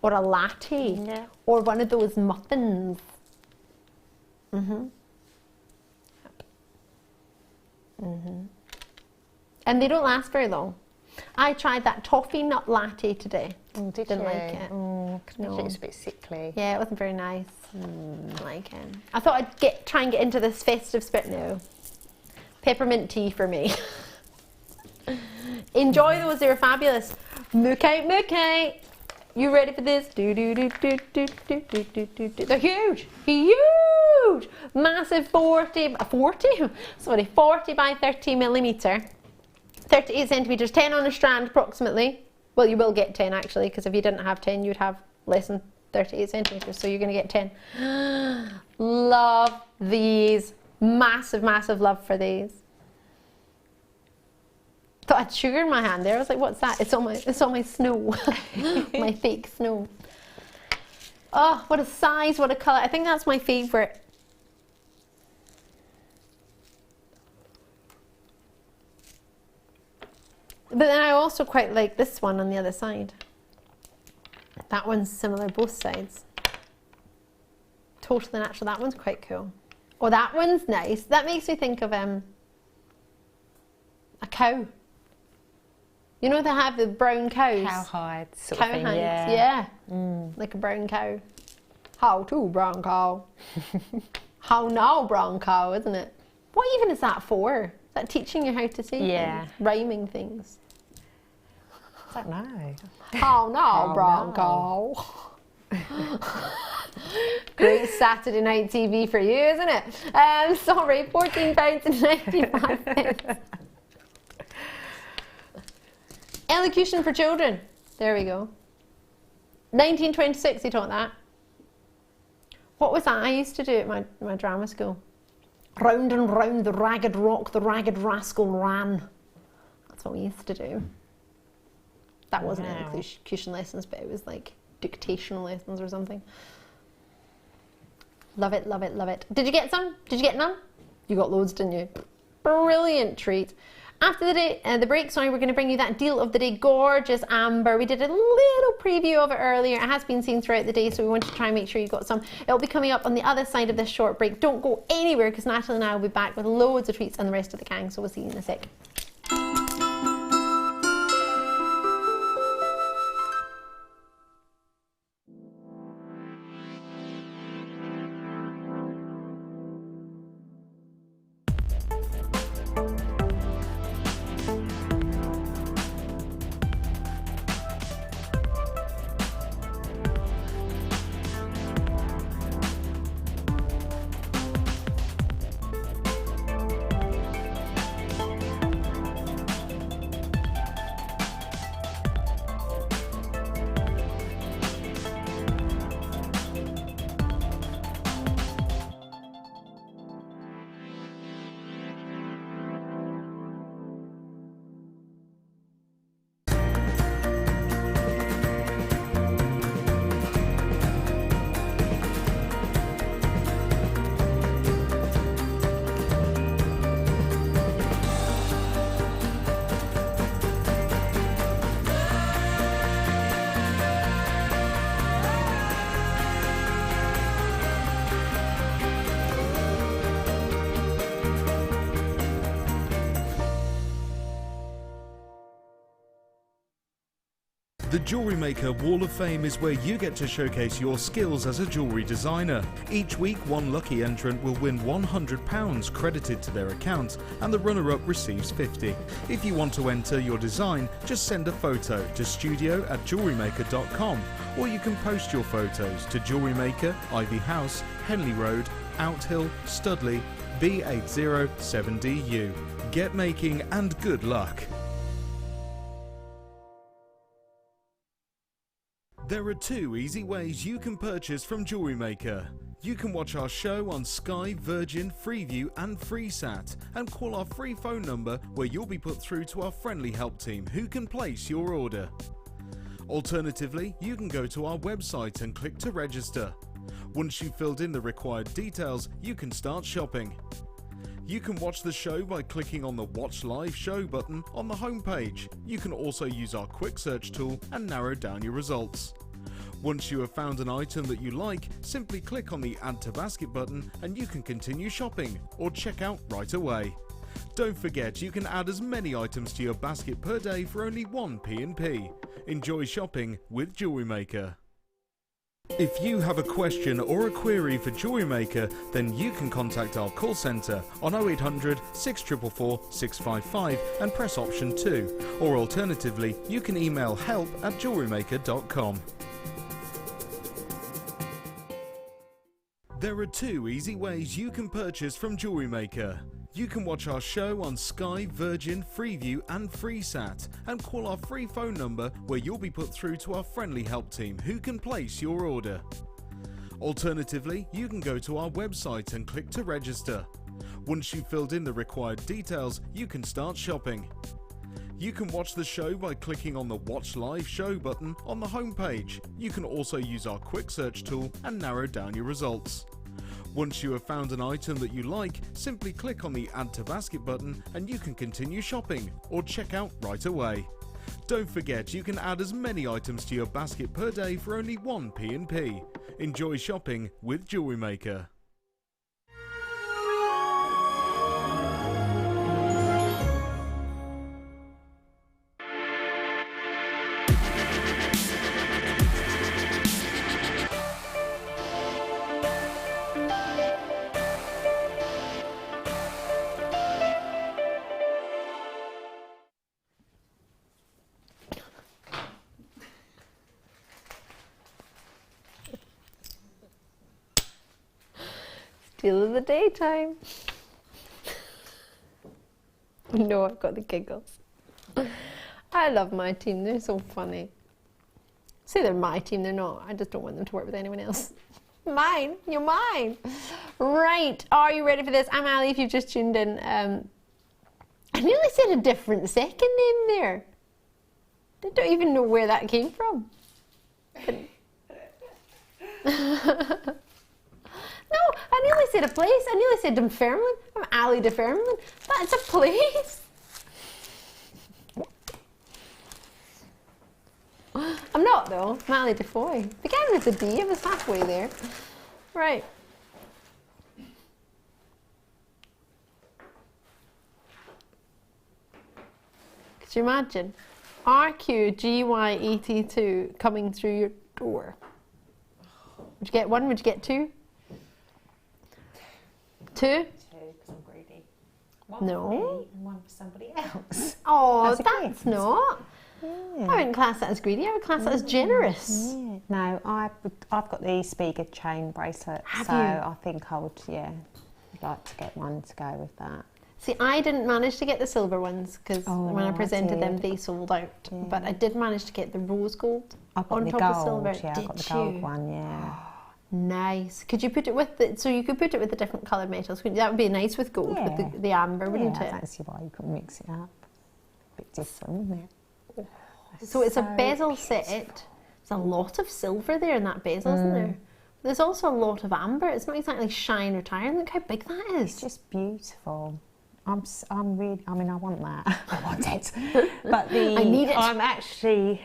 or a latte or one of those muffins. And they don't last very long. I tried that toffee nut latte today. Didn't like it. No. No. It's a bit sickly. Yeah, it wasn't very nice. Didn't like it. I thought I'd try and get into this festive spirit. No. Peppermint tea for me. Enjoy those, they were fabulous. Mookie. You ready for this? They're huge. Huge. Massive 40 by 30 millimeter. 38 centimetres, 10 on a strand approximately. Well, you will get 10 actually, because if you didn't have 10, you'd have less than 38 centimetres, so you're going to get 10. Love these. Massive, massive love for these. Thought I had sugar in my hand there. I was like, what's that? It's on my snow. My fake snow. Oh, what a size, what a colour. I think that's my favourite. But then I also quite like this one on the other side. That one's similar both sides. Totally natural. That one's quite cool. Oh, that one's nice. That makes me think of a cow. You know they have the brown cows? Cowhide sort of thing, yeah. Like a brown cow. How to, brown cow? How now, brown cow, isn't it? What even is that for? Is that teaching you how to say things? Rhyming things? I don't know. How now, brown cow? Great Saturday night TV for you, isn't it? Sorry, £14.95. Elocution for children. There we go. 1926 he taught that. What was that I used to do at my drama school? Round and round the ragged rock, the ragged rascal ran. That's what we used to do. That wasn't elocution lessons, but it was like dictational lessons or something. Love it, love it, love it. Did you get some? Did you get none? You got loads, didn't you? Brilliant treat. After the break, we're going to bring you that deal of the day, gorgeous amber. We did a little preview of it earlier. It has been seen throughout the day, so we wanted to try and make sure you got some. It'll be coming up on the other side of this short break. Don't go anywhere, because Natalie and I will be back with loads of treats and the rest of the gang, so we'll see you in a sec. The Jewellery Maker Wall of Fame is where you get to showcase your skills as a jewellery designer. Each week, one lucky entrant will win £100 credited to their account, and the runner-up receives £50. If you want to enter your design, just send a photo to studio@jewellerymaker.com, or you can post your photos to Jewellery Maker, Ivy House, Henley Road, Outhill, Studley, B807DU. Get making and good luck. There are two easy ways you can purchase from Jewellery Maker. You can watch our show on Sky, Virgin, Freeview and FreeSat, and call our free phone number where you'll be put through to our friendly help team who can place your order. Alternatively, you can go to our website and click to register. Once you've filled in the required details, you can start shopping. You can watch the show by clicking on the Watch Live Show button on the homepage. You can also use our quick search tool and narrow down your results. Once you have found an item that you like, simply click on the Add to Basket button and you can continue shopping or check out right away. Don't forget you can add as many items to your basket per day for only 1p&p. Enjoy shopping with Jewellery Maker. If you have a question or a query for Jewellery Maker, then you can contact our call centre on 0800 644 655 and press option 2, or alternatively you can email help@jewellerymaker.com. There are 2 easy ways you can purchase from Jewellery Maker. You can watch our show on Sky, Virgin, Freeview and FreeSat and call our free phone number where you'll be put through to our friendly help team who can place your order. Alternatively, you can go to our website and click to register. Once you've filled in the required details, you can start shopping. You can watch the show by clicking on the Watch Live Show button on the homepage. You can also use our quick search tool and narrow down your results. Once you have found an item that you like, simply click on the Add to Basket button and you can continue shopping or check out right away. Don't forget you can add as many items to your basket per day for only 1p&p. Enjoy shopping with Jewellery Maker. Still in the daytime. No, I've got the giggles. I love my team, they're so funny. Say they're my team, they're not. I just don't want them to work with anyone else. Mine, you're mine. Right, are you ready for this? I'm Ali, if you've just tuned in. I nearly said a different second name there. I don't even know where that came from. No, I nearly said a place. I nearly said Dunfermline. I'm Ali DeFoy. That's a place. I'm not though. I'm Ali DeFoy. Began with a D. I was halfway there. Right. Could you imagine RQGY82 coming through your door? Would you get one? Would you get 2? 2? 2, because I'm greedy. One no. For me and one for somebody else. Oh, that's not. Yeah. I wouldn't class that as greedy. I would class that as generous. Yeah. No, I've got the Spiga chain bracelet, Have so you? I think I would, like to get one to go with that. See, I didn't manage to get the silver ones because when I presented them, they sold out. Yeah. But I did manage to get the rose gold I got on the top gold, of silver. yeah, Did I got the you? gold one, yeah. Nice. Could you put it with the? So you could put it with the different coloured metals. That would be nice with gold, Yeah. with the amber, wouldn't I it? don't see why you couldn't mix it up. A bit different, isn't it? So it's a bezel set. There's a lot of silver there in that bezel, isn't there? There's also a lot of amber. It's not exactly shine or tire. Look how big that is. It's just beautiful. I'm really. I mean, I want that. I want it. But I need it. I'm actually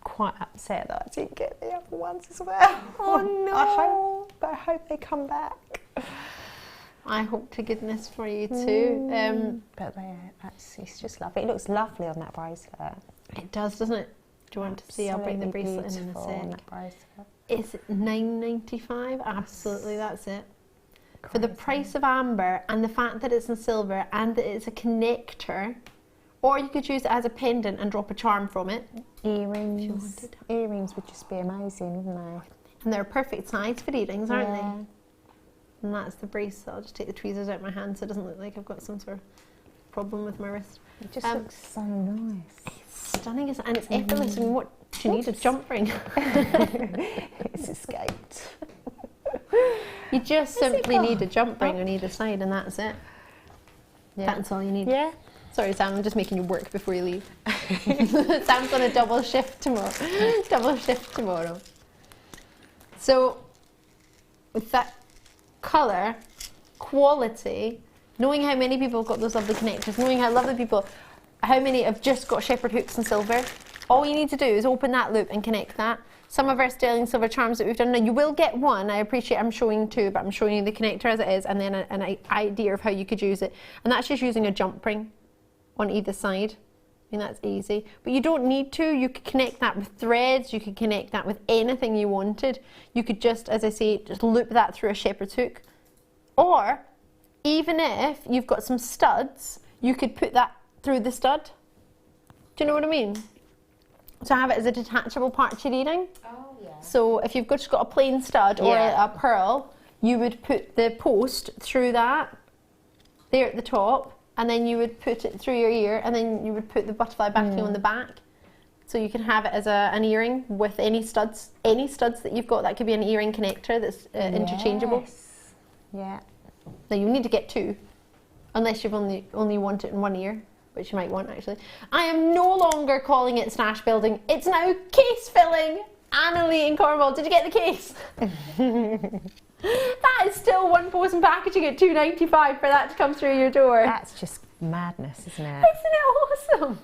quite upset that I didn't get the other ones as well. Oh no! I hope they come back. I hope to goodness for you too. But it's just lovely. It looks lovely on that bracelet. It does, doesn't it? Do you want to see? I'll bring the bracelet in a beautiful on sec. that bracelet. Is it £9.95? Absolutely, that's it. For the price of amber and the fact that it's in silver and that it's a connector, or you could use it as a pendant and drop a charm from it. Earrings. Earrings would just be amazing, wouldn't they? And they're a perfect size for earrings, aren't Yeah. they? And that's the bracelet. I'll just take the tweezers out of my hand so it doesn't look like I've got some sort of problem with my wrist. It just looks so nice. It's stunning, and it's effortless. And what do you need? A jump ring? It's escaped. You just simply need a jump ring on either side, and that's it. Yeah. That's all you need. Yeah. Sorry, Sam, I'm just making you work before you leave. Sam's on a double shift tomorrow. So, with that colour, quality, knowing how many people have got those lovely connectors, knowing how lovely people, how many have just got shepherd hooks in silver, All you need to do is open that loop and connect that. Some of our sterling silver charms that we've done, now you will get one, I appreciate I'm showing two, but I'm showing you the connector as it is, and then an idea of how you could use it. And that's just using a jump ring on either side. I mean, that's easy. But you don't need to. You could connect that with threads, you could connect that with anything you wanted. You could just, as I say, just loop that through a shepherd's hook. Or, even if you've got some studs, you could put that through the stud. Do you know what I mean? So have it as a detachable part to your earring. Oh, yeah. So if you've just got a plain stud or a pearl, you would put the post through that, there at the top, and then you would put it through your ear, and then you would put the butterfly backing on the back. So you can have it as an earring with any studs that you've got. That could be an earring connector that's interchangeable. Yeah. Now you need to get two, unless you've only want it in one ear, which you might want actually. I am no longer calling it stash building. It's now case filling. Annalie in Cornwall, did you get the case? That is still one post and packaging at £2.95 for that to come through your door. That's just madness, isn't it? Isn't it awesome?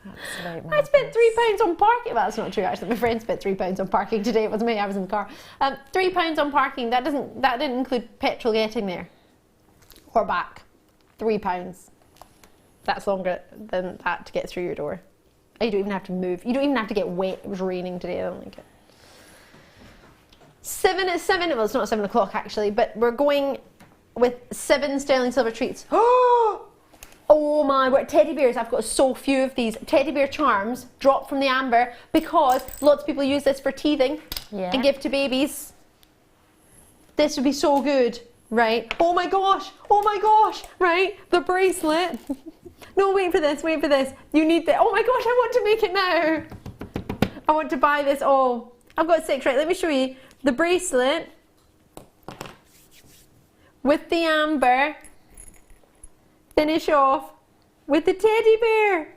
Absolute madness. I spent £3 on parking. Well, that's not true actually. My friend spent £3 on parking today. It wasn't me. I was in the car. £3 on parking. That didn't include petrol getting there or back. £3. That's longer than that to get through your door. You don't even have to move. You don't even have to get wet. It was raining today. I don't like it. 7 at 7. Well, it's not 7 o'clock actually, but we're going with 7 sterling silver treats. Oh my word, teddy bears. I've got so few of these. Teddy bear charms dropped from the amber because lots of people use this for teething and give to babies. This would be so good, right? Oh my gosh, right? The bracelet. No, wait for this, You need the, oh my gosh, I want to make it now. I want to buy this. Oh, I've got 6, right? Let me show you. The bracelet with the amber. Finish off with the teddy bear.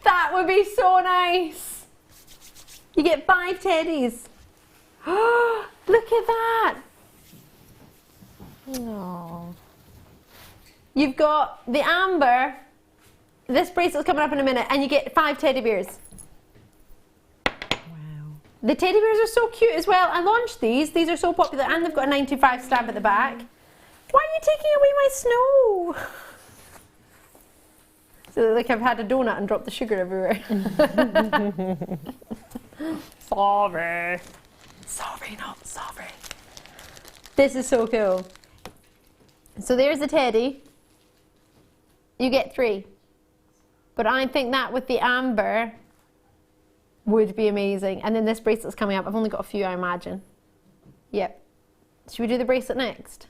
That would be so nice. You get 5 teddies. Oh, look at that. No. You've got the amber. This bracelet's coming up in a minute, and you get 5 teddy bears. Wow. The teddy bears are so cute as well. I launched these. These are so popular, and they've got a 95 stamp at the back. Why are you taking away my snow? So like I've had a donut and dropped the sugar everywhere. Sorry. Sorry, not sorry. This is so cool. So there's the teddy. You get 3. But I think that with the amber would be amazing. And then this bracelet's coming up. I've only got a few, I imagine. Yep. Should we do the bracelet next?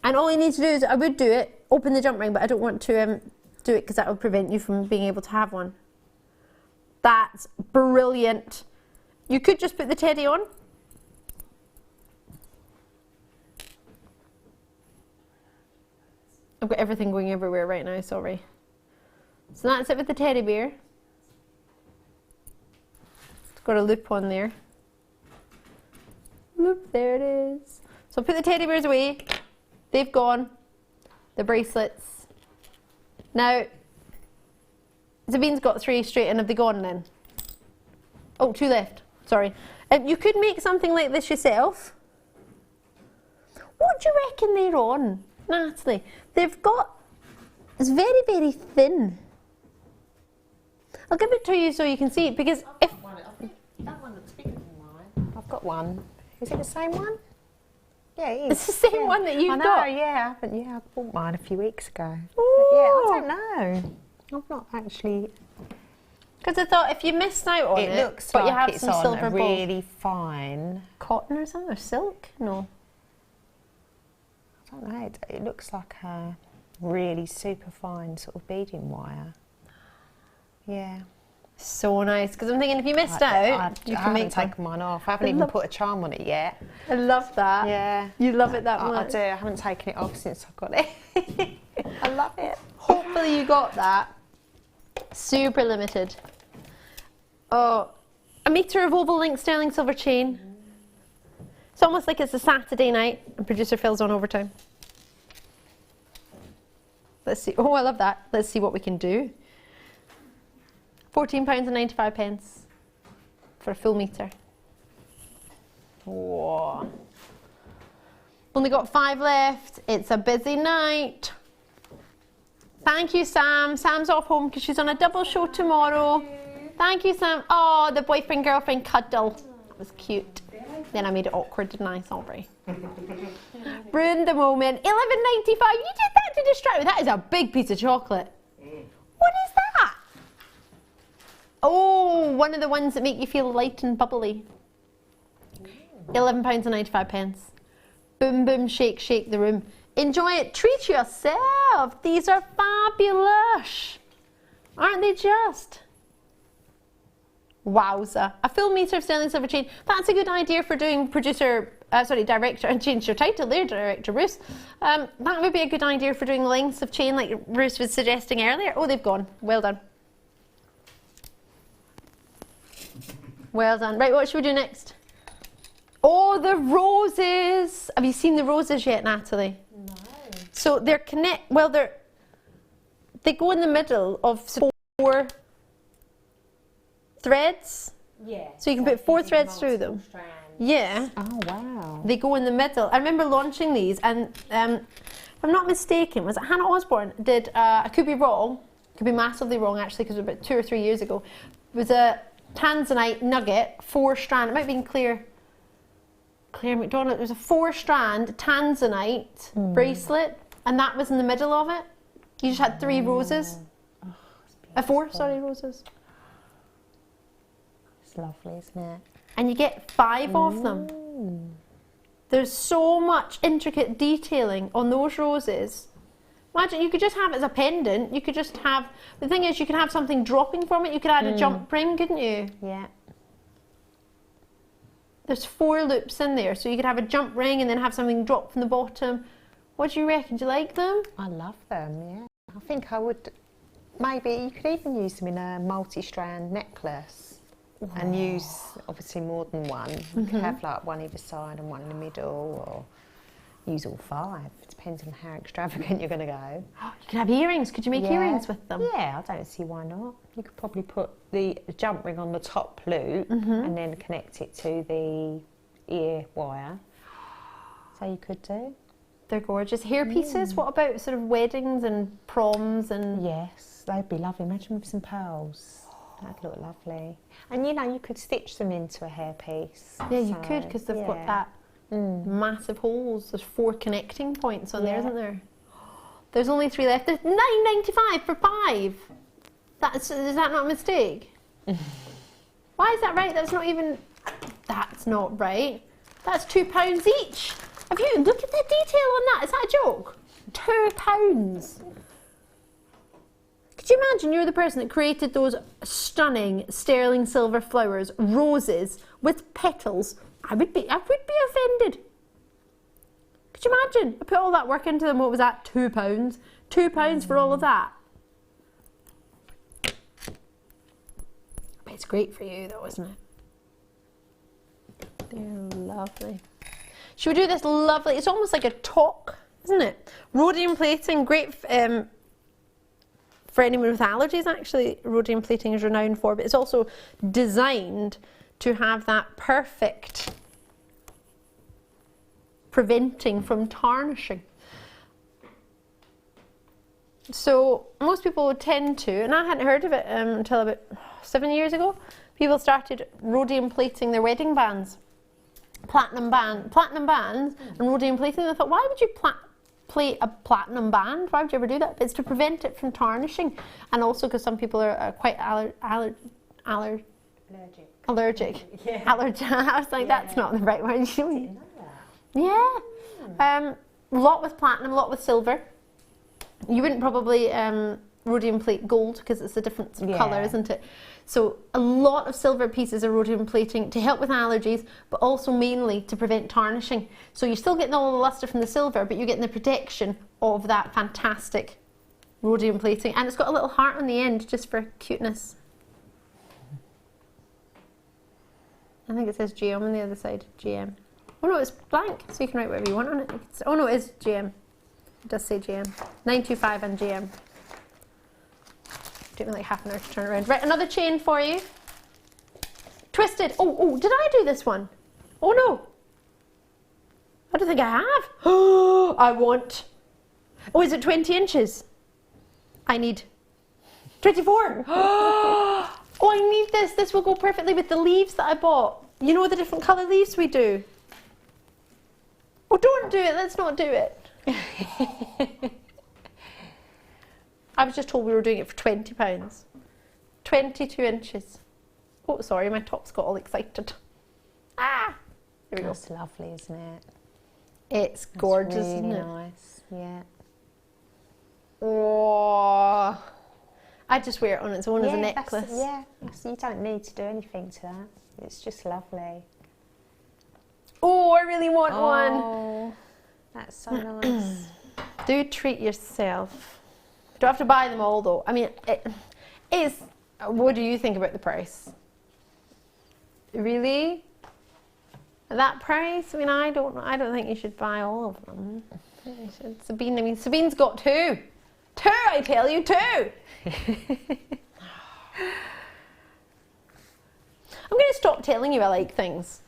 And all you need to do is, I would do it, open the jump ring, but I don't want to do it because that will prevent you from being able to have one. That's brilliant. You could just put the teddy on. I've got everything going everywhere right now, sorry. So that's it with the teddy bear. It's got a loop on there. Loop, there it is. So put the teddy bears away. They've gone. The bracelets. Now, Sabine's got 3 straight in. Have they gone then? Oh, 2 left. Sorry. You could make something like this yourself. What do you reckon they're on, Natalie? They've got... It's very, very thin. I'll give it to you so you can see it, because if... That one looks bigger than mine. I've got one. Is it the same one? Yeah, it is. It's the same one that you've got. Yeah, I bought mine a few weeks ago. Ooh. Yeah, I don't know. I've not actually... Because I thought if you missed out on it, looks but like you have it's some on silver a balls. really fine... Cotton or something, or silk? No. I don't know, it looks like a really super fine sort of beading wire. Yeah. So nice, because I'm thinking if you missed out, you can make taken mine off. I haven't even put a charm on it yet. I love that. Yeah. You love it that much. I do. I haven't taken it off since I've got it. I love it. Hopefully you got that. Super limited. Oh, a metre of oval link sterling silver chain. It's almost like it's a Saturday night and producer Phil's on overtime. Let's see. Oh, I love that. Let's see what we can do. £14.95 for a full metre. Whoa. Only got 5 left. It's a busy night. Thank you, Sam. Sam's off home because she's on a double show tomorrow. Thank you, Sam. Oh, the boyfriend-girlfriend cuddle. That was cute. Then I made it awkward, didn't I? Sorry. Ruined the moment. £11.95. You did that to distract me. That is a big piece of chocolate. What is that? Oh, one of the ones that make you feel light and bubbly. £11.95. Boom, boom, shake, shake the room. Enjoy it. Treat yourself. These are fabulous. Aren't they just? Wowza. A full metre of sterling silver chain. That's a good idea for doing director. I changed your title there, Director Bruce. That would be a good idea for doing lengths of chain like Bruce was suggesting earlier. Oh, they've gone. Well done. Well done. Right, what should we do next? Oh, the roses. Have you seen the roses yet, Natalie? No. So they go in the middle of 4 threads. Yeah. So you can put 4 threads through them. Strands. Yeah. Oh, wow. They go in the middle. I remember launching these, and if I'm not mistaken, was it Hannah Osborne did, I could be wrong, could be massively wrong actually, because it was about 2 or 3 years ago, it was a tanzanite nugget, 4-strand, it might have been Claire McDonald, it was a 4-strand tanzanite bracelet, and that was in the middle of it. You just had 3 roses. Oh, 4 roses. It's lovely, isn't it? And you get 5 of them. There's so much intricate detailing on those roses. Imagine, you could just have it as a pendant. You could just have, the thing is, you could have something dropping from it. You could add a jump ring, couldn't you? Yeah. There's 4 loops in there, so you could have a jump ring and then have something drop from the bottom. What do you reckon? Do you like them? I love them, yeah. I think I would, maybe you could even use them in a multi-strand necklace. And use obviously more than one. You could have like one either side and one in the middle, or use all 5. It depends on how extravagant you're going to go. You could have earrings. Could you make earrings with them? Yeah, I don't see why not. You could probably put the jump ring on the top loop and then connect it to the ear wire. So you could do. They're gorgeous. Hair pieces. What about sort of weddings and proms and? Yes, they'd be lovely. Imagine with some pearls. That'd look lovely. And you know, you could stitch them into a hairpiece. Yeah, you could, because they've got that massive holes. There's 4 connecting points on there, isn't there? There's only 3 left. There's £9.95 for 5. Is that not a mistake? Why is that right? That's not even. That's not right. That's £2 each. Have you look at the detail on that? Is that a joke? £2. Could you imagine you're the person that created those stunning sterling silver flowers, roses with petals? I would be offended. Could you imagine? I put all that work into them. What was that? £2. £2 for all of that. But it's great for you though, isn't it? They're lovely. Should we do this lovely, it's almost like a talk, isn't it? Rhodium plating, great for anyone with allergies actually. Rhodium plating is renowned for, but it's also designed to have that perfect preventing from tarnishing. So most people would tend to, and I hadn't heard of it until about 7 years ago, people started rhodium plating their wedding bands. Platinum bands and rhodium plating. I thought, why would you plate a platinum band? Why would you ever do that? But it's to prevent it from tarnishing, and also because some people are quite allergic. Yeah. I was like, that's not the right word. Yeah. A lot with platinum, a lot with silver. You wouldn't probably rhodium plate gold because it's a different colour, isn't it? So a lot of silver pieces are rhodium plating to help with allergies, but also mainly to prevent tarnishing. So you're still getting all the lustre from the silver, but you're getting the protection of that fantastic rhodium plating. And it's got a little heart on the end just for cuteness. I think it says GM on the other side, GM. Oh no, it's blank, so you can write whatever you want on it. Oh no, it is GM. It does say GM. 925 and GM. Took me like half an hour to turn around. Right, another chain for you. Twisted. Oh, did I do this one? Oh no. I don't think I have. Oh, I want. Oh, is it 20 inches? I need 24. Oh, I need this. This will go perfectly with the leaves that I bought. You know the different colour leaves we do? Oh, don't do it. Let's not do it. I was just told we were doing it for £20. 22 inches. Oh, sorry, my top's got all excited. Ah! There we go. That's lovely, isn't it? It's gorgeous, really isn't it? Nice, yeah. Oh, I just wear it on its own as a necklace. So you don't need to do anything to that. It's just lovely. Oh, I really want one. That's so nice. Do treat yourself. You don't have to buy them all though. I mean, it is. What do you think about the price? Really? At that price? I mean, I don't think you should buy all of them. You should. Sabine, I mean, Sabine's got two. Two, I tell you, two. I'm going to stop telling you I like things.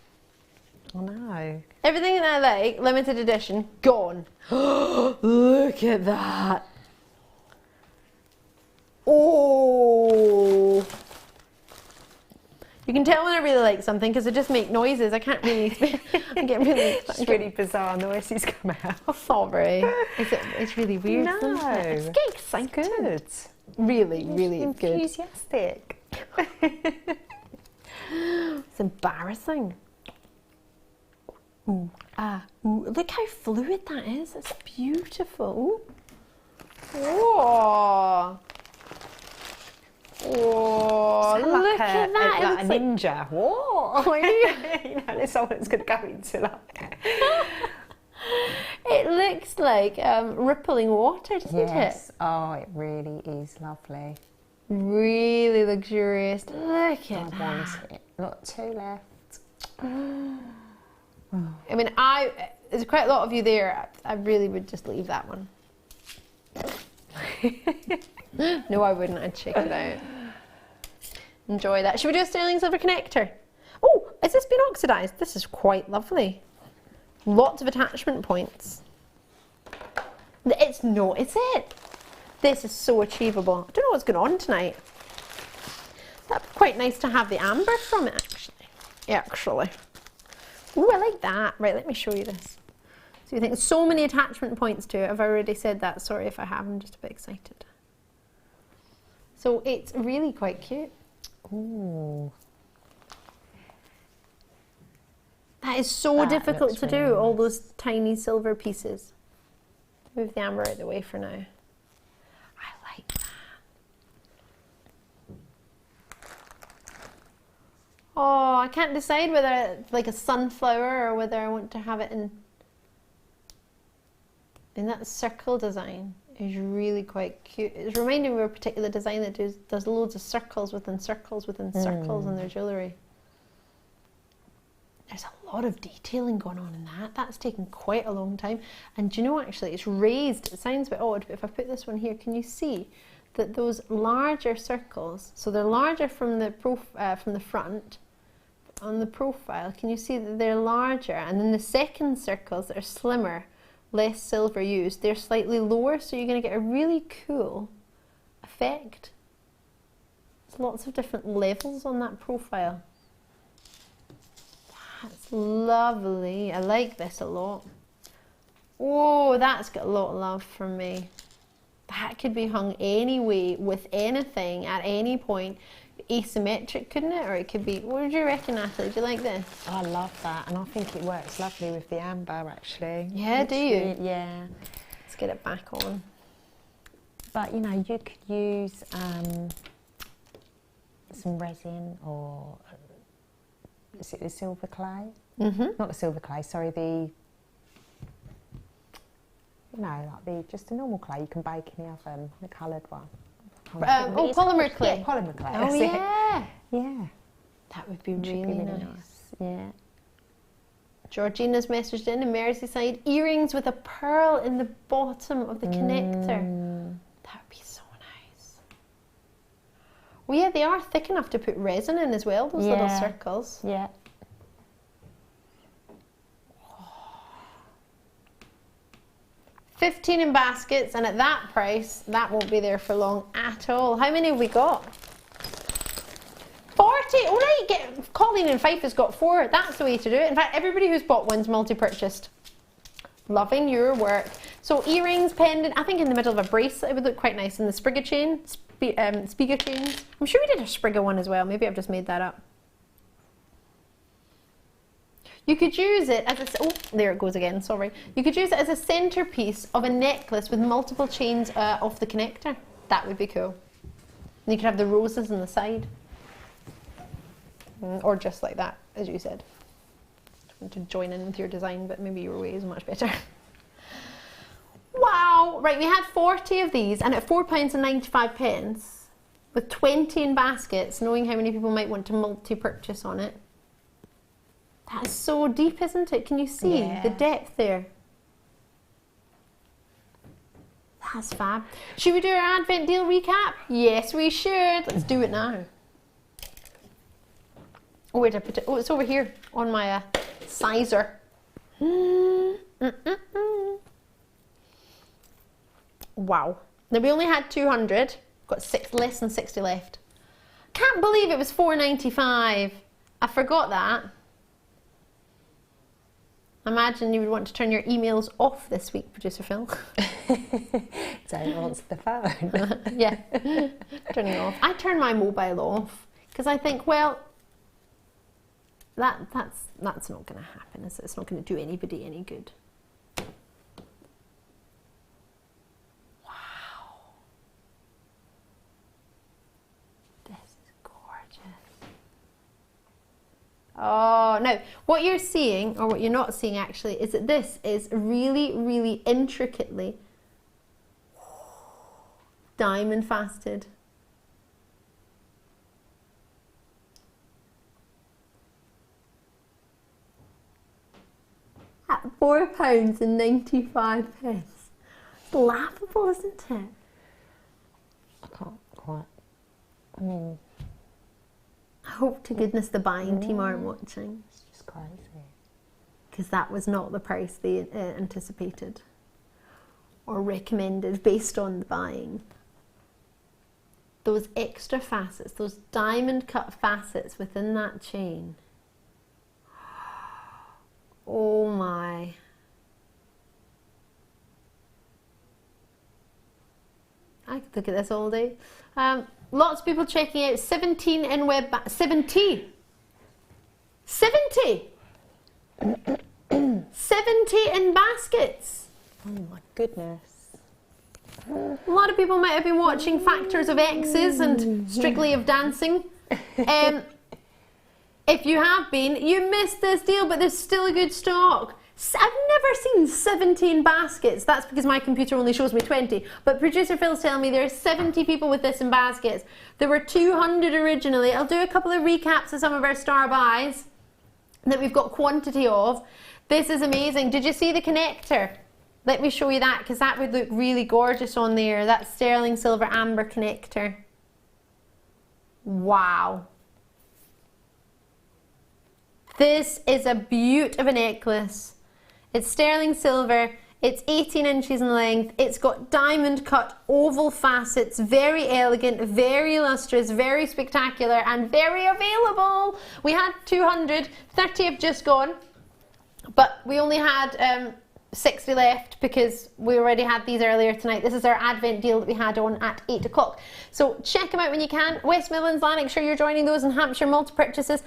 I know. Everything that I like, limited edition, gone. Look at that. Oh. You can tell when I really like something because I just make noises. I can't really. I'm getting really. It's really bizarre noises come out. Oh, sorry. It's really weird. No, isn't it? It's getting excited. It's good. Really, really good. Enthusiastic. It's embarrassing. Ooh, ooh. Look how fluid that is. It's beautiful. Whoa. Oh, look at that. Like a ninja. Whoa. You know, there's someone that's going to go into like... It looks like rippling water, doesn't it? Yes. Oh, it really is lovely. Really luxurious. Look at that. I want it. Not two left. I mean, there's quite a lot of you there. I really would just leave that one. No, I wouldn't. I'd check it out. Enjoy that. Should we do a sterling silver connector? Oh, has this been oxidised? This is quite lovely. Lots of attachment points. It's not, is it? This is so achievable. I don't know what's going on tonight. That'd be quite nice to have the amber from it, actually. Ooh, I like that. Right, let me show you this. So you think so many attachment points to it. I've already said that. Sorry if I have. I'm just a bit excited. So it's really quite cute. Ooh. That is so difficult to do, all those tiny silver pieces. Move the amber out of the way for now. I like that. Oh, I can't decide whether it's like a sunflower or whether I want to have it in that circle design. Is really quite cute. It's reminding me of a particular design that does loads of circles within circles within circles in their jewellery. There's a lot of detailing going on in that. That's taken quite a long time. And do you know, actually, it's raised. It sounds a bit odd, but if I put this one here, can you see that those larger circles, so they're larger from the front, on the profile, can you see that they're larger? And then the second circles that are slimmer, less silver used, they're slightly lower, so you're going to get a really cool effect. There's lots of different levels on that profile. That's lovely. I like this a lot. Oh, that's got a lot of love from me. That could be hung any way with anything at any point. Asymmetric, couldn't it? Or it could be, what do you reckon, Nathalie? Do you like this? I love that, and I think it works lovely with the amber, actually. Yeah, do you? Yeah. Let's get it back on. But, you know, you could use some resin or, is it the silver clay? Mm-hmm. Not the silver clay, sorry, the, you know, like just a normal clay you can bake in the oven, the coloured one. Polymer clay. Yeah, polymer clay. Oh, yeah. Yeah. That would be really nice. Yeah. Georgina's messaged in Merseyside, earrings with a pearl in the bottom of the connector. That would be so nice. Well, yeah, they are thick enough to put resin in as well, those little circles. Yeah. $15 in baskets, and at that price, that won't be there for long at all. How many have we got? 40. All right, Colleen and Fife has got 4. That's the way to do it. In fact, everybody who's bought one's multi-purchased. Loving your work. So earrings, pendant, I think in the middle of a bracelet, it would look quite nice. And the Sprigga chain, Spiga chains. I'm sure we did a Sprigga one as well. Maybe I've just made that up. You could use it as a, oh, there it goes again, sorry. You could use it as a centerpiece of a necklace with multiple chains off the connector. That would be cool. And you could have the roses on the side. Or just like that, as you said. I want to join in with your design, but maybe your way is much better. Wow! Right, we had 40 of these, and at £4.95, with 20 in baskets, knowing how many people might want to multi-purchase on it. That's so deep, isn't it? Can you see the depth there? That's fab. Should we do our Advent deal recap? Yes, we should. Let's do it now. Oh, where did I put it? Oh, it's over here on my sizer. Wow. Now we only had 200. Got less than 60 left. Can't believe it was $4.95. I forgot that. Imagine you would want to turn your emails off this week, Producer Phil. Don't answer the phone. Yeah, turning it off. I turn my mobile off because I think, well, that's not going to happen, is it? It's not going to do anybody any good. Wow. This is gorgeous. Oh, no. What you're seeing, or what you're not seeing actually, is that this is really, really intricately diamond faceted. At £4.95. It's laughable, isn't it? I can't quite. I mean, I hope to goodness the buying team aren't watching. It's just crazy. Because that was not the price they anticipated or recommended based on the buying. Those extra facets, those diamond cut facets within that chain. Oh my. I could look at this all day. Lots of people checking out 17 in web 70. 70 in baskets. Oh my goodness. A lot of people might have been watching Factors of X's and Strictly of Dancing. If you have been, you missed this deal, but there's still a good stock. I've never seen 17 baskets. That's because my computer only shows me 20. But Producer Phil's telling me there are 70 people with this in baskets. There were 200 originally. I'll do a couple of recaps of some of our star buys that we've got quantity of. This is amazing. Did you see the connector? Let me show you that, because that would look really gorgeous on there. That sterling silver amber connector. Wow. This is a beaut of a necklace. It's sterling silver, it's 18 inches in length, it's got diamond cut oval facets, very elegant, very lustrous, very spectacular, and very available. We had 200, 30 have just gone, but we only had 60 left because we already had these earlier tonight. This is our Advent deal that we had on at 8 o'clock. So check them out when you can. West Midlands, Lanark, sure you're joining those, in Hampshire, multi-purchases.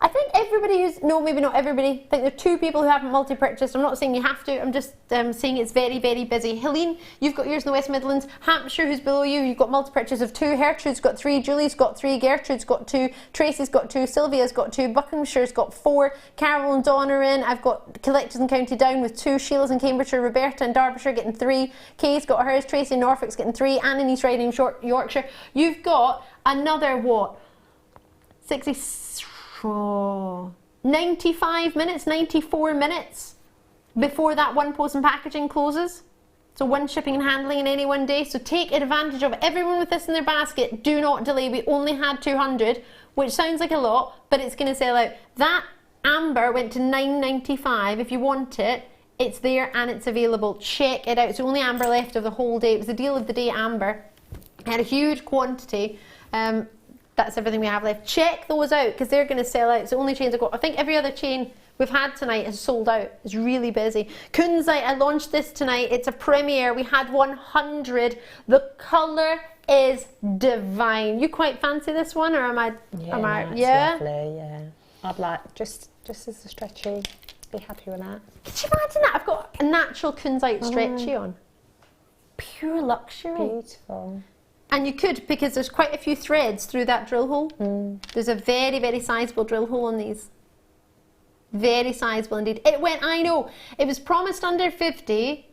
I think everybody who's, no, maybe not everybody, I think there are 2 people who haven't multi-purchased. I'm not saying you have to, I'm just saying it's very, very busy. Helene, you've got yours in the West Midlands. Hampshire, who's below you, you've got multi-purchase of 2. Gertrude's got 3, Julie's got 3, Gertrude's got 2, Tracy's got 2, Sylvia's got 2, Buckinghamshire's got 4, Carol and Dawn are in. I've got Collectors in County Down with 2, Sheila's in Cambridgeshire, Roberta in Derbyshire getting 3, Kay's got hers, Tracy in Norfolk's getting 3, Anne in East Riding, Yorkshire. You've got another, what, 95 minutes, 94 minutes before that one post and packaging closes. So 1 shipping and handling in any one day. So take advantage of everyone with this in their basket. Do not delay. We only had 200, which sounds like a lot, but it's going to sell out. That amber went to $9.95. If you want it, it's there and it's available. Check it out. It's the only amber left of the whole day. It was the deal of the day amber. It had a huge quantity. That's everything we have left. Check those out because they're going to sell out. It's the only chains I've got. I think every other chain we've had tonight is sold out. It's really busy. Kunzite, I launched this tonight. It's a premiere. We had 100. The colour is divine. You quite fancy this one, or am I? Yeah, am I? That's Yeah. lovely. Yeah. I'd like just as a stretchy. Be happy with that. Could you imagine that? I've got a natural Kunzite stretchy on. Pure luxury. Beautiful. And you could, because there's quite a few threads through that drill hole. There's a very, very sizable drill hole on these. Very sizable indeed. It went, I know, it was promised under 50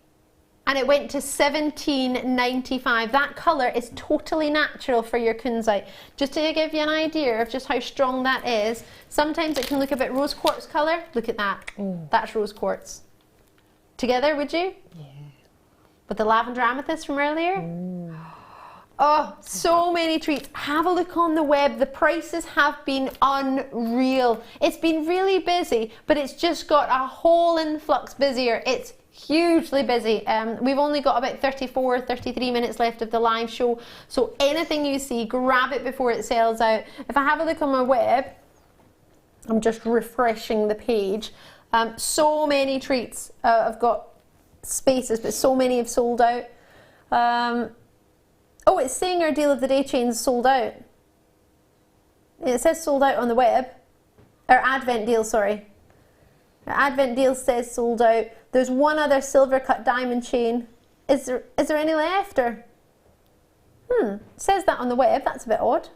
and it went to $17.95. That colour is totally natural for your Kunzite. Just to give you an idea of just how strong that is, sometimes it can look a bit rose quartz colour. Look at that. That's rose quartz. Together, would you? Yeah. With the lavender amethyst from earlier? Oh, so many treats. Have a look on the web. The prices have been unreal. It's been really busy, but it's just got a whole influx busier. It's hugely busy. We've only got about 34, 33 minutes left of the live show. So anything you see, grab it before it sells out. If I have a look on my web, I'm just refreshing the page. So many treats. I've got spaces, but so many have sold out. Oh, it's saying our deal of the day chain's sold out. It says sold out on the web. Our advent deal, sorry. Our advent deal says sold out. There's one other silver cut diamond chain. Is there any left, or? It says that on the web. That's a bit odd.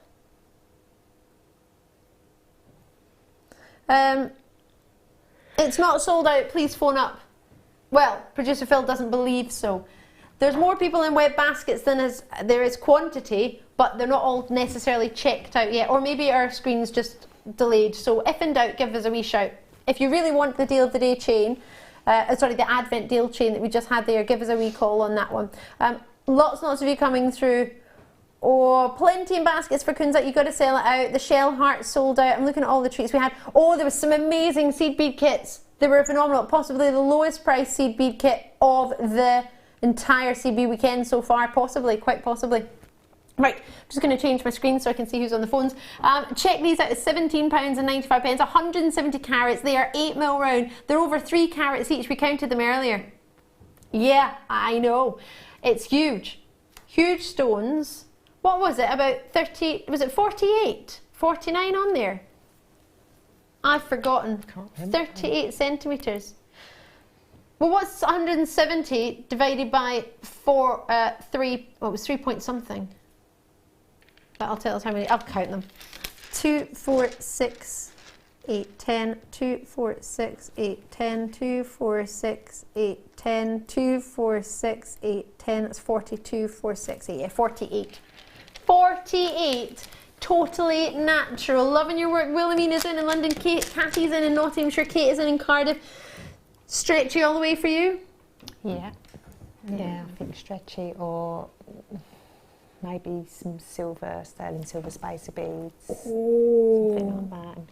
It's not sold out. Please phone up. Well, producer Phil doesn't believe so. There's more people in web baskets than there is quantity, but they're not all necessarily checked out yet. Or maybe our screen's just delayed. So if in doubt, give us a wee shout. If you really want the deal of the day chain, sorry, the advent deal chain that we just had there, give us a wee call on that one. Lots and lots of you coming through. Oh, plenty in baskets for Kunzite. You've got to sell it out. The shell heart sold out. I'm looking at all the treats we had. Oh, there was some amazing seed bead kits. They were phenomenal. Possibly the lowest price seed bead kit of the entire CB weekend so far, possibly, quite possibly. Right, I'm just going to change my screen so I can see who's on the phones. Check these out, it's £17.95, 170 carats. They are 8mm round. They're over 3 carats each. We counted them earlier. Yeah, I know. It's huge. Huge stones. What was it? About 30, was it 48? 49 on there? I've forgotten. 38 centimetres. Well, what's 170 divided by 3, well, it was 3 point something. That'll tell us how many, I'll count them. 2, 4, 6, 8, 10, 2, 4, 6, 8, 10, 2, 4, 6, 8, 10, 2, 4, 6, 8, 10, that's 42, 4, 6, 8, yeah, 48. 48, totally natural. Loving your work. Wilhelmina's in London, Kathy's in Nottinghamshire, Kate is in Cardiff. Stretchy all the way for you? Yeah. Yeah, I think stretchy, or maybe some silver, sterling silver spacer beads. Something like that in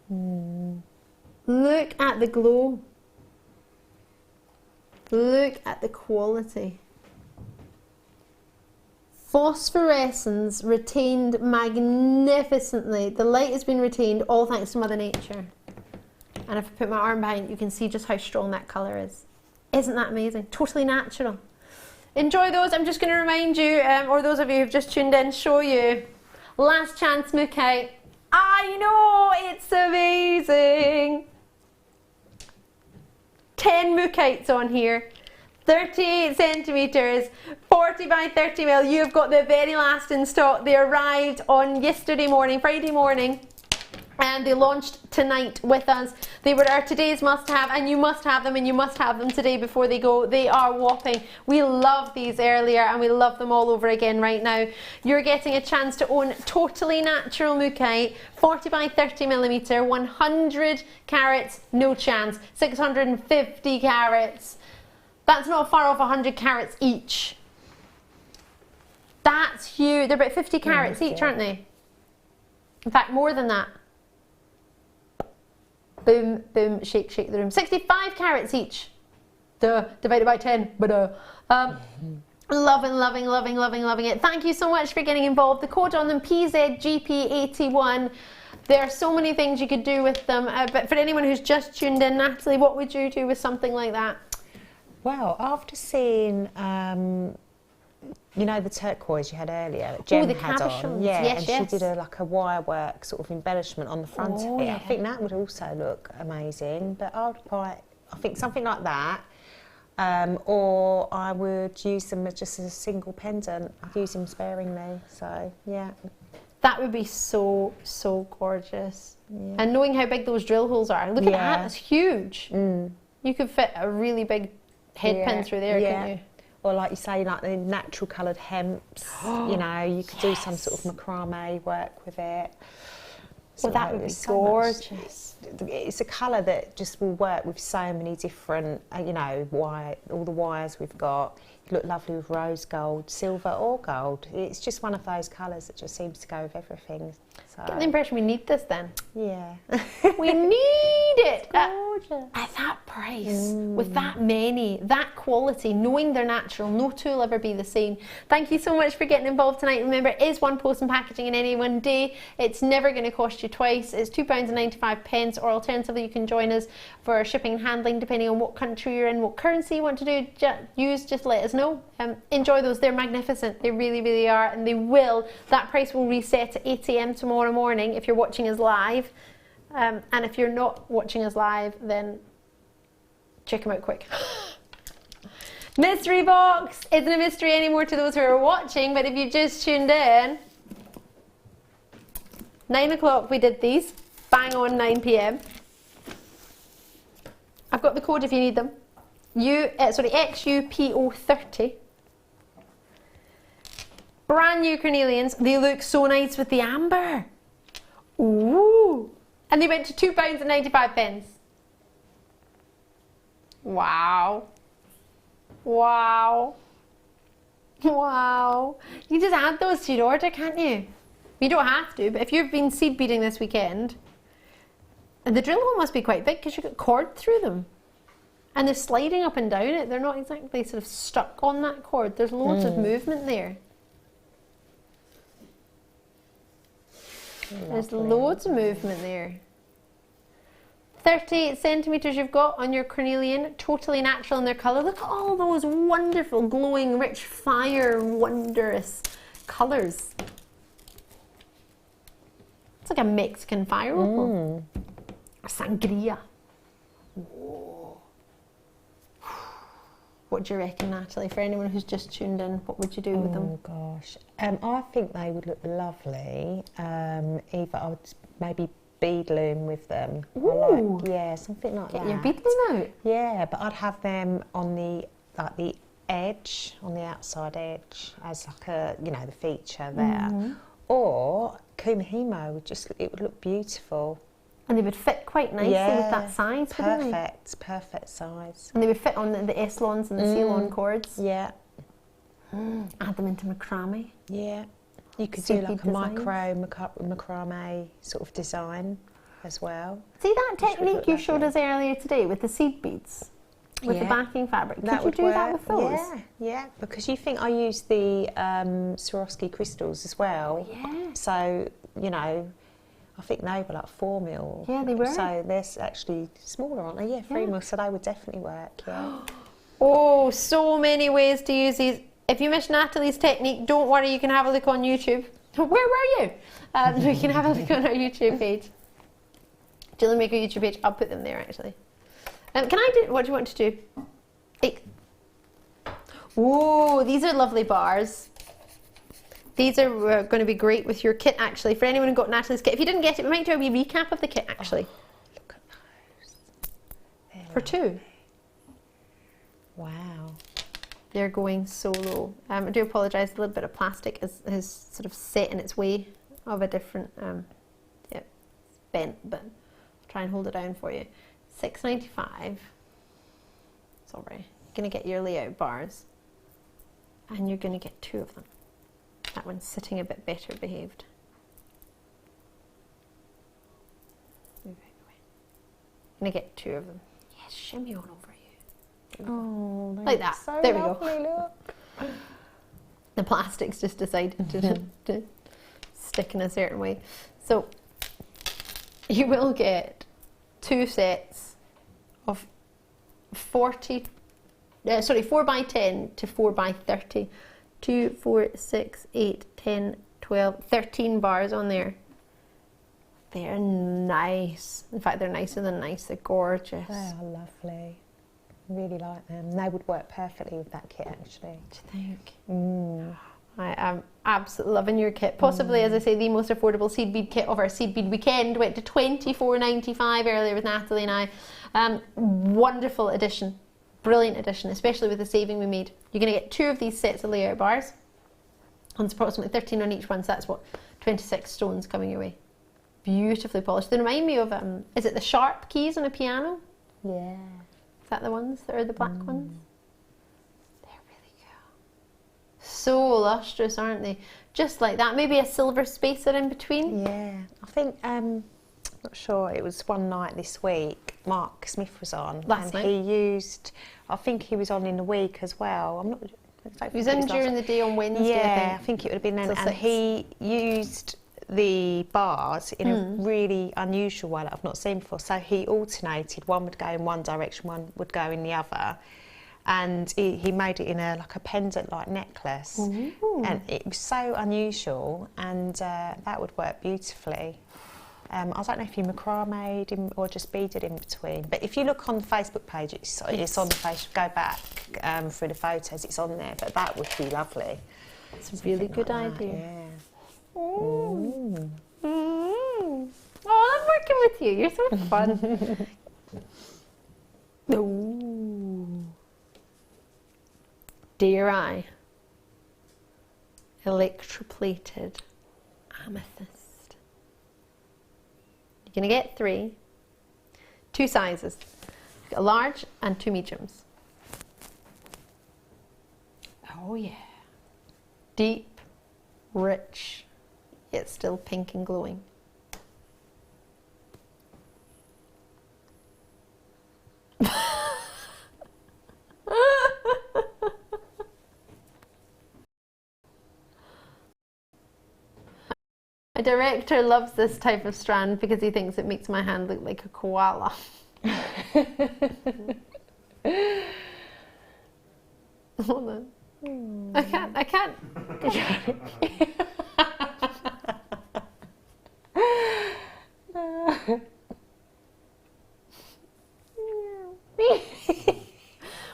between. Look at the glow. Look at the quality. Phosphorescence retained magnificently. The light has been retained, all thanks to Mother Nature. And if I put my arm behind it, you can see just how strong that colour is. Isn't that amazing? Totally natural. Enjoy those. I'm just going to remind you, or those of you who've just tuned in, show you. Last chance Mookaite. I know, it's amazing. 10 Mookites on here. 38 centimetres, 40 by 30mm. You've got the very last in stock. They arrived on yesterday morning, Friday morning. And they launched tonight with us. They were our today's must-have, and you must have them, and you must have them today before they go. They are whopping. We love these earlier, and we love them all over again right now. You're getting a chance to own totally natural Mookaite, 40 by 30mm, 100 carats, no chance, 650 carats. That's not far off 100 carats each. That's huge. They're about 50 carats each, aren't they? In fact, more than that. Boom, boom, shake, shake the room. 65 carats each. Duh, divided by 10. Loving, loving, loving, loving, loving it. Thank you so much for getting involved. The code on them, PZGP81. There are so many things you could do with them. But for anyone who's just tuned in, Nathalie, what would you do with something like that? Well, after seeing, you know, the turquoise you had earlier that Jem had on, yes, and she did like a wire work sort of embellishment on the front of it. I think that would also look amazing. But I think something like that, or I would use them just as a single pendant. I'd use them sparingly. So yeah, that would be so gorgeous. Yeah. And knowing how big those drill holes are, look at that, it's huge. You could fit a really big head pin through there, couldn't you? Or like you say, like the natural coloured hemps, you know, you could do some sort of macrame work with it. So that would be gorgeous. It's a colour that just will work with so many different, you know, all the wires we've got. You look lovely with rose gold, silver or gold. It's just one of those colours that just seems to go with everything. So. Get the impression we need this then. Yeah. We need it. At that price, with that many, that quality, knowing they're natural, no two will ever be the same. Thank you so much for getting involved tonight. Remember, it is one post and packaging in any one day. It's never going to cost you twice. It's £2.95, or alternatively you can join us for shipping and handling depending on what country you're in, what currency you want to do. Just let us know. Enjoy those. They're magnificent. They really, really are, and they will. That price will reset at 8 AM tomorrow morning if you're watching us live. And if you're not watching us live, then check them out quick. Mystery box isn't a mystery anymore to those who are watching, but if you just tuned in, 9 o'clock we did these, bang on 9 PM. I've got the code if you need them. XUPO30. Brand new carnelians. They look so nice with the amber. Ooh. And they went to £2.95. Wow. Wow. Wow. You just add those to your order, can't you? You don't have to, but if you've been seed beading this weekend, and the drill hole must be quite big because you've got cord through them. And they're sliding up and down it. They're not exactly sort of stuck on that cord. There's loads of movement there. There's loads of movement there. 38 centimetres you've got on your carnelian, totally natural in their colour. Look at all those wonderful, glowing, rich, fire, wondrous colours. It's like a Mexican fire opal. Or sangria. Whoa. What do you reckon, Nathalie? For anyone who's just tuned in, what would you do with them? Oh gosh, I think they would look lovely. Either I would maybe bead loom with them. Ooh. Something like that. Get your bead loom out. Yeah, but I'd have them on the edge, on the outside edge, as like a, you know, the feature there. Or kumihimo would look beautiful. And they would fit quite nicely with that size, wouldn't they? Perfect size. And they would fit on the S-lons and the C-lon cords. Yeah. Add them into macrame. Yeah. You could do like a macrame sort of design as well. See that technique you showed us earlier today with the seed beads? With the backing fabric. Could you do that with those? Yeah, because you think I use the Swarovski crystals as well. Yeah. So, you know, I think they were like 4 mil. Yeah, they were. So they're actually smaller, aren't they? Yeah, 3 mil. So they would definitely work. Yeah. Oh, so many ways to use these. If you missed Nathalie's technique, don't worry. You can have a look on YouTube. Where were you? You can have a look on our YouTube page. Jewellery Maker YouTube page. I'll put them there actually. Can I do? What do you want to do? Oh, these are lovely bars. These are going to be great with your kit, actually. For anyone who got Nathalie's kit. If you didn't get it, we might do a wee recap of the kit, actually. Oh, look at those. For two. Wow. They're going so low. I do apologise, a little bit of plastic is sort of set in its way of a different, bent, but I'll try and hold it down for you. $6.95. It's all right. Going to get your layout bars, and you're going to get 2 of them. That one's sitting a bit better behaved. Move out the way. Going to get 2 of them. Yes, shimmy on over you. Oh, like that. So there lovely, we go. Look. The plastic's just decided to stick in a certain way. So you will get 2 sets of 4 by 10 to 4 by 30. 2, 4, 6, 8, 10, 12, 13 bars on there. They're nice. In fact, they're nicer than nice. They're gorgeous. They are lovely. Really like them. They would work perfectly with that kit, actually. Do you think? I am absolutely loving your kit. Possibly, as I say, the most affordable seed bead kit of our seed bead weekend. Went to $24.95 earlier with Nathalie and I. Wonderful addition. Brilliant addition, especially with the saving we made. You're going to get 2 of these sets of layout bars. And it's approximately 13 on each one, so that's what, 26 stones coming your way. Beautifully polished. They remind me of, is it the sharp keys on a piano? Yeah. Is that the ones that are the black ones? They're really cool. So lustrous, aren't they? Just like that. Maybe a silver spacer in between. Yeah. I think, not sure, it was one night this week, Mark Smith was on. Last night? He used, I think he was on in the week as well. I'm not. He was in during the day on Wednesday, yeah, I think it would have been then. And he used the bars in a really unusual way that I've not seen before. So he alternated, one would go in one direction, one would go in the other. And he made it in like a pendant-like necklace. Ooh. And it was so unusual, and that would work beautifully. I don't know if you macrame'd or just beaded in between, but if you look on the Facebook page, it's on the page. Go back through the photos, it's on there. But that would be lovely. It's a really good idea. Yeah. Oh, I'm working with you. You're so fun. Ooh. Dare I? Electroplated amethyst. You're going to get 3. 2 sizes. You've got a large and 2 mediums. Oh yeah. Deep, rich, yet still pink and glowing. My director loves this type of strand because he thinks it makes my hand look like a koala. Hold on. I can't.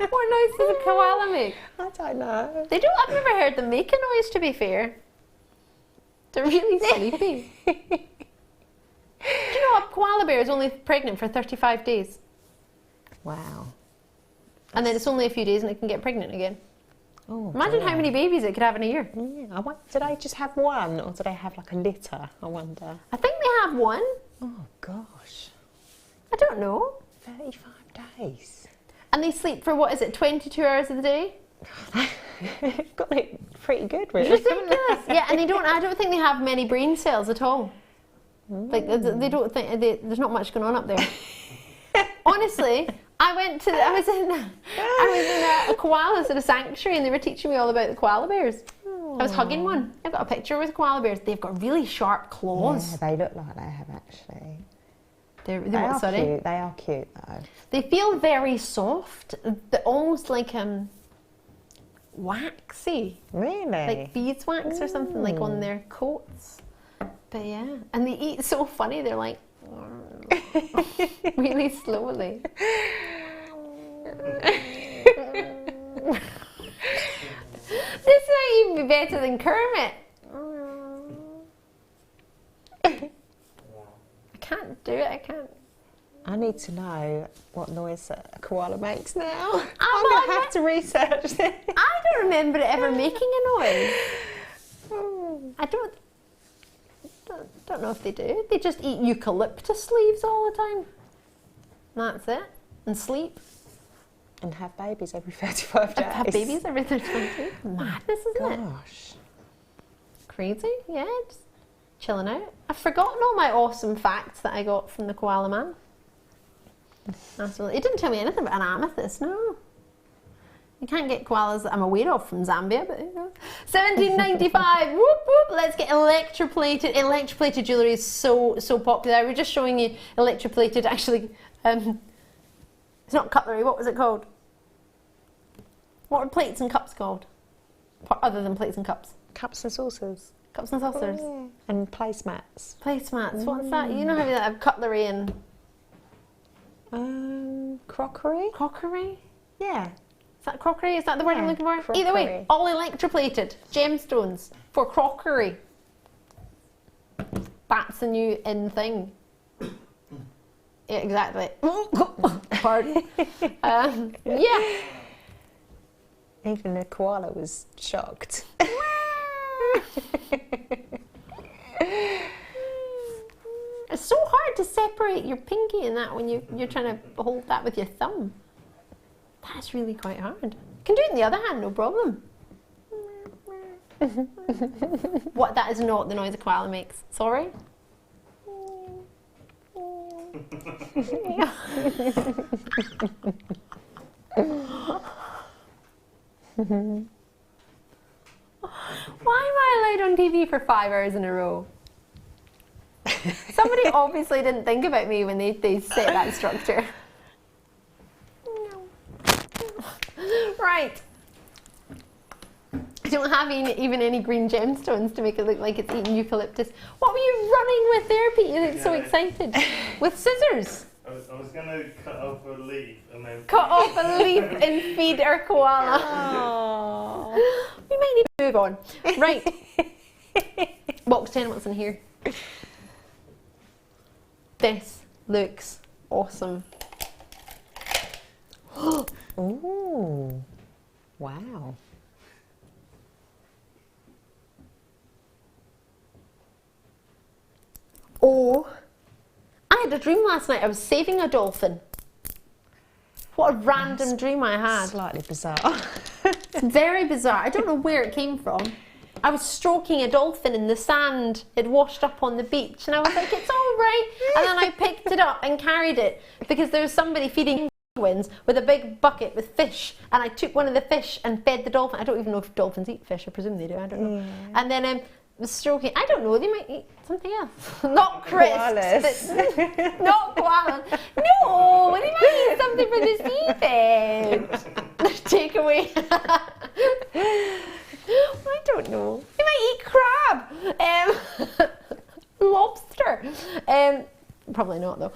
What noise does a koala make? I don't know. They don't. I've never heard them make a noise, to be fair. They're really sleepy. Do you know a koala bear is only pregnant for 35 days? Wow. And then it's only a few days and it can get pregnant again. Oh, imagine how many babies it could have in a year. Yeah, do they just have one, or do they have like a litter? I wonder. I think they have one. Oh gosh. I don't know. 35 days. And they sleep for, what is it, 22 hours of the day? They've got it pretty good, really. Ridiculous. Yeah, and I don't think they have many brain cells at all. Like they don't think there's not much going on up there. Honestly, I was in a koalas at a sanctuary, and they were teaching me all about the koala bears. Aww. I was hugging one. I've got a picture with koala bears. They've got really sharp claws. Yeah, they look like they have actually. They are cute. They are cute though. They feel very soft. They're almost like waxy. Really? Like beeswax or something, like on their coats. But yeah, and they eat so funny. They're like really slowly. This might even be better than Kermit. I can't do it. I can't. I need to know what noise a koala makes now. I'm going to have to research this. I don't remember it ever making a noise. I don't know if they do. They just eat eucalyptus leaves all the time. That's it. And sleep. And have babies every 35 days. Have babies every 35 days? Madness, isn't it? Gosh. Crazy, yeah, just chilling out. I've forgotten all my awesome facts that I got from the koala man. Absolutely. It didn't tell me anything about an amethyst, no. You can't get koalas that I'm aware of from Zambia, but you know. 1795, whoop whoop, let's get electroplated. Electroplated jewellery is so popular. I was just showing you electroplated, actually, it's not cutlery, what was it called? What are plates and cups called? Other than plates and cups? Cups and saucers. Cups and saucers. Oh, yeah. And placemats. Placemats, what's that? You know how they have cutlery and... crockery? Crockery? Yeah. Is that crockery? Is that the word I'm looking for? Crockery. Either way, all electroplated gemstones for crockery. That's the new in thing. Yeah, exactly. Pardon. Yeah. Even the koala was shocked. It's so hard to separate your pinky and that when you're trying to hold that with your thumb. That's really quite hard. You can do it in the other hand, no problem. What? That is not the noise a koala makes. Sorry? Why am I allowed on TV for 5 hours in a row? Somebody obviously didn't think about me when they set that structure. No. Right. I don't have even any green gemstones to make it look like it's eating eucalyptus. What were you running with there, Pete? You look so excited. With scissors? I was going to cut off a leaf and then... Cut off a leaf and feed our koala. Oh. We might need to move on. Right. Box 10, what's in here? This looks awesome. Ooh. Wow. Oh, I had a dream last night. I was saving a dolphin. What a random dream I had. Slightly bizarre. Very bizarre. I don't know where it came from. I was stroking a dolphin in the sand. It washed up on the beach and I was like, it's all right. And then I picked it up and carried it because there was somebody feeding penguins with a big bucket with fish. And I took one of the fish and fed the dolphin. I don't even know if dolphins eat fish. I presume they do. I don't know. Yeah. And then was stroking. I don't know. They might eat something else. Not crisps. Not koalas. No, they might eat something for the seafood. Take away. I don't know. They might eat crab. Lobster. Probably not though.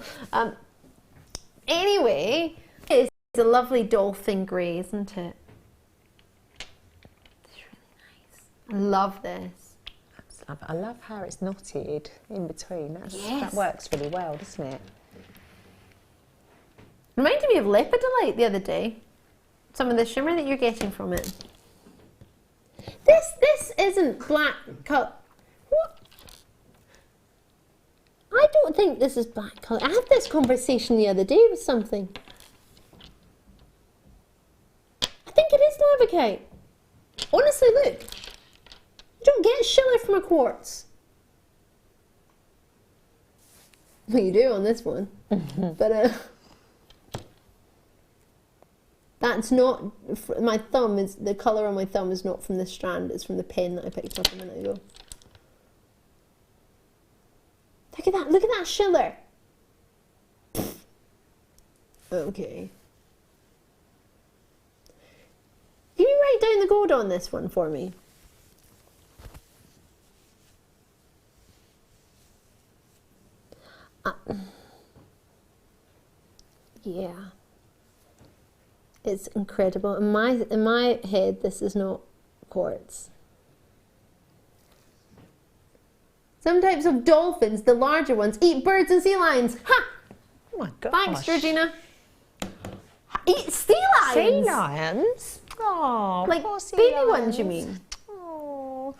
Anyway, it's a lovely dolphin grey, isn't it? It's really nice. I love this. I love how it's knotted in between. Yes. That works really well, doesn't it? Reminded me of Lepidolite the other day. Some of the shimmer that you're getting from it. This isn't black colour. What? I don't think this is black colour. I had this conversation the other day with something. I think it is Lavicite. Honestly, look. You don't get shiller from a quartz. Well, you do on this one. But that's not, my thumb is, the colour on my thumb is not from this strand, it's from the pen that I picked up a minute ago. Look at that shiller. Okay. Can you write down the code on this one for me? Yeah. It's incredible. In my head, this is not quartz. Some types of dolphins, the larger ones, eat birds and sea lions. Ha! Oh my gosh. Thanks, Georgina. Eat sea lions? Sea lions? Oh, like poor sea baby lions. ones, you mean? Oh.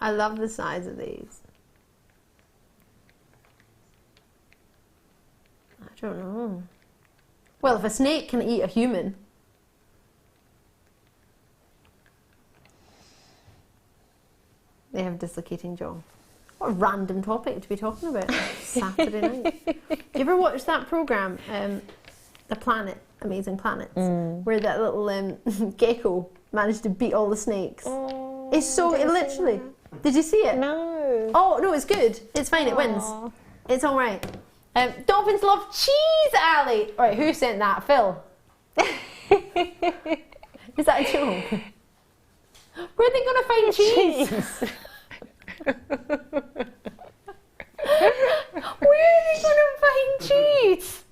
I love the size of these. Well, if a snake can eat a human. They have dislocating jaw. What a random topic to be talking about Saturday night. You ever watched that programme, The Planet, Amazing Planets, where that little gecko managed to beat all the snakes? Oh, It's so, it literally... Did you see it? No. Oh, no, it's good. It's fine, it wins. It's all right. Dolphins love cheese, Ali. All right, who sent that? Phil? Is that a joke? Where are they going to find cheese? Where are they going to find cheese?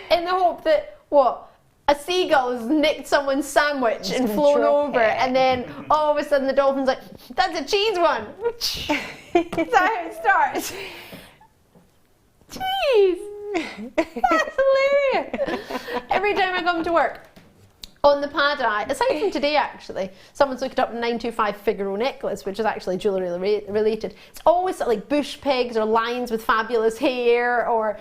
In the hope that, what? A seagull has nicked someone's sandwich and flown over, and then all of a sudden the dolphin's like, that's a cheese one. Is that how it starts? Cheese! That's hilarious. Every time I come to work, on the pad eye, aside from today actually, someone's looked up a 925 Figaro necklace, which is actually jewellery related. It's always sort of like bush pigs or lions with fabulous hair, or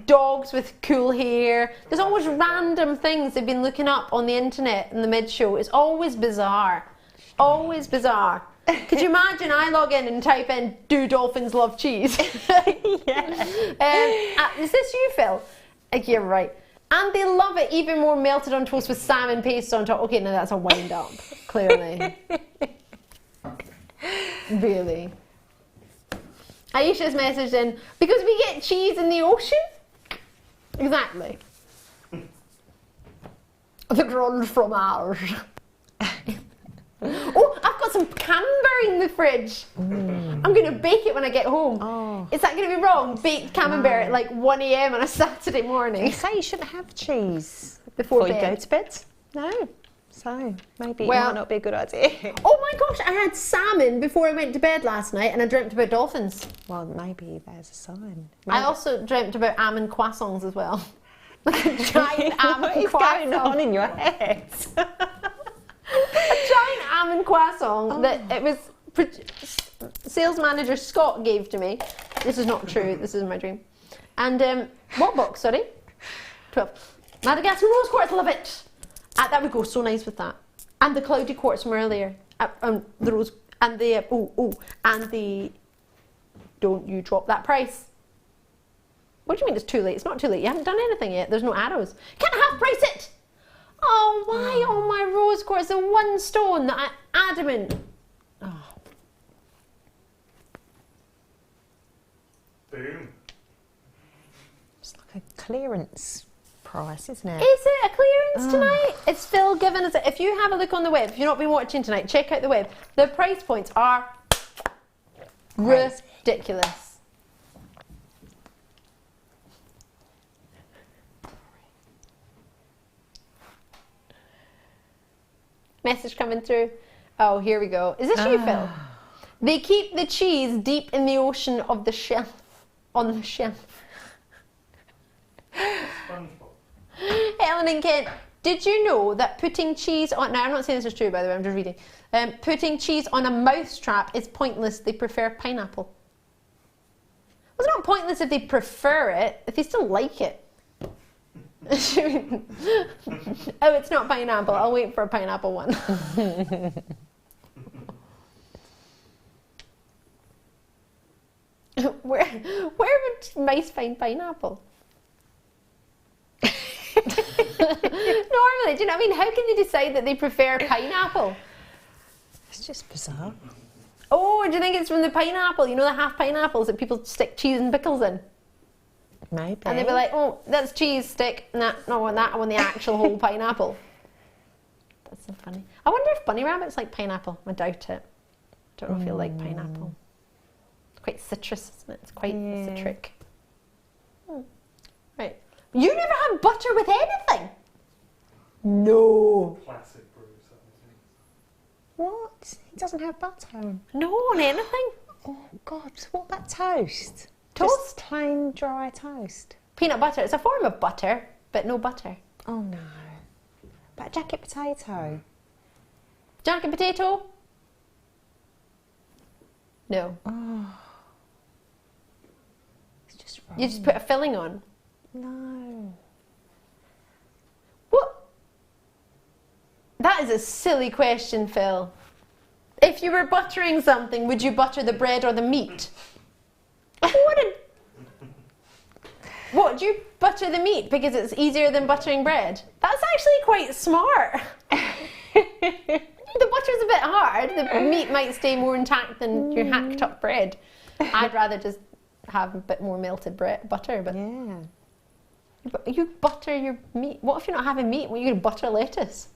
dogs with cool hair. There's always random things they've been looking up on the internet in the mid-show. It's always bizarre. Always bizarre. Could you imagine I log in and type in, do dolphins love cheese? Yeah. Is this you, Phil? You're right. And they love it even more melted on toast with salmon paste on top. Okay, now that's a wind up, clearly. Really. Aisha's messaged in, because we get cheese in the ocean? Exactly. The Grand Fromage. Oh, I've got some camembert in the fridge. I'm going to bake it when I get home. Oh. Is that going to be wrong? Baked camembert at like 1 a.m. on a Saturday morning. They say you shouldn't have cheese before you go to bed. No. So maybe it might not be a good idea. Oh my gosh, I had salmon before I went to bed last night and I dreamt about dolphins. Well, maybe there's a sign. Maybe. I also dreamt about almond croissants as well. Like a giant almond croissant. What is going on in your head? A giant almond croissant that it was sales manager Scott gave to me. This is not true. This is my dream. And what box? Sorry, 12. Madagascar rose quartz. Love it. That would go so nice with that. And the cloudy quartz from earlier. The rose and the and the. Don't you drop that price. What do you mean it's too late? It's not too late. You haven't done anything yet. There's no arrows. Can't half price it. Oh, why on my rose quartz, the one stone that I'm adamant. Oh. Boom. It's like a clearance price, isn't it? Is it a clearance tonight? It's Phil giving us it. If you have a look on the web, if you've not been watching tonight, check out the web. The price points are ridiculous. Message coming through. Oh, here we go. Is this you, Phil? They keep the cheese deep in the ocean of the shelf. On the shelf. Helen and Kent, did you know that putting cheese on... Now, I'm not saying this is true, by the way, I'm just reading. Putting cheese on a mouse trap is pointless. They prefer pineapple. Well, it's not pointless if they prefer it, if they still like it. Oh, it's not pineapple. I'll wait for a pineapple one. Where would mice find pineapple? Normally, do you know what I mean? How can they decide that they prefer pineapple? It's just bizarre. Oh, do you think it's from the pineapple? You know the half pineapples that people stick cheese and pickles in? Maybe. And they'd be like, oh, that's cheese stick. Nah, no, I want that. I want the actual whole pineapple. That's so funny. I wonder if bunny rabbits like pineapple. I doubt it. Don't know if you'll like pineapple. It's quite citrus, isn't it? It's quite citric. Right. You never had butter with anything? No. Classic brew, so What? It doesn't have butter. No, on anything? Oh, God. What about toast? Toast? Just plain dry toast. Peanut butter. It's a form of butter, but no butter. Oh, no. But a jacket potato. Jacket potato? No. Oh. It's just You just put a filling on? No. What? That is a silly question, Phil. If you were buttering something, would you butter the bread or the meat? What, do you butter the meat because it's easier than buttering bread? That's actually quite smart. The butter's a bit hard. The meat might stay more intact than your hacked up bread. I'd rather just have a bit more melted butter. But yeah. You butter your meat. What if you're not having meat? Well, you're going to butter lettuce.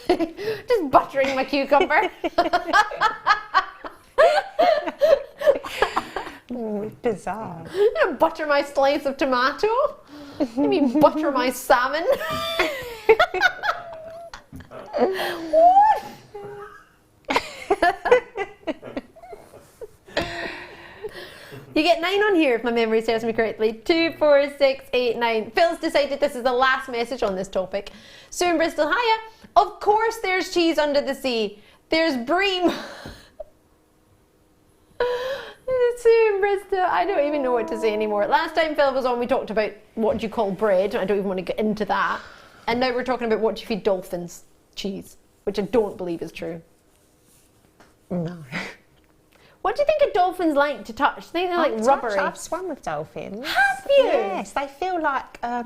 Just buttering my cucumber. Bizarre. I'm going to butter my slice of tomato. Maybe butter my salmon. What? You get 9 on here if my memory serves me correctly. 2, 4, 6, 8, 9. Phil's decided this is the last message on this topic. Sue in Bristol, hiya. Of course there's cheese under the sea. There's bream. Sue in Bristol, I don't even know what to say anymore. Last time Phil was on, we talked about what do you call bread. I don't even want to get into that. And now we're talking about what do you feed dolphins? Cheese, which I don't believe is true. No. What do you think a dolphin's like to touch? Do you think they're like rubbery? I've swum with dolphins. Have you? Yes, they feel like a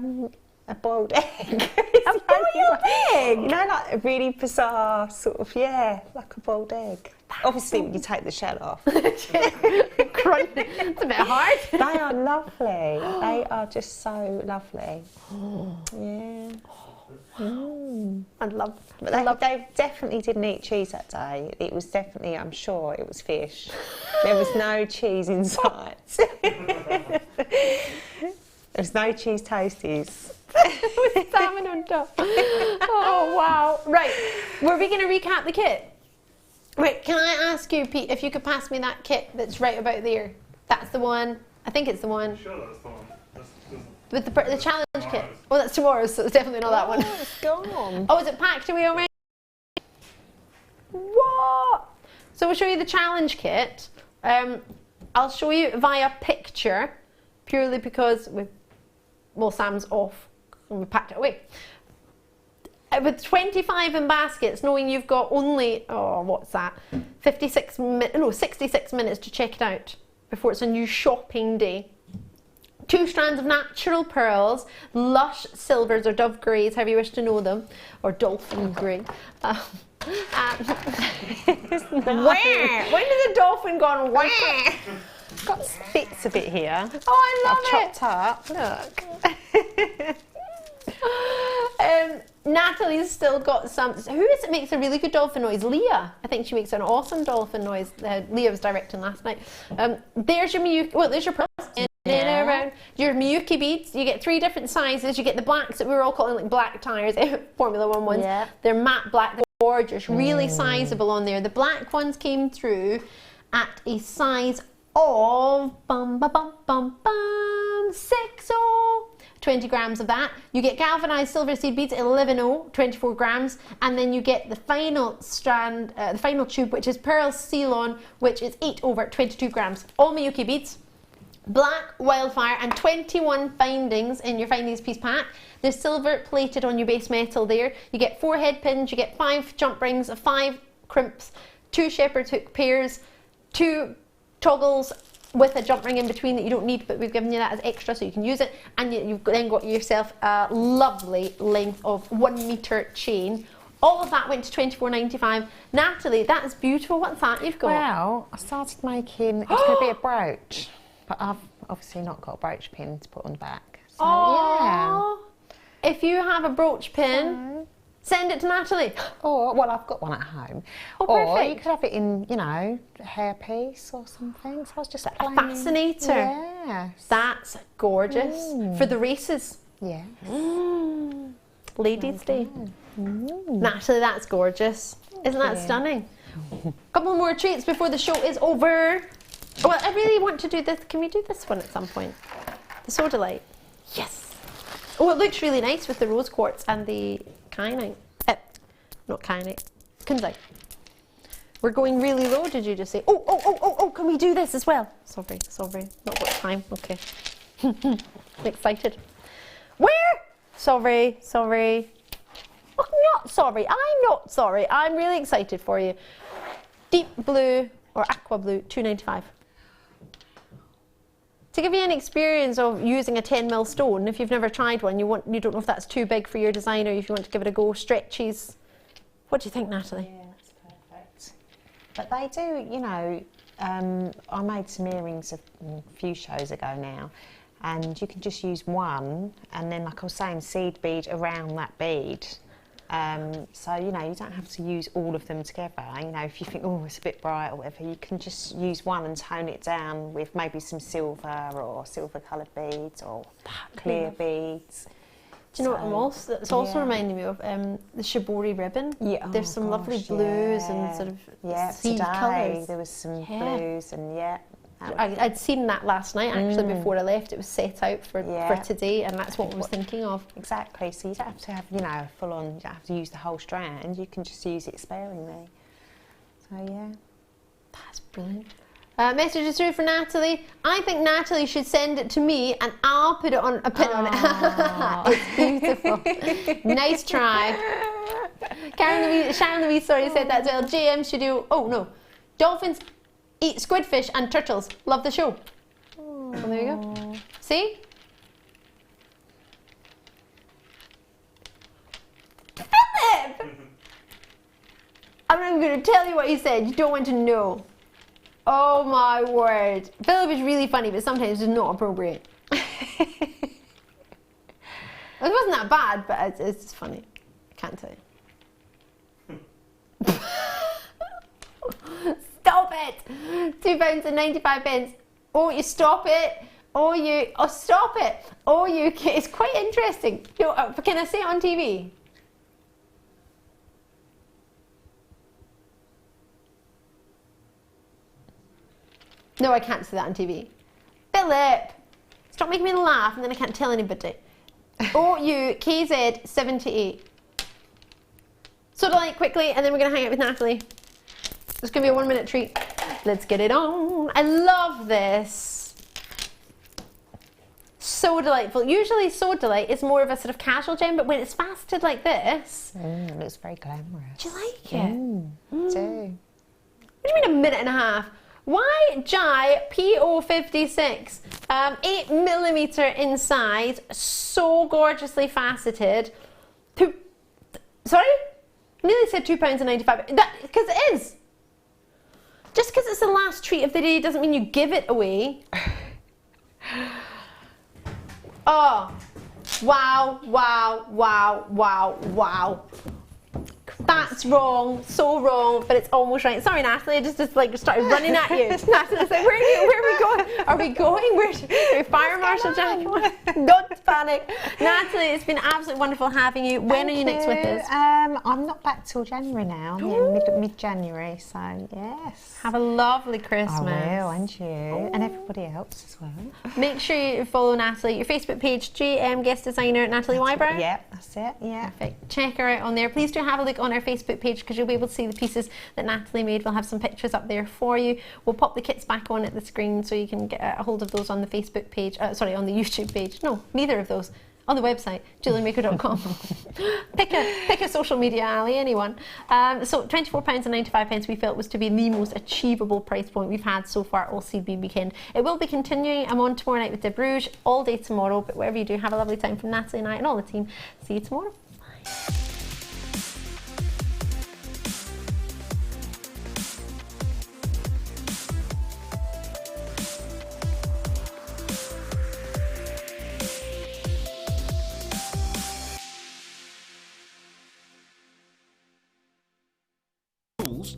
boiled egg. A boiled egg? You know, like a really bizarre sort of, like a boiled egg. Obviously, when you take the shell off. It's a bit hard. They are lovely. They are just so lovely. Yeah. But they definitely didn't eat cheese that day. It was definitely, I'm sure, it was fish. There was no cheese in sight. There's no cheese toasties. With salmon on top. Oh, wow. Right, were we going to recap the kit? Wait, can I ask you, Pete, if you could pass me that kit that's right about there? That's the one. I think it's the one. Sure, that's the one. With the challenge kit. Oh, that's tomorrow's, so it's definitely not that one. It's gone. Oh, is it packed away already? What? So we'll show you the challenge kit. I'll show you via picture, purely because Sam's off and we packed it away. With 25 in baskets, knowing you've got only, 66 minutes to check it out before it's a new shopping day. 2 strands of natural pearls, lush silvers or dove greys, however you wish to know them, or dolphin grey. When does a dolphin go on wah? Got bits of it here. Oh, I love I've chopped up. Look. Nathalie's still got some. Who is it makes a really good dolphin noise? Leah. I think she makes an awesome dolphin noise. Leah was directing last night. There's your Miyuki. Well, there's your pearls. Around your Miyuki beads. You get 3 different sizes. You get the blacks that we were all calling like black tires, Formula 1 ones. Yeah. They're matte black. They're gorgeous. Really sizable on there. The black ones came through at a size of 6 20 grams of that. You get galvanized silver seed beads at 11 24 grams, and then you get the final strand, the final tube, which is pearl Ceylon, which is 8 over 22 grams. All Miyuki beads, black wildfire, and 21 findings in your Find These piece pack. There's silver plated on your base metal there. You get 4 head pins, you get 5 jump rings, 5 crimps, 2 shepherd's hook pairs, 2 toggles with a jump ring in between that you don't need, but we've given you that as extra so you can use it. And you've then got yourself a lovely length of 1 metre chain. All of that went to £24.95. Nathalie, that is beautiful. What's that you've got? Well, I started making, it's going to be a brooch, but I've obviously not got a brooch pin to put on the back. So, yeah. If you have a brooch pin, send it to Nathalie. Or, well, I've got one at home. Oh, or perfect. you could have it in, you know, a hairpiece or something. So I was just like, a fascinator. Yes. That's gorgeous. For the races. Yeah. Ladies' Day. Nathalie, that's gorgeous. Isn't that stunning? A couple more treats before the show is over. Well, I really want to do this. Can we do this one at some point? The soda light. Yes. Oh, it looks really nice with the rose quartz and the kyanite. Not kyanite. Kunzite. We're going really low, did you just say? Oh, can we do this as well? Sorry. Not got time. Okay. I'm excited. Where? Sorry. Oh, I'm not sorry. I'm not sorry. I'm really excited for you. Deep blue or aqua blue, £2.95. To give you an experience of using a 10mm stone, if you've never tried one, you don't know if that's too big for your design or if you want to give it a go, stretches. What do you think, Natalie? Yeah, that's perfect. But they do, you know, I made some earrings a few shows ago now, and you can just use one, and then, like I was saying, seed bead around that bead. So, you know, you don't have to use all of them together. You know, if you think, oh, it's a bit bright or whatever, you can just use one and tone it down with maybe some silver or silver-coloured beads or clear beads. Do you know what it's also reminding me of? The shibori ribbon. Yeah. There's some lovely blues and sort of seed colours. There was some blues and I'd seen that last night actually before I left. It was set out for today, and that's what I was thinking of. Exactly. So you don't have to have, you know, full on. You don't have to use the whole strand. You can just use it sparingly. So yeah, that's brilliant. Messages through for Natalie. I think Natalie should send it to me, and I'll put it on a pin on it. It's beautiful. Nice try. Sharon Louise, sorry, said that as well. JM should do. Oh no, dolphins eat squidfish and turtles. Love the show. Well, there you go. See? Philip! I'm not even going to tell you what he said. You don't want to know. Oh my word. Philip is really funny, but sometimes it's not appropriate. It wasn't that bad, but it's funny. I can't tell you. Stop it! £2.95. Oh, you stop it! Stop it! It's quite interesting. Can I say it on TV? No, I can't say that on TV. Philip! Stop making me laugh and then I can't tell anybody. OUKZ78. So like quickly, and then we're going to hang out with Natalie. It's going to be a 1-minute treat. Let's get it on. I love this. So delightful. Usually So Delight is more of a sort of casual gem, but when it's faceted like this... it looks very glamorous. Do you like it? Do. What do you mean a minute and a half? Why Jai PO56? 8mm inside, so gorgeously faceted. Sorry? I nearly said £2.95. Because it is. Just because it's the last treat of the day doesn't mean you give it away. Oh, wow, wow, wow, wow, wow. That's wrong, so wrong, but it's almost right. Sorry, Natalie, I just like started running at you. Natalie's like, where are we going? Are we going? Where Fire Marshal Jack? Don't panic. Natalie, it's been absolutely wonderful having you. When are you next with us? I'm not back till January now. I'm mid-January, so yes. Have a lovely Christmas. I will, and you, and everybody else as well. Make sure you follow Natalie. Your Facebook page, GM Guest Designer Nathalie Whybrow. Yeah, that's it. Yeah. Perfect. Check her out on there. Please do have a look on our Facebook page because you'll be able to see the pieces that Natalie made. We'll have some pictures up there for you. We'll pop the kits back on at the screen so you can get a hold of those on the Facebook page. Sorry, on the YouTube page. No, neither of those. On the website, JewelleryMaker.com. pick a social media, Ali, anyone. So £24.95 we felt was to be the most achievable price point we've had so far all Bead Weekend. It will be continuing. I'm on tomorrow night with De Bruges all day tomorrow, but whatever you do, have a lovely time from Natalie and I and all the team. See you tomorrow. Bye.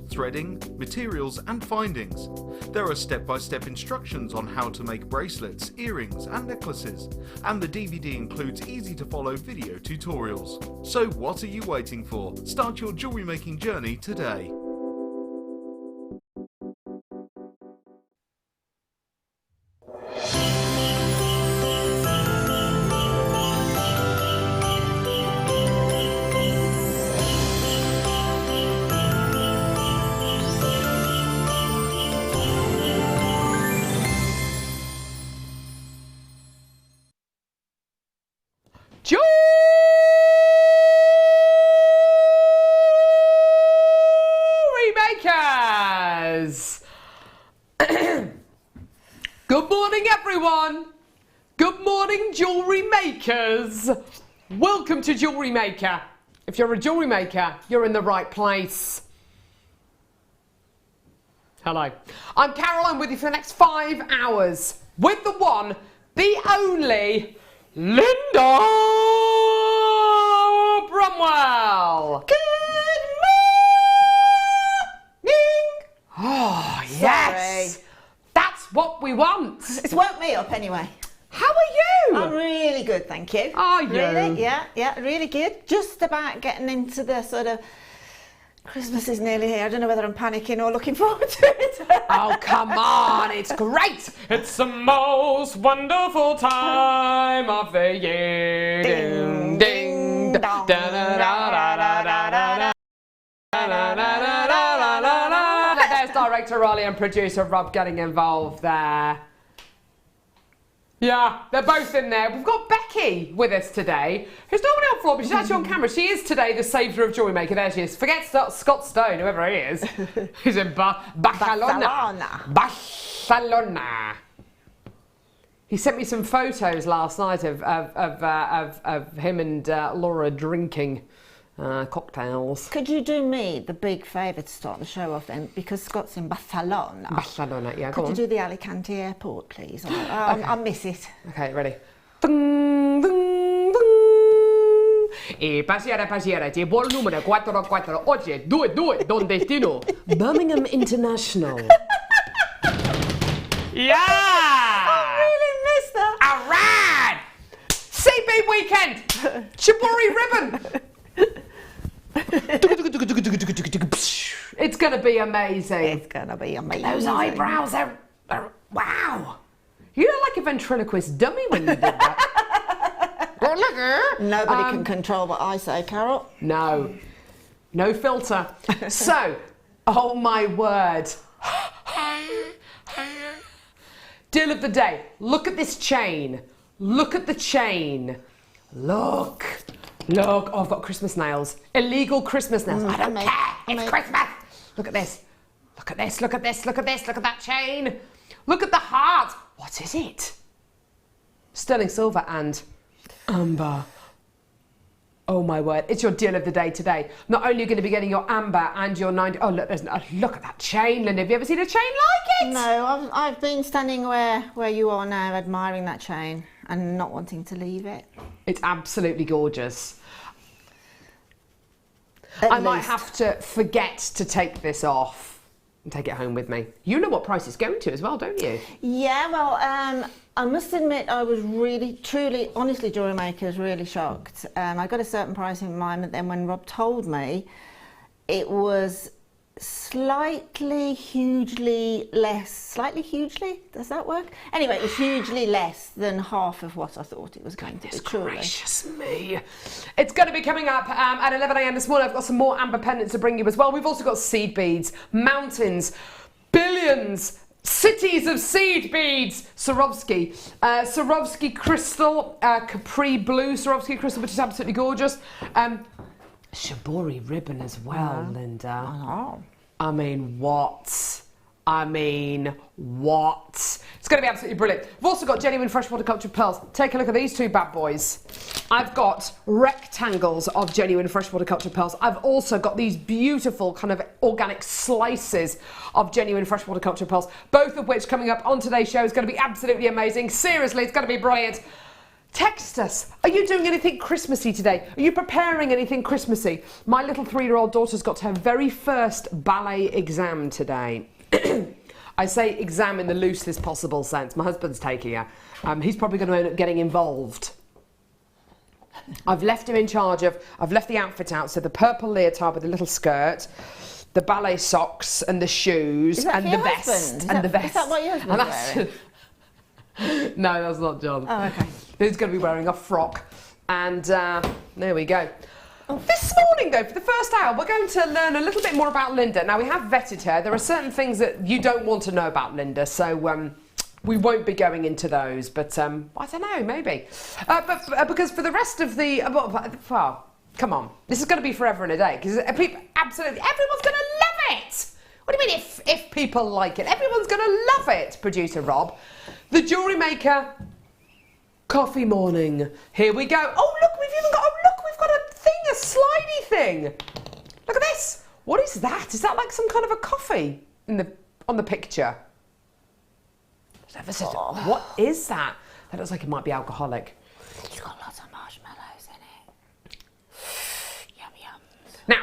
Threading, materials and findings. There are step-by-step instructions on how to make bracelets, earrings and necklaces, and the DVD includes easy-to-follow video tutorials. So what are you waiting for? Start your jewellery making journey today. morning, everyone. Good morning, jewellery makers. Welcome to Jewellery Maker. If you're a jewellery maker, you're in the right place. Hello. I'm Caroline with you for the next 5 hours with the one, the only, Linda Bromwell. Good morning! Oh, yes. Sorry. That's what we want. It's woke me up anyway. How are you? I'm really good, thank you. Are you? Really? Yeah, really good. Just about getting into the sort of Christmas is nearly here. I don't know whether I'm panicking or looking forward to it. Oh, come on, it's great. It's the most wonderful time of the year. Ding, ding, dong. There's director Raleigh and producer Rob getting involved there. Yeah, they're both in there. We've got Becky with us today, who's normally on floor, but she's actually on camera. She is today the saviour of Jewellery Maker. There she is. Forget Scott Stone, whoever he is. He's in Barcelona. Barcelona. He sent me some photos last night of him and Laura drinking cocktails. Could you do me the big favour to start the show off then? Because Scott's in Barcelona. Barcelona, yeah, go Could on. you do the Alicante airport, please? I miss it. Okay, ready. E passiera, ti vuol numero 44, oggi 22, don destino, Birmingham International. Yeah! I really missed that. Alright! See Bead Weekend! Jewellery ribbon! It's gonna be amazing. It's gonna be amazing. Those eyebrows, they're wow! You look like a ventriloquist dummy when you did that. Nobody can control what I say, Carol. No. No filter. So, oh my word. Deal of the day. Look at this chain. Look at the chain. Look. Look. Oh, I've got Christmas nails. Illegal Christmas nails. I don't care. It's Christmas. Look at this. Look at this. Look at this. Look at this. Look at that chain. Look at the heart. What is it? Sterling silver and amber. Oh my word, it's your deal of the day today. Not only are you going to be getting your amber and your 90... Oh, look, look at that chain, Linda. Have you ever seen a chain like it? No, I've been standing where you are now, admiring that chain and not wanting to leave it. It's absolutely gorgeous. At I might least. have to forget to take this off and take it home with me. You know what price it's going to as well, don't you? Yeah, well, I must admit I was really, truly, honestly, Jewellery Maker is really shocked. I got a certain price in mind, but then when Rob told me, it was slightly, hugely less, does that work? Anyway, it was hugely less than half of what I thought it was going to be, truly. Gracious me. It's going to be coming up at 11 a.m. this morning. I've got some more amber pendants to bring you as well. We've also got seed beads, mountains, billions, cities of seed beads. Swarovski. Swarovski crystal, Capri blue Swarovski crystal, which is absolutely gorgeous. Shibori ribbon as well, Linda. I know. I mean, what? I mean, what? It's going to be absolutely brilliant. We've also got genuine freshwater cultured pearls. Take a look at these two bad boys. I've got rectangles of genuine freshwater cultured pearls. I've also got these beautiful kind of organic slices of genuine freshwater cultured pearls, both of which coming up on today's show is going to be absolutely amazing. Seriously, it's going to be brilliant. Text us. Are you doing anything Christmassy today? Are you preparing anything Christmassy? My little 3-year-old daughter's got her very first ballet exam today. I say exam in the loosest possible sense. My husband's taking her. He's probably going to end up getting involved. I've left him in charge of, I've left the outfit out, so the purple leotard with the little skirt, the ballet socks and the shoes and the vest. And the vest. Is that what your husband's wearing? No, that's not John. Oh, okay. He's going to be wearing a frock. And there we go. This morning, though, for the first hour, we're going to learn a little bit more about Linda. Now, we have vetted her. There are certain things that you don't want to know about Linda, so we won't be going into those. But I don't know, maybe. Because for the rest of the... come on. This is going to be forever and a day. Because absolutely everyone's going to love it. What do you mean if people like it? Everyone's going to love it, producer Rob. The Jewellery Maker coffee morning. Here we go. Oh, look, we've got a thing, a slidey thing. Look at this. What is that? Is that like some kind of a coffee on the picture? What is that? That looks like it might be alcoholic. It's got lots of marshmallows in it. Yum, yum. Now,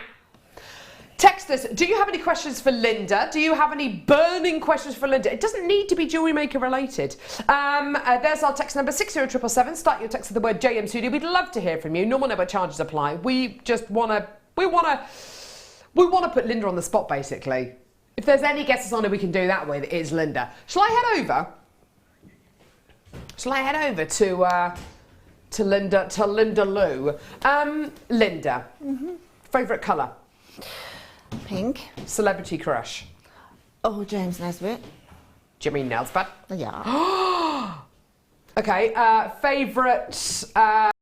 text us. Do you have any questions for Linda? Do you have any burning questions for Linda? It doesn't need to be Jewellery Maker related. There's our text number 60777. Start your text with the word JM Studio. We'd love to hear from you. Normal number charges apply. We just want to put Linda on the spot, basically. If there's any guesses on who we can do that with, it is Linda. Shall I head over? Shall I head over to Linda Lou? Linda, favourite colour? Pink. Celebrity crush? Oh, James Nesbitt. Do you mean Nesbitt? Yeah. Okay, favourite